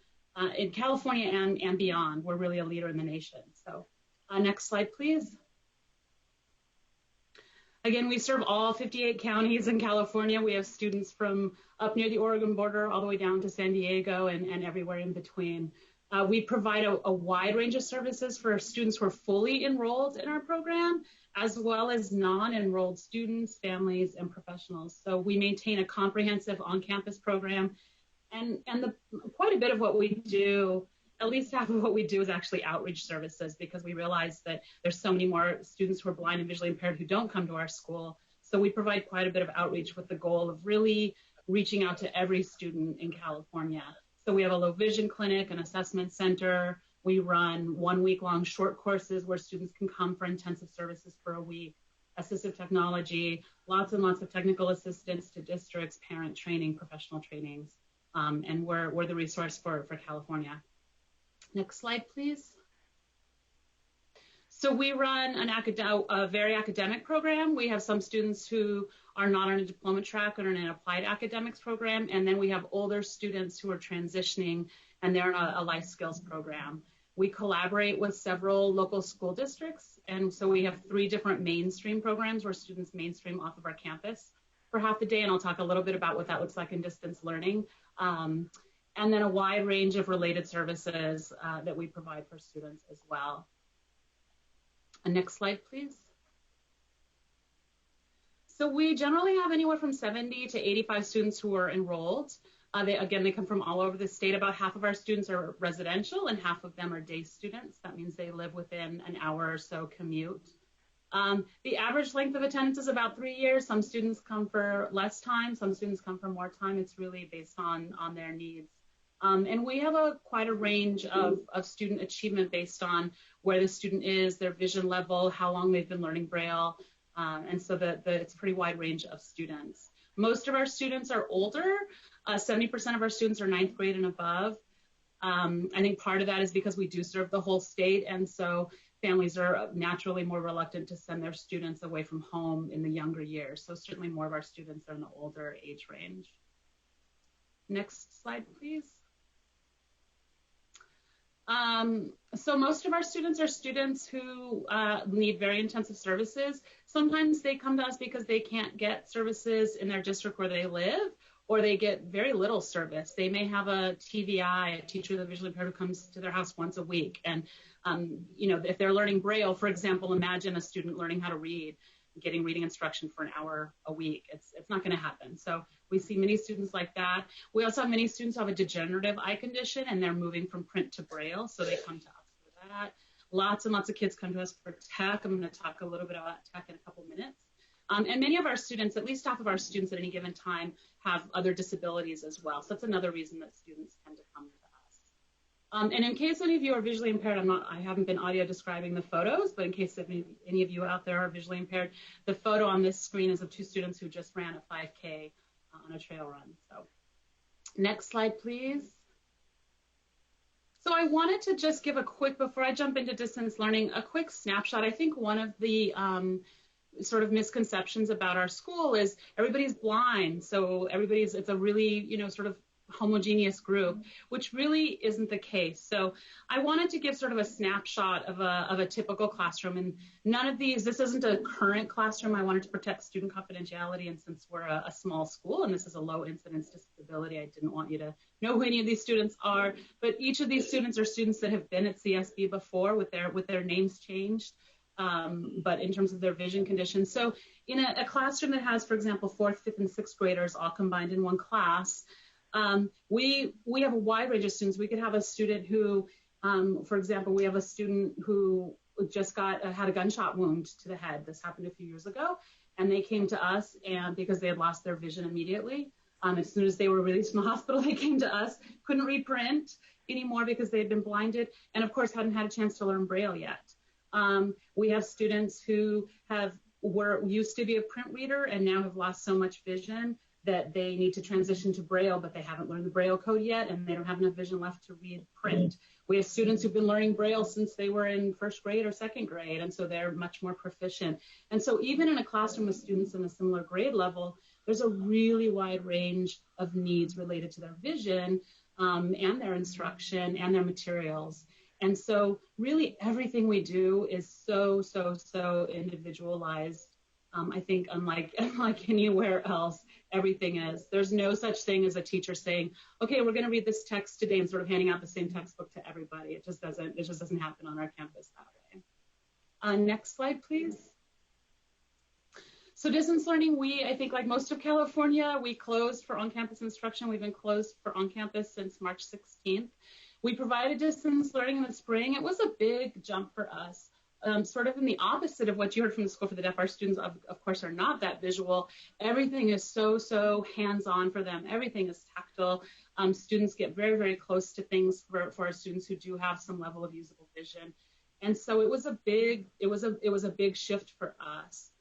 in California and beyond. We're really a leader in the nation. So next slide, please. Again, we serve all 58 counties in California. We have students from up near the Oregon border all the way down to San Diego and everywhere in between. We provide a wide range of services for students who are fully enrolled in our program, as well as non-enrolled students, families, and professionals. So we maintain a comprehensive on-campus program, and quite a bit of what we do, at least half of what we do, is actually outreach services, because we realize that there's so many more students who are blind and visually impaired who don't come to our school. So we provide quite a bit of outreach with the goal of really reaching out to every student in California. So we have a low vision clinic, an assessment center. We run 1 week-long short courses where students can come for intensive services for a week, assistive technology, lots and lots of technical assistance to districts, parent training, professional trainings, and we're the resource for California. Next slide, please. So we run a very academic program. We have some students who are not on a diploma track or in an applied academics program, and then we have older students who are transitioning, and they're in a life skills program. We collaborate with several local school districts, and so we have 3 different mainstream programs where students mainstream off of our campus for half the day, and I'll talk a little bit about what that looks like in distance learning. And then a wide range of related services that we provide for students as well. Next slide, please. So we generally have anywhere from 70 to 85 students who are enrolled. They come from all over the state. About half of our students are residential and half of them are day students. That means they live within an hour or so commute. The average length of attendance is about 3 years. Some students come for less time, some students come for more time. It's really based on their needs. And we have quite a range of student achievement based on where the student is, their vision level, how long they've been learning Braille, and so it's a pretty wide range of students. Most of our students are older. 70% of our students are 9th grade and above. I think part of that is because we do serve the whole state, and so families are naturally more reluctant to send their students away from home in the younger years. So certainly more of our students are in the older age range. Next slide, please. So most of our students are students who need very intensive services. Sometimes they come to us because they can't get services in their district where they live, or they get very little service. They may have a TVI, a teacher of the visually impaired, who comes to their house once a week. And, if they're learning Braille, for example, imagine a student learning how to read, getting reading instruction for an hour a week. It's not going to happen. So we see many students like that. We also have many students who have a degenerative eye condition and they're moving from print to Braille. So they come to us for that. Lots and lots of kids come to us for tech. I'm going to talk a little bit about tech in a couple minutes. And many of our students, at least half of our students at any given time, have other disabilities as well. So that's another reason that students tend to come to us. And in case any of you are visually impaired, I haven't been audio describing the photos, but in case any of you out there are visually impaired, the photo on this screen is of 2 students who just ran a 5K on a trail run. So next slide, please. So I wanted to just give a quick, before I jump into distance learning, a quick snapshot. I think one of the sort of misconceptions about our school is everybody's blind. So it's a really, sort of homogeneous group, which really isn't the case. So I wanted to give sort of a snapshot of a typical classroom, and none of these, this isn't a current classroom. I wanted to protect student confidentiality, and since we're a small school and this is a low incidence disability, I didn't want you to know who any of these students are, but each of these students are students that have been at CSB before with their names changed. but in terms of their vision conditions. So in a classroom that has, for example, 4th, 5th, and 6th graders all combined in one class, we have a wide range of students. We could have a student who, for example, we have a student who just had a gunshot wound to the head. This happened a few years ago, and they came to us, and because they had lost their vision immediately, as soon as they were released from the hospital, they came to us, couldn't reprint anymore because they had been blinded, and of course hadn't had a chance to learn Braille yet. We have students who used to be a print reader and now have lost so much vision that they need to transition to Braille, but they haven't learned the Braille code yet, and they don't have enough vision left to read print. We have students who've been learning Braille since they were in 1st grade or 2nd grade, and so they're much more proficient. And so even in a classroom with students in a similar grade level, there's a really wide range of needs related to their vision and their instruction and their materials. And so really everything we do is so individualized. I think unlike anywhere else, everything is. There's no such thing as a teacher saying, okay, we're going to read this text today and sort of handing out the same textbook to everybody. It just doesn't happen on our campus that way. Next slide, please. So distance learning, I think like most of California, we closed for on-campus instruction. We've been closed for on-campus since March 16th. We provided distance learning in the spring. It was a big jump for us. Sort of in the opposite of what you heard from the School for the Deaf, our students, of course, are not that visual. Everything is so hands-on for them. Everything is tactile. Students get very close to things for our students who do have some level of usable vision. And so it was a big shift for us.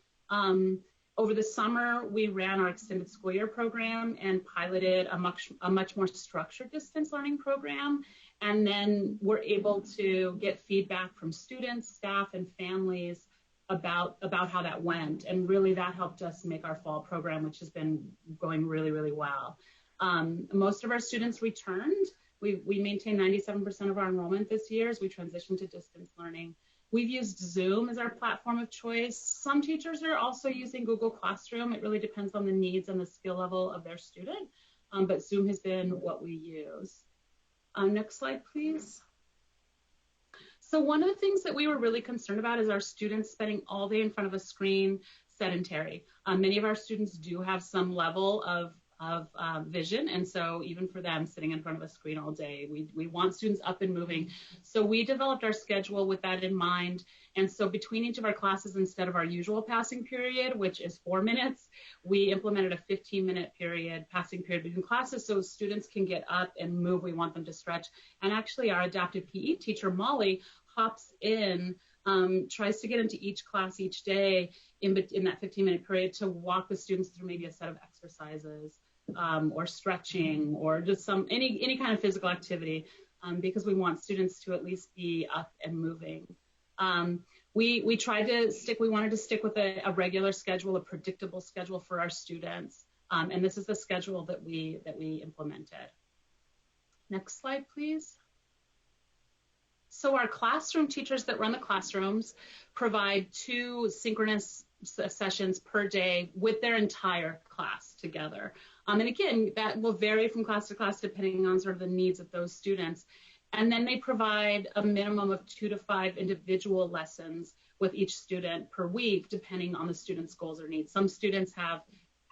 Over the summer, we ran our extended school year program and piloted a much more structured distance learning program. And then we're able to get feedback from students, staff, and families about how that went. And really that helped us make our fall program, which has been going really well. Most of our students returned. We maintained 97% of our enrollment this year as we transitioned to distance learning. We've used Zoom as our platform of choice. Some teachers are also using Google Classroom. It really depends on the needs and the skill level of their student, but Zoom has been what we use. Next slide, please. So one of the things that we were really concerned about is our students spending all day in front of a screen sedentary. Many of our students do have some level of vision, and so even for them, sitting in front of a screen all day, we want students up and moving. So we developed our schedule with that in mind. And so between each of our classes, instead of our usual passing period, which is 4 minutes, we implemented a 15-minute passing period between classes so students can get up and move. We want them to stretch. And actually our adaptive PE teacher, Molly, hops in, tries to get into each class each day in that 15-minute period to walk the students through maybe a set of exercises or stretching or just any kind of physical activity because we want students to at least be up and moving. We wanted to stick with a regular schedule, a predictable schedule for our students. And this is the schedule that we implemented. Next slide, please. So our classroom teachers that run the classrooms provide 2 synchronous sessions per day with their entire class together. And again, that will vary from class to class depending on sort of the needs of those students. And then they provide a minimum of 2 to 5 individual lessons with each student per week, depending on the student's goals or needs. Some students have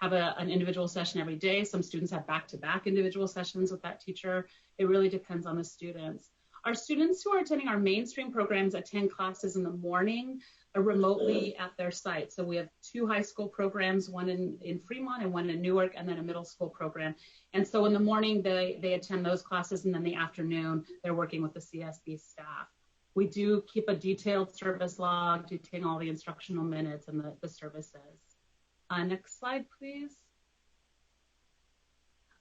an individual session every day. Some students have back-to-back individual sessions with that teacher. It really depends on the students. Our students who are attending our mainstream programs attend classes in the morning remotely at their site. So we have 2 high school programs, one in Fremont and one in Newark, and then a middle school program. And so in the morning, they attend those classes, and then the afternoon, they're working with the CSB staff. We do keep a detailed service log detailing all the instructional minutes and the services. Next slide, please.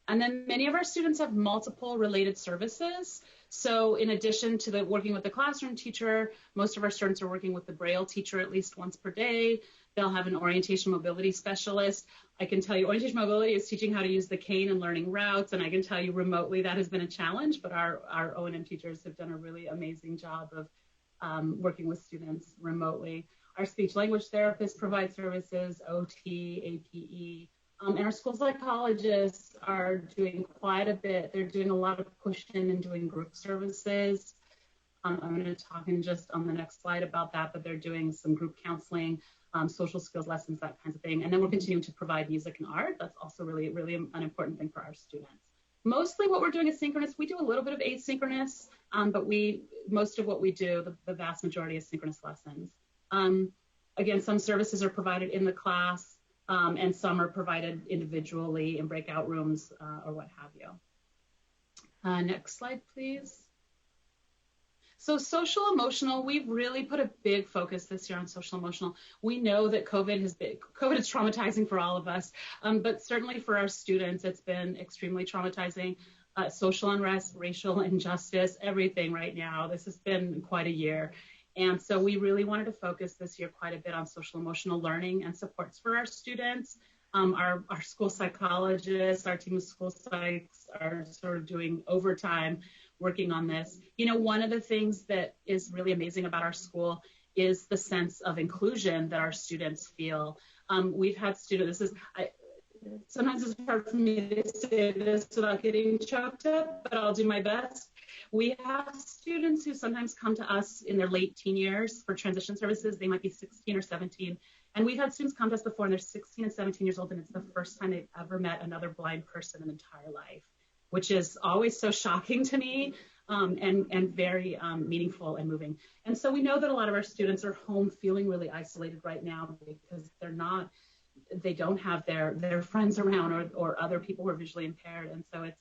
And then many of our students have multiple related services. So in addition to working with the classroom teacher, most of our students are working with the Braille teacher at least once per day. They'll have an orientation mobility specialist. I can tell you orientation mobility is teaching how to use the cane and learning routes. And I can tell you remotely that has been a challenge, but our O&M teachers have done a really amazing job of working with students remotely. Our speech language therapists provide services, OT, APE. And our school psychologists are doing quite a bit. They're doing a lot of push-in and doing group services. I'm going to talk in just on the next slide about that, but they're doing some group counseling, social skills lessons, that kinds of thing. And then we're continuing to provide music and art. That's also really, really an important thing for our students. Mostly what we're doing is synchronous. We do a little bit of asynchronous, but most of what we do, the vast majority is synchronous lessons. Again, some services are provided in the class, and some are provided individually in breakout rooms or what have you. Next slide, please. So social emotional, we've really put a big focus this year on social emotional. We know that COVID is traumatizing for all of us, but certainly for our students, it's been extremely traumatizing. Social unrest, racial injustice, everything right now. This has been quite a year. And so we really wanted to focus this year quite a bit on social emotional learning and supports for our students. Our school psychologists, our team of school psychs are sort of doing overtime working on this. You know, one of the things that is really amazing about our school is the sense of inclusion that our students feel. We've had students, sometimes it's hard for me to say this without getting choked up, but I'll do my best. We have students who sometimes come to us in their late teen years for transition services. They might be 16 or 17. And we've had students come to us before and they're 16 and 17 years old, and it's the first time they've ever met another blind person in their entire life, which is always so shocking to me, and very meaningful and moving. And so we know that a lot of our students are home feeling really isolated right now because they don't have their friends around or other people who are visually impaired. And so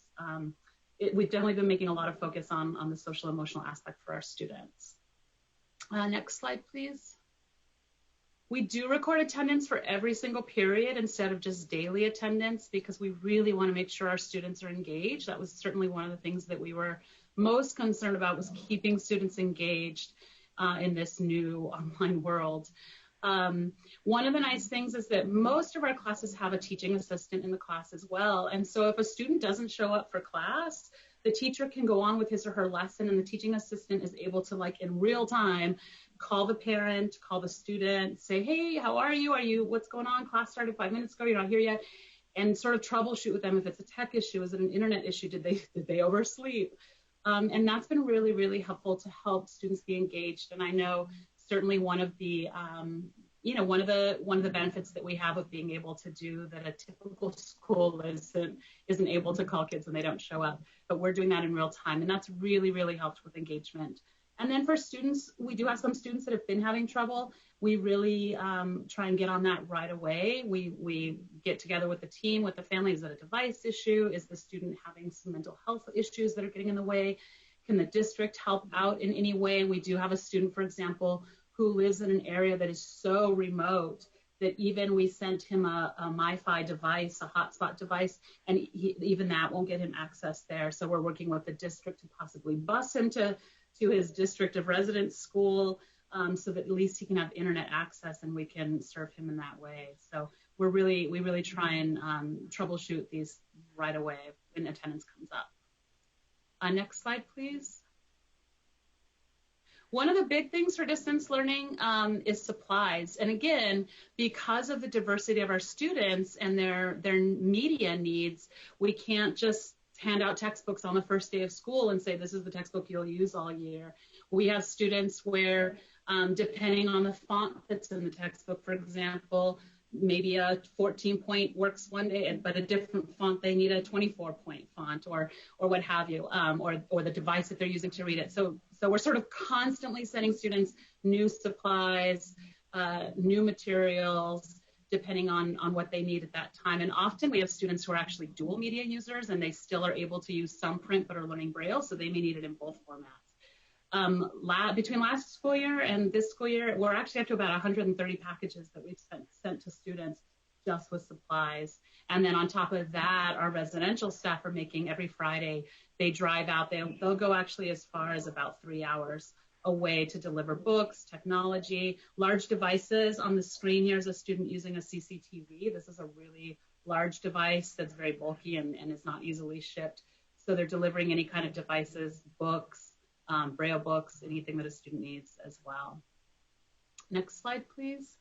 we've definitely been making a lot of focus on the social emotional aspect for our students. Next slide, please. We do record attendance for every single period instead of just daily attendance because we really want to make sure our students are engaged. That was certainly one of the things that we were most concerned about, was keeping students engaged in this new online world. One of the nice things is that most of our classes have a teaching assistant in the class as well. And so if a student doesn't show up for class, the teacher can go on with his or her lesson, and the teaching assistant is able to, like, in real time, call the parent, call the student, say, hey, how are you? What's going on? Class started 5 minutes ago, you're not here yet. And sort of troubleshoot with them if it's a tech issue, is it an internet issue? Did they oversleep? And that's been really, really helpful to help students be engaged. And I know certainly one of the benefits that we have of being able to do that a typical school isn't able to call kids when they don't show up, but we're doing that in real time, and that's really, really helped with engagement. And then for students, we do have some students that have been having trouble. We really try and get on that right away. We get together with the team, with the family. Is it a device issue? Is the student having some mental health issues that are getting in the way? Can the district help out in any way? We do have a student, for example, who lives in an area that is so remote that even we sent him a MiFi device, a hotspot device, and even that won't get him access there. So we're working with the district to possibly bus him to his district of residence school, so that at least he can have internet access and we can serve him in that way. So we really try and troubleshoot these right away when attendance comes up. Next slide, please. One of the big things for distance learning is supplies. And again, because of the diversity of our students and their media needs, we can't just hand out textbooks on the first day of school and say, this is the textbook you'll use all year. We have students where, depending on the font that's in the textbook, for example, maybe a 14-point works one day, but a different font, they need a 24-point font or what have you, or the device that they're using to read it. So we're sort of constantly sending students new supplies, new materials, depending on what they need at that time. And often we have students who are actually dual media users, and they still are able to use some print but are learning Braille, so they may need it in both formats. Between last school year and this school year, we're actually up to about 130 packages that we've sent to students just with supplies. And then on top of that, our residential staff are making every Friday, they drive out, they'll go actually as far as about 3 hours away to deliver books, technology, large devices. On the screen here is a student using a CCTV. This is a really large device that's very bulky and is not easily shipped. So they're delivering any kind of devices, books, Braille books, anything that a student needs as well. Next slide, please.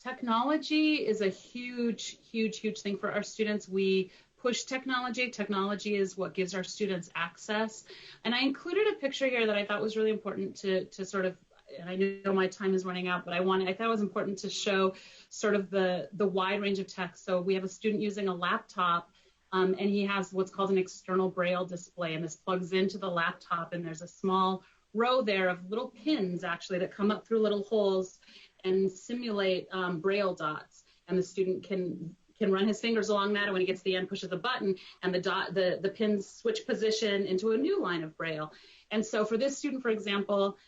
Technology is a huge, huge, huge thing for our students. We push technology. Technology is what gives our students access. And I included a picture here that I thought was really important to sort of, and I know my time is running out, but I thought it was important to show sort of the wide range of text. So we have a student using a laptop, and he has what's called an external Braille display, and this plugs into the laptop, and there's a small row there of little pins actually that come up through little holes and simulate Braille dots, and the student can run his fingers along that, and when he gets to the end, pushes a button, and the pins switch position into a new line of Braille. And so for this student, for example,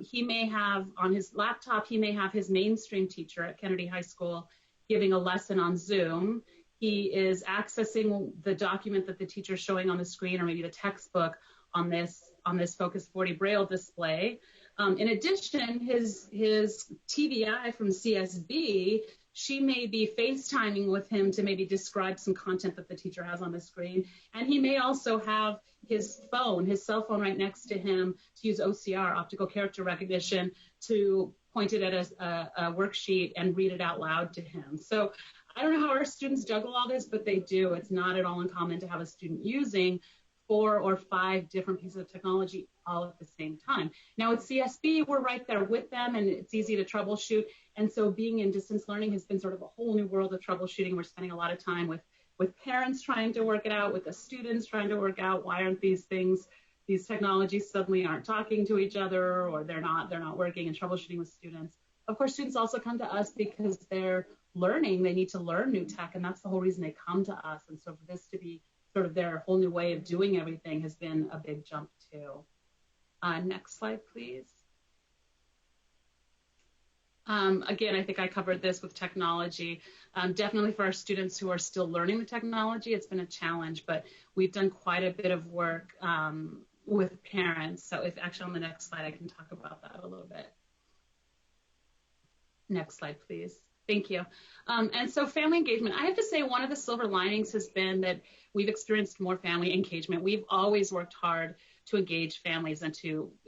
he may have on his laptop, he may have his mainstream teacher at Kennedy High School giving a lesson on Zoom. He is accessing the document that the teacher is showing on the screen, or maybe the textbook on this Focus 40 Braille display. In addition, his TVI from CSB, she may be FaceTiming with him to maybe describe some content that the teacher has on the screen. And he may also have his cell phone right next to him to use OCR, optical character recognition, to point it at a worksheet and read it out loud to him. So I don't know how our students juggle all this, but they do. It's not at all uncommon to have a student using 4 or 5 different pieces of technology all at the same time. Now at CSB, we're right there with them, and it's easy to troubleshoot. And so being in distance learning has been sort of a whole new world of troubleshooting. We're spending a lot of time with parents trying to work it out, with the students trying to work out why aren't these technologies suddenly aren't talking to each other, or they're not working, and troubleshooting with students. Of course, students also come to us because they're learning. They need to learn new tech, and that's the whole reason they come to us. And so for this to be sort of their whole new way of doing everything has been a big jump too. Next slide, please. Again, I think I covered this with technology. Definitely for our students who are still learning the technology, it's been a challenge, but we've done quite a bit of work with parents. So if actually on the next slide, I can talk about that a little bit. Next slide, please. Thank you. And so family engagement, I have to say one of the silver linings has been that we've experienced more family engagement. We've always worked hard to engage families, and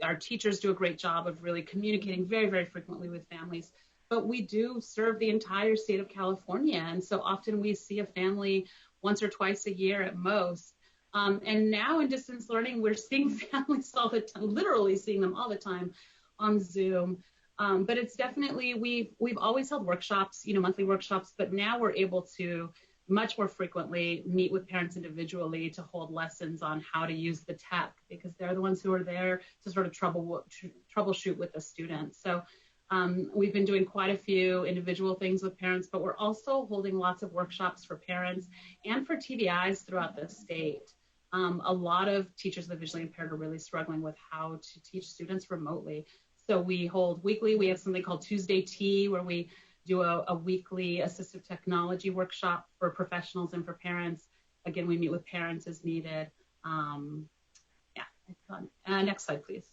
our teachers do a great job of really communicating very, very frequently with families. But we do serve the entire state of California. And so often we see a family once or twice a year at most. And now in distance learning, we're seeing families all the time, literally seeing them all the time on Zoom. But it's definitely, we've always held workshops, monthly workshops, but now we're able to much more frequently meet with parents individually to hold lessons on how to use the tech, because they're the ones who are there to sort of troubleshoot with the students. So we've been doing quite a few individual things with parents, but we're also holding lots of workshops for parents and for TVIs throughout the state. A lot of teachers that are visually impaired are really struggling with how to teach students remotely. So we hold weekly, we have something called Tuesday Tea, where we do a weekly assistive technology workshop for professionals and for parents. Again, we meet with parents as needed. Yeah, it's fun. Next slide, please.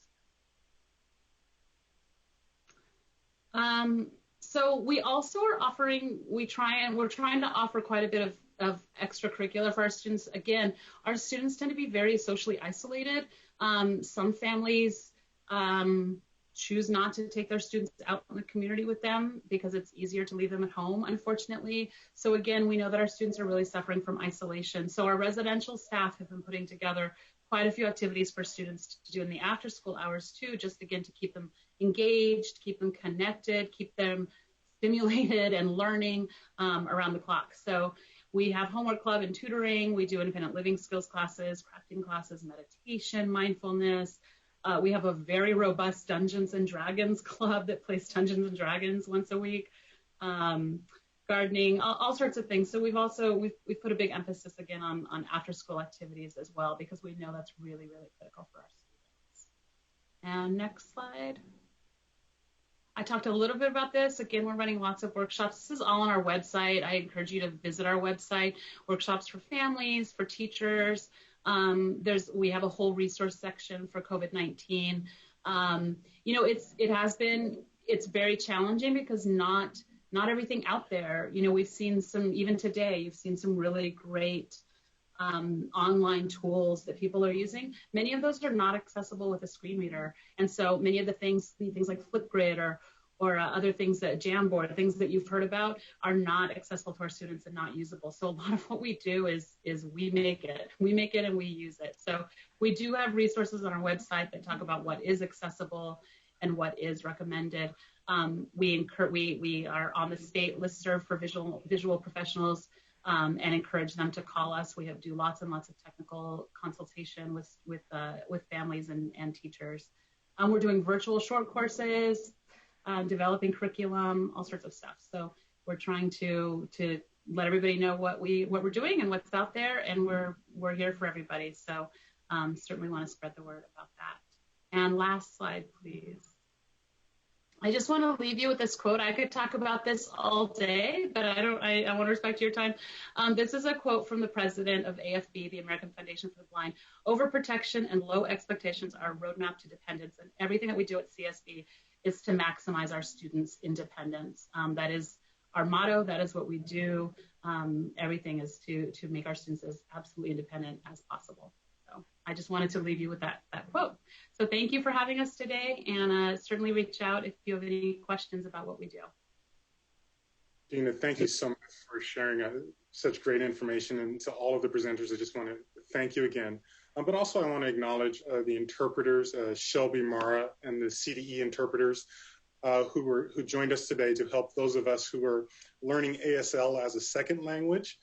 So we also are offering, we're trying to offer quite a bit of extracurricular for our students. Again, our students tend to be very socially isolated. Some families choose not to take their students out in the community with them because it's easier to leave them at home, unfortunately. So again, we know that our students are really suffering from isolation. So our residential staff have been putting together quite a few activities for students to do in the after school hours too, just again to keep them engaged, keep them connected, keep them stimulated and learning around the clock. So we have homework club and tutoring. We do independent living skills classes, crafting classes, meditation, mindfulness. We have a very robust Dungeons and Dragons club that plays Dungeons and Dragons once a week, gardening, all sorts of things. So we've put a big emphasis again on after school activities as well, because we know that's really, really critical for our students. And next slide. I talked a little bit about this. Again, we're running lots of workshops. This is all on our website. I encourage you to visit our website. Workshops for families, for teachers. We have a whole resource section for COVID-19. It's very challenging because not everything out there. We've seen some, even today, you've seen some really great online tools that people are using. Many of those are not accessible with a screen reader. And so many of the things like Flipgrid other things that Jamboard, things that you've heard about, are not accessible to our students and not usable. So a lot of what we do is we make it and we use it. So we do have resources on our website that talk about what is accessible and what is recommended. We are on the state listserv for visual professionals and encourage them to call us. We do lots and lots of technical consultation with families and teachers. We're doing virtual short courses, developing curriculum, all sorts of stuff. So we're trying to let everybody know what we're doing and what's out there, and we're here for everybody. So certainly want to spread the word about that. And last slide, please. I just want to leave you with this quote. I could talk about this all day, but I want to respect your time. This is a quote from the president of AFB, the American Foundation for the Blind. Overprotection and low expectations are a roadmap to dependence, and everything that we do at CSB is to maximize our students' independence. That is our motto. That is what we do. Everything is to make our students as absolutely independent as possible. So I just wanted to leave you with that quote. So thank you for having us today, and certainly reach out if you have any questions about what we do. Gina, thank you so much for sharing such great information, and to all of the presenters, I just want to thank you again. But also I want to acknowledge the interpreters, Shelby Mara and the CDE interpreters who joined us today to help those of us who are learning ASL as a second language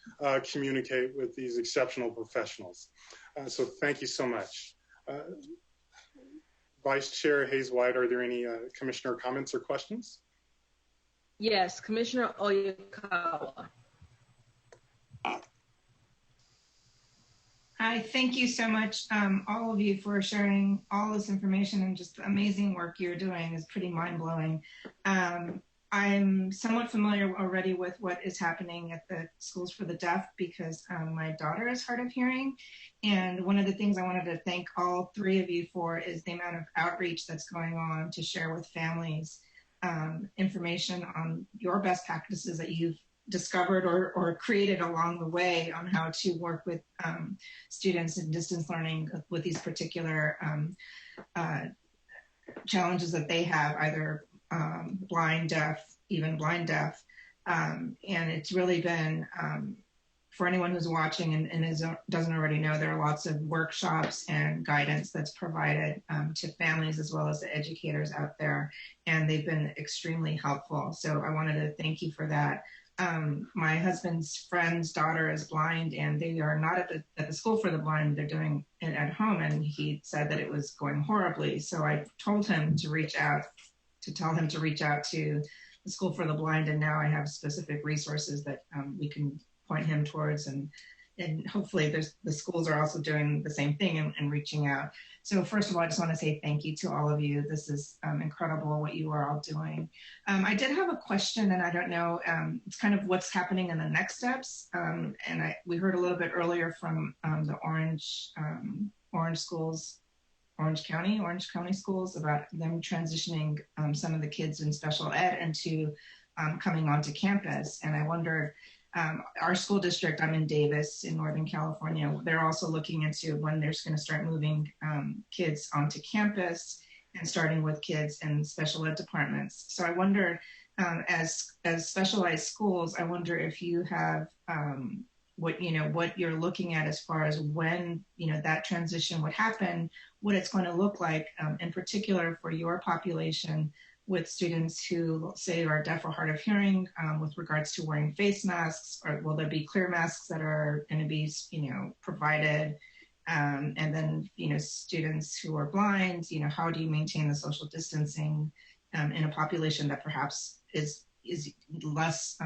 communicate with these exceptional professionals. So thank you so much. Vice Chair Hayes-White, are there any commissioner comments or questions? Yes, Commissioner Oyakawa. Hi, thank you so much, all of you, for sharing all this information, and just the amazing work you're doing is pretty mind-blowing. I'm somewhat familiar already with what is happening at the Schools for the Deaf because my daughter is hard of hearing. And one of the things I wanted to thank all three of you for is the amount of outreach that's going on to share with families information on your best practices that you've discovered or created along the way on how to work with students in distance learning with these particular challenges that they have, either blind, deaf, even blind, deaf. And it's really been, for anyone who's watching and doesn't already know, there are lots of workshops and guidance that's provided to families as well as the educators out there. And they've been extremely helpful. So I wanted to thank you for that. My husband's friend's daughter is blind, and they are not at the School for the Blind. They're doing it at home, and he said that it was going horribly. So I told him to reach out, to tell him to reach out to the School for the Blind, and now I have specific resources that we can point him towards, and hopefully the schools are also doing the same thing and reaching out. So first of all, I just want to say thank you to all of you. This is incredible what you are all doing. I did have a question, and I don't know, it's kind of what's happening in the next steps. We heard a little bit earlier from the Orange County schools about them transitioning some of the kids in special ed into coming onto campus. And I wondered, our school district, I'm in Davis in Northern California, they're also looking into when they're going to start moving kids onto campus and starting with kids in special ed departments. So I wonder, as specialized schools, I wonder if you have what you're looking at as far as when that transition would happen, what it's going to look like, in particular for your population, with students who say are deaf or hard of hearing, with regards to wearing face masks, or will there be clear masks that are going to be, provided? And then, students who are blind, how do you maintain the social distancing in a population that perhaps is less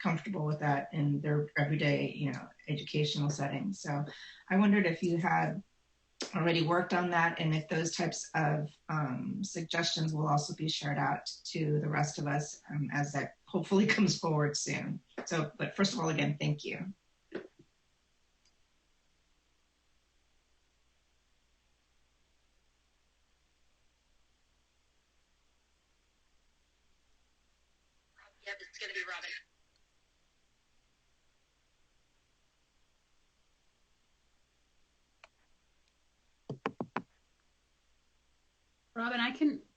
comfortable with that in their everyday, educational settings? So I wondered if you had already worked on that, and if those types of suggestions will also be shared out to the rest of us as that hopefully comes forward soon. So, but first of all, again, thank you. Yep, it's going to be Robin.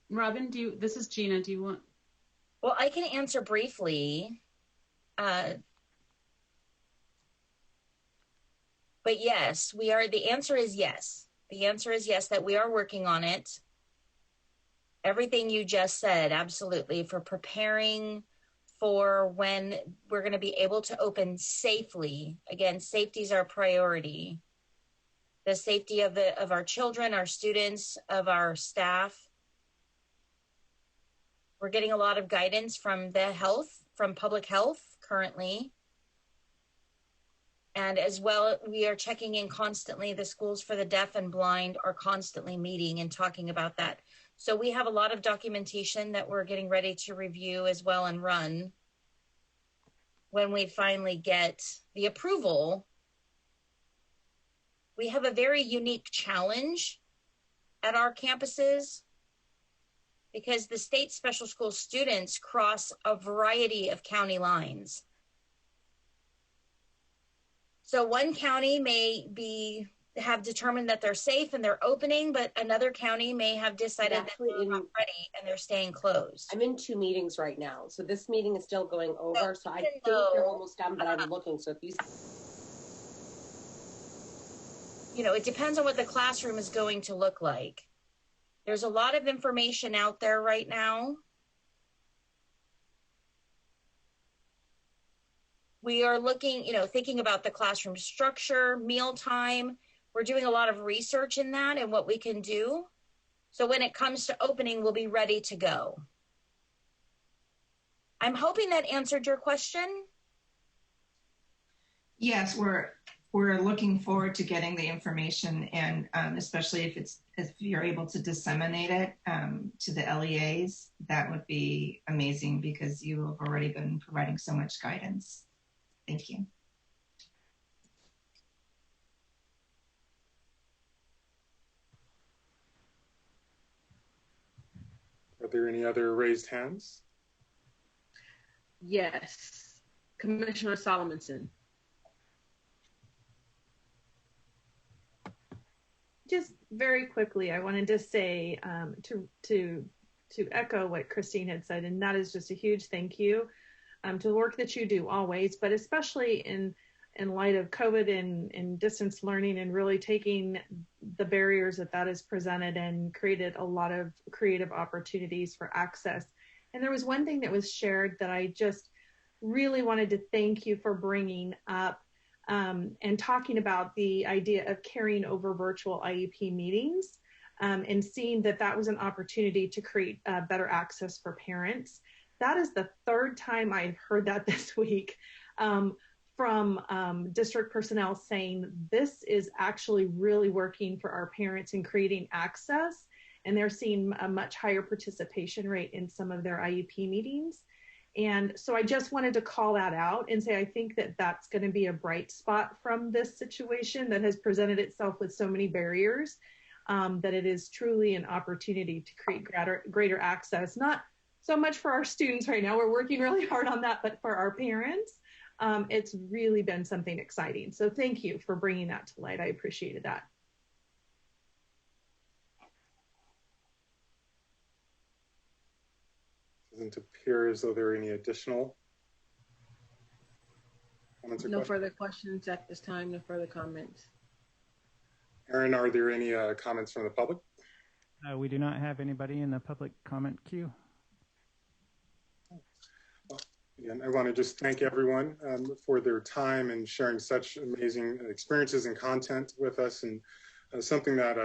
Robin, this is Gina. Do you want? Well, I can answer briefly. But yes, the answer is yes. The answer is yes, that we are working on it. Everything you just said, absolutely, for preparing for when we're going to be able to open safely. Again, safety is our priority. The safety of our children, our students, of our staff. We're getting a lot of guidance from from public health currently. And as well, we are checking in constantly. The schools for the deaf and blind are constantly meeting and talking about that. So we have a lot of documentation that we're getting ready to review as well and run when we finally get the approval. We have a very unique challenge at our campuses because the state special school students cross a variety of county lines. So one county may have determined that they're safe and they're opening, but another county may have decided that they're not ready and they're staying closed. I'm in 2 meetings right now. So this meeting is still going over. So I think they're almost done, but I'm looking. So if it depends on what the classroom is going to look like. There's a lot of information out there right now. We are looking, thinking about the classroom structure, mealtime. We're doing a lot of research in that and what we can do. So when it comes to opening, we'll be ready to go. I'm hoping that answered your question. Yes, we're looking forward to getting the information, and especially if you're able to disseminate it to the LEAs, that would be amazing because you have already been providing so much guidance. Thank you. Are there any other raised hands? Yes, Commissioner Solomonson. Just very quickly, I wanted to say to echo what Christine had said, and that is just a huge thank you to the work that you do always, but especially in light of COVID and distance learning, and really taking the barriers that has presented and created a lot of creative opportunities for access. And there was one thing that was shared that I just really wanted to thank you for bringing up, and talking about the idea of carrying over virtual IEP meetings, and seeing that was an opportunity to create better access for parents. That is the third time I've heard that this week from district personnel saying this is actually really working for our parents in creating access, and they're seeing a much higher participation rate in some of their IEP meetings. And so I just wanted to call that out and say I think that's going to be a bright spot from this situation that has presented itself with so many barriers, that it is truly an opportunity to create greater access, not so much for our students right now. We're working really hard on that, but for our parents, it's really been something exciting. So thank you for bringing that to light. I appreciated that. Doesn't appear as though there are any additional comments or No questions. further questions at this time, no further comments. Aaron, are there any comments from the public? We do not have anybody in the public comment queue. Again, I want to just thank everyone for their time and sharing such amazing experiences and content with us. And something that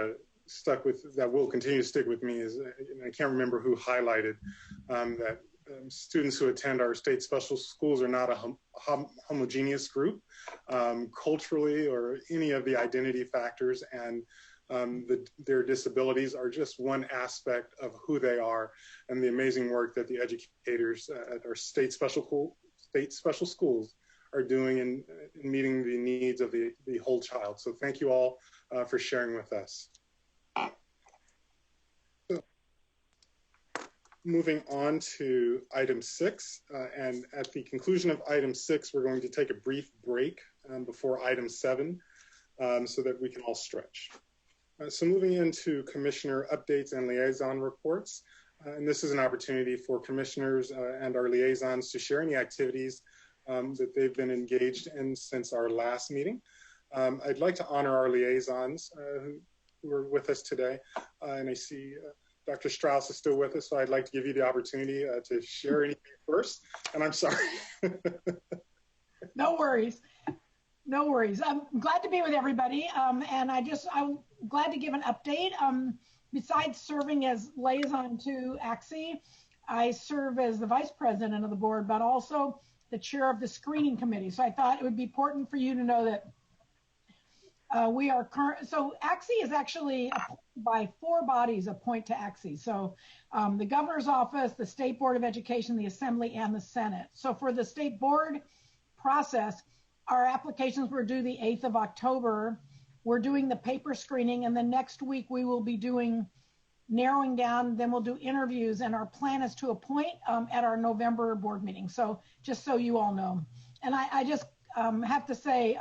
that will continue to stick with me is, I can't remember who highlighted that students who attend our state special schools are not a homogeneous group culturally, or any of the identity factors, and their disabilities are just one aspect of who they are, and the amazing work that the educators at our state special schools are doing in meeting the needs of the whole child. So thank you all for sharing with us. So, moving on to item 6, and at the conclusion of item 6, we're going to take a brief break before item 7 so that we can all stretch. So moving into commissioner updates and liaison reports, And this is an opportunity for commissioners and our liaisons to share any activities that they've been engaged in since our last meeting. I'd like to honor our liaisons who are with us today. And I see Dr. Strauss is still with us, so I'd like to give you the opportunity to share anything first. And I'm sorry. No worries. No worries. I'm glad to be with everybody. And I'm glad to give an update. Besides serving as liaison to ACSE, I serve as the vice president of the board, but also the chair of the screening committee. So I thought it would be important for you to know that we are current. So ACSE is actually by 4 bodies appoint to ACSE. So the governor's office, the State Board of Education, the Assembly, and the Senate. So for the state board process, our applications were due the 8th of October. We're doing the paper screening, and then next week we will be doing narrowing down, then we'll do interviews, and our plan is to appoint at our November board meeting. So just so you all know. And I just have to say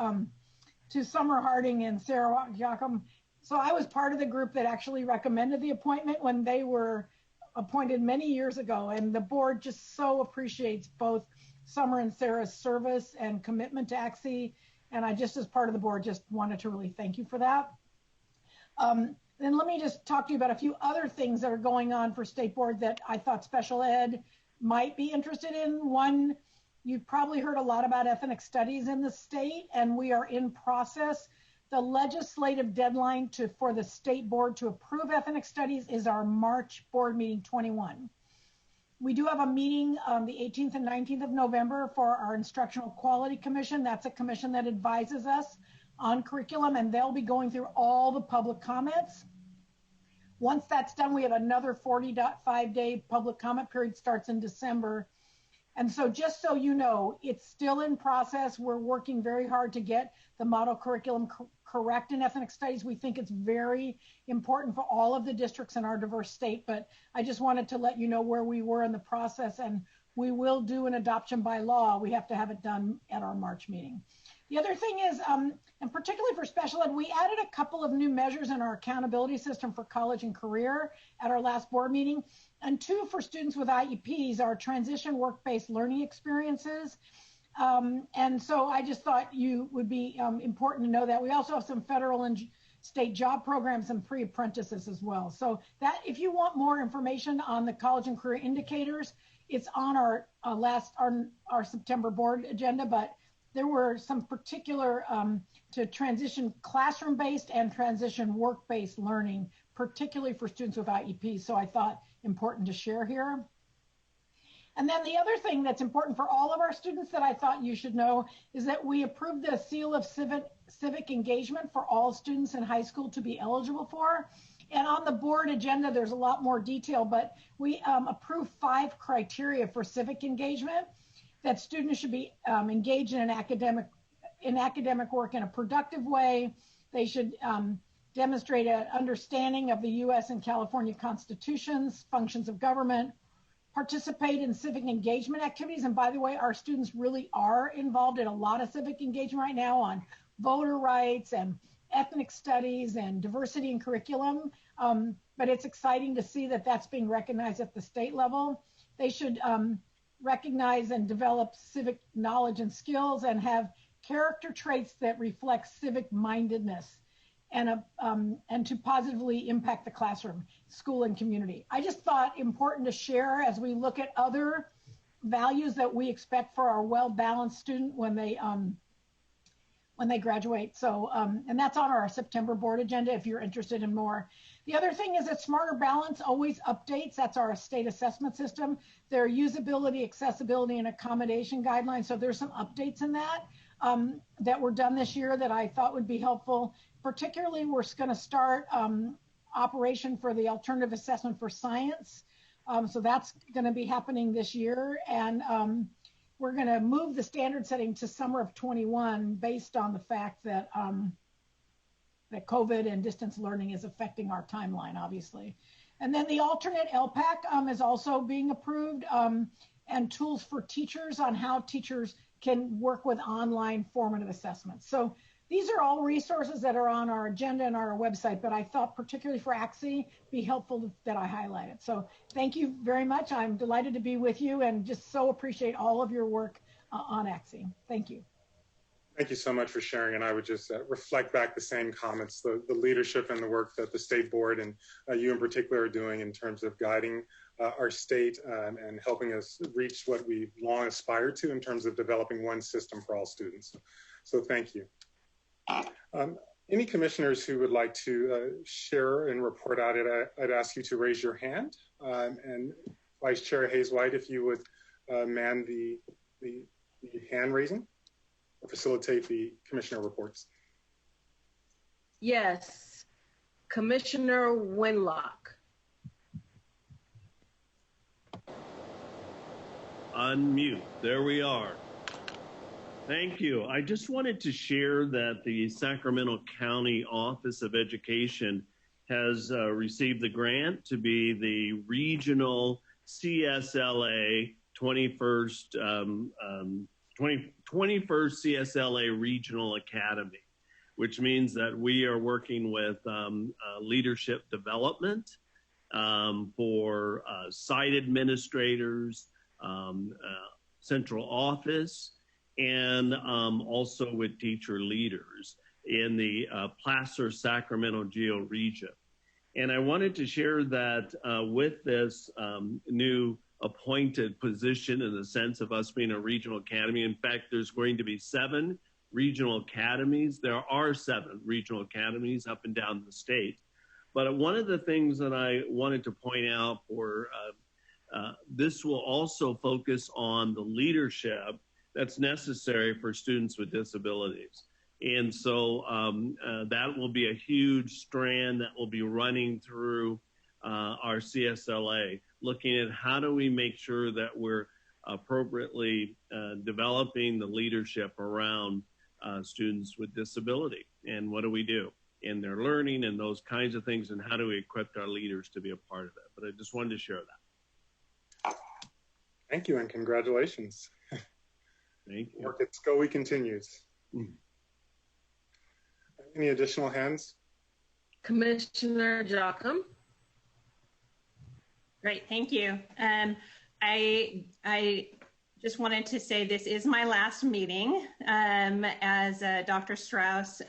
to Summer Harding and Sarah Yakum, so I was part of the group that actually recommended the appointment when they were appointed many years ago, and the board just so appreciates both Summer and Sarah's service and commitment to ACSE, and I just, as part of the board, just wanted to really thank you for that. Then let me just talk to you about a few other things that are going on for state board that I thought special ed might be interested in. One, you've probably heard a lot about ethnic studies in the state, and we are in process. The legislative deadline for the state board to approve ethnic studies is our March board meeting 21. We do have a meeting the 18th and 19th of November for our Instructional Quality Commission. That's a commission that advises us on curriculum, and they'll be going through all the public comments. Once that's done, we have another 45-day public comment period, starts in December. And so just so you know, it's still in process. We're working very hard to get the model curriculum correct in ethnic studies. We think it's very important for all of the districts in our diverse state, but I just wanted to let you know where we were in the process, and we will do an adoption by law. We have to have it done at our March meeting. The other thing is, and particularly for special ed, we added a couple of new measures in our accountability system for college and career at our last board meeting, and 2 for students with IEPs, our transition work-based learning experiences. And so I just thought you would be important to know that. We also have some federal and state job programs and pre-apprentices as well. So that, if you want more information on the college and career indicators, it's on our September board agenda, but there were some particular to transition classroom-based and transition work-based learning, particularly for students with IEPs. So I thought important to share here. And then the other thing that's important for all of our students that I thought you should know is that we approved the seal of civic engagement for all students in high school to be eligible for. And on the board agenda, there's a lot more detail, but we approved 5 criteria for civic engagement, that students should be engaged in academic work in a productive way. They should demonstrate an understanding of the U.S. and California constitutions, functions of government, participate in civic engagement activities. And by the way, our students really are involved in a lot of civic engagement right now on voter rights and ethnic studies and diversity in curriculum. But it's exciting to see that that's being recognized at the state level. They should recognize and develop civic knowledge and skills and have character traits that reflect civic mindedness and to positively impact the classroom, school, and community. I just thought important to share as we look at other values that we expect for our well-balanced student when they graduate. So, and that's on our September board agenda if you're interested in more. The other thing is that Smarter Balance always updates. That's our state assessment system. Their usability, accessibility, and accommodation guidelines. So there's some updates in that that were done this year that I thought would be helpful. Particularly, we're going to start operation for the alternative assessment for science. So that's going to be happening this year. And we're going to move the standard setting to summer of 21 based on the fact that that COVID and distance learning is affecting our timeline, obviously. And then the alternate LPAC is also being approved, and tools for teachers on how teachers can work with online formative assessments. So These are all resources that are on our agenda and our website, but I thought particularly for ACSE be helpful that I highlighted. So thank you very much. I'm delighted to be with you and just so appreciate all of your work on ACSE. Thank you. Thank you so much for sharing. And I would just reflect back the same comments, the leadership and the work that the state board and you in particular are doing in terms of guiding our state and helping us reach what we've long aspired to in terms of developing one system for all students. So thank you. Any commissioners who would like to share and report out it, I'd ask you to raise your hand. And Vice Chair Hayes-White, if you would man the hand raising or facilitate the commissioner reports. Yes, Commissioner Winlock. Unmute, there we are. Thank you. I just wanted to share that the Sacramento County Office of Education has received the grant to be the regional CSLA 21st CSLA Regional Academy, which means that we are working with leadership development for site administrators, central office, and also with teacher leaders in the Placer-Sacramento Geo region. And I wanted to share that with this new appointed position in the sense of us being a regional academy. In fact, there's going to be 7 regional academies. There are 7 regional academies up and down the state. But one of the things that I wanted to point out for this will also focus on the leadership that's necessary for students with disabilities. And so that will be a huge strand that will be running through our CSLA, looking at how do we make sure that we're appropriately developing the leadership around students with disability, and what do we do in their learning and those kinds of things, and how do we equip our leaders to be a part of it. But I just wanted to share that. Thank you, and congratulations. Thank you. Work at SCOE continues. Any additional hands? Commissioner Jocham. Great, thank you. I just wanted to say this is my last meeting as Dr. Strauss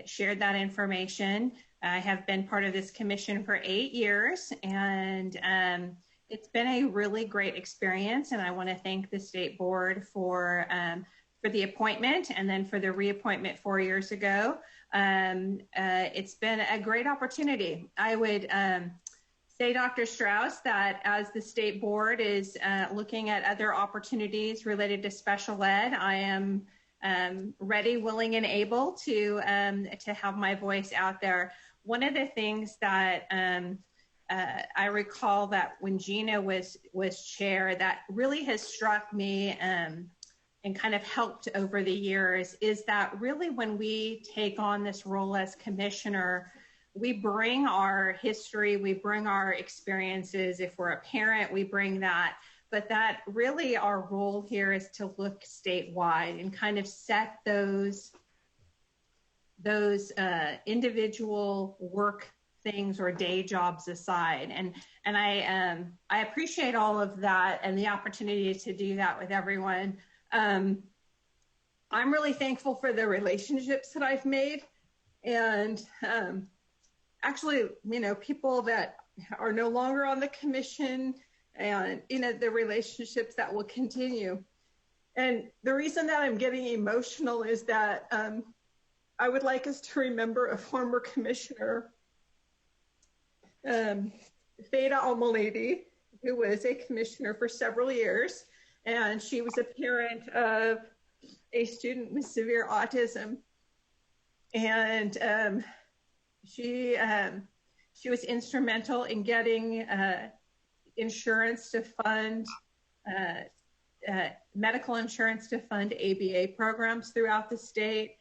shared that information. I have been part of this commission for 8 years, and it's been a really great experience, and I want to thank the state board for the appointment and then for the reappointment 4 years ago. It's been a great opportunity. I would say, Dr. Strauss, that as the state board is looking at other opportunities related to special ed, I am ready, willing, and able to have my voice out there. One of the things that I recall that when Gina was chair, that really has struck me and kind of helped over the years is that really when we take on this role as commissioner, we bring our history, we bring our experiences. If we're a parent, we bring that. But that really our role here is to look statewide and kind of set those individual work things or day jobs aside. And I appreciate all of that and the opportunity to do that with everyone. I'm really thankful for the relationships that I've made, and actually, people that are no longer on the commission, and the relationships that will continue. And the reason that I'm getting emotional is that I would like us to remember a former commissioner, Feda Al-Malidi, who was a commissioner for several years, and she was a parent of a student with severe autism. And she was instrumental in getting insurance to fund, medical insurance to fund ABA programs throughout the state,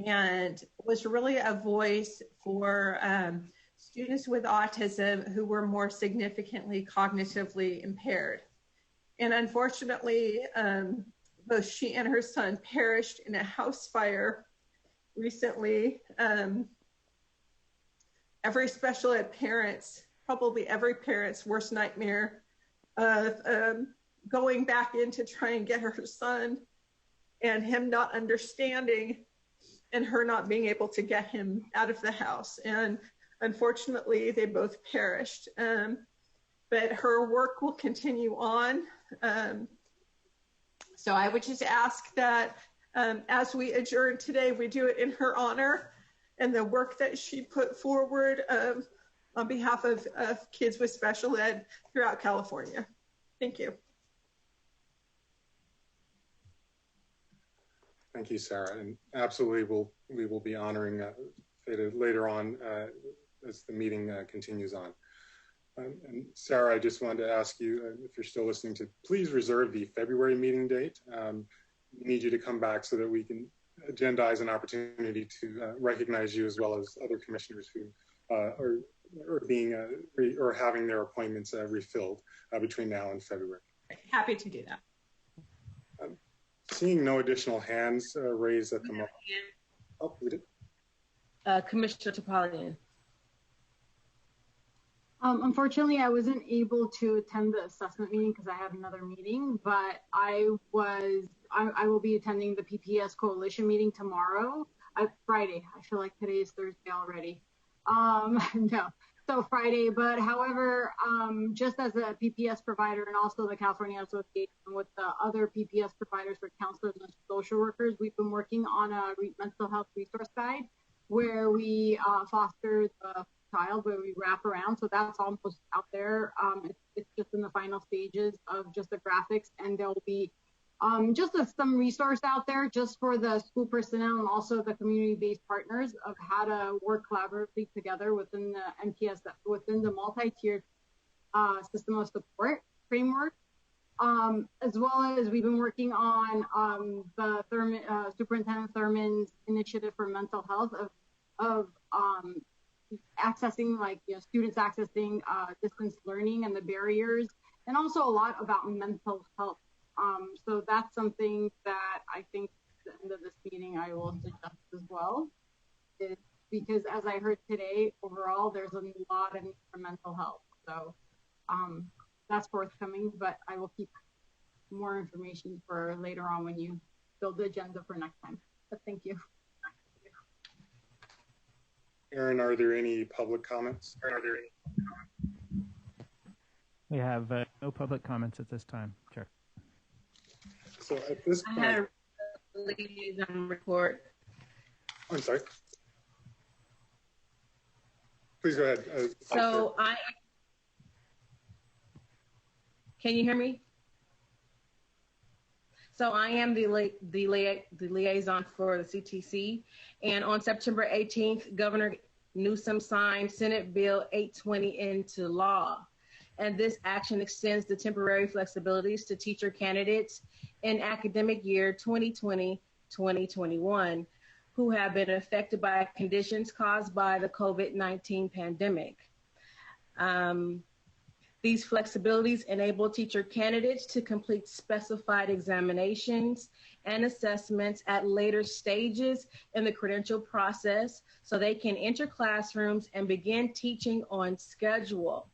and was really a voice for students with autism who were more significantly cognitively impaired. And unfortunately, both she and her son perished in a house fire recently. Every special ed parent's, probably every parent's worst nightmare of going back in to try and get her son and him not understanding and her not being able to get him out of the house. And unfortunately, they both perished. But her work will continue on. So I would just ask that as we adjourn today, we do it in her honor and the work that she put forward on behalf of kids with special ed throughout California. Thank you. Thank you, Sarah. And absolutely, we will be honoring Theta later on as the meeting continues on. And Sarah, I just wanted to ask you, if you're still listening, to please reserve the February meeting date. We need you to come back so that we can agendize an opportunity to recognize you as well as other commissioners who are being or having their appointments refilled between now and February. Happy to do that. Seeing no additional hands raised at the moment. Oh, we did. Commissioner Topalian. Unfortunately, I wasn't able to attend the assessment meeting because I had another meeting, but I will be attending the PPS Coalition meeting tomorrow, Friday. I feel like today is Thursday already. No, so Friday, but however, just as a PPS provider and also the California Association with the other PPS providers for counselors and social workers, we've been working on a mental health resource guide where we foster the child, where we wrap around. So that's almost out there. It's just in the final stages of just the graphics, and there'll be just some resource out there just for the school personnel and also the community-based partners of how to work collaboratively together within the MPS, within the multi-tiered system of support framework. As well as we've been working on the Superintendent Thurman's initiative for mental health of accessing, like, students accessing distance learning and the barriers, and also a lot about mental health. So that's something that I think at the end of this meeting I will suggest as well, because as I heard today, overall there's a lot of need for mental health. So that's forthcoming, but I will keep more information for later on when you build the agenda for next time. But thank you. Aaron, are there any public comments? We have no public comments at this time, Chair. So at this point, I had a liaison report. I'm sorry. Please go ahead. So can you hear me? So I am the liaison for the CTC, and on September 18th, Governor Newsom signed Senate Bill 820 into law. And this action extends the temporary flexibilities to teacher candidates in academic year 2020-2021 who have been affected by conditions caused by the COVID-19 pandemic. These flexibilities enable teacher candidates to complete specified examinations and assessments at later stages in the credential process so they can enter classrooms and begin teaching on schedule.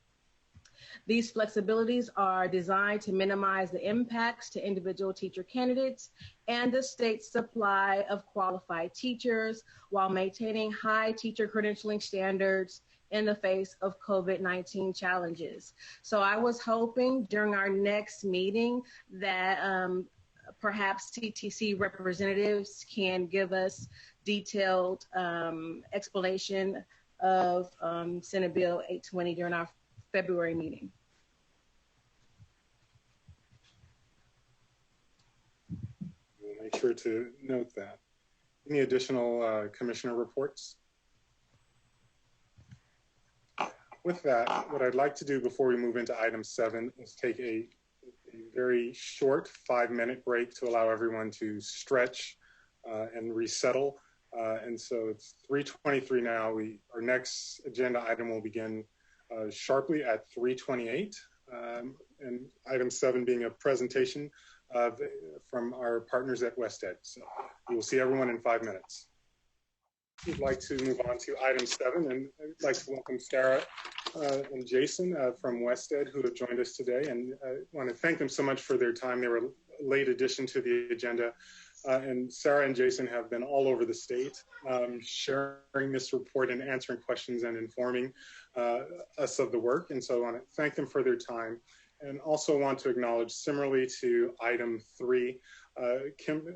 These flexibilities are designed to minimize the impacts to individual teacher candidates and the state's supply of qualified teachers while maintaining high teacher credentialing standards in the face of COVID-19 challenges. So I was hoping during our next meeting that perhaps CTC representatives can give us detailed explanation of Senate Bill 820 during our February meeting. We'll make sure to note that. Any additional commissioner reports? With that, what I'd like to do before we move into item 7 is take a very short 5-minute break to allow everyone to stretch and resettle. And so it's 3:23 now. Our next agenda item will begin sharply at 3:28. And item 7 being a presentation from our partners at West Ed. So we will see everyone in 5 minutes. We'd like to move on to item 7, and I'd like to welcome Sarah and Jason from WestEd who have joined us today, and I want to thank them so much for their time. They were a late addition to the agenda, and Sarah and Jason have been all over the state sharing this report and answering questions and informing us of the work, and so I want to thank them for their time, and also want to acknowledge, similarly to item 3,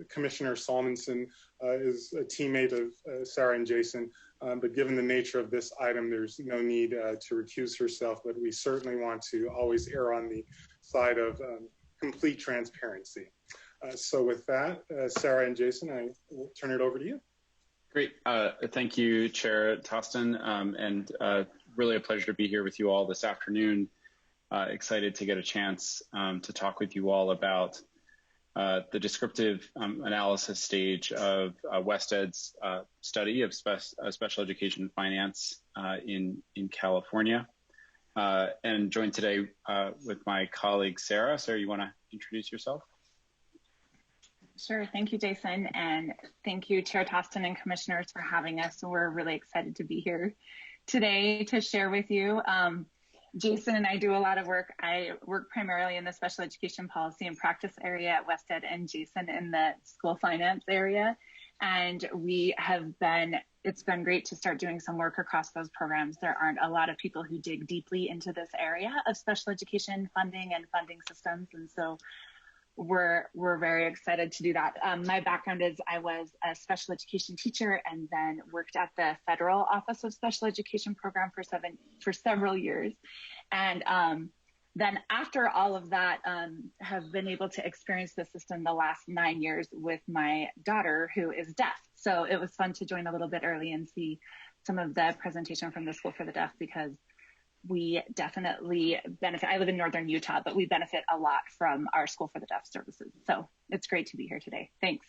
Commissioner Salmonson is a teammate of Sarah and Jason, but given the nature of this item, there's no need to recuse herself, but we certainly want to always err on the side of complete transparency. So with that, Sarah and Jason, I will turn it over to you. Great. Thank you, Chair Tostin, and really a pleasure to be here with you all this afternoon. Excited to get a chance to talk with you all about the descriptive analysis stage of WestEd's study of special education finance in California. And joined today with my colleague, Sarah. Sarah, you want to introduce yourself? Sure. Thank you, Jason. And thank you, Chair Tostin and commissioners for having us. We're really excited to be here today to share with you. Jason and I do a lot of work. I work primarily in the special education policy and practice area at WestEd, and Jason in the school finance area. And it's been great to start doing some work across those programs. There aren't a lot of people who dig deeply into this area of special education funding and funding systems. And so we're very excited to do that. My background is I was a special education teacher and then worked at the Federal Office of Special Education Program for several years. And then after all of that, have been able to experience the system the last 9 years with my daughter who is deaf. So it was fun to join a little bit early and see some of the presentation from the School for the Deaf, because we definitely benefit. I live in Northern Utah, but we benefit a lot from our School for the Deaf services. So it's great to be here today. Thanks.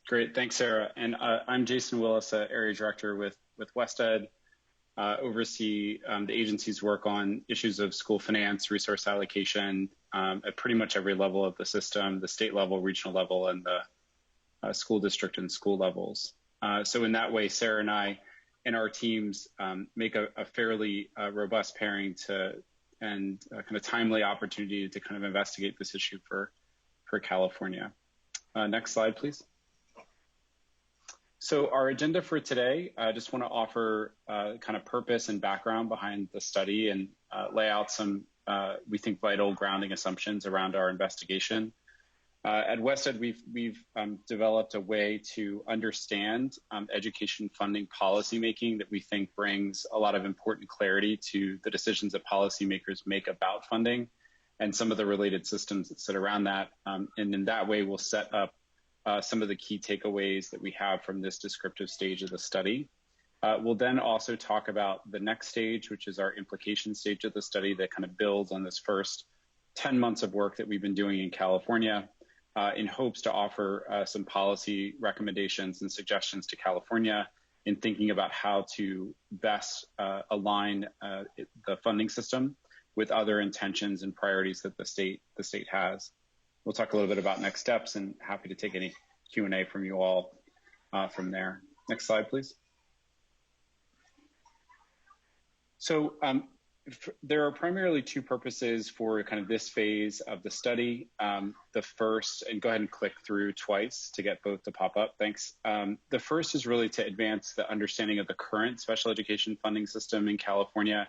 Great. Thanks, Sarah. And I'm Jason Willis, Area Director with WestEd. Oversee the agency's work on issues of school finance, resource allocation at pretty much every level of the system, the state level, regional level, and the school district and school levels. So in that way, Sarah and I and our teams make a fairly robust pairing and kind of timely opportunity to kind of investigate this issue for California. Next slide, please. So our agenda for today, I just want to offer kind of purpose and background behind the study and lay out some, we think, vital grounding assumptions around our investigation. At WestEd, we've developed a way to understand education funding policymaking that we think brings a lot of important clarity to the decisions that policymakers make about funding and some of the related systems that sit around that. And in that way, we'll set up some of the key takeaways that we have from this descriptive stage of the study. We'll then also talk about the next stage, which is our implication stage of the study that kind of builds on this first 10 months of work that we've been doing in California in hopes to offer some policy recommendations and suggestions to California in thinking about how to best align the funding system with other intentions and priorities that the state has. We'll talk a little bit about next steps and happy to take any Q&A from you all from there. Next slide, please. So there are primarily two purposes for kind of this phase of the study. The first, and go ahead and click through twice to get both to pop up, thanks. The first is really to advance the understanding of the current special education funding system in California.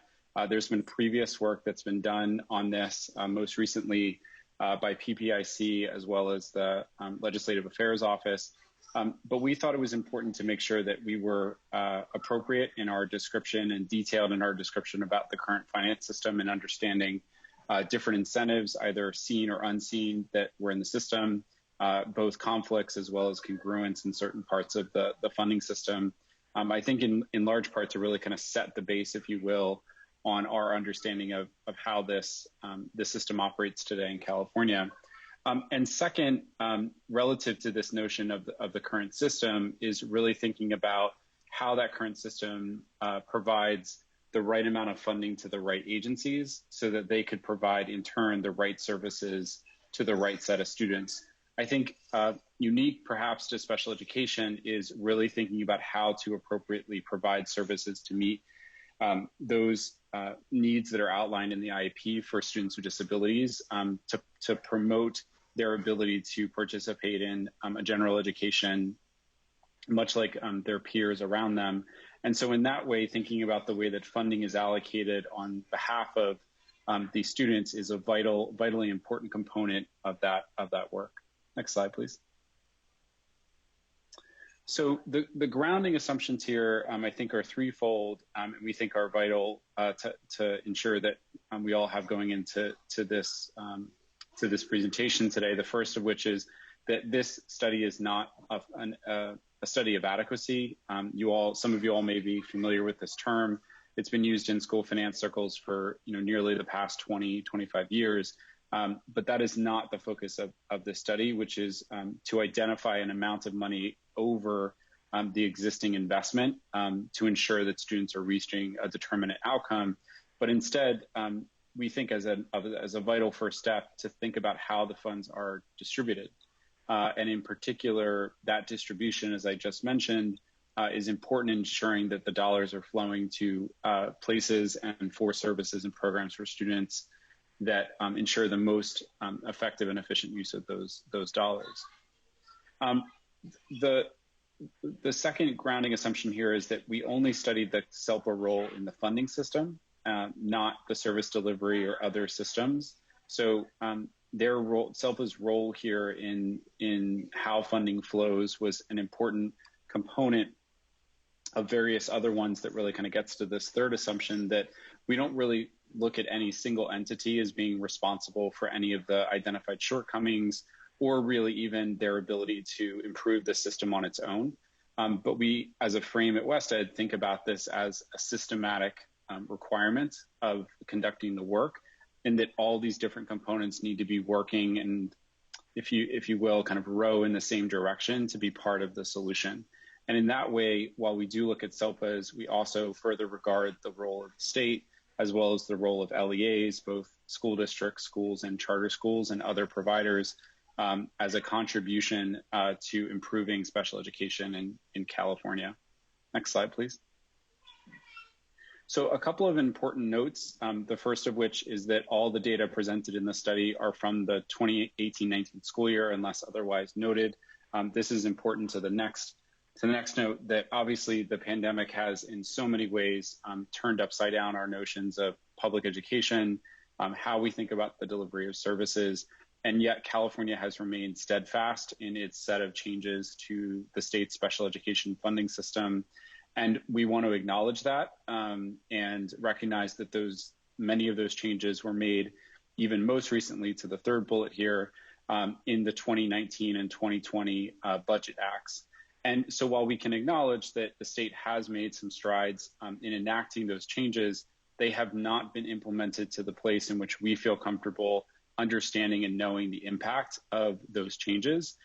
There's been previous work that's been done on this, most recently by PPIC as well as the Legislative Affairs Office. But we thought it was important to make sure that we were appropriate in our description and detailed in our description about the current finance system and understanding different incentives, either seen or unseen, that were in the system, both conflicts as well as congruence in certain parts of the funding system. I think in large part to really kind of set the base, if you will, on our understanding of how this system operates today in California. And second, relative to this notion of the current system, is really thinking about how that current system provides the right amount of funding to the right agencies so that they could provide in turn the right services to the right set of students. I think unique perhaps to special education is really thinking about how to appropriately provide services to meet those needs that are outlined in the IEP for students with disabilities, to promote their ability to participate in a general education, much like their peers around them. And so in that way, thinking about the way that funding is allocated on behalf of these students is a vitally important component of that work. Next slide, please. So the grounding assumptions here, I think, are threefold, and we think are vital to ensure that we all have going into this presentation today. The first of which is that this study is not a study of adequacy. Some of you all may be familiar with this term. It's been used in school finance circles for nearly the past 20, 25 years. But that is not the focus of this study, which is to identify an amount of money over the existing investment to ensure that students are reaching a determinate outcome. But instead, we think as a vital first step to think about how the funds are distributed. And in particular, that distribution, as I just mentioned, is important in ensuring that the dollars are flowing to places and for services and programs for students that ensure the most effective and efficient use of those dollars. The second grounding assumption here is that we only studied the SELPA role in the funding system, not the service delivery or other systems. So their role, SELPA's role here in how funding flows was an important component of various other ones that really kind of gets to this third assumption that we don't really look at any single entity as being responsible for any of the identified shortcomings or really even their ability to improve the system on its own. But we, as a frame at WestEd, think about this as a systematic requirement of conducting the work, and that all these different components need to be working and, if you will, kind of row in the same direction to be part of the solution. And in that way, while we do look at SELPAs, we also further regard the role of the state, as well as the role of LEAs, both school districts, schools, and charter schools, and other providers as a contribution to improving special education in California. Next slide, please. So a couple of important notes, the first of which is that all the data presented in the study are from the 2018-19 school year, unless otherwise noted. This is important to the next note that obviously the pandemic has in so many ways turned upside down our notions of public education, how we think about the delivery of services, and yet California has remained steadfast in its set of changes to the state's special education funding system. And we want to acknowledge that and recognize that many of those changes were made even most recently to the third bullet here in the 2019 and 2020 budget acts. And so while we can acknowledge that the state has made some strides in enacting those changes, they have not been implemented to the place in which we feel comfortable understanding and knowing the impact of those changes,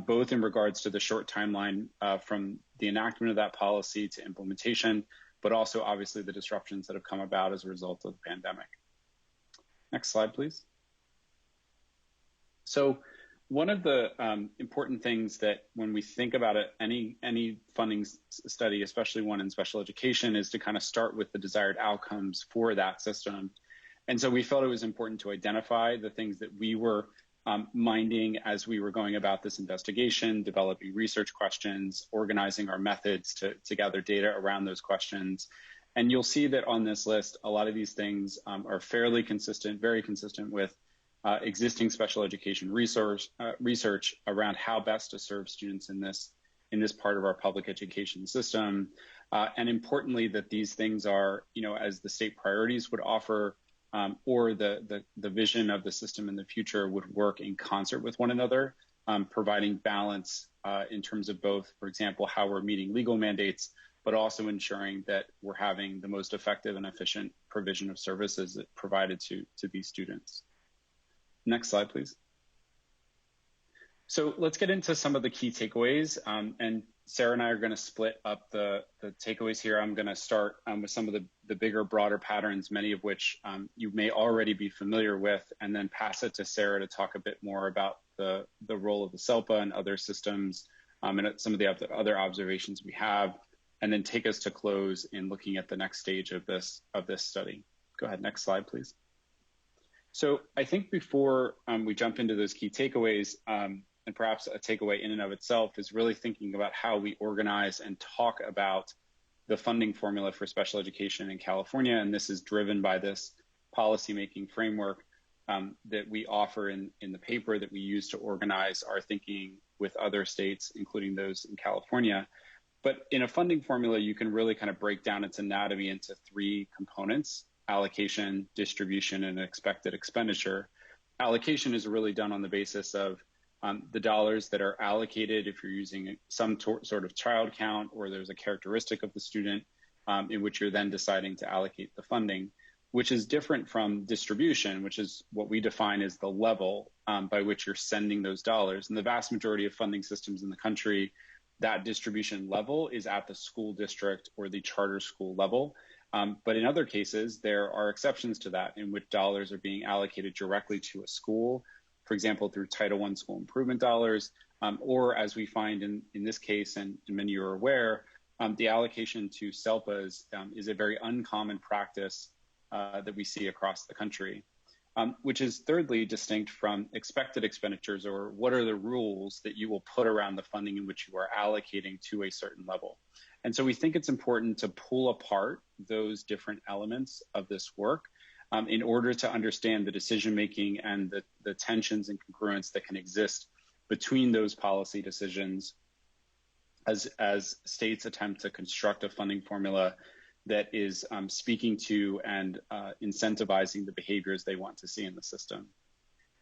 both in regards to the short timeline from the enactment of that policy to implementation, but also obviously the disruptions that have come about as a result of the pandemic. Next slide, please. So one of the important things that when we think about it, any funding study, especially one in special education, is to kind of start with the desired outcomes for that system. And so we felt it was important to identify the things that we were minding as we were going about this investigation, developing research questions, organizing our methods to gather data around those questions. And you'll see that on this list, a lot of these things are fairly consistent, very consistent with existing special education research around how best to serve students in this part of our public education system. And importantly, that these things are, as the state priorities would offer, or the vision of the system in the future would work in concert with one another, providing balance in terms of both, for example, how we're meeting legal mandates, but also ensuring that we're having the most effective and efficient provision of services provided to these students. Next slide, please. So let's get into some of the key takeaways. And Sarah and I are going to split up the takeaways here. I'm going to start with some of the bigger, broader patterns, many of which you may already be familiar with, and then pass it to Sarah to talk a bit more about the role of the SELPA and other systems, and some of the other observations we have, and then take us to close in looking at the next stage of this study. Go ahead, next slide, please. So I think before we jump into those key takeaways, and perhaps a takeaway in and of itself is really thinking about how we organize and talk about the funding formula for special education in California. And this is driven by this policymaking framework that we offer in the paper that we use to organize our thinking with other states, including those in California. But in a funding formula, you can really kind of break down its anatomy into three components: allocation, distribution, and expected expenditure. Allocation is really done on the basis of the dollars that are allocated if you're using some sort of child count or there's a characteristic of the student in which you're then deciding to allocate the funding, which is different from distribution, which is what we define as the level by which you're sending those dollars. And the vast majority of funding systems in the country, that distribution level is at the school district or the charter school level. But in other cases, there are exceptions to that in which dollars are being allocated directly to a school, for example, through Title I school improvement dollars, or as we find in this case, and many are aware, the allocation to SELPAs is a very uncommon practice that we see across the country, which is thirdly distinct from expected expenditures, or what are the rules that you will put around the funding in which you are allocating to a certain level. And so we think it's important to pull apart those different elements of this work in order to understand the decision-making and the tensions and congruence that can exist between those policy decisions as states attempt to construct a funding formula that is speaking to and incentivizing the behaviors they want to see in the system.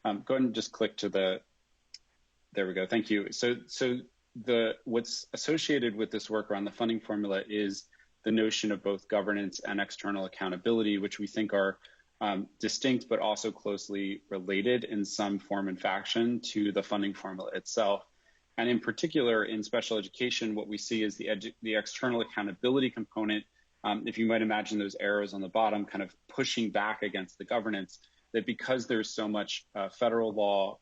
Go ahead and just click to there we go, thank you. So what's associated with this work around the funding formula is the notion of both governance and external accountability, which we think are distinct but also closely related in some form and fashion to the funding formula itself. And in particular, in special education, what we see is the external accountability component. If you might imagine those arrows on the bottom kind of pushing back against the governance, that because there's so much federal law,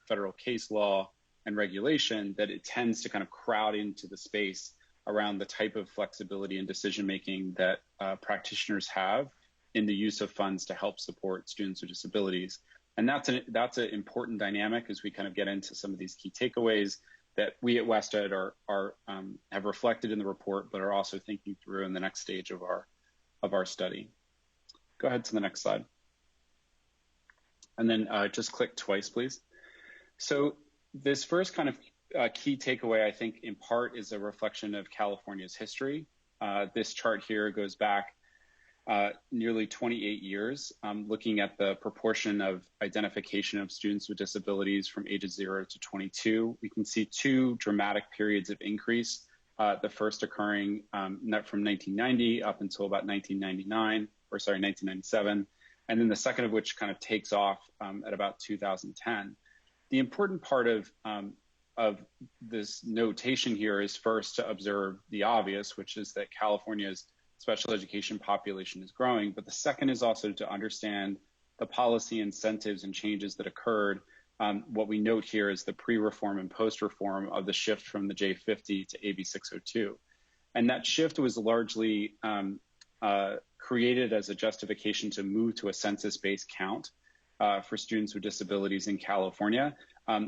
federal case law, and regulation, that it tends to kind of crowd into the space around the type of flexibility and decision-making that practitioners have in the use of funds to help support students with disabilities. And that's an important dynamic as we kind of get into some of these key takeaways that we at WestEd have reflected in the report, but are also thinking through in the next stage of our study. Go ahead to the next slide. And then just click twice, please. So this first kind of key takeaway, I think, in part is a reflection of California's history. This chart here goes back nearly 28 years, looking at the proportion of identification of students with disabilities from ages 0 to 22. We can see two dramatic periods of increase, the first occurring from 1990 up until about 1997, and then the second of which kind of takes off at about 2010. The important part of this notation here is first to observe the obvious, which is that California's special education population is growing, but the second is also to understand the policy incentives and changes that occurred. What we note here is the pre-reform and post-reform of the shift from the J50 to AB 602. And that shift was largely created as a justification to move to a census-based count for students with disabilities in California,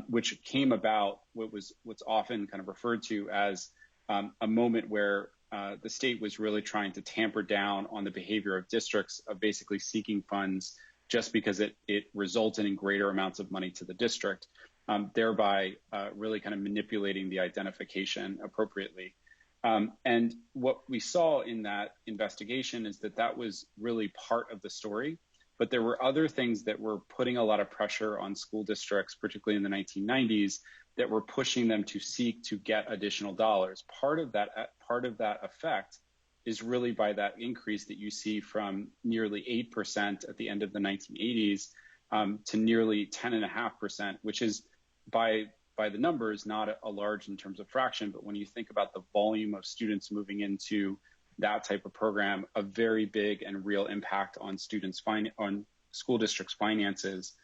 which came about what's often kind of referred to as a moment where the state was really trying to tamper down on the behavior of districts of basically seeking funds just because it resulted in greater amounts of money to the district, thereby really kind of manipulating the identification appropriately. And what we saw in that investigation is that was really part of the story, but there were other things that were putting a lot of pressure on school districts, particularly in the 1990s, that were pushing them to seek to get additional dollars. Part of that effect is really by that increase that you see from nearly 8% at the end of the 1980s to nearly 10.5%, which is by the numbers not a large in terms of fraction, but when you think about the volume of students moving into that type of program, a very big and real impact on on school districts' finances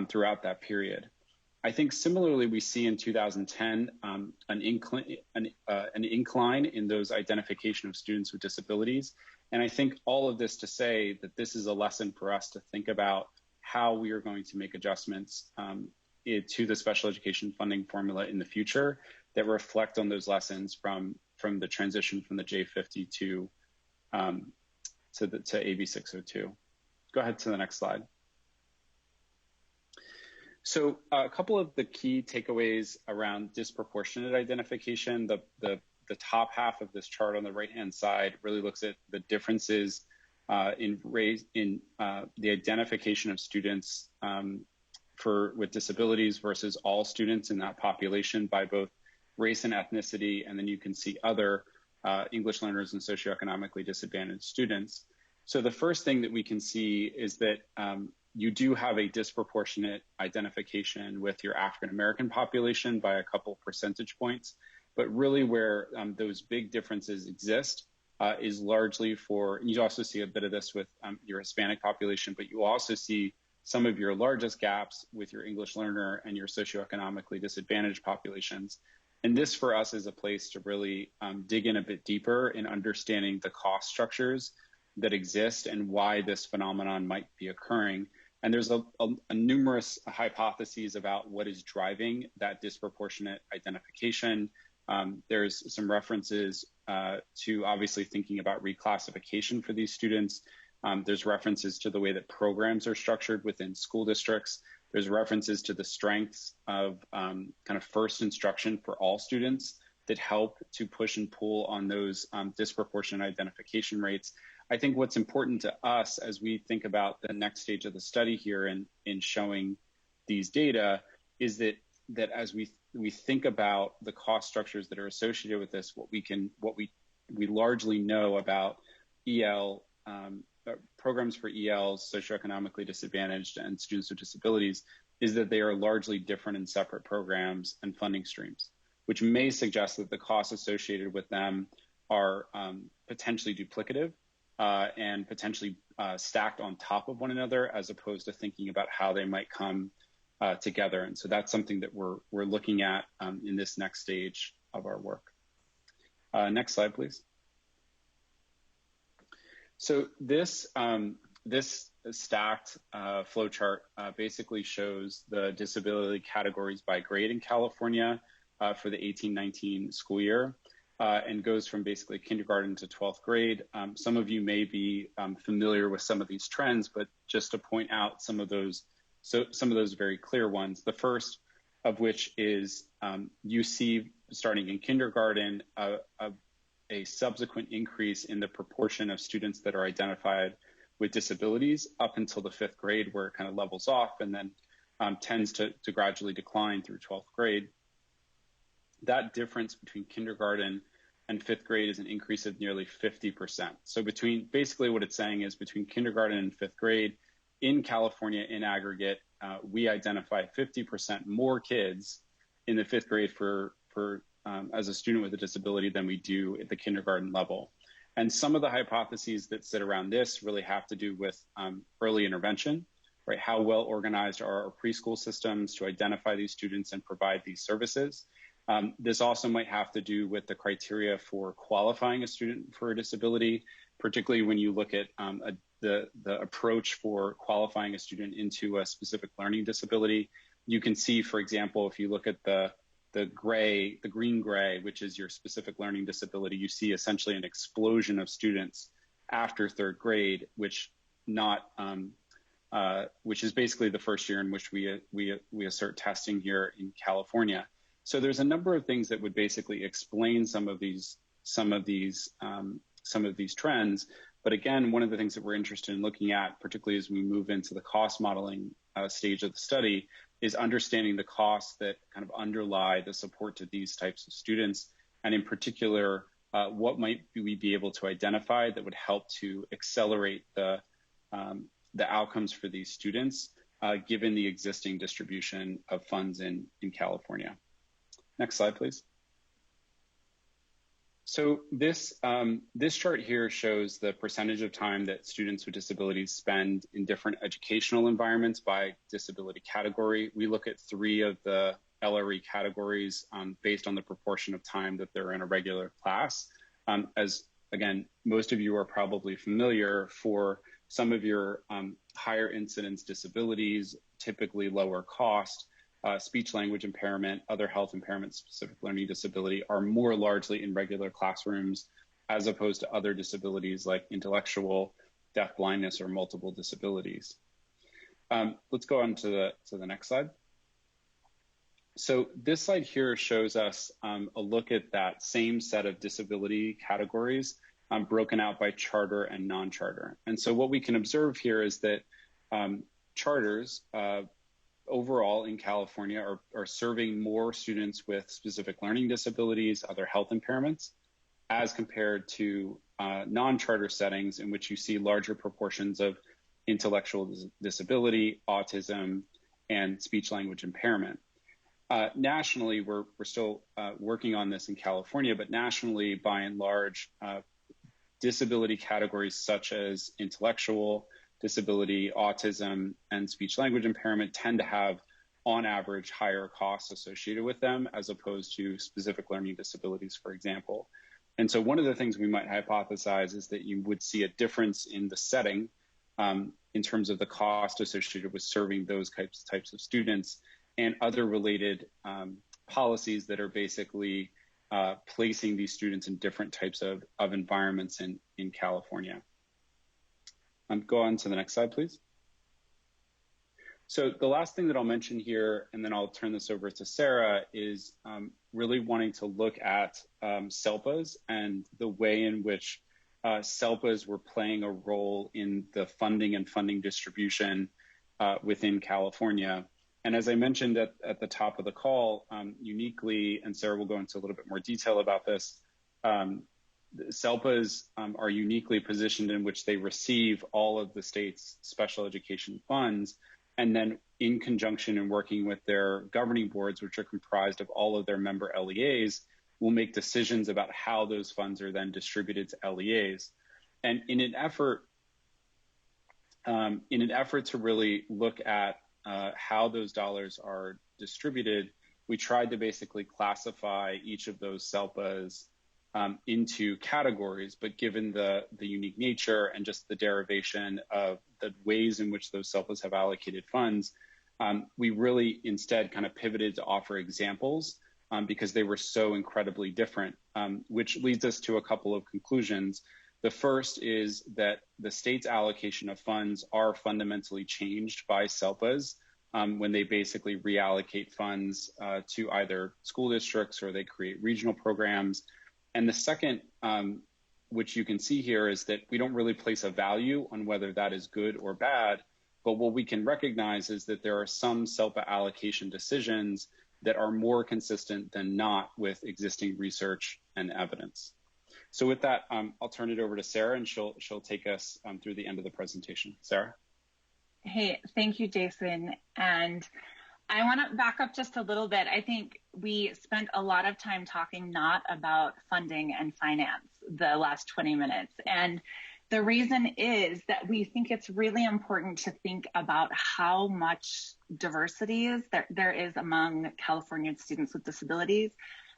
throughout that period. I think similarly, we see in 2010 an incline in those identification of students with disabilities. And I think all of this to say that this is a lesson for us to think about how we are going to make adjustments to the special education funding formula in the future that reflect on those lessons from the transition from the J50 to AB 602. Go ahead to the next slide. So a couple of the key takeaways around disproportionate identification. The top half of this chart on the right-hand side really looks at the differences in the identification of students with disabilities versus all students in that population by both race and ethnicity, and then you can see other English learners and socioeconomically disadvantaged students. So the first thing that we can see is that you do have a disproportionate identification with your African American population by a couple percentage points, but really where those big differences exist is largely for, and you also see a bit of this with your Hispanic population, but you also see some of your largest gaps with your English learner and your socioeconomically disadvantaged populations. And this for us is a place to really dig in a bit deeper in understanding the cost structures that exist and why this phenomenon might be occurring. And there's a numerous hypotheses about what is driving that disproportionate identification. There's some references to obviously thinking about reclassification for these students. There's references to the way that programs are structured within school districts. There's references to the strengths of kind of first instruction for all students that help to push and pull on those disproportionate identification rates. I think what's important to us as we think about the next stage of the study here in showing these data is that as we think about the cost structures that are associated with this, what we largely know about EL programs for ELs, socioeconomically disadvantaged, and students with disabilities is that they are largely different and separate programs and funding streams, which may suggest that the costs associated with them are potentially duplicative and potentially stacked on top of one another, as opposed to thinking about how they might come together. And so that's something that we're looking at in this next stage of our work. Next slide, please. So this stacked flowchart basically shows the disability categories by grade in California for the 18-19 school year. And goes from basically kindergarten to 12th grade. Some of you may be familiar with some of these trends, but just to point out some of those very clear ones. The first of which is you see starting in kindergarten a subsequent increase in the proportion of students that are identified with disabilities up until the 5th grade, where it kind of levels off and then tends to gradually decline through 12th grade. That difference between kindergarten and 5th grade is an increase of nearly 50%. So basically what it's saying is between kindergarten and 5th grade in California in aggregate, we identify 50% more kids in the 5th grade for as a student with a disability than we do at the kindergarten level. And some of the hypotheses that sit around this really have to do with early intervention, right? How well organized are our preschool systems to identify these students and provide these services? This also might have to do with the criteria for qualifying a student for a disability, particularly when you look at the approach for qualifying a student into a specific learning disability. You can see, for example, if you look at the green gray, which is your specific learning disability, you see essentially an explosion of students after 3rd grade, which is basically the first year in which we assert testing here in California. So there's a number of things that would basically explain some of these trends. But again, one of the things that we're interested in looking at, particularly as we move into the cost modeling stage of the study, is understanding the costs that kind of underlie the support to these types of students. And in particular, what might we be able to identify that would help to accelerate the outcomes for these students, given the existing distribution of funds in California. Next slide, please. So this chart here shows the percentage of time that students with disabilities spend in different educational environments by disability category. We look at 3 of the LRE categories based on the proportion of time that they're in a regular class. As again, most of you are probably familiar, for some of your higher incidence disabilities, typically lower cost, speech language impairment, other health impairments, specific learning disability, are more largely in regular classrooms as opposed to other disabilities like intellectual, deaf blindness, or multiple disabilities. Let's go on to the next slide. So this slide here shows us a look at that same set of disability categories broken out by charter and non-charter. And so what we can observe here is that charters overall in California are serving more students with specific learning disabilities, other health impairments, as compared to non-charter settings in which you see larger proportions of intellectual disability, autism, and speech language impairment. Nationally, we're still working on this in California, but nationally, by and large, disability categories such as intellectual disability, autism, and speech language impairment tend to have, on average, higher costs associated with them as opposed to specific learning disabilities, for example. And so one of the things we might hypothesize is that you would see a difference in the setting in terms of the cost associated with serving those types of students and other related policies that are basically placing these students in different types of environments in California. Go on to the next slide, please. So the last thing that I'll mention here, and then I'll turn this over to Sarah, is really wanting to look at SELPAs and the way in which SELPAs were playing a role in the funding and funding distribution within California. And as I mentioned at the top of the call, uniquely, and Sarah will go into a little bit more detail about this, SELPAs are uniquely positioned in which they receive all of the state's special education funds, and then in conjunction and working with their governing boards, which are comprised of all of their member LEAs, will make decisions about how those funds are then distributed to LEAs. And in an effort to really look at how those dollars are distributed, we tried to basically classify each of those SELPAs into categories, but given the unique nature and just the derivation of the ways in which those SELPAs have allocated funds, we really instead kind of pivoted to offer examples because they were so incredibly different, which leads us to a couple of conclusions. The first is that the state's allocation of funds are fundamentally changed by SELPAs when they basically reallocate funds to either school districts or they create regional programs. And the second, which you can see here, is that we don't really place a value on whether that is good or bad, but what we can recognize is that there are some SELPA allocation decisions that are more consistent than not with existing research and evidence. So with that, I'll turn it over to Sarah, and she'll take us through the end of the presentation. Sarah? Hey, thank you, Jason. And I want to back up just a little bit. I think we spent a lot of time talking not about funding and finance the last 20 minutes. And the reason is that we think it's really important to think about how much diversity there is among Californian students with disabilities,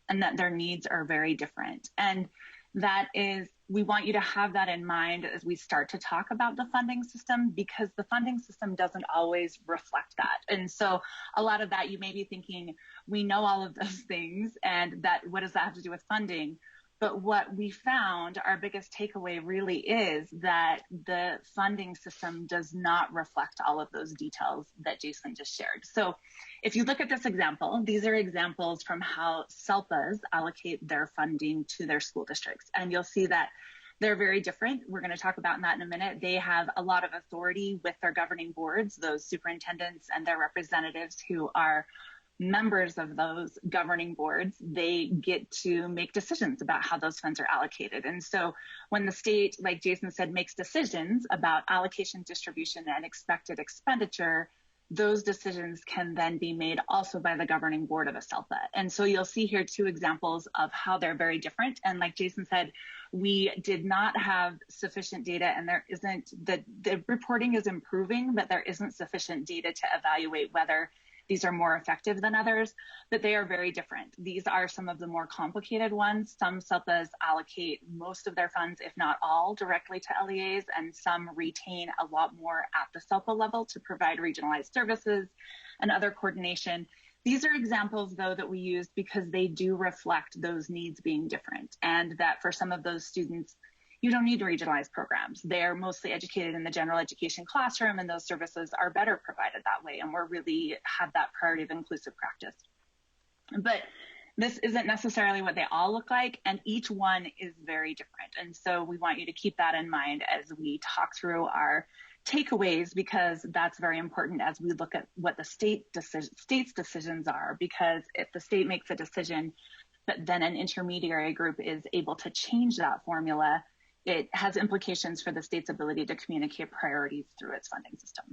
and that their needs are very different. And that is, we want you to have that in mind as we start to talk about the funding system, because the funding system doesn't always reflect that. And so a lot of that, you may be thinking, we know all of those things, and that what does that have to do with funding? But what we found, our biggest takeaway really is that the funding system does not reflect all of those details that Jason just shared. So if you look at this example, these are examples from how SELPAs allocate their funding to their school districts. And you'll see that they're very different. We're going to talk about that in a minute. They have a lot of authority with their governing boards, those superintendents and their representatives who are members of those governing boards. They get to make decisions about how those funds are allocated. And so when the state, like Jason said, makes decisions about allocation, distribution, and expected expenditure, those decisions can then be made also by the governing board of a SELPA. And so you'll see here 2 examples of how they're very different. And like Jason said, we did not have sufficient data, and there isn't, the reporting is improving, but there isn't sufficient data to evaluate whether these are more effective than others, but they are very different. These are some of the more complicated ones. Some SELPAs allocate most of their funds, if not all, directly to LEAs, and some retain a lot more at the SELPA level to provide regionalized services and other coordination. These are examples, though, that we used because they do reflect those needs being different, and that for some of those students, you don't need regionalized programs. They're mostly educated in the general education classroom, and those services are better provided that way. And we're really have that priority of inclusive practice. But this isn't necessarily what they all look like, and each one is very different. And so we want you to keep that in mind as we talk through our takeaways, because that's very important as we look at what the state's decisions are. Because if the state makes a decision, but then an intermediary group is able to change that formula, it has implications for the state's ability to communicate priorities through its funding system.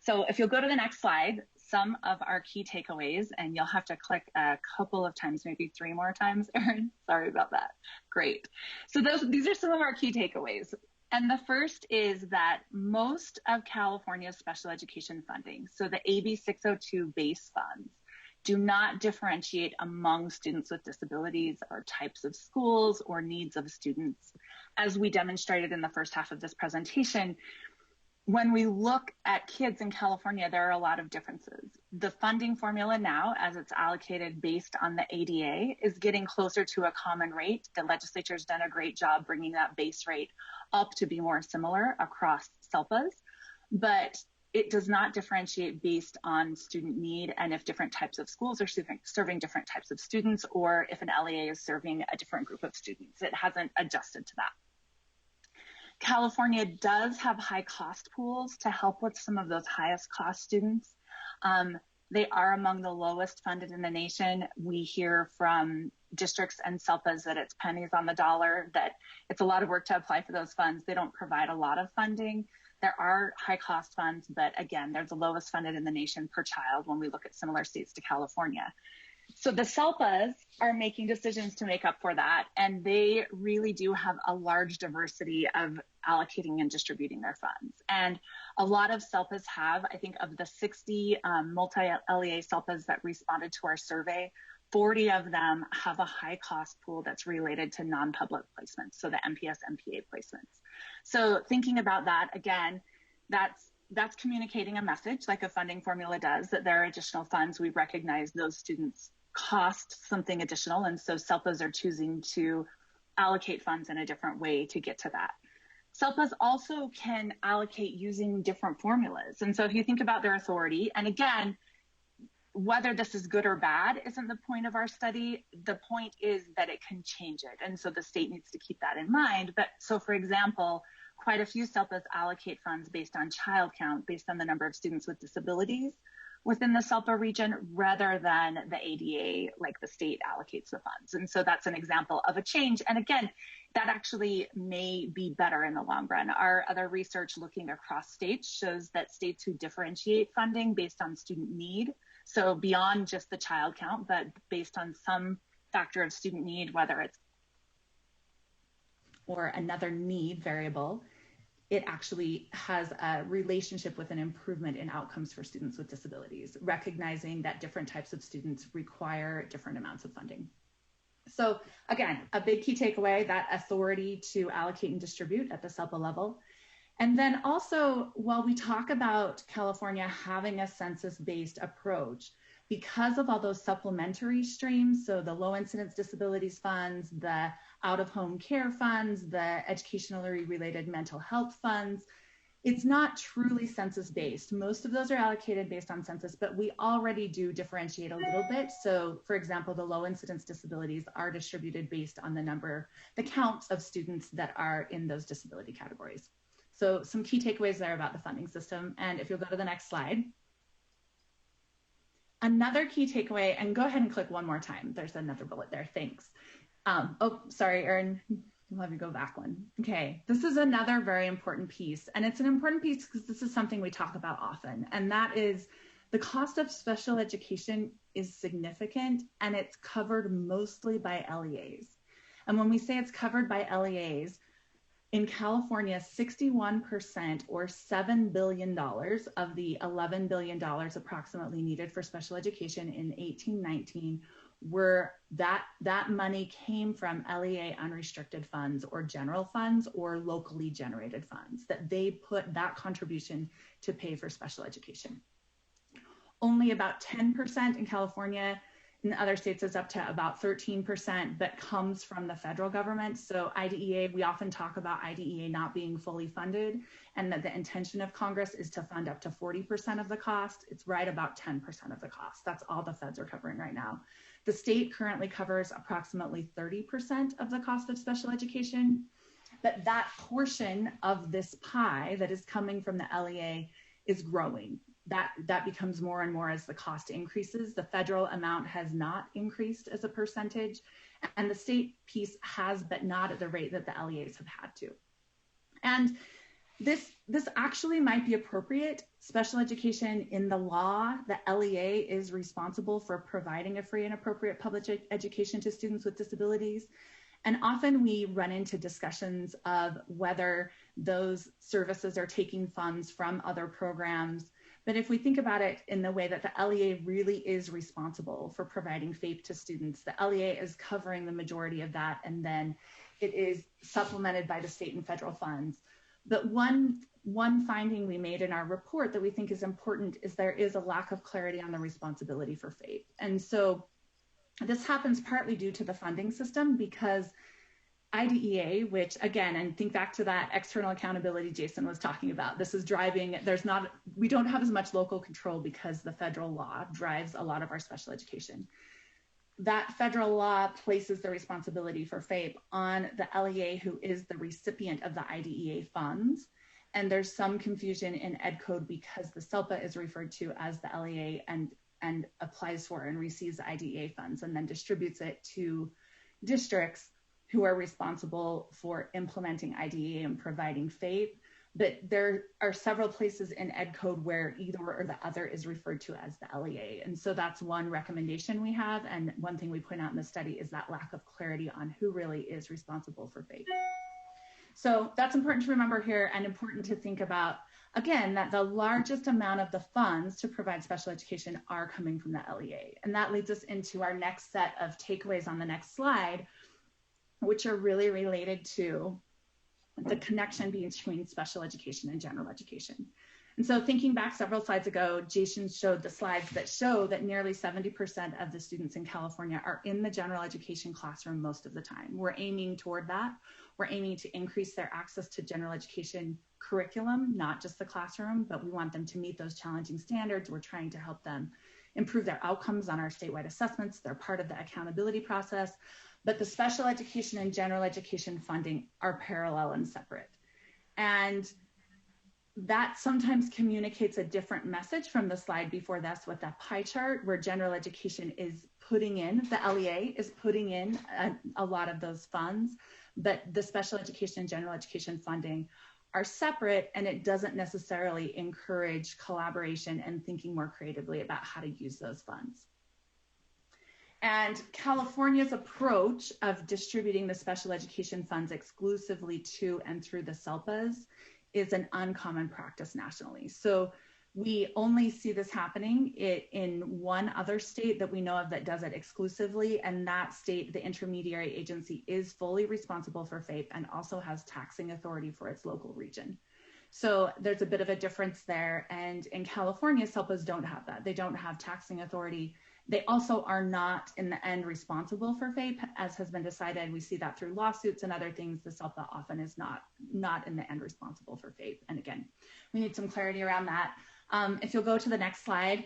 So if you'll go to the next slide, some of our key takeaways, and you'll have to click a couple of times, maybe 3 more times, Erin. Sorry about that. Great. So these are some of our key takeaways. And the first is that most of California's special education funding, so the AB 602 base funds, do not differentiate among students with disabilities or types of schools or needs of students. As we demonstrated in the first half of this presentation, when we look at kids in California, there are a lot of differences. The funding formula now, as it's allocated based on the ADA, is getting closer to a common rate. The legislature has done a great job bringing that base rate up to be more similar across SELPAs, but it does not differentiate based on student need and if different types of schools are serving different types of students, or if an LEA is serving a different group of students. It hasn't adjusted to that. California does have high cost pools to help with some of those highest cost students. They are among the lowest funded in the nation. We hear from districts and SELPAs that it's pennies on the dollar, that it's a lot of work to apply for those funds. They don't provide a lot of funding. There are high cost funds, but again, they're the lowest funded in the nation per child when we look at similar states to California. So the SELPAs are making decisions to make up for that, and they really do have a large diversity of allocating and distributing their funds. And a lot of SELPAs have, I think of the 60 multi-LEA SELPAs that responded to our survey, 40 of them have a high cost pool that's related to non-public placements, so the MPS, MPA placements. So thinking about that, again, that's communicating a message like a funding formula does, that there are additional funds. We recognize those students cost something additional, and so SELPAs are choosing to allocate funds in a different way to get to that. SELPAs also can allocate using different formulas. And so if you think about their authority, and again, whether this is good or bad isn't the point of our study. The point is that it can change it. And so the state needs to keep that in mind. But so for example, quite a few SELPAs allocate funds based on child count, based on the number of students with disabilities within the SELPA region, rather than the ADA, like the state allocates the funds. And so that's an example of a change. And again, that actually may be better in the long run. Our other research looking across states shows that states who differentiate funding based on student need, so beyond just the child count, but based on some factor of student need, whether it's or another need variable, it actually has a relationship with an improvement in outcomes for students with disabilities, recognizing that different types of students require different amounts of funding. So again, a big key takeaway, that authority to allocate and distribute at the SELPA level. And then also, while we talk about California having a census-based approach, because of all those supplementary streams, so the low incidence disabilities funds, the out-of-home care funds, the educationally related mental health funds, it's not truly census-based. Most of those are allocated based on census, but we already do differentiate a little bit. So for example, the low incidence disabilities are distributed based on the count of students that are in those disability categories. So some key takeaways there about the funding system. And if you'll go to the next slide. Another key takeaway, and go ahead and click one more time. There's another bullet there, thanks. Oh, sorry, Erin, We'll have you go back one. Okay, this is another very important piece, and it's an important piece because this is something we talk about often, and that is the cost of special education is significant, and it's covered mostly by LEAs. And when we say it's covered by LEAs, in California, 61% or $7 billion of the $11 billion approximately needed for special education in 18-19 were that money came from LEA unrestricted funds or general funds or locally generated funds, that they put that contribution to pay for special education. Only about 10% in California. In other states, it's up to about 13% that comes from the federal government. So IDEA, we often talk about IDEA not being fully funded, and that the intention of Congress is to fund up to 40% of the cost. It's right about 10% of the cost. That's all the feds are covering right now. The state currently covers approximately 30% of the cost of special education, but that portion of this pie that is coming from the LEA is growing. That becomes more and more as the cost increases. The federal amount has not increased as a percentage, and the state piece has, but not at the rate that the LEAs have had to. And this actually might be appropriate. Special education in the law, the LEA is responsible for providing a free and appropriate public education to students with disabilities. And often we run into discussions of whether those services are taking funds from other programs. But if we think about it in the way that the LEA really is responsible for providing FAPE to students, the LEA is covering the majority of that, and then it is supplemented by the state and federal funds. But one finding we made in our report that we think is important is there is a lack of clarity on the responsibility for FAPE. And so this happens partly due to the funding system, because IDEA, which again, and think back to that external accountability Jason was talking about, this is driving, we don't have as much local control because the federal law drives a lot of our special education. That federal law places the responsibility for FAPE on the LEA, who is the recipient of the IDEA funds. And there's some confusion in Ed Code because the SELPA is referred to as the LEA and applies for and receives the IDEA funds and then distributes it to districts who are responsible for implementing IDEA and providing FAPE. But there are several places in Ed Code where either or the other is referred to as the LEA. And so that's one recommendation we have. And one thing we point out in the study is that lack of clarity on who really is responsible for FAPE. So that's important to remember here, and important to think about, again, that the largest amount of the funds to provide special education are coming from the LEA. And that leads us into our next set of takeaways on the next slide, which are really related to the connection between special education and general education. And so thinking back several slides ago, Jason showed the slides that show that nearly 70% of the students in California are in the general education classroom most of the time. We're aiming toward that. We're aiming to increase their access to general education curriculum, not just the classroom, but we want them to meet those challenging standards. We're trying to help them improve their outcomes on our statewide assessments. They're part of the accountability process. But the special education and general education funding are parallel and separate. And that sometimes communicates a different message from the slide before this with that pie chart, where general education is putting in, the LEA is putting in a lot of those funds, but the special education and general education funding are separate, and it doesn't necessarily encourage collaboration and thinking more creatively about how to use those funds. And California's approach of distributing the special education funds exclusively to and through the SELPAs is an uncommon practice nationally. So we only see this happening in one other state that we know of that does it exclusively, and that state, the intermediary agency, is fully responsible for FAPE and also has taxing authority for its local region. So there's a bit of a difference there. And in California, SELPAs don't have that. They don't have taxing authority. They also are not in the end responsible for FAPE, as has been decided. We see that through lawsuits and other things. The SELPA often is not in the end responsible for FAPE. And again, we need some clarity around that. If you'll go to the next slide,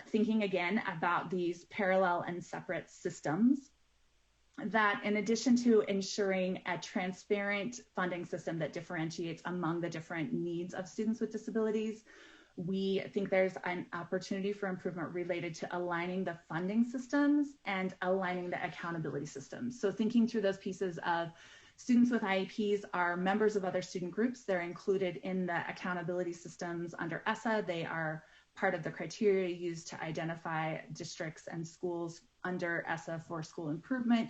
thinking again about these parallel and separate systems, that in addition to ensuring a transparent funding system that differentiates among the different needs of students with disabilities, we think there's an opportunity for improvement related to aligning the funding systems and aligning the accountability systems. So thinking through those pieces of Students with IEPs are members of other student groups. They're included in the accountability systems under ACSE. They are part of the criteria used to identify districts and schools under ACSE for school improvement.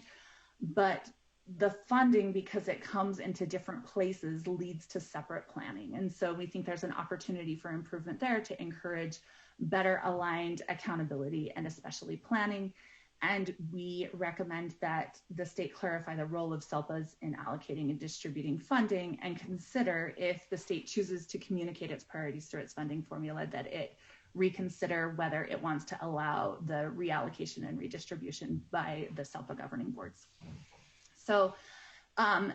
But the funding, because it comes into different places, leads to separate planning. And so we think there's an opportunity for improvement there to encourage better aligned accountability and especially planning. And we recommend that the state clarify the role of SELPAs in allocating and distributing funding, and consider, if the state chooses to communicate its priorities through its funding formula, that it reconsider whether it wants to allow the reallocation and redistribution by the SELPA governing boards. So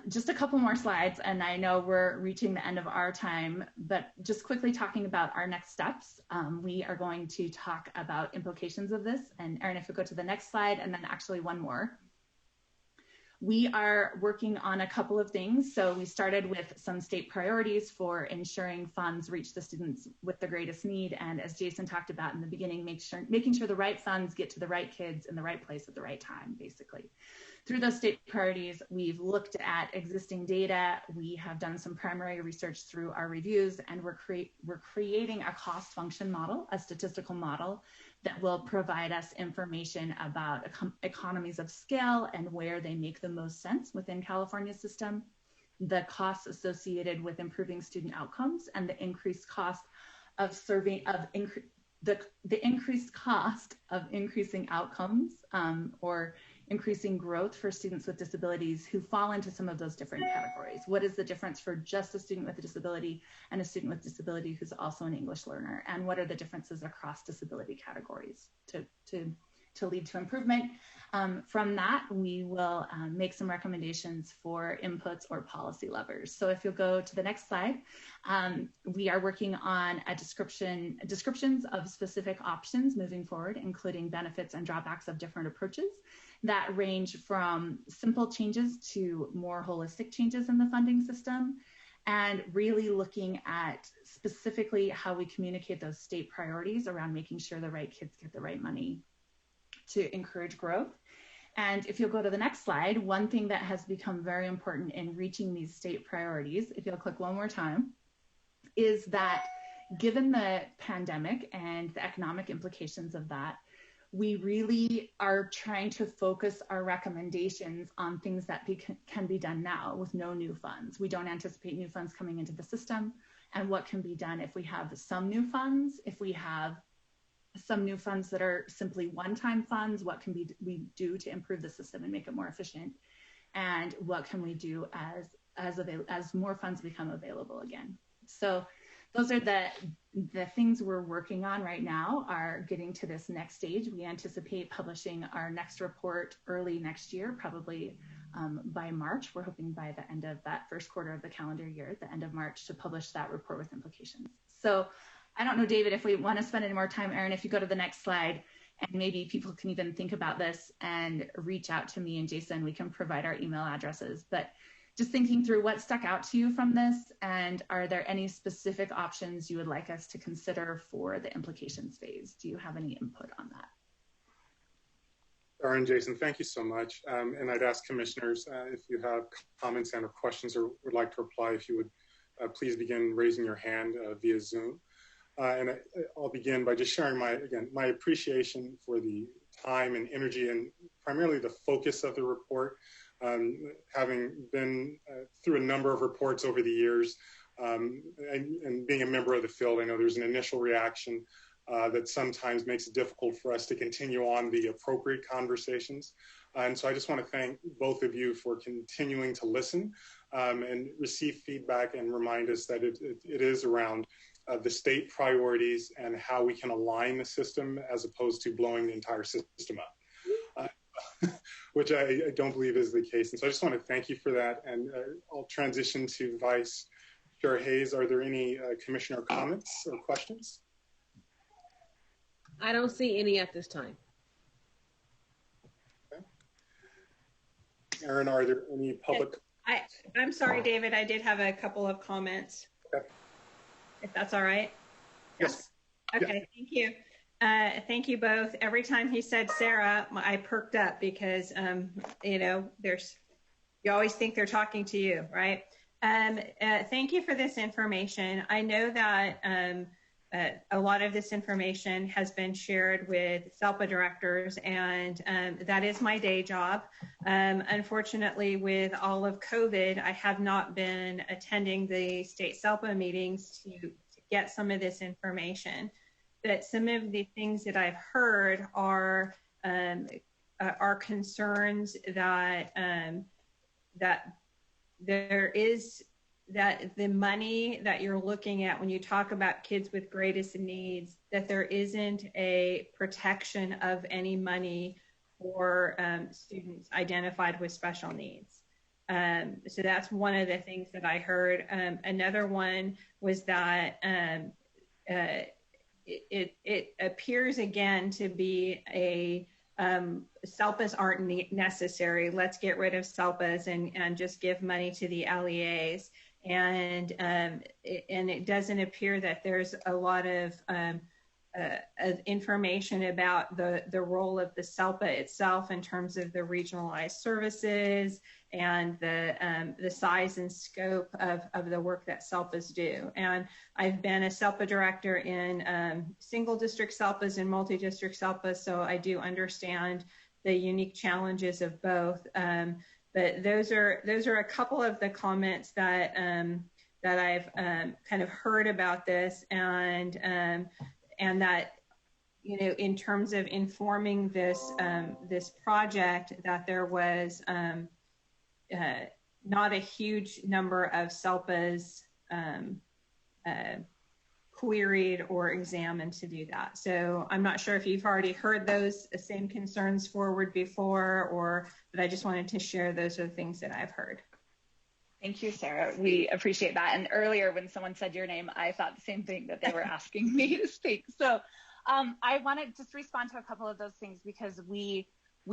just a couple more slides, and I know we're reaching the end of our time, but just quickly talking about our next steps. We are going to talk about implications of this. And Erin, if you go to the next slide, and then actually one more. We are working on a couple of things. So we started with some state priorities for ensuring funds reach the students with the greatest need. And as Jason talked about in the beginning, making sure the right funds get to the right kids in the right place at the right time, basically. Through those state priorities, we've looked at existing data. We have done some primary research through our reviews, and we're creating a cost function model, a statistical model that will provide us information about economies of scale and where they make the most sense within California's system, the costs associated with improving student outcomes, and the increased cost of the increased cost of increasing outcomes or increasing growth for students with disabilities who fall into some of those different categories. What is the difference for just a student with a disability and a student with disability who's also an English learner? And what are the differences across disability categories to lead to improvement? From that, we will make some recommendations for inputs or policy levers. So if you'll go to the next slide, we are working on a descriptions of specific options moving forward, including benefits and drawbacks of different approaches that range from simple changes to more holistic changes in the funding system, and really looking at specifically how we communicate those state priorities around making sure the right kids get the right money to encourage growth. And if you'll go to the next slide, one thing that has become very important in reaching these state priorities, if you'll click one more time, is that given the pandemic and the economic implications of that, we really are trying to focus our recommendations on things that can be done now with no new funds. We don't anticipate new funds coming into the system, and what can be done if we have some new funds, if we have some new funds that are simply one-time funds, what can we do to improve the system and make it more efficient, and what can we do as more funds become available again. So those are the things we're working on right now, are getting to this next stage. We anticipate publishing our next report early next year, probably by March. We're hoping by the end of that first quarter of the calendar year, the end of March, to publish that report with implications. So I don't know, David, if we want to spend any more time. Erin, if you go to the next slide, and maybe people can even think about this and reach out to me and Jason, we can provide our email addresses. But just thinking through what stuck out to you from this, and are there any specific options you would like us to consider for the implications phase? Do you have any input on that? Erin, Jason, thank you so much. And I'd ask commissioners if you have comments and or questions or would like to reply, if you would please begin raising your hand via Zoom. And I'll begin by just sharing my appreciation for the time and energy and primarily the focus of the report. Having been through a number of reports over the years and being a member of the field, I know there's an initial reaction that sometimes makes it difficult for us to continue on the appropriate conversations. And so I just want to thank both of you for continuing to listen and receive feedback and remind us that it is around the state priorities and how we can align the system as opposed to blowing the entire system up. Which I don't believe is the case. And so I just want to thank you for that. And I'll transition to Vice Chair Hayes. Are there any commissioner comments or questions? I don't see any at this time. Okay. Erin, are there any public? I'm sorry, David, I did have a couple of comments. Okay. If that's all right. Yes. Okay, yeah. Thank you. Thank you both. Every time he said Sarah, I perked up because, you know, there's You always think they're talking to you, right? Thank you for this information. I know that a lot of this information has been shared with SELPA directors, and that is my day job. Unfortunately, with all of COVID, I have not been attending the state SELPA meetings to get some of this information. But some of the things that I've heard are concerns that there is that the money that you're looking at when you talk about kids with greatest needs, that there isn't a protection of any money for students identified with special needs. So that's one of the things that I heard. Another one was that it appears again to be a SELPAs aren't necessary. Let's get rid of SELPAs and just give money to the LEAs. And it doesn't appear that there's a lot of information about the role of the SELPA itself in terms of the regionalized services and the size and scope of the work that SELPAs do. And I've been a SELPA director in single district SELPAs and multi-district SELPAs, so I do understand the unique challenges of both. But those are a couple of the comments that I've kind of heard about this, and that, you know, in terms of informing this this project, that there was not a huge number of SELPAs queried or examined to do that. So I'm not sure if you've already heard those same concerns forward before, but I just wanted to share those are the things that I've heard. Thank you, Sarah. We appreciate that. And earlier when someone said your name, I thought the same thing, that they were asking me to speak. So I want to just respond to a couple of those things, because we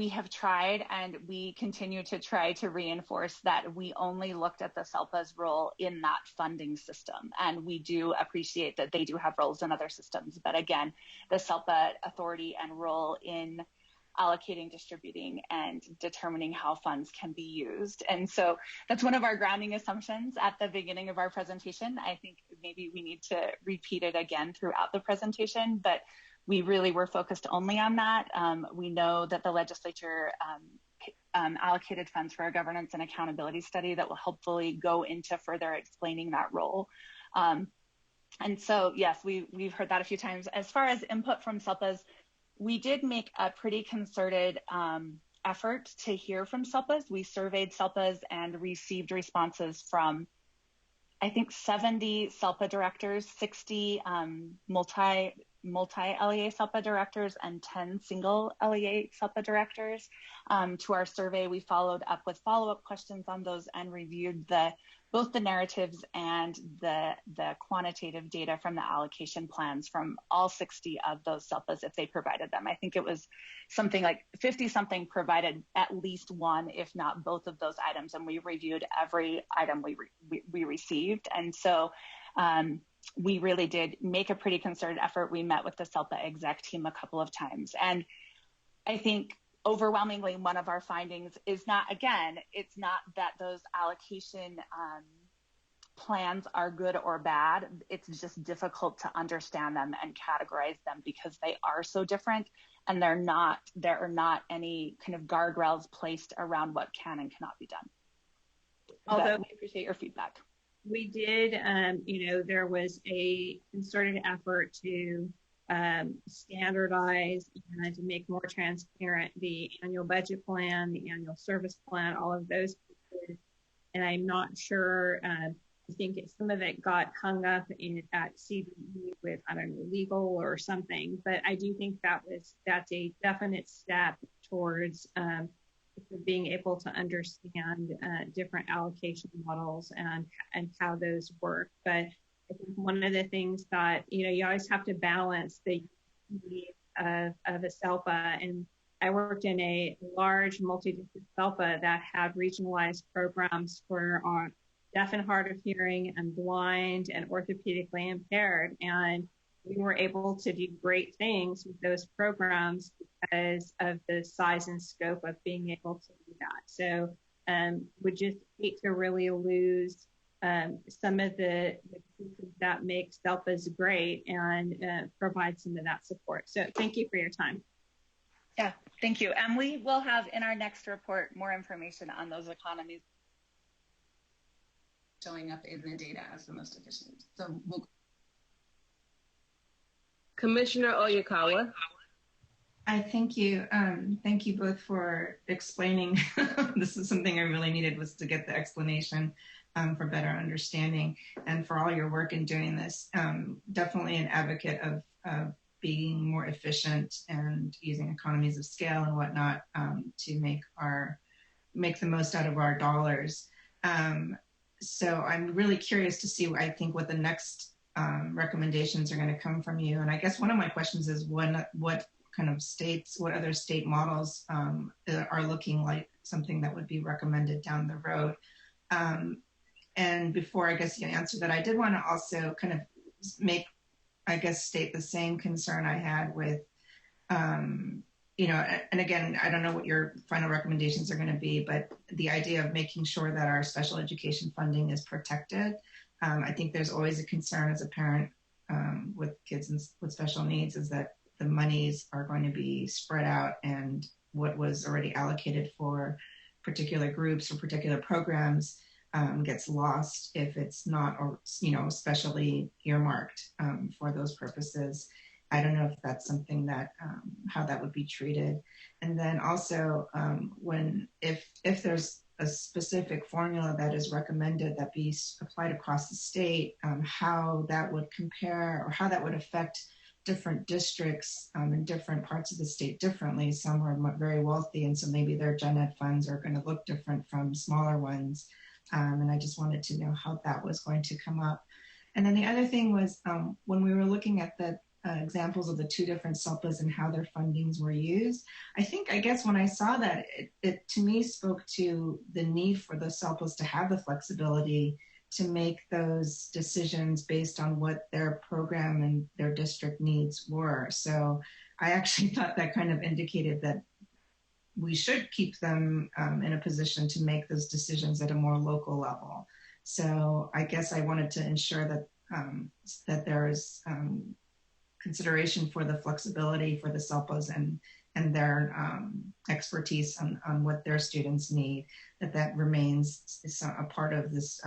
have tried and we continue to try to reinforce that we only looked at the SELPA's role in that funding system. And we do appreciate that they do have roles in other systems. But again, the SELPA authority and role in allocating, distributing, and determining how funds can be used. And so that's one of our grounding assumptions at the beginning of our presentation. I think maybe we need to repeat it again throughout the presentation, but we really were focused only on that. We know that the legislature allocated funds for a governance and accountability study that will hopefully go into further explaining that role. And so, yes, we've heard that a few times. As far as input from SELPAs, we did make a pretty concerted effort to hear from SELPAs. We surveyed SELPAs and received responses from, I think, 70 SELPA directors, 60 multi-LEA SELPA directors, and 10 single LEA SELPA directors. To our survey, we followed up with follow-up questions on those and reviewed both the narratives and the quantitative data from the allocation plans from all 60 of those SELPAs if they provided them. I think it was something like 50-something provided at least one, if not both of those items, and we reviewed every item we received. And so we really did make a pretty concerted effort. We met with the SELPA exec team a couple of times. And I think overwhelmingly one of our findings is not, again, it's not that those allocation plans are good or bad. It's just difficult to understand them and categorize them because they are so different, and there are not any kind of guardrails placed around what can and cannot be done. Although we appreciate your feedback. We did, there was a concerted effort to standardize and to make more transparent the annual budget plan, the annual service plan, all of those pieces. And I'm not sure, I think some of it got hung up at CDE with, I don't know, legal or something. But I do think that's a definite step towards being able to understand different allocation models and how those work. But I think one of the things that, you always have to balance the needs of a SELPA. And I worked in a large multi-district SELPA that had regionalized programs for deaf and hard of hearing and blind and orthopedically impaired. And we were able to do great things with those programs because of the size and scope of being able to do that. So would just hate to really lose some of the pieces that make SELPAs great and provide some of that support. So thank you for your time. Yeah, thank you. And we will have in our next report more information on those economies showing up in the data as the most efficient. So we'll... Commissioner Oyakawa. I thank you. Thank you both for explaining. This is something I really needed, was to get the explanation for better understanding, and for all your work in doing this. Definitely an advocate of being more efficient and using economies of scale and whatnot to make the most out of our dollars. So I'm really curious to see, I think, what the next recommendations are going to come from you. And I guess one of my questions is what kind of states, what other state models are looking like something that would be recommended down the road. And before, I guess, you answer that, I did want to also kind of state the same concern I had with, and again, I don't know what your final recommendations are going to be, but the idea of making sure that our special education funding is protected. I think there's always a concern as a parent with kids with special needs, is that the monies are going to be spread out, and what was already allocated for particular groups or particular programs gets lost if it's not, or especially earmarked for those purposes. I don't know if that's something that how that would be treated. And then also if there's a specific formula that is recommended that be applied across the state, how that would compare or how that would affect different districts in different parts of the state differently. Some are very wealthy, and so maybe their gen ed funds are going to look different from smaller ones. And I just wanted to know how that was going to come up. And then the other thing was when we were looking at the examples of the two different SELPAs and how their fundings were used, I guess when I saw that, it to me spoke to the need for the SELPAs to have the flexibility to make those decisions based on what their program and their district needs were. So I actually thought that kind of indicated that we should keep them in a position to make those decisions at a more local level. So I guess I wanted to ensure that that there is consideration for the flexibility for the SELPAs and their expertise on what their students need, that remains a part of this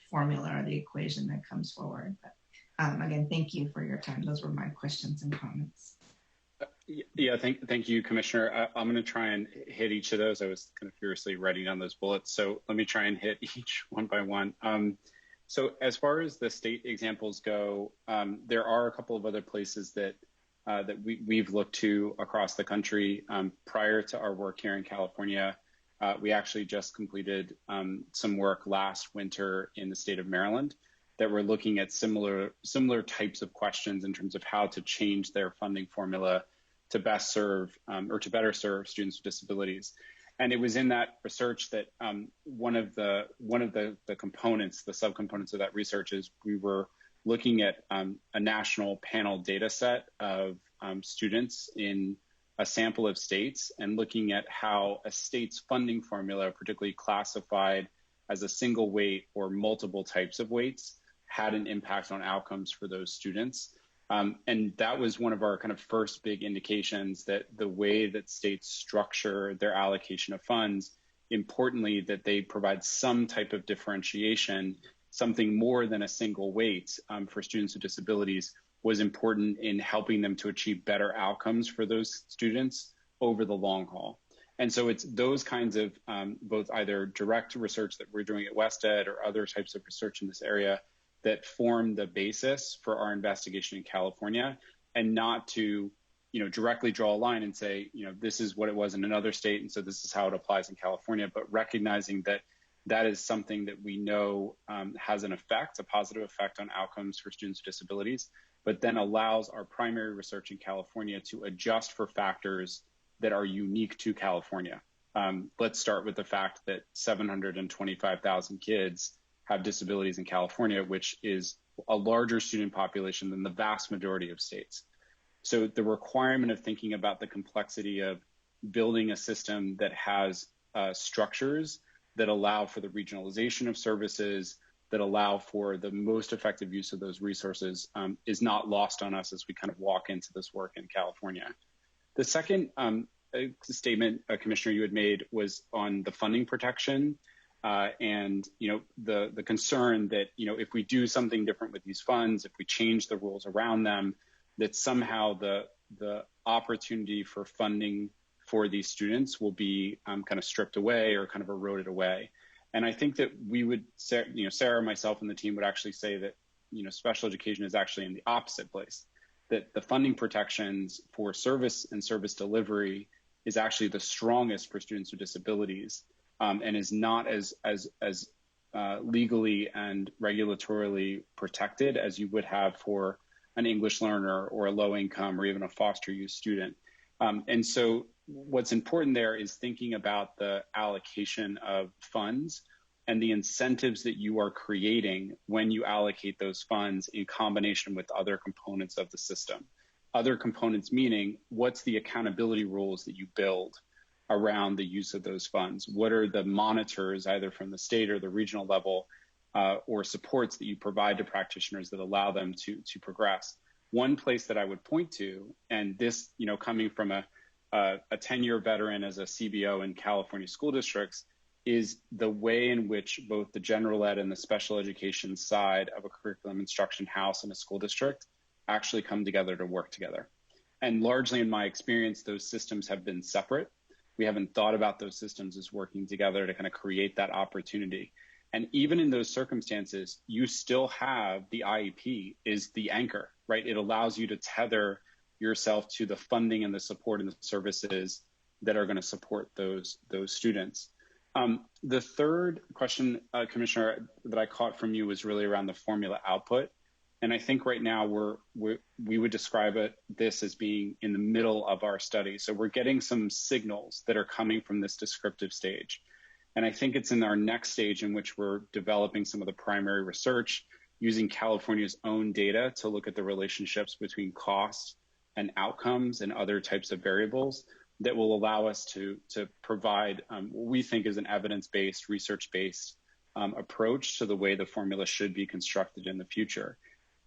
formula or the equation that comes forward. But again, thank you for your time. Those were my questions and comments. Yeah, thank you, Commissioner. I'm going to try and hit each of those. I was kind of furiously writing down those bullets, so let me try and hit each one by one. So as far as the state examples go, there are a couple of other places that we've looked to across the country. Prior to our work here in California, we actually just completed some work last winter in the state of Maryland that were looking at similar types of questions in terms of how to change their funding formula to best serve or to better serve students with disabilities. And it was in that research that one of the components, the subcomponents of that research, is we were looking at a national panel data set of students in a sample of states and looking at how a state's funding formula, particularly classified as a single weight or multiple types of weights, had an impact on outcomes for those students. And that was one of our kind of first big indications that the way that states structure their allocation of funds, importantly, that they provide some type of differentiation, something more than a single weight for students with disabilities, was important in helping them to achieve better outcomes for those students over the long haul. And so it's those kinds of both either direct research that we're doing at WestEd or other types of research in this area that form the basis for our investigation in California, and not to, directly draw a line and say, this is what it was in another state, and so this is how it applies in California, but recognizing that that is something that we know has an effect, a positive effect on outcomes for students with disabilities, but then allows our primary research in California to adjust for factors that are unique to California. Let's start with the fact that 725,000 kids have disabilities in California, which is a larger student population than the vast majority of states. So the requirement of thinking about the complexity of building a system that has structures that allow for the regionalization of services, that allow for the most effective use of those resources is not lost on us as we kind of walk into this work in California. The second statement, Commissioner, you had made was on the funding protection and the concern that if we do something different with these funds, if we change the rules around them, that somehow the opportunity for funding for these students will be kind of stripped away or kind of eroded away. And I think that we would, Sarah, myself, and the team would actually say that, special education is actually in the opposite place, that the funding protections for service and service delivery is actually the strongest for students with disabilities and is not as legally and regulatorily protected as you would have for an English learner or a low income or even a foster youth student. And so what's important there is thinking about the allocation of funds and the incentives that you are creating when you allocate those funds in combination with other components of the system. Other components meaning, what's the accountability rules that you build around the use of those funds? What are the monitors, either from the state or the regional level, or supports that you provide to practitioners that allow them to progress? One place that I would point to, and this, coming from a 10-year veteran as a CBO in California school districts, is the way in which both the general ed and the special education side of a curriculum instruction house in a school district actually come together to work together. And largely in my experience, those systems have been separate. We haven't thought about those systems as working together to kind of create that opportunity. And even in those circumstances, you still have the IEP is the anchor, right? It allows you to tether yourself to the funding and the support and the services that are going to support those students. The third question, Commissioner, that I caught from you was really around the formula output. And I think right now we would describe this as being in the middle of our study. So we're getting some signals that are coming from this descriptive stage. And I think it's in our next stage in which we're developing some of the primary research using California's own data to look at the relationships between cost and outcomes and other types of variables that will allow us to provide what we think is an evidence-based, research-based approach to the way the formula should be constructed in the future.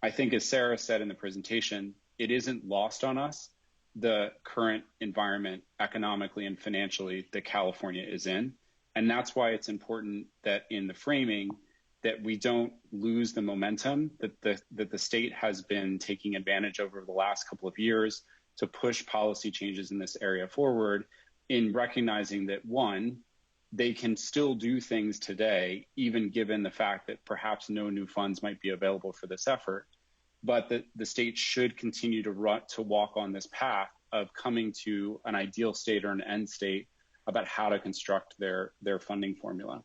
I think, as Sarah said in the presentation, it isn't lost on us the current environment economically and financially that California is in. And that's why it's important that in the framing that we don't lose the momentum that the state has been taking advantage over the last couple of years to push policy changes in this area forward, in recognizing that, one, they can still do things today, even given the fact that perhaps no new funds might be available for this effort, but that the state should continue to walk on this path of coming to an ideal state or an end state about how to construct their funding formula.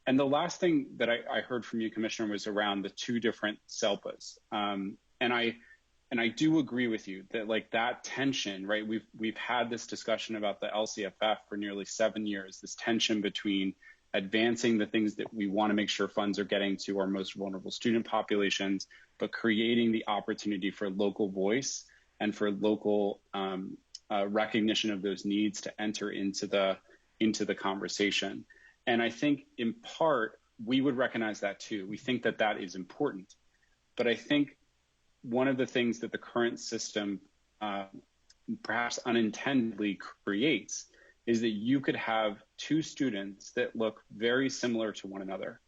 And the last thing that I heard from you, Commissioner, was around the two different SELPAs. And I do agree with you that, like, that tension, right? We've had this discussion about the LCFF for nearly 7 years, this tension between advancing the things that we want to make sure funds are getting to our most vulnerable student populations, but creating the opportunity for local voice and for local recognition of those needs to enter into the conversation. And I think in part, we would recognize that too. We think that that is important. But I think one of the things that the current system perhaps unintendedly creates is that you could have two students that look very similar to one another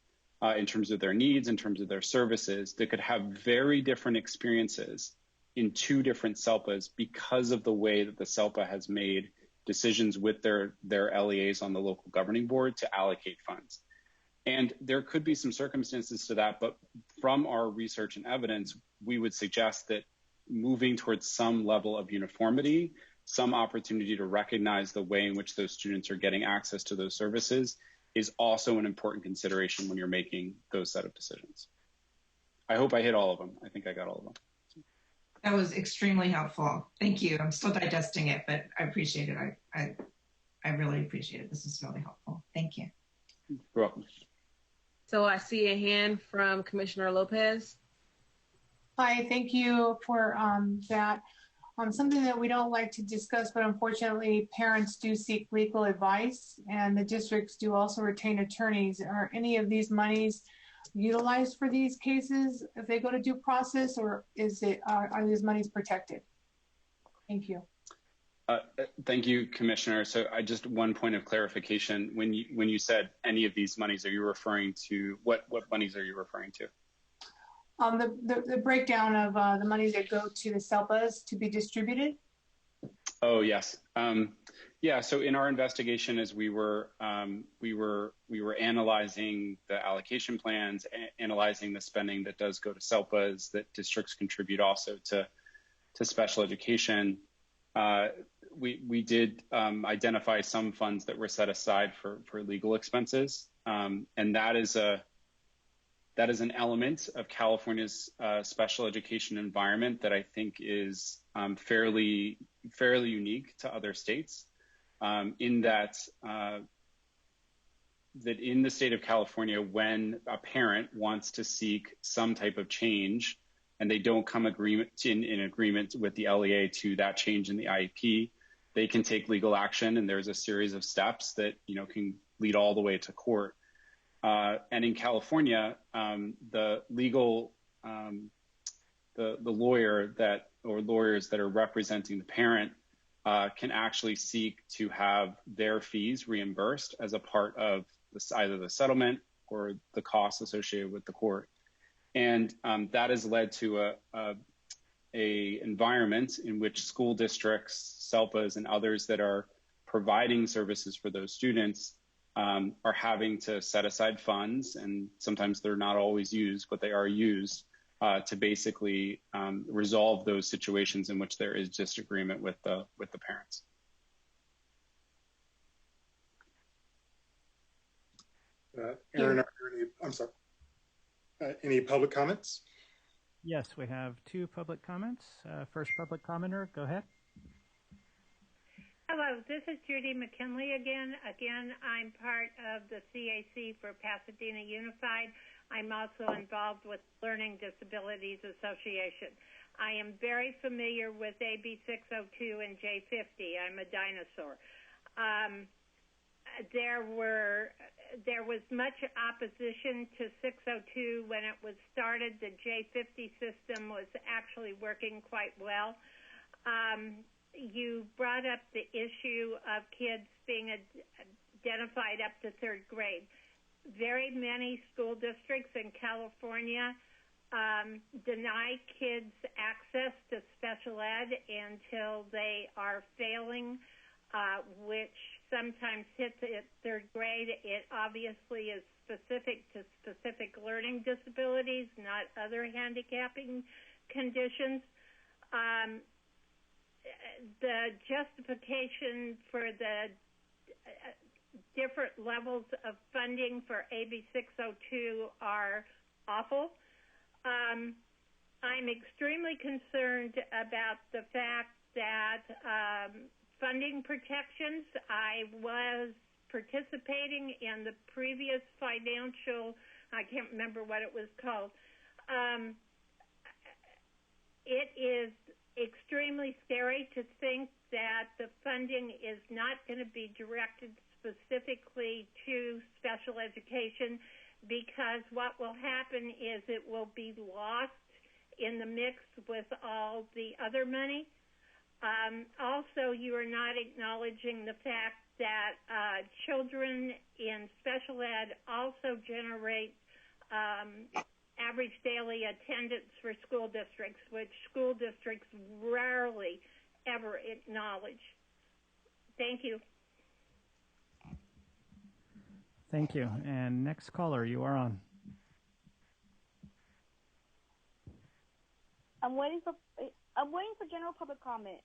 in terms of their needs, in terms of their services, that could have very different experiences in two different SELPAs because of the way that the SELPA has made decisions with their LEAs on the local governing board to allocate funds. And there could be some circumstances to that, but from our research and evidence, we would suggest that moving towards some level of uniformity, some opportunity to recognize the way in which those students are getting access to those services is also an important consideration when you're making those set of decisions. I hope I hit all of them. I think I got all of them. That was extremely helpful. Thank you. I'm still digesting it, but I appreciate it. I really appreciate it. This is really helpful. Thank you. You're welcome. So I see a hand from Commissioner Lopez. Hi, thank you for that. Something that we don't like to discuss, but unfortunately parents do seek legal advice and the districts do also retain attorneys. Are any of these monies utilized for these cases if they go to due process, or are these monies protected? Thank you. Thank you, Commissioner. So just one point of clarification. When you said any of these monies, are you referring to, what monies are you referring to? The breakdown of the monies that go to the SELPAs to be distributed. Oh, yes. Yeah, so in our investigation, as we were analyzing the allocation plans, analyzing the spending that does go to SELPAs, that districts contribute also to special education, we did identify some funds that were set aside for legal expenses, and that is an element of California's special education environment that I think is fairly unique to other states, in that in the state of California, when a parent wants to seek some type of change and they don't come in agreement with the LEA to that change in the IEP, they can take legal action, and there's a series of steps that can lead all the way to court. And in California, the lawyer or lawyers that are representing the parent can actually seek to have their fees reimbursed as a part of either the settlement or the costs associated with the court. And that has led to a environment in which school districts, SELPAs, and others that are providing services for those students are having to set aside funds, and sometimes they're not always used, but they are used to basically resolve those situations in which there is disagreement with the parents. Aaron, I'm sorry. Any public comments? Yes, we have 2 public comments. First public commenter, go ahead. Hello, this is Judy McKinley again. I'm part of the CAC for Pasadena Unified. I'm also involved with Learning Disabilities Association. I am very familiar with AB 602 and J50. I'm a dinosaur. There was much opposition to 602 when it was started. The J50 system was actually working quite well. You brought up the issue of kids being identified up to 3rd grade. Very many school districts in California deny kids access to special ed until they are failing, which sometimes hits at 3rd grade. It obviously is specific to specific learning disabilities, not other handicapping conditions. The justification for the different levels of funding for AB 602 are awful. I'm extremely concerned about the fact that funding protections. I was participating in the previous financial, I can't remember what it was called. It is extremely scary to think that the funding is not going to be directed specifically to special education, because what will happen is it will be lost in the mix with all the other money. Also, you are not acknowledging the fact that children in special ed also generate average daily attendance for school districts, which school districts rarely ever acknowledge. Thank you. Thank you. And next caller, you are on. I'm waiting for general public comment.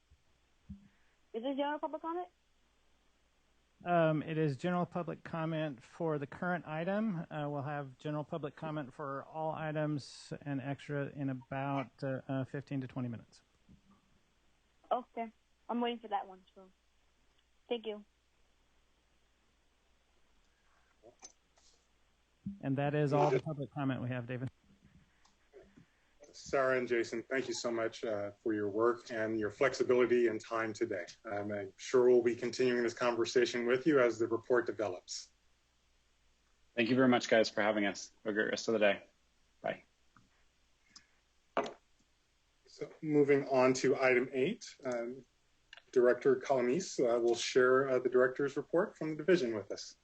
Is this general public comment? It is general public comment for the current item. We'll have general public comment for all items and extra in about 15 to 20 minutes. Okay. I'm waiting for that one. So, thank you. And that is all the public comment we have, David. Sarah and Jason, thank you so much for your work and your flexibility and time today. I'm sure we'll be continuing this conversation with you as the report develops. Thank you very much, guys, for having us. Have a great rest of the day. Bye. So moving on to item 8, Director Calamise will share the director's report from the division with us.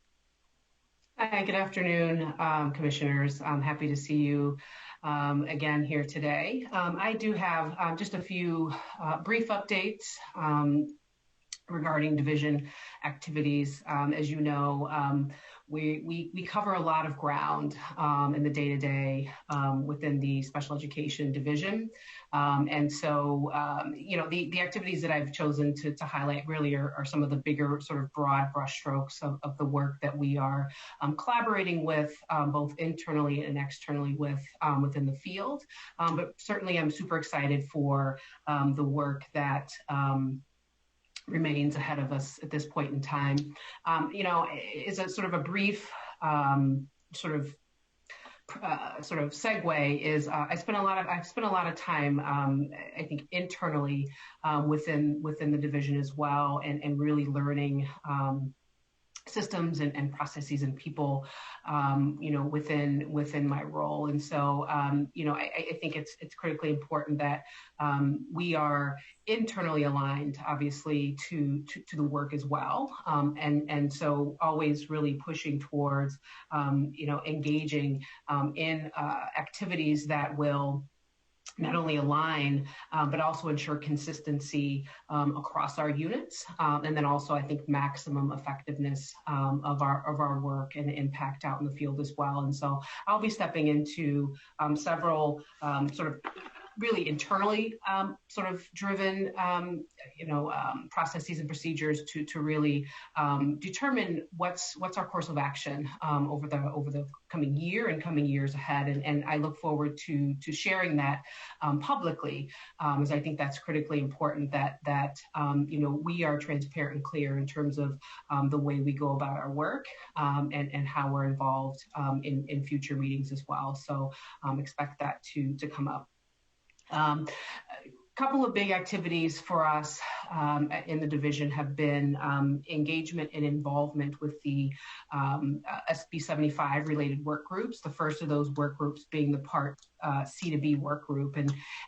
Hi, good afternoon, commissioners. I'm happy to see you again here today. I do have just a few brief updates regarding division activities. As you know, we cover a lot of ground in the day-to-day within the special education division. And so, you know, the activities that I've chosen to highlight really are some of the bigger sort of broad brushstrokes of the work that we are collaborating with both internally and externally within the field. But certainly I'm super excited for the work that remains ahead of us at this point in time. You know, is a sort of a brief sort of segue is I've spent a lot of time I think internally within the division as well, and really learning systems and processes and people, you know, within my role. And so, you know, I think it's critically important that we are internally aligned, obviously, to the work as well. And so always really pushing towards, you know, engaging in activities that will not only align, but also ensure consistency across our units, and then also I think maximum effectiveness of our work and impact out in the field as well. And so I'll be stepping into several sort of really internally sort of driven, you know, processes and procedures to really determine what's our course of action over the coming year and coming years ahead. And I look forward to sharing that publicly, as I think that's critically important that you know, we are transparent and clear in terms of the way we go about our work and how we're involved in future meetings as well. So expect that to come up. A couple of big activities for us in the division have been engagement and involvement with the SB 75 related work groups. The first of those work groups being the Part C to B work group,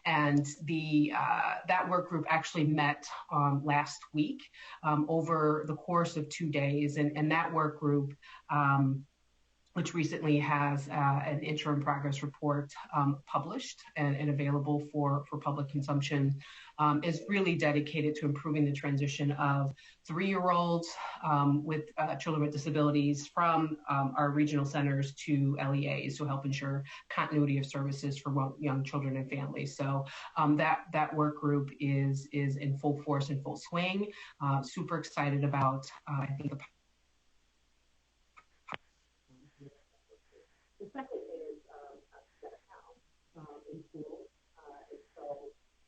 and the that work group actually met last week over the course of 2 days, and that work group, which recently has an interim progress report published and available for public consumption, is really dedicated to improving the transition of 3-year-olds with children with disabilities from our regional centers to LEAs to help ensure continuity of services for young children and families. So that work group is in full force and full swing. Super excited about, I think, the second is in schools, and so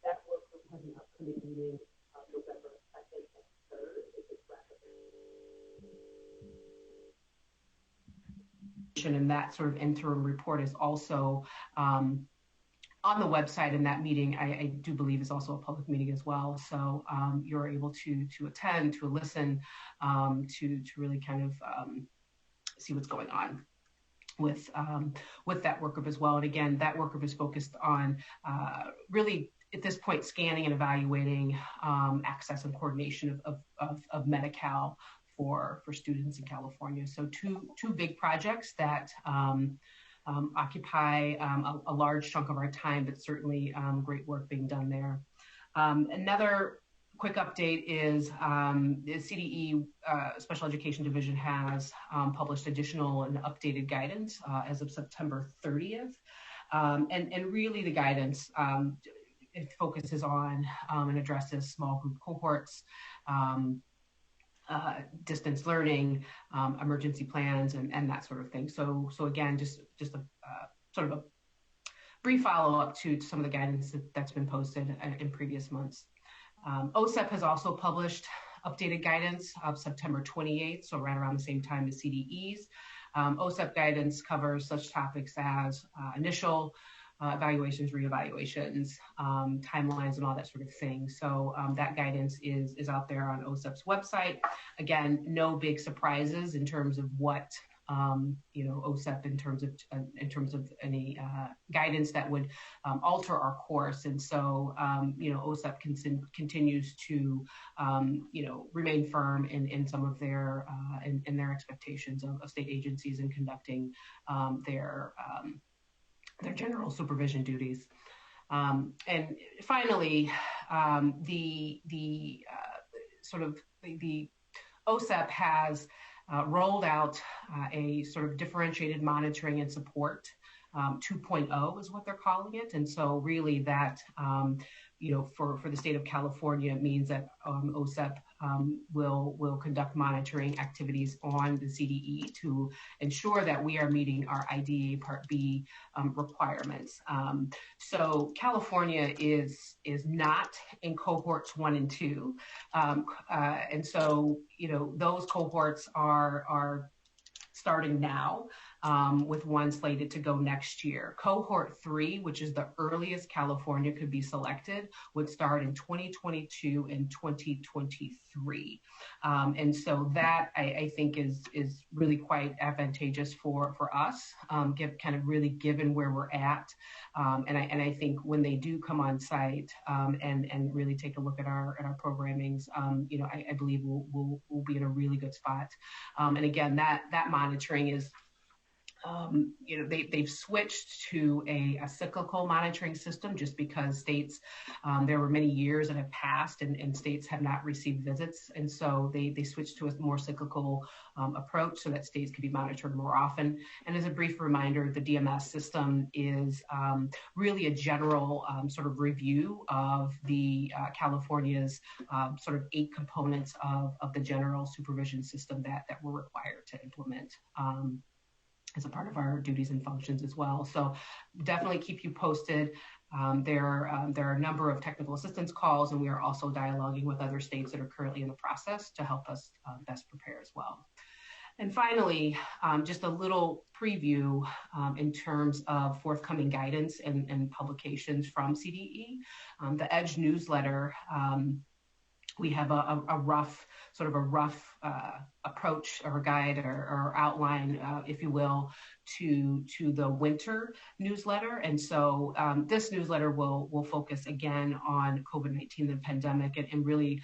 that work group has an upcoming meeting November 2nd and 3rd. And that sort of interim report is also on the website, and that meeting I do believe is also a public meeting as well. So you're able to attend, to listen, to really kind of see what's going on with that work group as well. And again, that work group is focused on really at this point scanning and evaluating access and coordination of Medi-Cal for students in California. So two big projects that occupy a large chunk of our time, but certainly great work being done there. Another quick update is the CDE Special Education Division has published additional and updated guidance as of September 30th. And really the guidance, it focuses on and addresses small group cohorts, distance learning, emergency plans, and that sort of thing. So again, just a sort of a brief follow-up to some of the guidance that's been posted in previous months. OSEP has also published updated guidance of September 28th, so right around the same time as CDE's. OSEP guidance covers such topics as initial evaluations, reevaluations, timelines, and all that sort of thing. So that guidance is out there on OSEP's website. Again, no big surprises in terms of what OSEP in terms of any guidance that would alter our course. And so, OSEP continues to, remain firm in some of their in their expectations of state agencies in conducting their general supervision duties. And finally, the OSEP has rolled out a sort of differentiated monitoring and support 2.0 is what they're calling it. And so really that, for the state of California, it means that OSEP will conduct monitoring activities on the CDE to ensure that we are meeting our IDEA Part B requirements. So California is not in cohorts 1 and 2. And so, those cohorts are starting now, with one slated to go next year. Cohort 3, which is the earliest California could be selected, would start in 2022 and 2023. And so that I think is really quite advantageous for us, given where we're at. And I think when they do come on site and really take a look at our programmings, I believe we'll be in a really good spot. And again, that monitoring is, they've switched to a cyclical monitoring system just because states, there were many years that have passed and states have not received visits. And so they switched to a more cyclical approach so that states can be monitored more often. And as a brief reminder, the DMS system is really a general sort of review of the California's sort of 8 components of the general supervision system that we're required to implement. As a part of our duties and functions as well. So definitely keep you posted. There are a number of technical assistance calls, and we are also dialoguing with other states that are currently in the process to help us best prepare as well. And finally, just a little preview in terms of forthcoming guidance and publications from CDE. The EDGE newsletter, we have a rough approach or guide or outline, if you will, to the winter newsletter. And so this newsletter will focus again on COVID-19, the pandemic, and really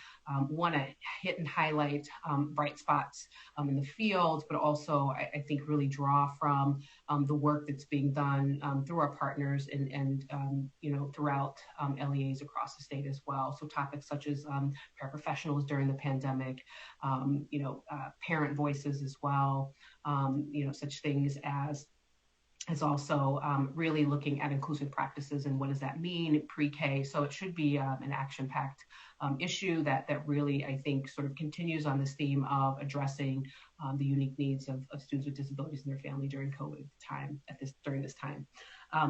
want to hit and highlight bright spots in the field, but also I think really draw from the work that's being done through our partners and throughout LEAs across the state as well. So topics such as paraprofessionals during the pandemic, parent voices as well, such things as also really looking at inclusive practices and what does that mean pre-K. So it should be an action-packed issue that really, I think, sort of continues on this theme of addressing the unique needs of students with disabilities and their family during COVID time during this time.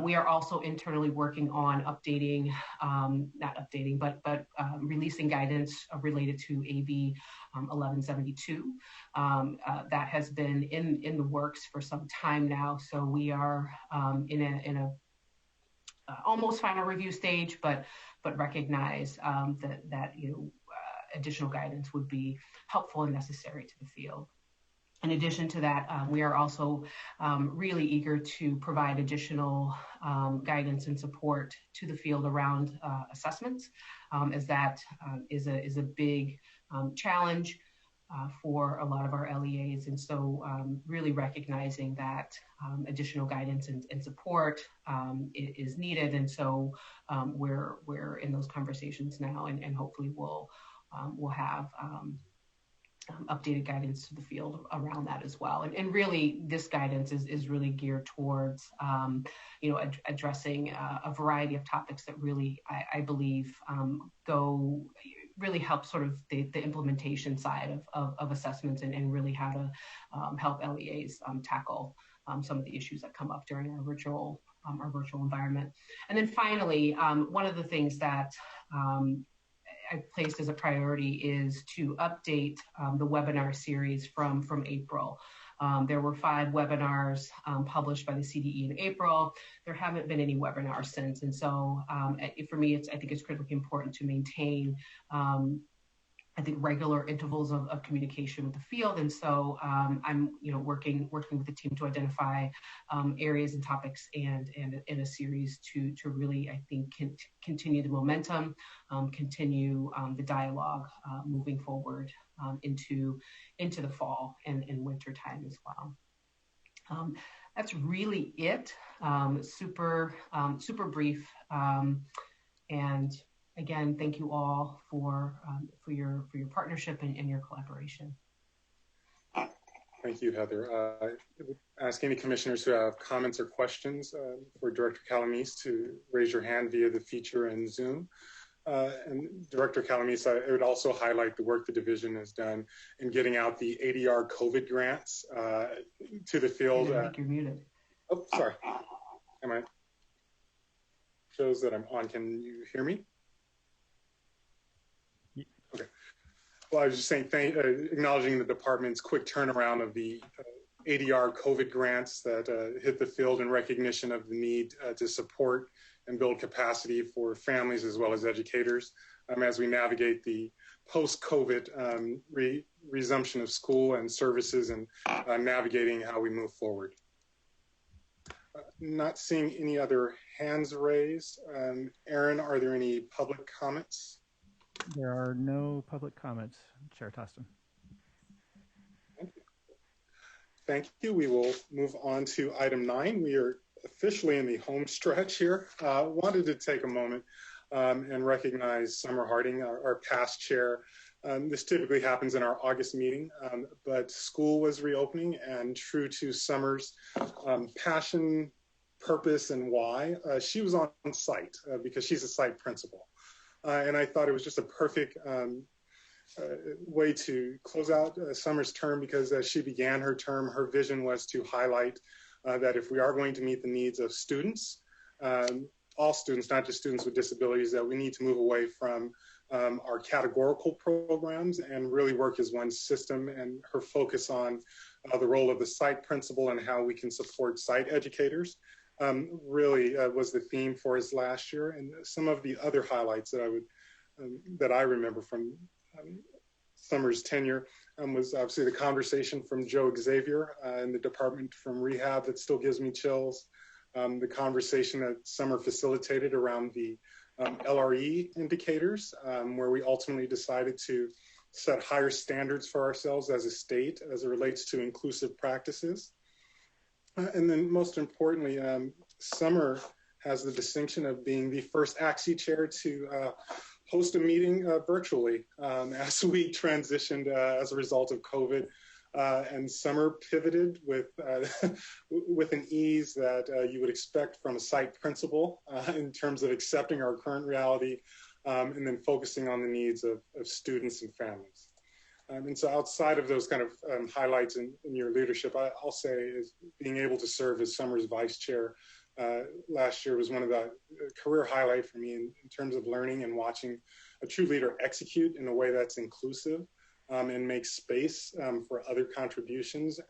We are also internally working on releasing guidance related to AB 1172. That has been in the works for some time now. So we are in a almost final review stage, but recognize that additional guidance would be helpful and necessary to the field. In addition to that, we are also really eager to provide additional guidance and support to the field around assessments, as that is a big challenge for a lot of our LEAs. And so really recognizing that additional guidance and support is needed. And so we're in those conversations now, and hopefully we'll have updated guidance to the field around that as well. And really this guidance is really geared towards, addressing a variety of topics that really, I believe, really help sort of the implementation side of assessments and really how to help LEAs tackle some of the issues that come up during our virtual environment. And then finally, one of the things that I've placed as a priority is to update the webinar series from April. There were 5 webinars published by the CDE in April. There haven't been any webinars since. And so for me, I think it's critically important to maintain I think regular intervals of communication with the field, and so I'm working with the team to identify areas and topics and in a series to really I think continue the momentum, continue the dialogue moving forward into the fall and winter time as well. That's really it. Super brief and. Again, thank you all for your partnership and your collaboration. Thank you, Heather. I would ask any commissioners who have comments or questions for Director Calamise to raise your hand via the feature in Zoom. And Director Calamise, I would also highlight the work the division has done in getting out the ADR COVID grants to the field. I think you're muted. Oh, sorry. Shows that I'm on. Can you hear me? Okay. Well, I was just saying, acknowledging the department's quick turnaround of the ADR COVID grants that hit the field in recognition of the need to support and build capacity for families as well as educators as we navigate the post-COVID resumption of school and services and navigating how we move forward. Not seeing any other hands raised. Aaron, are there any public comments? There are no public comments, Chair Tostin. Thank you. Thank you. We will move on to item 9. We are officially in the home stretch here. Wanted to take a moment and recognize Summer Harding, our past chair. This typically happens in our August meeting, but school was reopening, and true to Summer's passion, purpose, and why, she was on site because she's a site principal. And I thought it was just a perfect way to close out Summer's term, because as she began her term, her vision was to highlight that if we are going to meet the needs of students, all students, not just students with disabilities, that we need to move away from our categorical programs and really work as one system. And her focus on the role of the site principal and how we can support site educators really was the theme for us last year. And some of the other highlights that I remember from Summer's tenure was obviously the conversation from Joe Xavier in the department from rehab that still gives me chills. The conversation that Summer facilitated around the LRE indicators, where we ultimately decided to set higher standards for ourselves as a state as it relates to inclusive practices. And then most importantly, Summer has the distinction of being the first ACSE chair to host a meeting virtually as we transitioned as a result of COVID. And Summer pivoted with an ease that you would expect from a site principal in terms of accepting our current reality and then focusing on the needs of students and families. And so outside of those kind of highlights in your leadership, I'll say is being able to serve as Summer's vice chair last year was one of the career highlight for me in terms of learning and watching a true leader execute in a way that's inclusive and makes space for other contributions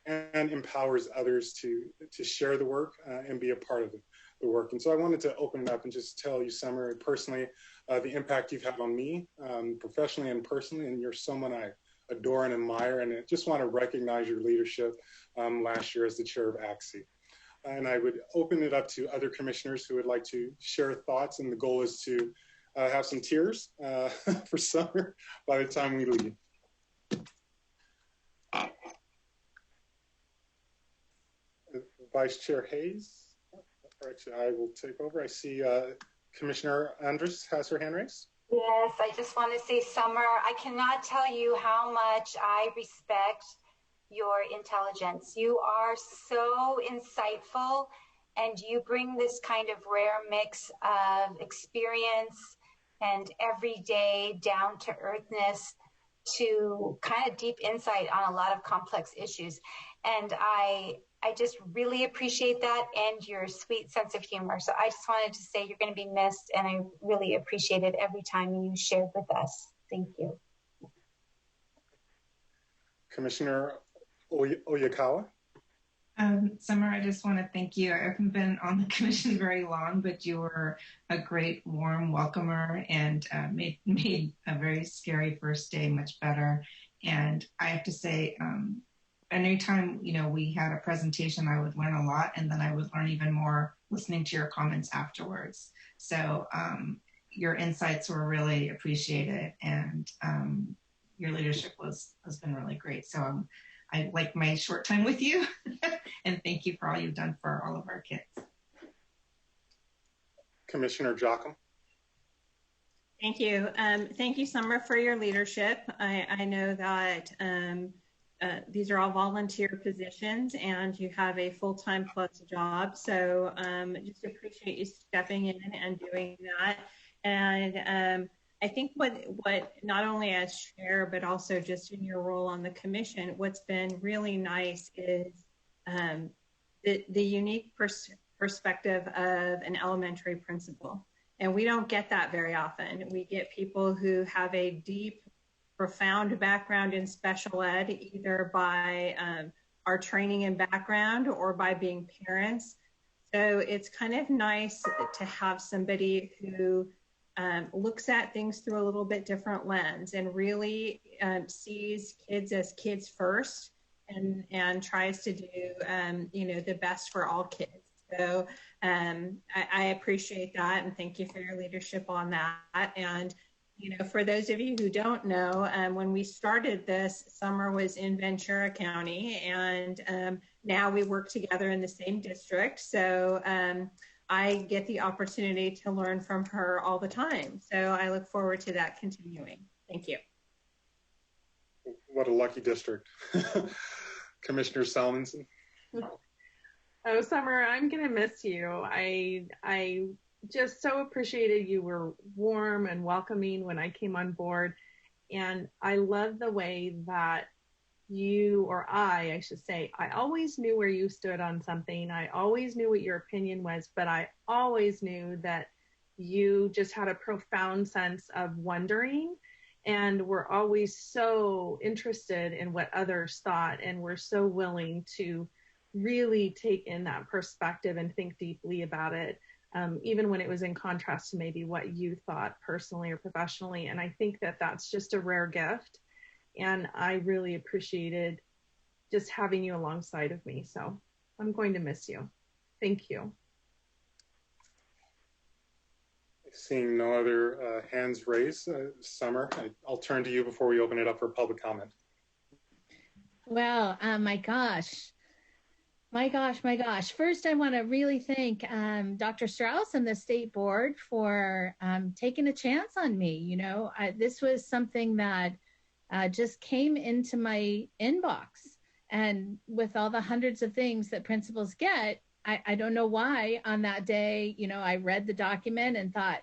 and empowers others to share the work and be a part of the work. And so I wanted to open it up and just tell you, Summer, personally, the impact you've had on me professionally and personally, and you're someone I adore and admire, and I just want to recognize your leadership last year as the chair of ACSE. And I would open it up to other commissioners who would like to share thoughts, and the goal is to have some tears for Summer by the time we leave. Vice Chair Hayes. Actually, I will take over. I see Commissioner Andrus has her hand raised. Yes, I just want to say, Summer, I cannot tell you how much I respect your intelligence. You are so insightful, and you bring this kind of rare mix of experience and everyday down-to-earthness to kind of deep insight on a lot of complex issues. And I just really appreciate that, and your sweet sense of humor. So I just wanted to say you're going to be missed, and I really appreciate it every time you shared with us. Thank you. Commissioner Oyakawa. Summer, I just want to thank you. I haven't been on the commission very long, but you were a great, warm welcomer and made a very scary first day much better. And I have to say, anytime we had a presentation, I would learn a lot, and then I would learn even more listening to your comments afterwards. So your insights were really appreciated, and your leadership has been really great. So I like my short time with you, and thank you for all you've done for all of our kids. Commissioner Jocham. Thank you. Thank you, Summer, for your leadership. I know that these are all volunteer positions and you have a full-time plus job. So just appreciate you stepping in and doing that. And I think what not only as chair, but also just in your role on the commission, what's been really nice is the unique perspective of an elementary principal. And we don't get that very often. We get people who have a deep, profound background in special ed, either by our training and background or by being parents. So it's kind of nice to have somebody who looks at things through a little bit different lens and really sees kids as kids first and tries to do the best for all kids. So I appreciate that, and thank you for your leadership on that. And for those of you who don't know, when we started this, Summer was in Ventura County, and now we work together in the same district. So I get the opportunity to learn from her all the time. So I look forward to that continuing. Thank you. What a lucky district. Commissioner Salmonson. Oh, Summer, I'm going to miss you. I just so appreciated you were warm and welcoming when I came on board. And I love the way that you, or I should say, I always knew where you stood on something. I always knew what your opinion was, but I always knew that you just had a profound sense of wondering and were always so interested in what others thought and were so willing to really take in that perspective and think deeply about it, even when it was in contrast to maybe what you thought personally or professionally. And I think that that's just a rare gift. And I really appreciated just having you alongside of me. So I'm going to miss you. Thank you. Seeing no other hands raised, Summer, I'll turn to you before we open it up for public comment. Well, my gosh. First, I want to really thank Dr. Strauss and the State Board for taking a chance on me. This was something that just came into my inbox. And with all the hundreds of things that principals get, I don't know why on that day, I read the document and thought,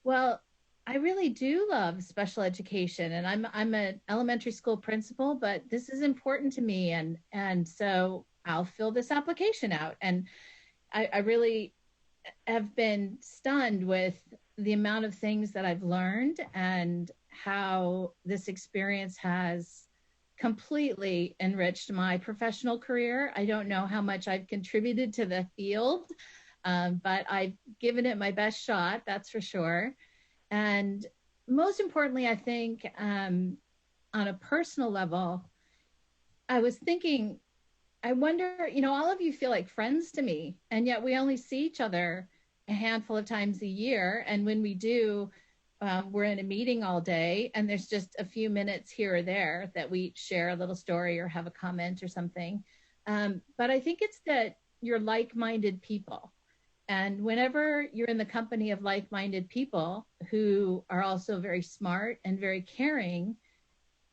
well, I really do love special education, and I'm an elementary school principal, but this is important to me. And so I'll fill this application out. And I really have been stunned with the amount of things that I've learned and how this experience has completely enriched my professional career. I don't know how much I've contributed to the field, but I've given it my best shot, that's for sure. And most importantly, I think on a personal level, I was thinking, I wonder, all of you feel like friends to me, and yet we only see each other a handful of times a year. And when we do, we're in a meeting all day, and there's just a few minutes here or there that we share a little story or have a comment or something. But I think it's that you're like-minded people. And whenever you're in the company of like-minded people who are also very smart and very caring,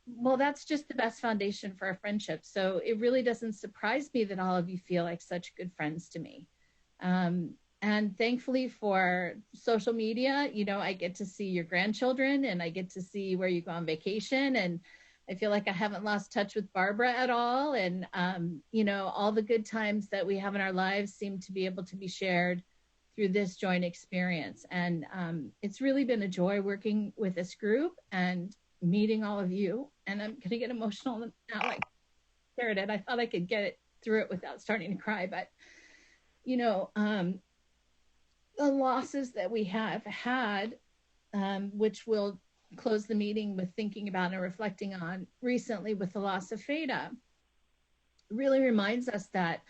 well, that's just the best foundation for a friendship. So it really doesn't surprise me that all of you feel like such good friends to me. And thankfully for social media, I get to see your grandchildren and I get to see where you go on vacation. And I feel like I haven't lost touch with Barbara at all. And, all the good times that we have in our lives seem to be able to be shared through this joint experience. And it's really been a joy working with this group and meeting all of you. And I'm going to get emotional now. shared it. I thought I could get it through it without starting to cry, but you know, the losses that we have had, which we'll close the meeting with thinking about and reflecting on recently with the loss of Fada, really reminds us that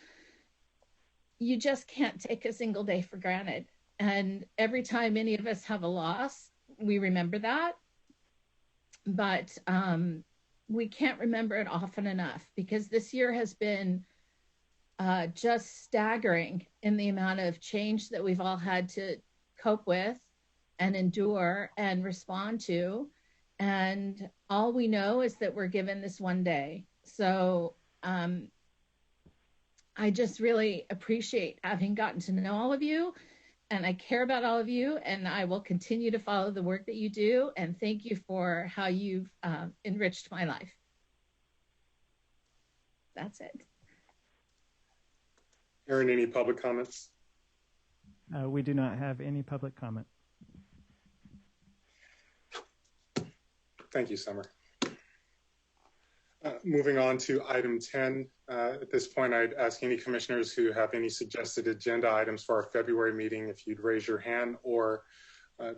you just can't take a single day for granted. And every time any of us have a loss, we remember that. But we can't remember it often enough, because this year has been just staggering in the amount of change that we've all had to cope with and endure and respond to. And all we know is that we're given this one day. So I just really appreciate having gotten to know all of you, and I care about all of you, and I will continue to follow the work that you do. And thank you for how you've enriched my life. That's it. Erin, any public comments? We do not have any public comment. Thank you, Summer. Moving on to item 10. At this point, I'd ask any commissioners who have any suggested agenda items for our February meeting, if you'd raise your hand, or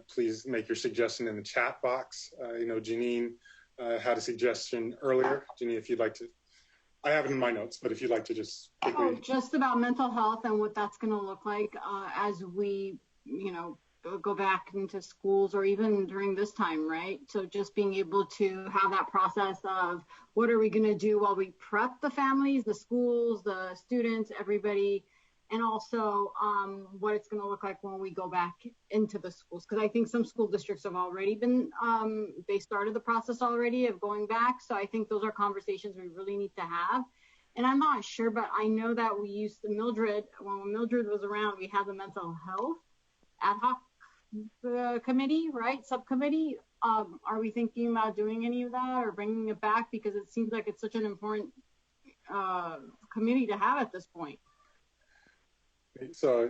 please make your suggestion in the chat box. You know, Janine had a suggestion earlier. Janine, if you'd like to, I have it in my notes, but if you'd like to just quickly. Oh, just about mental health and what that's going to look like as we, you know, go back into schools, or even during this time, right? So just being able to have that process of what are we going to do while we prep the families, the schools, the students, everybody, and also what it's going to look like when we go back into the schools. Because I think some school districts have already been, they started the process already of going back. So I think those are conversations we really need to have. And I'm not sure, but I know that we used to Mildred, when Mildred was around, we had the mental health ad hoc committee, right? Subcommittee. Are we thinking about doing any of that or bringing it back? Because it seems like it's such an important committee to have at this point. So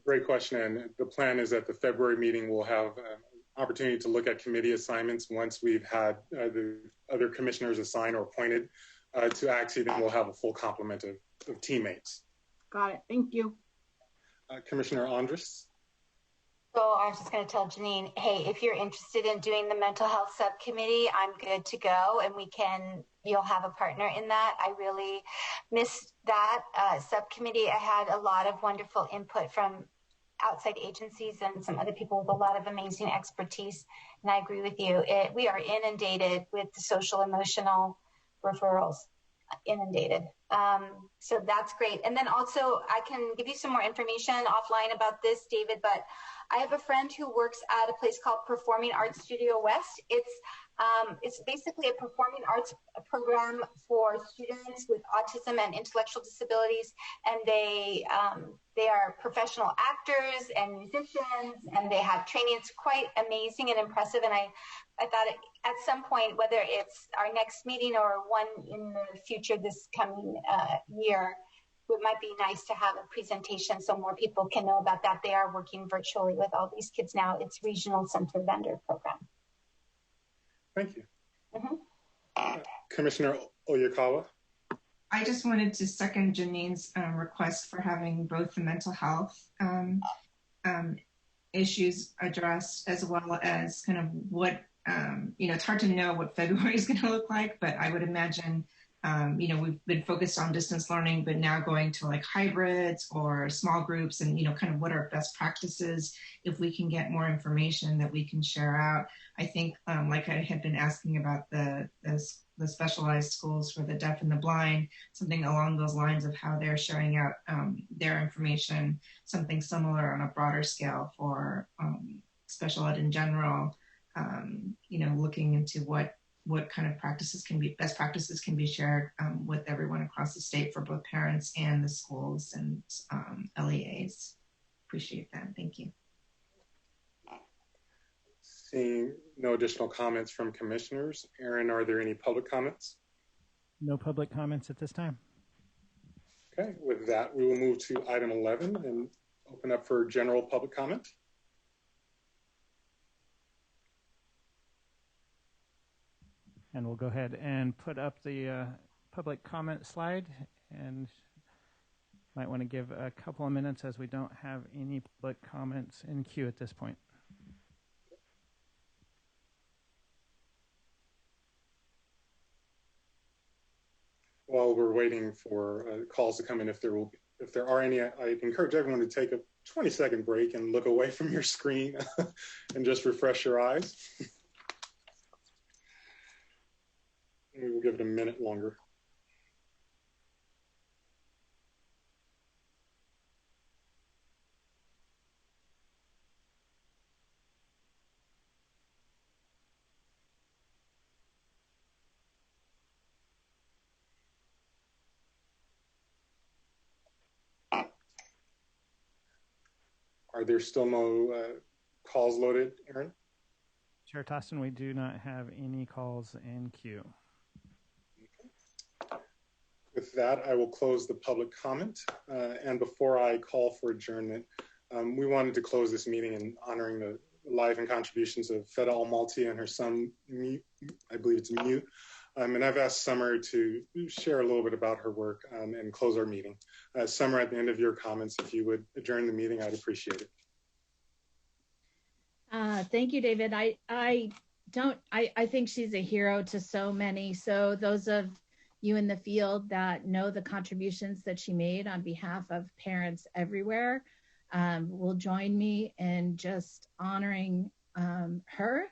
great question. And the plan is that the February meeting will have an opportunity to look at committee assignments. Once we've had the other commissioners assigned or appointed to ACSE, then we'll have a full complement of teammates. Got it. Thank you. Commissioner Andres. So I was just going to tell Janine, hey, if you're interested in doing the mental health subcommittee, I'm good to go, and you'll have a partner in that. I really missed that subcommittee. I had a lot of wonderful input from outside agencies and some other people with a lot of amazing expertise. And I agree with you. We are inundated with the social emotional referrals, inundated. So that's great. And then also I can give you some more information offline about this, David, but I have a friend who works at a place called Performing Arts Studio West. It's basically a performing arts program for students with autism and intellectual disabilities, and they are professional actors and musicians, and they have training. It's quite amazing and impressive. And I thought at some point, whether it's our next meeting or one in the future this coming year, it might be nice to have a presentation so more people can know about that. They are working virtually with all these kids now. It's Regional Center Vendor Program. Thank you. Commissioner Oyakawa. I just wanted to second Janine's request for having both the mental health issues addressed, as well as kind of what, it's hard to know what February is going to look like, but I would imagine we've been focused on distance learning, but now going to like hybrids or small groups, and, kind of what are best practices. If we can get more information that we can share out, I think, like I had been asking about the specialized schools for the deaf and the blind, something along those lines of how they're sharing out their information, something similar on a broader scale for special ed in general, looking into what kind of best practices can be shared with everyone across the state for both parents and the schools and LEAs. Appreciate that. Thank you. Seeing no additional comments from commissioners. Erin, are there any public comments? No public comments at this time. Okay, with that, we will move to item 11 and open up for general public comment. And we'll go ahead and put up the public comment slide, and might want to give a couple of minutes as we don't have any public comments in queue at this point. While we're waiting for calls to come in, if there are any, I encourage everyone to take a 20-second break and look away from your screen and just refresh your eyes. We will give it a minute longer. Are there still no calls loaded, Aaron? Chair Tostin, we do not have any calls in queue. Okay. With that, I will close the public comment. And before I call for adjournment, we wanted to close this meeting in honoring the life and contributions of Feda Almalti and her son, I believe it's Mute. And I've asked Summer to share a little bit about her work and close our meeting. Summer, at the end of your comments, if you would adjourn the meeting, I'd appreciate it. Thank you, David. I think she's a hero to so many. So those of you in the field that know the contributions that she made on behalf of parents everywhere will join me in just honoring her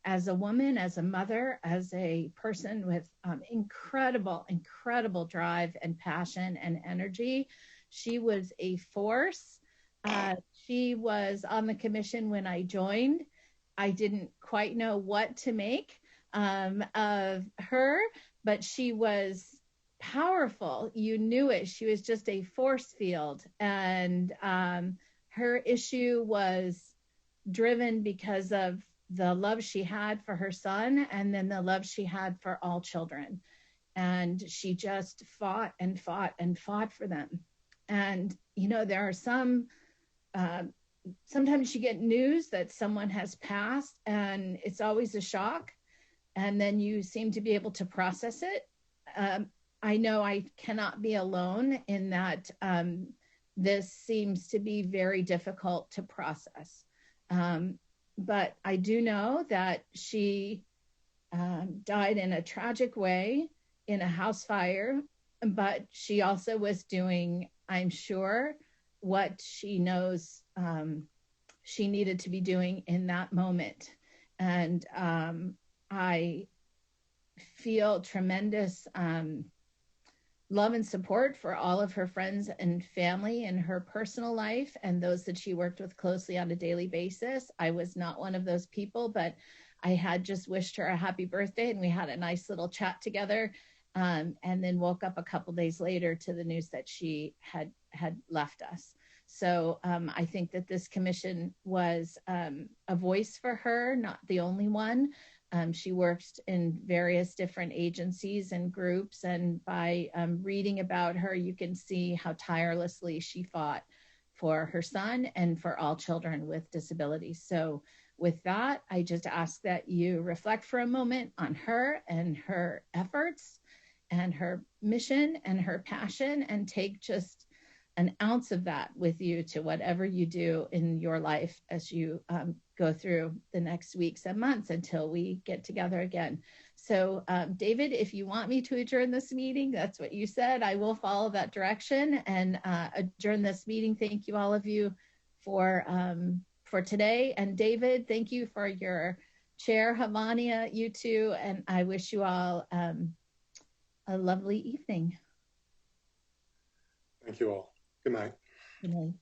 as a woman, as a mother, as a person with incredible drive and passion and energy. She was a force. She was on the commission when I joined. I didn't quite know what to make of her, but she was powerful. You knew it. She was just a force field. And her issue was driven because of the love she had for her son and then the love she had for all children. And she just fought and fought and fought for them. And, you know, there are sometimes you get news that someone has passed and it's always a shock. And then you seem to be able to process it. I know I cannot be alone in that this seems to be very difficult to process. But I do know that she died in a tragic way in a house fire, but she also was doing, I'm sure, what she knows she needed to be doing in that moment. And I feel tremendous love and support for all of her friends and family in her personal life and those that she worked with closely on a daily basis. I was not one of those people, but I had just wished her a happy birthday and we had a nice little chat together, and then woke up a couple days later to the news that she had left us. So I think that this commission was a voice for her, not the only one. She works in various different agencies and groups, and by reading about her, you can see how tirelessly she fought for her son and for all children with disabilities. So with that, I just ask that you reflect for a moment on her and her efforts and her mission and her passion, and take just an ounce of that with you to whatever you do in your life as you go through the next weeks and months until we get together again. So David, if you want me to adjourn this meeting, that's what you said. I will follow that direction and adjourn this meeting. Thank you, all of you, for today. And David, thank you for your chair. Havania, you too. And I wish you all a lovely evening. Thank you all. Good night. Good night.